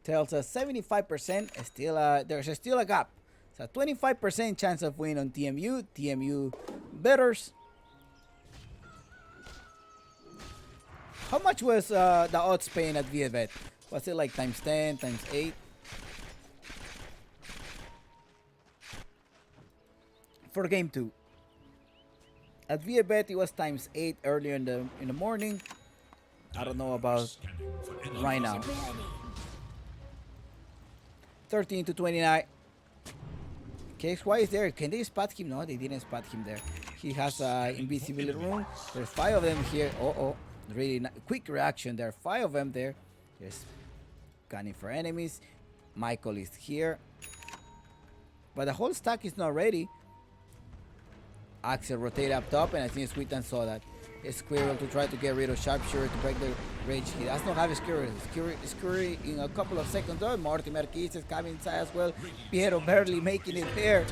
tells us 75% is still there's still a gap. It's a 25% chance of win on TMU. TMU betters. How much was the odds paying at ViaBet? Was it like times 10, times 8? For game 2. At ViaBet it was times 8 earlier in the morning. I don't know about right now. 13 to 29. KXY is there. Can they spot him? No, they didn't spot him there. He has an invisibility room. There's 5 of them here. Really quick reaction. There are 5 of them there. Just scanning for enemies. Michael is here. But the whole stack is not ready. Axel rotated up top, and I think Sweetan saw that. Squirrel to try to get rid of Sharpshooter to break the rage. He does not have a Scurry in a couple of seconds though. Mortimer Keys is coming inside as well. Piero barely making it there.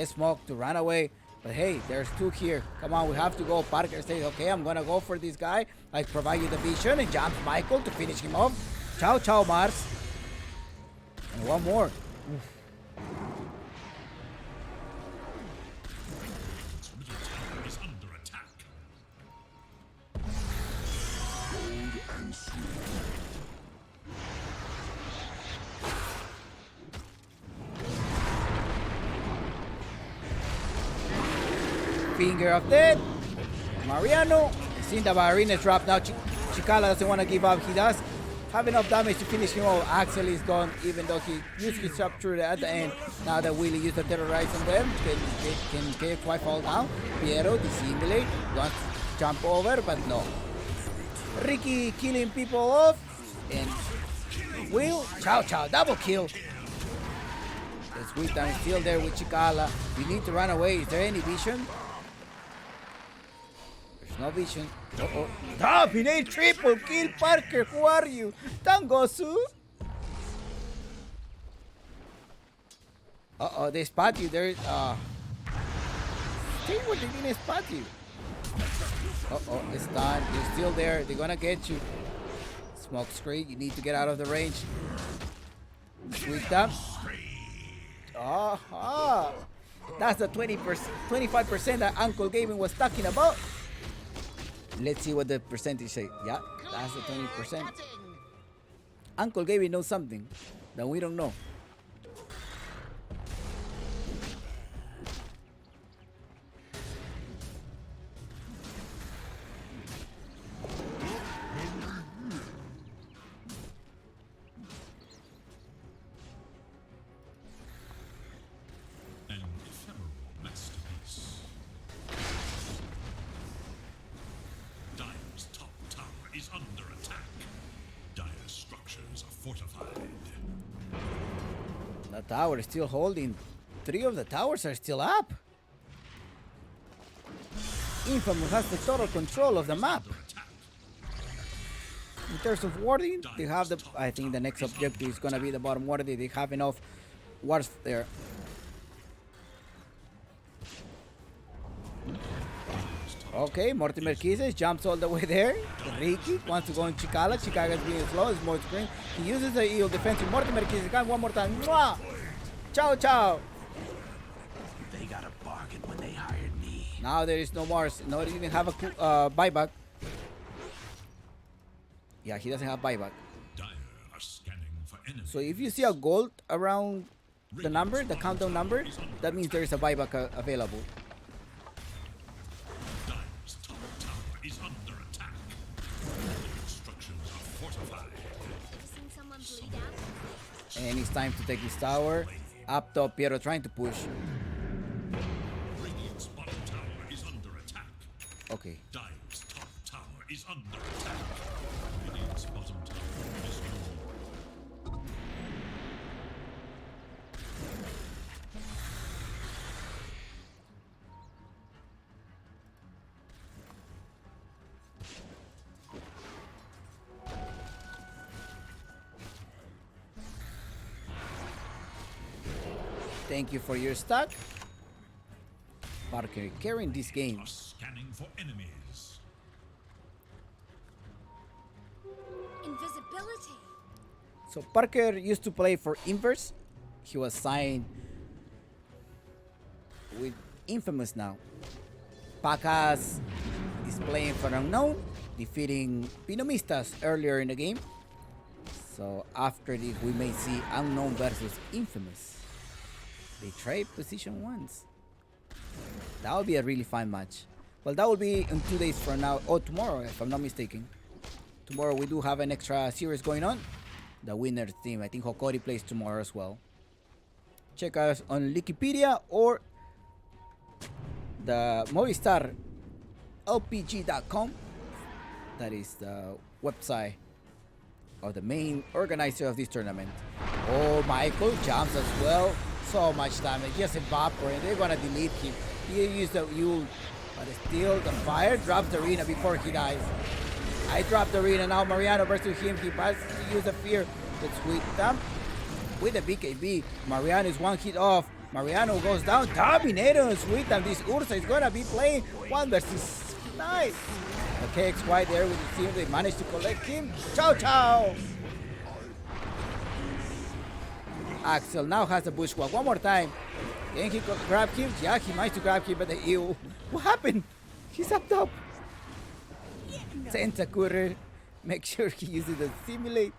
Smoke to run away. But hey, there's 2 here. Come on, we have to go. Parker says, okay, I'm gonna go for this guy. I provide you the vision and jumps Michael to finish him off. Ciao, ciao, Mars. And one more. Oof. Finger of death. Mariano. Seeing the ballerina drop now. Chicala doesn't want to give up. He does have enough damage to finish him off. Axel is gone, even though he used his sharpshooter at the end. Now that Willie used the terrorize on them, can KXY fall down? Piero dissimulate, wants to jump over, but no. Ricky killing people off, and Will, ciao ciao, double kill. The Sweet Time is still there with Chicala. We need to run away. Is there any vision? There's no vision. Dominate triple kill, Parker. Who are you? Tangosu? They spot you. There is see what they didn't spot you. It's done. You're still there. They're gonna get you. Smoke screen. You need to get out of the range. Sweep up. That's the 25% that Uncle Gavin was talking about. Let's see what the percentage say. Yeah, that's the 20%. Uncle Gavin knows something that we don't know. The tower is still holding. 3 of the towers are still up. Infamous has the total control of the map. In terms of warding, they have the. I think the next objective is gonna be the bottom warding. They have enough wards there. Okay, Mortimer Kisses jumps all the way there. Ricky wants to go in Chicala. Chicala's being slow. It's more screen. He uses the eel defensive. Mortimer Kisses got one more time. Mwah! Ciao, ciao. They got a bargain when they hired me. Now there is no Mars. No, he didn't have a buyback. Yeah, he doesn't have buyback. So if you see a gold around the number, the countdown number, that means there is a buyback available. Dire's top tower is under attack. Structures are fortified. Seen someone bleed out? And it's time to take this tower. Up top, Piero trying to push. Radiant's bottom tower is under attack. Okay. Dire's top tower is under attack. Radiant's bottom tower is low. Thank you for your stock. Parker carrying this game. Scanning for enemies. Invisibility. So Parker used to play for Inverse. He was signed with Infamous now. Pacas is playing for Unknown, defeating BINOMISTAS earlier in the game. So after this, we may see Unknown versus Infamous. They trade position once. That would be a really fun match. Well, that will be in 2 days from now, or tomorrow, if I'm not mistaken. Tomorrow we do have an extra series going on. The winner's team. I think Hokori plays tomorrow as well. Check us on Wikipedia or the Movistar LPG.com. That is the website of the main organizer of this tournament. Oh, Michael jumps as well. So much damage. Just evaporate. They're gonna delete him. He used the Yule, but still the fire drops the arena before he dies. I dropped the arena now. Mariano versus him. He has to use the fear. But Sweet Thumb with the BKB. Mariano is one hit off. Mariano goes down. Dominator and Sweet Thumb. This Ursa is gonna be playing 1 versus 9. The KXY there with the team. They managed to collect him. Ciao, ciao. Axel now has the bushwalk one more time. Can he grab him? Yeah, he managed to grab him, but the ew. What happened? He's up top. Sentakura, make sure he uses the simulate.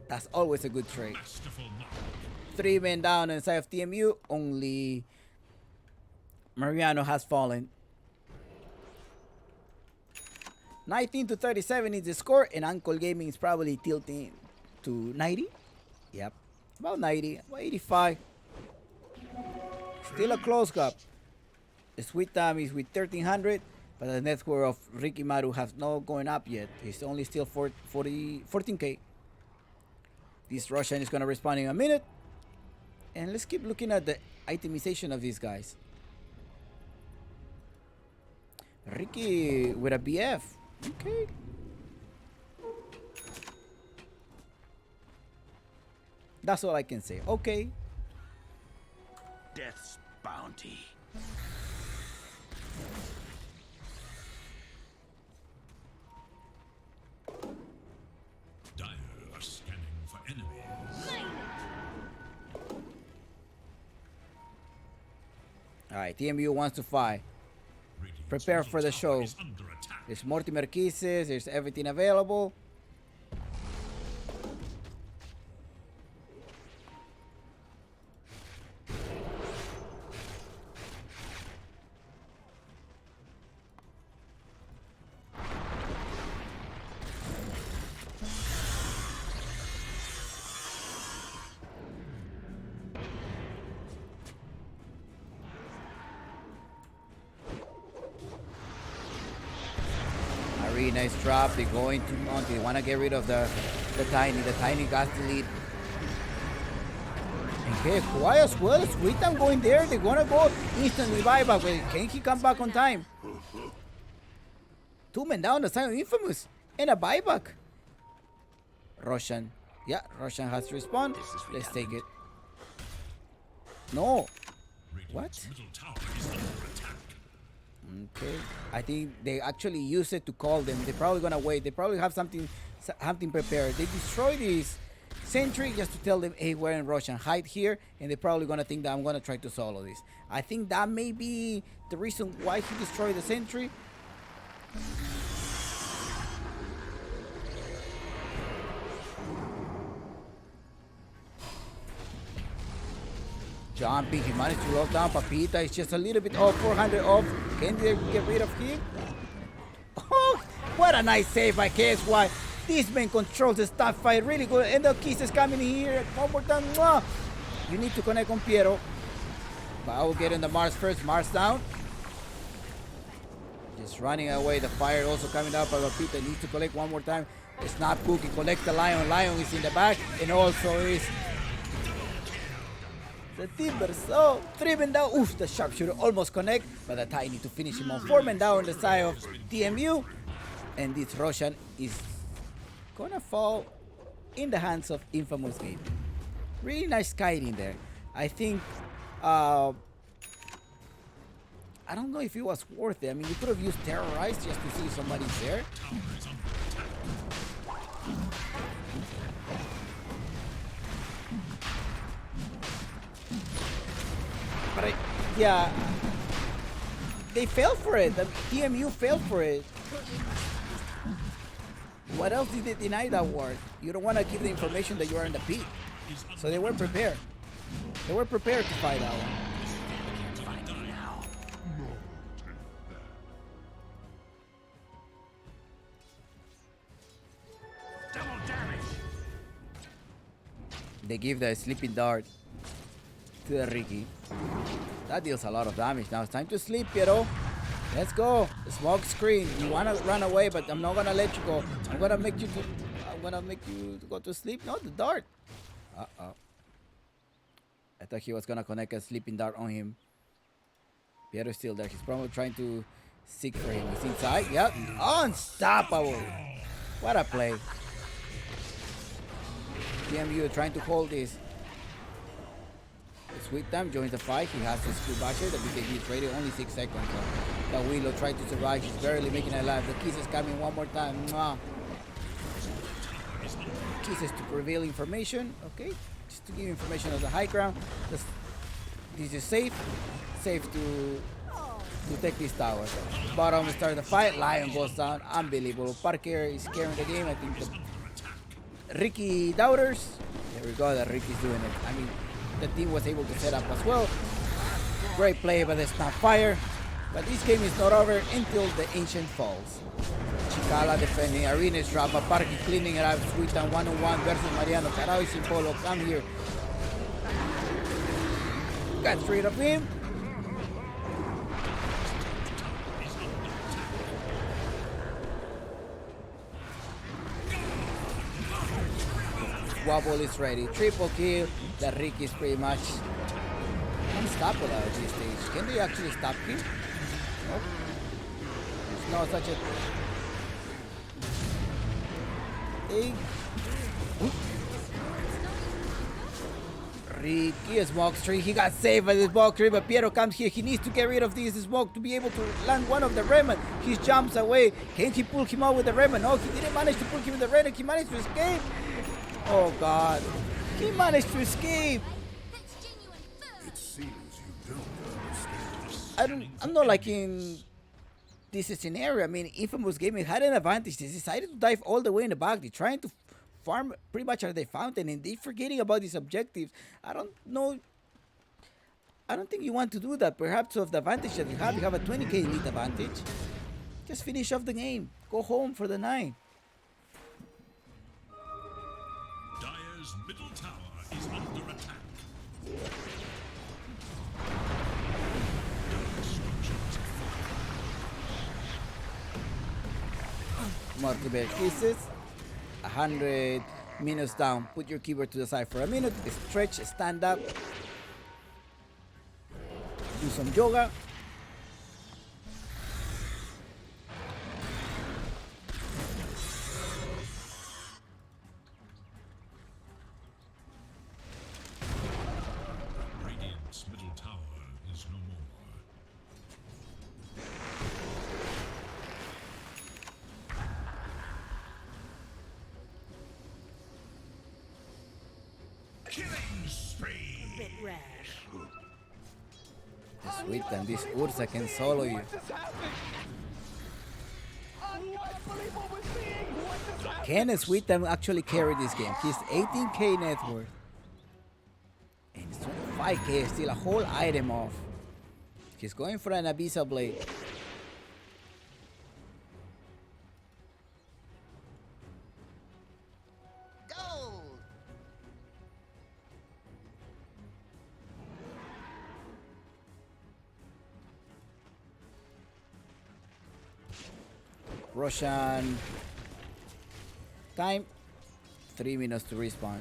That's always a good trade. 3 men down inside of TMU. Only Mariano has fallen. 19-37 is the score, and Uncle Gaming is probably tilting to 90. Yep, about 90, about 85. Still a close gap. The Sweet Time is with 1300, but the net worth of Ricky Maru has not going up yet. He's only still 14k. This Russian is gonna respond in a minute. And let's keep looking at the itemization of these guys. Ricky with a BF. Okay. That's all I can say. Okay. Death's bounty. Dire are scanning for enemies. Alright, TMU wants to fight. Prepare for the show. There's Mortimer Kisses, there's everything available. Nice drop. They're going to Monty. They want to get rid of the Tiny. The Tiny got the lead. Okay, Kawhi as well. Sweet Time going there. They're going to go instantly buyback. But can he come back on time? 2 men down. The sign of Infamous. And a buyback. Roshan. Yeah, Roshan has to respond. Let's take it. No. What? Okay, I think they actually use it to call them. They're probably gonna wait. They probably have something prepared. They destroy this sentry just to tell them, hey, we're in Russian, hide here, and they're probably gonna think that I'm gonna try to solo this. I think that may be the reason why he destroyed the sentry. Jumping, he managed to lock down Papita. It's just a little bit off, 400 off. Can they get rid of him? Oh, what a nice save by KSY. This man controls the start fight really good. And the Kiss is coming here. One more time. Mwah. You need to connect on Piero. But I will get in the Mars first. Mars down. Just running away. The fire also coming up. But Papita needs to collect one more time. It's not Cookie. Collect the Lion. Lion is in the back. And also is the Timber. So 3 men down. Oof, the sharpshooter almost connect. But the Thai need to finish him on 4 men down on the side of TMU. And this Russian is gonna fall in the hands of Infamous Game. Really nice kiting there. I think I don't know if it was worth it. I mean, you could have used Terrorize just to see somebody's there. But yeah, they fell for it. The TMU fell for it. What else did they deny that word? You don't want to give the information that you are in the pit. So they weren't prepared. They were prepared to fight out. They give the sleeping dart to the Ricky. That deals a lot of damage. Now it's time to sleep, Piero. Let's go. Smoke screen. You wanna run away, but I'm not gonna let you go. I'm gonna make you go to sleep. No, the dart. Uh-oh. I thought he was gonna connect a sleeping dart on him. Piero's still there. He's probably trying to seek for him. He's inside. Yep. Unstoppable. What a play. TMU trying to hold this. Sweet Time joins the fight. He has his screw basher. The BKB is ready. Only 6 seconds. The Willow tried to survive. He's barely making it alive. The Kiss is coming one more time. Mwah. Kisses to reveal information. Okay. Just to give information of the high ground. This is safe. Safe to take this tower. Bottom start the fight. Lion goes down. Unbelievable. Parker is carrying the game. I think the Ricky doubters. There we go. The Ricky's doing it. I mean, the team was able to set up as well. Great play by the Snapfire. But this game is not over until the Ancient falls. Chicala defending. Arena is dropped. Parky cleaning it up. Sweet and 1-on-1 versus Mariano. Carao is in polo. Come here. Got rid of him. Wobble is ready. Triple kill. The Rick is pretty much unstoppable at this stage. Can they actually stop him? Nope. There's no such a thing. Ricky, a smoke tree. He got saved by the smoke tree, but Piero comes here. He needs to get rid of this smoke to be able to land one of the Rayman. He jumps away. Can he pull him out with the Rayman? No, he didn't manage to pull him with the Rayman. He managed to escape. Oh God. He managed to escape. It seems you don't understand. I'm not liking this scenario. I mean, Infamous Gaming had an advantage. They decided to dive all the way in the back. They're trying to farm pretty much at the fountain, and they're forgetting about these objectives. I don't know. I don't think you want to do that. Perhaps of the advantage that you have a 20k elite advantage. Just finish off the game. Go home for the 9. Dire's middle tower is under attack. Multiple kisses. 100 minutes down. Put your keyboard to the side for a minute. Stretch, stand up. Do some yoga. Radiant's middle tower is no more. Killing spree. A bit rash. Sweet, and this Ursa can solo you. Can Sweet actually carry this game? He's 18k net worth. And it's 5k, still a whole item off. He's going for an Abyssal Blade. Gold! Roshan. Time. 3 minutes to respawn.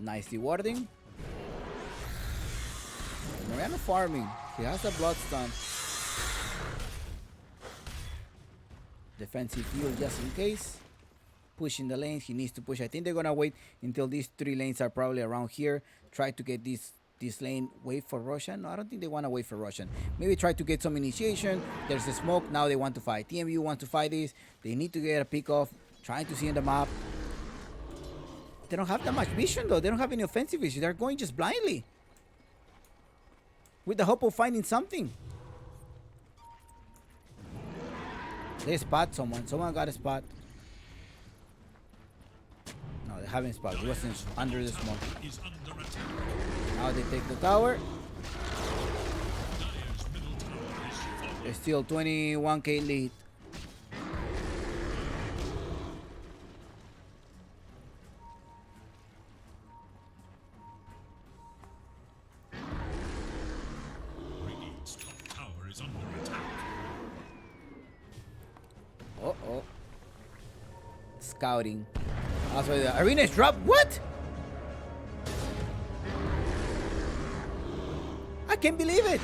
Nice dewarding. Mariano farming. He has a blood stun. Defensive heal just in case. Pushing the lanes. He needs to push. I think they're gonna wait until these 3 lanes are probably around here. Try to get this lane. Wait for Roshan. No, I don't think they want to wait for Roshan. Maybe try to get some initiation. There's a smoke. Now they want to fight. TMU wants to fight this. They need to get a pick off. Trying to see in the map. They don't have that much vision though. They don't have any offensive vision. They're going just blindly. With the hope of finding something. They spot someone. Someone got a spot. No, they haven't spot. It wasn't under the smoke. Now they take the tower. It's still 21k lead. Uh-oh. Scouting. Also, the arena is dropped. What? I can't believe it.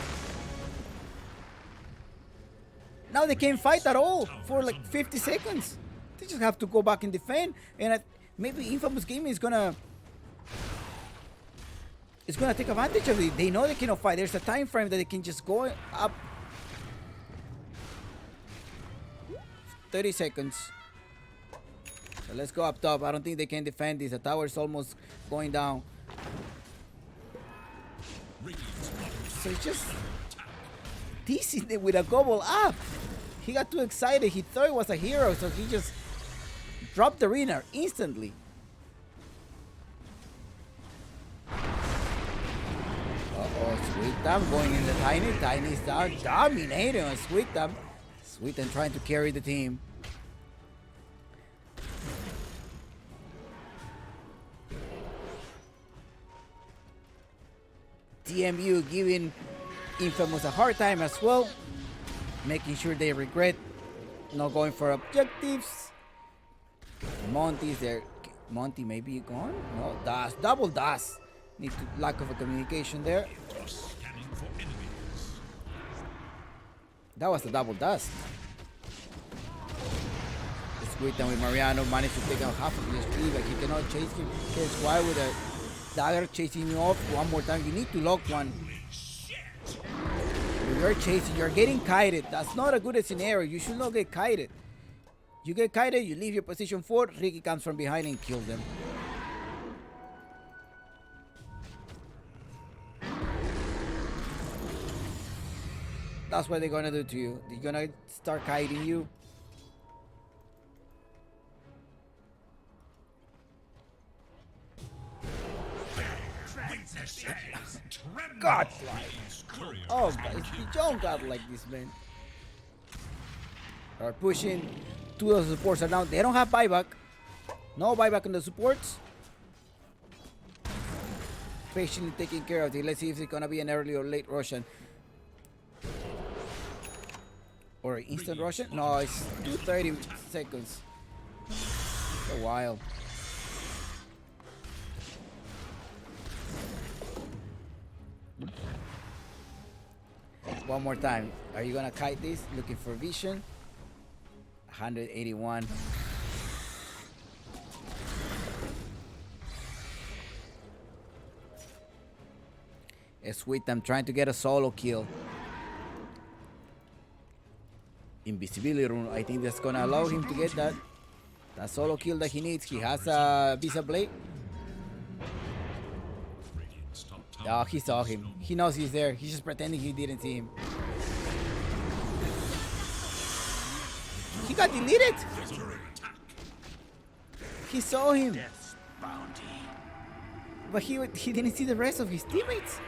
Now they can't fight at all for like 50 seconds. They just have to go back and defend. And maybe Infamous Gaming is gonna take advantage of it. They know they cannot fight. There's a time frame that they can just go up. 30 seconds. So let's go up top. I don't think they can defend this. The tower is almost going down. So it's just teasing them with a gobble up. He got too excited. He thought it was a hero, so he just dropped the arena instantly. Uh-oh, Sweet Time going in the Tiny. Tiny's down, dominating on Sweet Time. Sweet Time trying to carry the team. TMU giving Infamous a hard time as well, making sure they regret not going for objectives. Monty's there. Monty may be gone. No, dust, double dust. Need to lack of a communication there. That was the double dust. It's good that with Mariano managed to take out half of his speed, but he cannot chase him. Here's why with a dagger chasing you off one more time. You need to lock one. When you're chasing, you're getting kited. That's not a good scenario. You should not get kited. You get kited, you leave your position forward. Ricky comes from behind and kills them. That's what they're gonna do to you. They're gonna start kiting you. God, oh, it's beyond God like this, man. Are pushing. 2 of the supports are down. They don't have buyback. No buyback on the supports. Patiently taking care of it. Let's see if it's gonna be an early or late Russian. Or instant Russian? No, it's 30 seconds. A while. One more time. Are you gonna kite this? Looking for vision. 181. It's Sweet. I'm trying to get a solo kill. Invisibility rune. I think that's gonna allow him to get that solo kill that he needs. He has a Visa Blade. Oh, he saw him. He knows he's there. He's just pretending he didn't see him. got deleted. He saw him. Death's bounty. But he didn't see the rest of his teammates.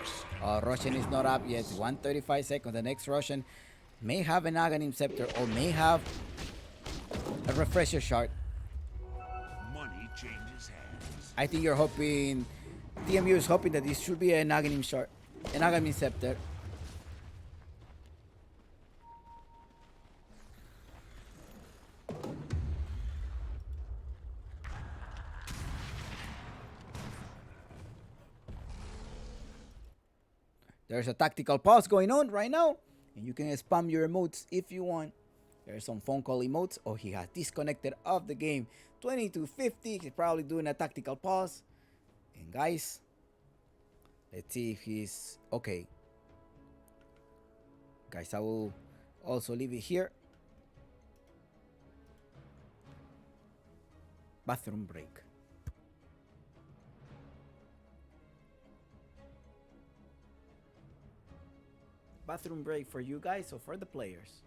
Oh, Russian is not up yet. 135 seconds. The next Russian may have an Aghanim Scepter or may have a Refresher Shard. Money changes hands. I think you're hoping, DMU is hoping that this should be an Aghanim Shard, an Aghanim Scepter. There's a tactical pause going on right now, and you can spam your emotes if you want. There's some phone call emotes. Oh, he has disconnected of the game. 2250. He's probably doing a tactical pause. And guys, let's see if he's okay. Guys, I will also leave it here. Bathroom break. Bathroom break for you guys or for the players.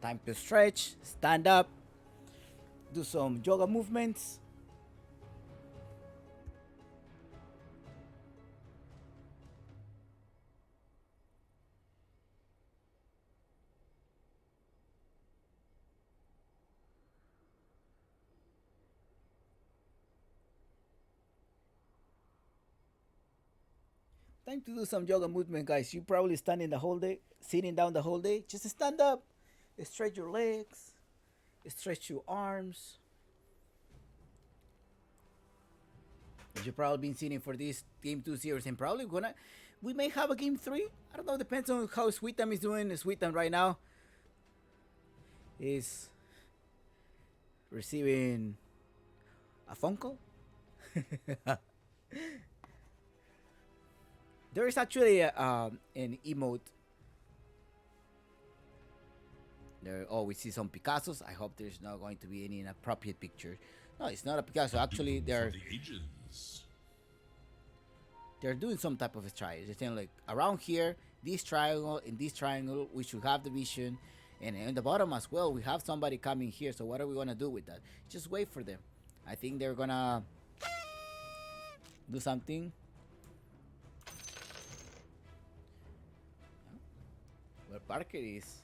Time to stretch, stand up, do some yoga movements. Time to do some yoga movement, guys. You probably standing the whole day, sitting down the whole day. Just stand up. Stretch your legs, stretch your arms. You've probably been sitting for this game 2 series and probably we may have a game 3. I don't know, depends on how Sweetam is doing. Sweetam right now is receiving a phone call. There is actually an emote. Oh, we see some Picassos. I hope there's not going to be any inappropriate picture. No, it's not a Picasso. Actually, they're doing some type of a try. They're saying like around here, this triangle, in this triangle, we should have the vision, and in the bottom as well, we have somebody coming here. So what are we gonna do with that? Just wait for them. I think they're gonna do something. Where Parker is.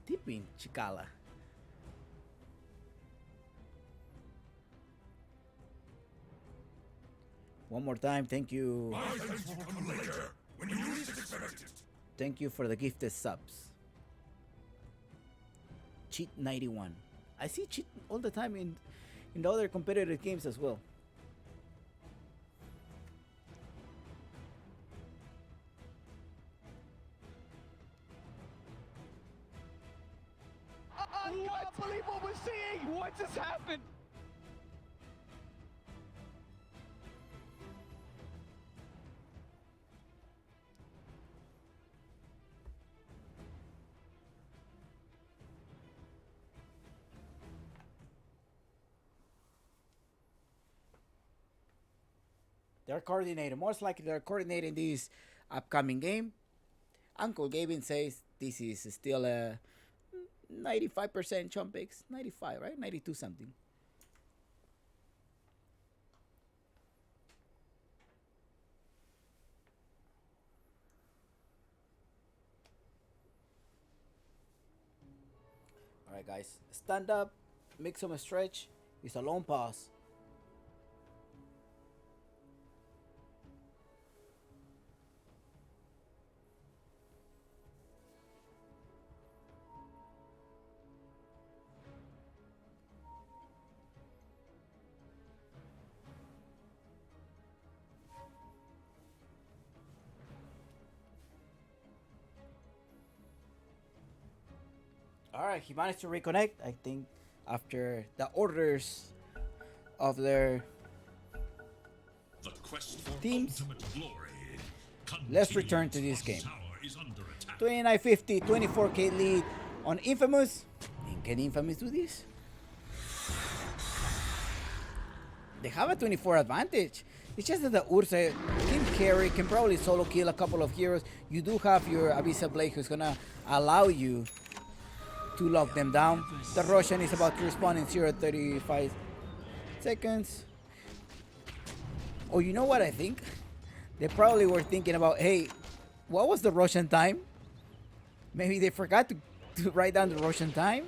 Tipping Chicala. One more time, thank you. Thank you for the gifted subs. Cheat 91. I see cheat all the time in the other competitive games as well. I can't believe what we're seeing! What just happened? They're coordinated. Most likely they're coordinating this upcoming game. Uncle Gavin says this is still a 95% chump picks. 95, right? 92 something. Alright, guys. Stand up, make some stretch. It's a long pause. Alright, he managed to reconnect, I think, after the orders of their The quest for teams. ultimate glory. Let's return to this game. Tower is under attack. 2950, 24k lead on Infamous. And can Infamous do this? They have a 24 advantage. It's just that the Ursa can carry, can probably solo kill a couple of heroes. You do have your Abyssal Blade who's gonna allow you to lock them down. The Russian is about to respawn in 0.35 seconds. Oh, you know what I think? They probably were thinking about, hey, what was the Russian time? Maybe they forgot to write down the Russian time.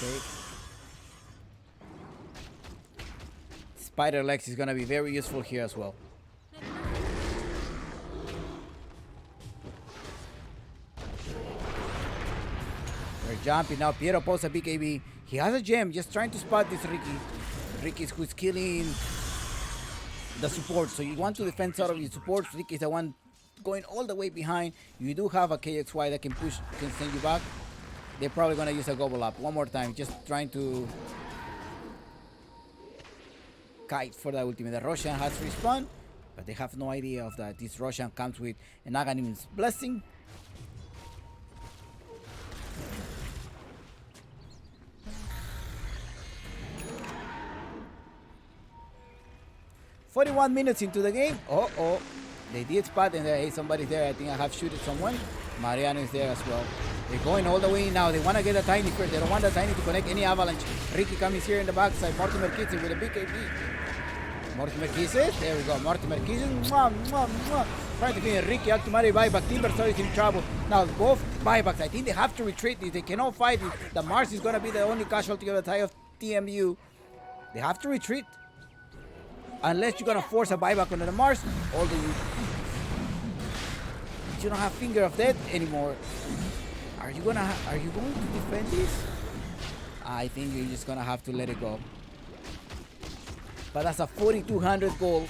Okay. Spider Legs is gonna be very useful here as well. They're jumping now. Piero pulls a BKB. He has a gem, just trying to spot this Ricky. Ricky's who's killing the support. So you want to defend out of your support. Ricky's the one going all the way behind. You do have a KXY that can push, can send you back. They're probably gonna use a gobble up one more time, just trying to kite for the ultimate. The Russian has respawned, but they have no idea of that. This Russian comes with an Aghanim's blessing. "41 minutes into the game." Oh, they did spot and hey, somebody's there. I think I have shooted someone. Mariano is there as well. They're going all the way now. They want to get a Tiny first. They don't want the Tiny to connect any avalanche. Ricky coming here in the backside. Mortimer kisses with a BKB. Mortimer kisses. There we go. Mortimer kisses. Mwah, mwah, mwah. Trying to finish Ricky out to Mario buyback. Timbersaw is in trouble. Now both buybacks. I think they have to retreat. If they cannot fight, the Mars is going to be the only casualty of the tie of TMU. They have to retreat. Unless you're going to force a buyback on the Mars. Although you don't have Finger of Death anymore. Are you going to defend this? I think you're just gonna have to let it go. But that's a 4,200 goal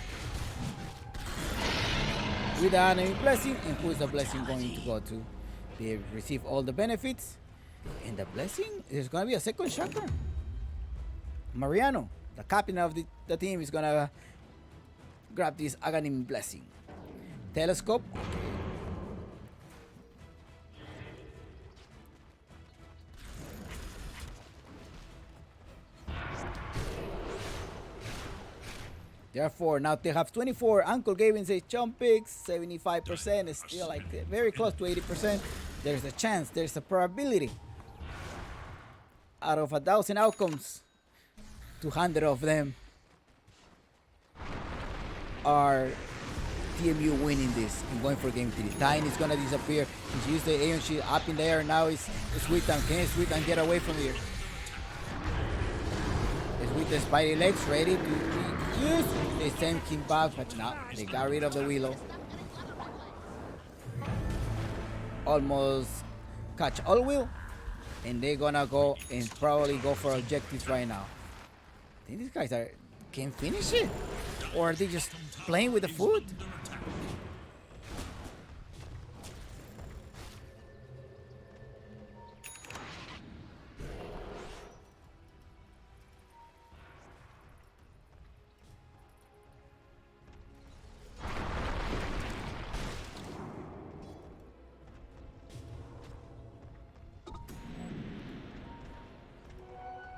with the enemy blessing. And who is the blessing going to go to? They receive all the benefits. And the blessing, there's gonna be a second chakra. Mariano, the captain of the team, is gonna grab this Aghanim blessing. Telescope. Therefore, now they have 24. Uncle Gavin says jump picks, 75%. Is still like very close to 80%. There's a chance, there's a probability. Out of 1,000 outcomes, 200 of them are TMU winning this and going for game 3. Tyne is gonna disappear. He's used the Aeon Shield up in the air. Now it's Sweetan. Can Sweetan get away from here? It's with the Spidey legs ready to use. They send him back, but now they got rid of the Willow. Almost catch all will. And they're gonna go and probably go for objectives right now. I think these guys can finish it. Or are they just playing with the food?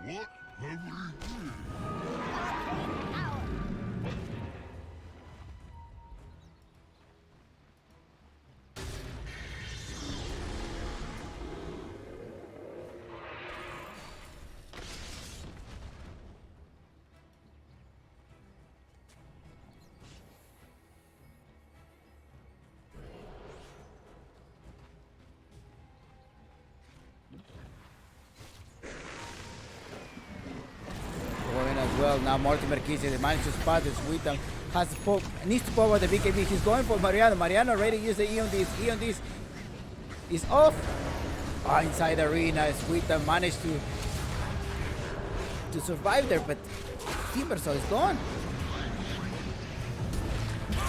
What have we done? well. Now Mortimer kisses. They manage to spot this. Wheaton needs to poke the BKB. He's going for Mariano. Mariano already used the Eon this. Eon this is off. Inside the arena, Wheaton managed to survive there, but Timbersaw is gone.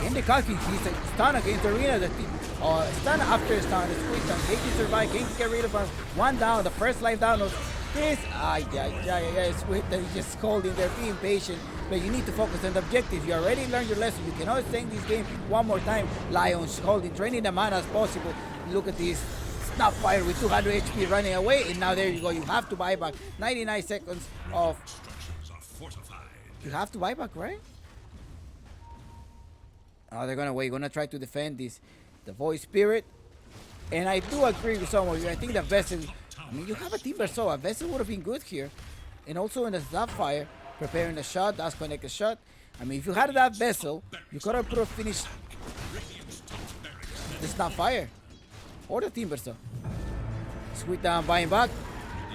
In the cock, he's stunned against the arena. Stun after stun. Wheaton. Can he survive? Can he get rid of us? One down. The first life down was this. Wheaton is just holding there, being patient. But you need to focus on the objective. You already learned your lesson. You cannot stay in this game one more time. Lions holding, draining the mana as possible. Look at this. Snapfire with 200 HP running away, and now there you go. You have to buy back 99 seconds of. You have to buy back, right? Oh, they're gonna wait. Gonna try to defend this. The Void Spirit, and I do agree with some of you. I think the Vessel. I mean, you have a Timbersaw. A Vessel would have been good here, and also in the Snapfire, preparing the shot. That's connect the shot. I mean, if you had that Vessel, you could have finished the Snapfire. Or the Timbersaw. Sweet down, buying back.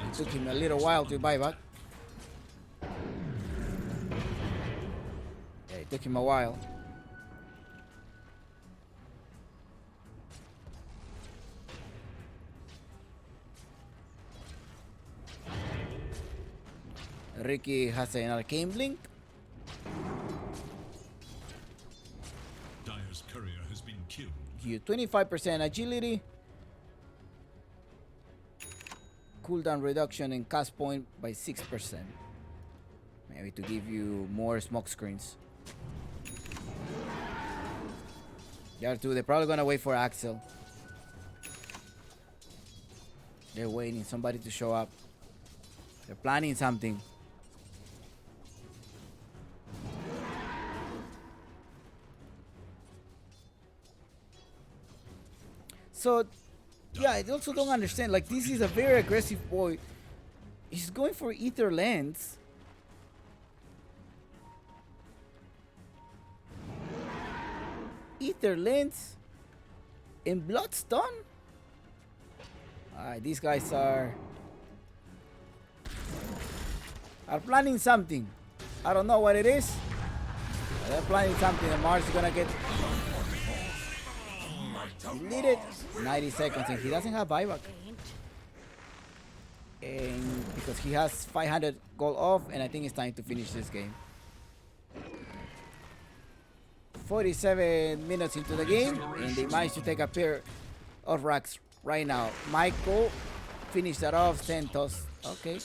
It took him a little while to buy back. Yeah, it took him a while. Ricky has an arcane blink. Dire's courier has been killed. You 25% agility. Cooldown reduction and cast point by 6%. Maybe to give you more smoke screens. They're probably gonna wait for Axel. They're waiting somebody to show up. They're planning something. So, yeah, I also don't understand. Like, this is a very aggressive boy. He's going for Ether Lens. Ether Lens and Bloodstone? Alright, these guys are planning something. I don't know what it is. But they're planning something, and Mars is gonna get deleted. 90 seconds, and he doesn't have buyback. And because he has 500 gold off, and I think it's time to finish this game. 47 minutes into the game, and they managed to take a pair of racks right now. Michael finished that off. Santos, okay.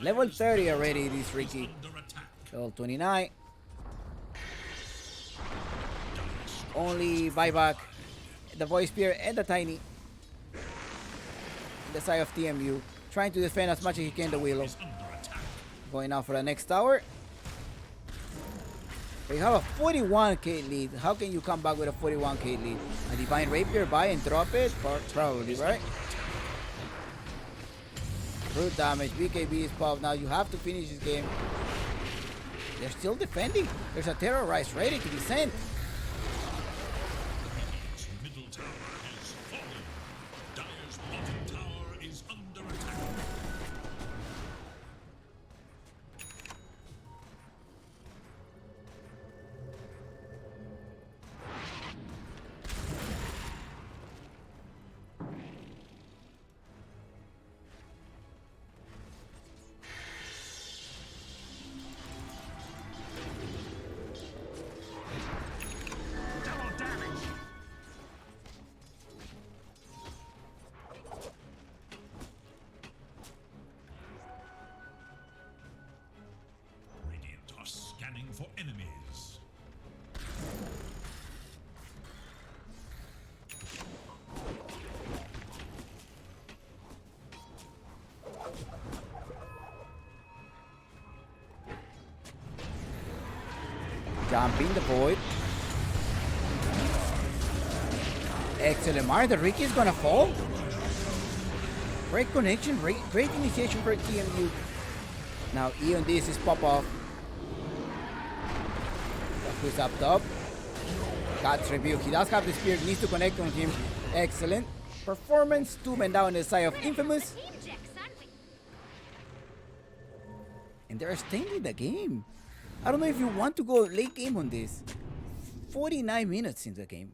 Level 30 already, this Ricky. Level 29. Only buyback the Void Spirit and the Tiny. The side of TMU. Trying to defend as much as he can the Willow. Going out for the next tower. But you have a 41k lead. How can you come back with a 41k lead? A Divine Rapier, buy and drop it? Probably, right? Brute damage, BKB is popped. Now you have to finish this game. They're still defending. There's a Terrorize ready to be sent. For enemies. Jumping the Void. Excellent, Mar. The Ricky is gonna fall. Great connection, great initiation for TMU. Now Eon this is pop off. Who's up top? God's Rebuke. He does have the spear. Needs to connect on him. Excellent. Performance. 2 men down the side of Infamous. And they're extending the game. I don't know if you want to go late game on this. 49 minutes in the game.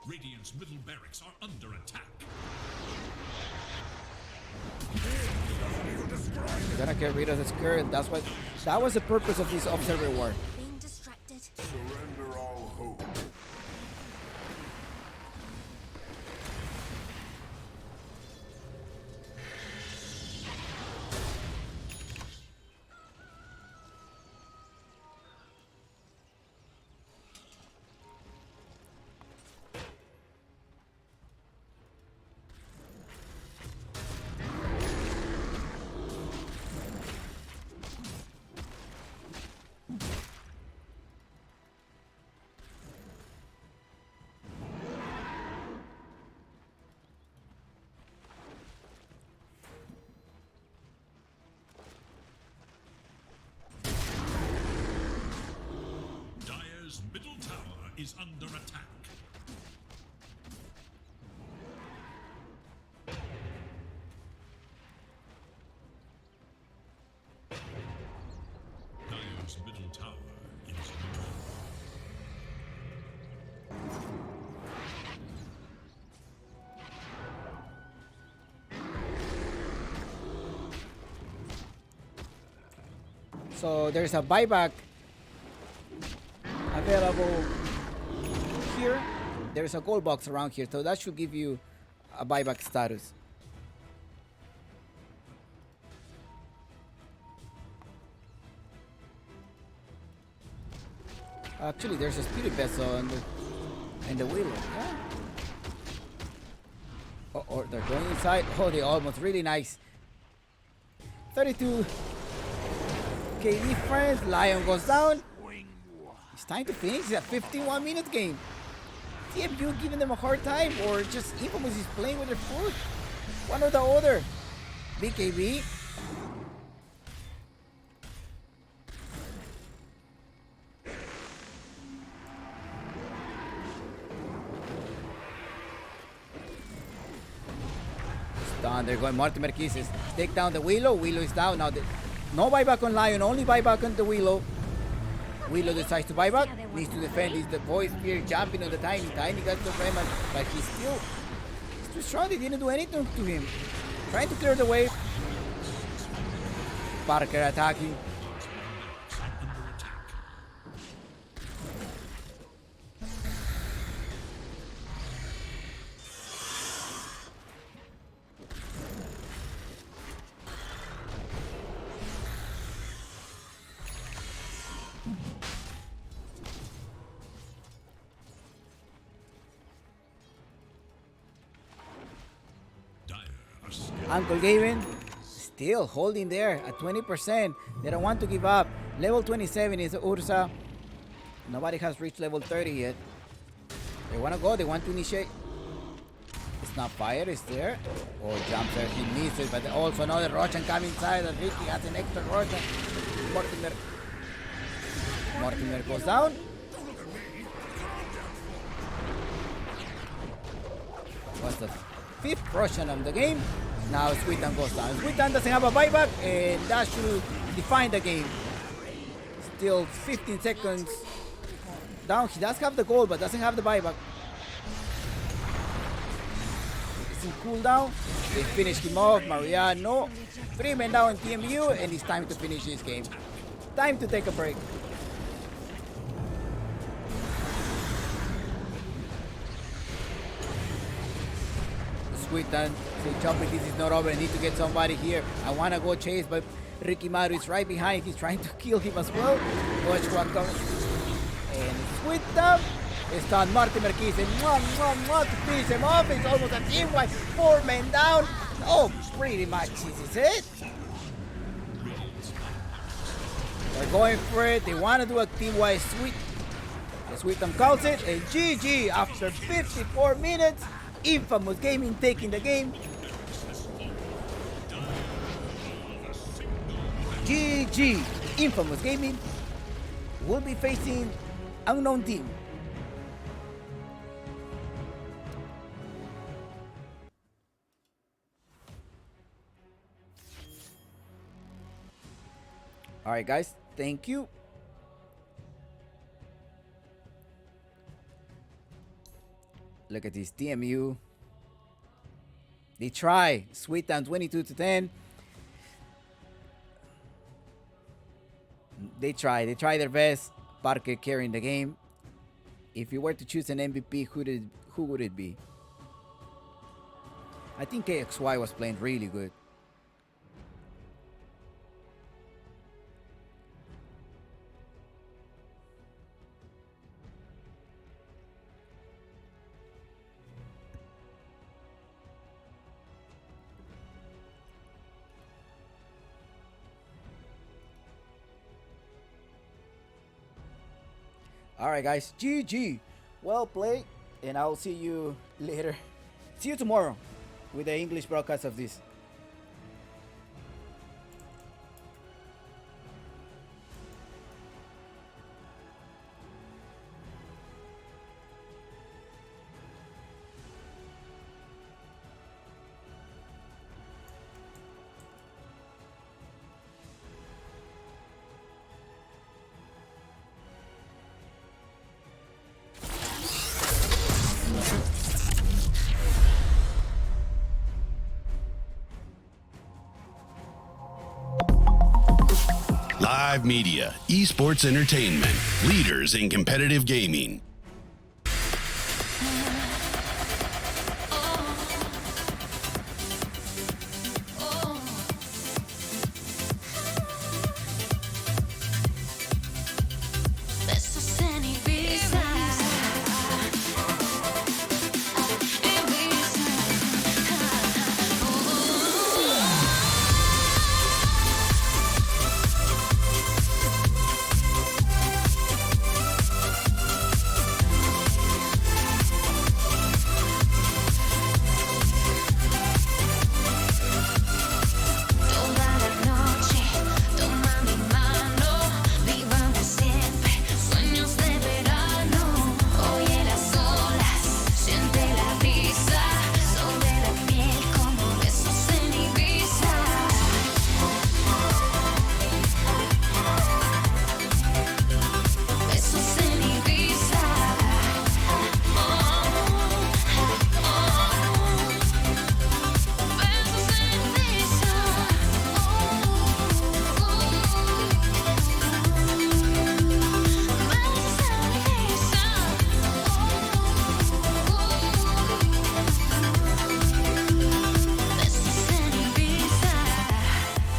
Radiant's middle barracks are under attack. You're gonna get rid of the skirt. That was the purpose of this observer war. Being distracted. Surrender all hope. Dire's middle tower is under attack. Dire's middle tower is under attack. So there's a buyback available here. There's a gold box around here, so that should give you a buyback status. Actually, there's a spirit vessel in the wheel. Yeah. Oh, they're going inside. Oh, they almost really nice. 32k difference. Lion goes down. It's time to finish that 51-minute game. TMU giving them a hard time, or just Infamous is playing with their foot. One or the other. BKB. It's done. They're going Mortimer Kisses. Take down the Willow. Willow is down. Now no buyback on Lion, only buyback on the Willow. Willow decides to buy back, needs to defend. He's the voice here jumping on the Tiny. Tiny got the frame, but he's too strong. They didn't do anything to him. Trying to clear the way. Parker attacking. Uncle Gavin still holding there at 20%. They don't want to give up. Level 27 is Ursa. Nobody has reached level 30 yet. They want to go. They want to initiate. It's not fire. It's there. Oh, jumps there. He needs it. But also another Roshan come inside. And Ricky has an extra Roshan. Mortimer goes down. What's the 5th Roshan of the game? Now Sweetan goes down. Sweetan doesn't have a buyback, and that should define the game. Still 15 seconds down. He does have the goal, but doesn't have the buyback. It's in cooldown. They finish him off. Mariano. 3 men down in TMU, and it's time to finish this game. Time to take a break. Sweetan say, Choppy, this is not over. I need to get somebody here. I want to go chase, but Ricky Maru is right behind. He's trying to kill him as well. Watch one coming. And Sweetan is done. Mortimer Keys and to finish him off. It's almost a team wipe. 4 men down. Oh, pretty much this is it. They're going for it. They want to do a team-wide sweep. The Sweetan calls it. And GG after 54 minutes. Infamous Gaming taking the game. GG. Infamous Gaming will be facing unknown team. All right, guys. Thank you. Look at this TMU. They try. Sweet down 22-10. They try. They try their best. Parker carrying the game. If you were to choose an MVP, who would it be? I think KXY was playing really good. All right, guys. GG. Well played. And I'll see you later. See you tomorrow with the English broadcast of this. Live Media, Esports Entertainment, leaders in competitive gaming.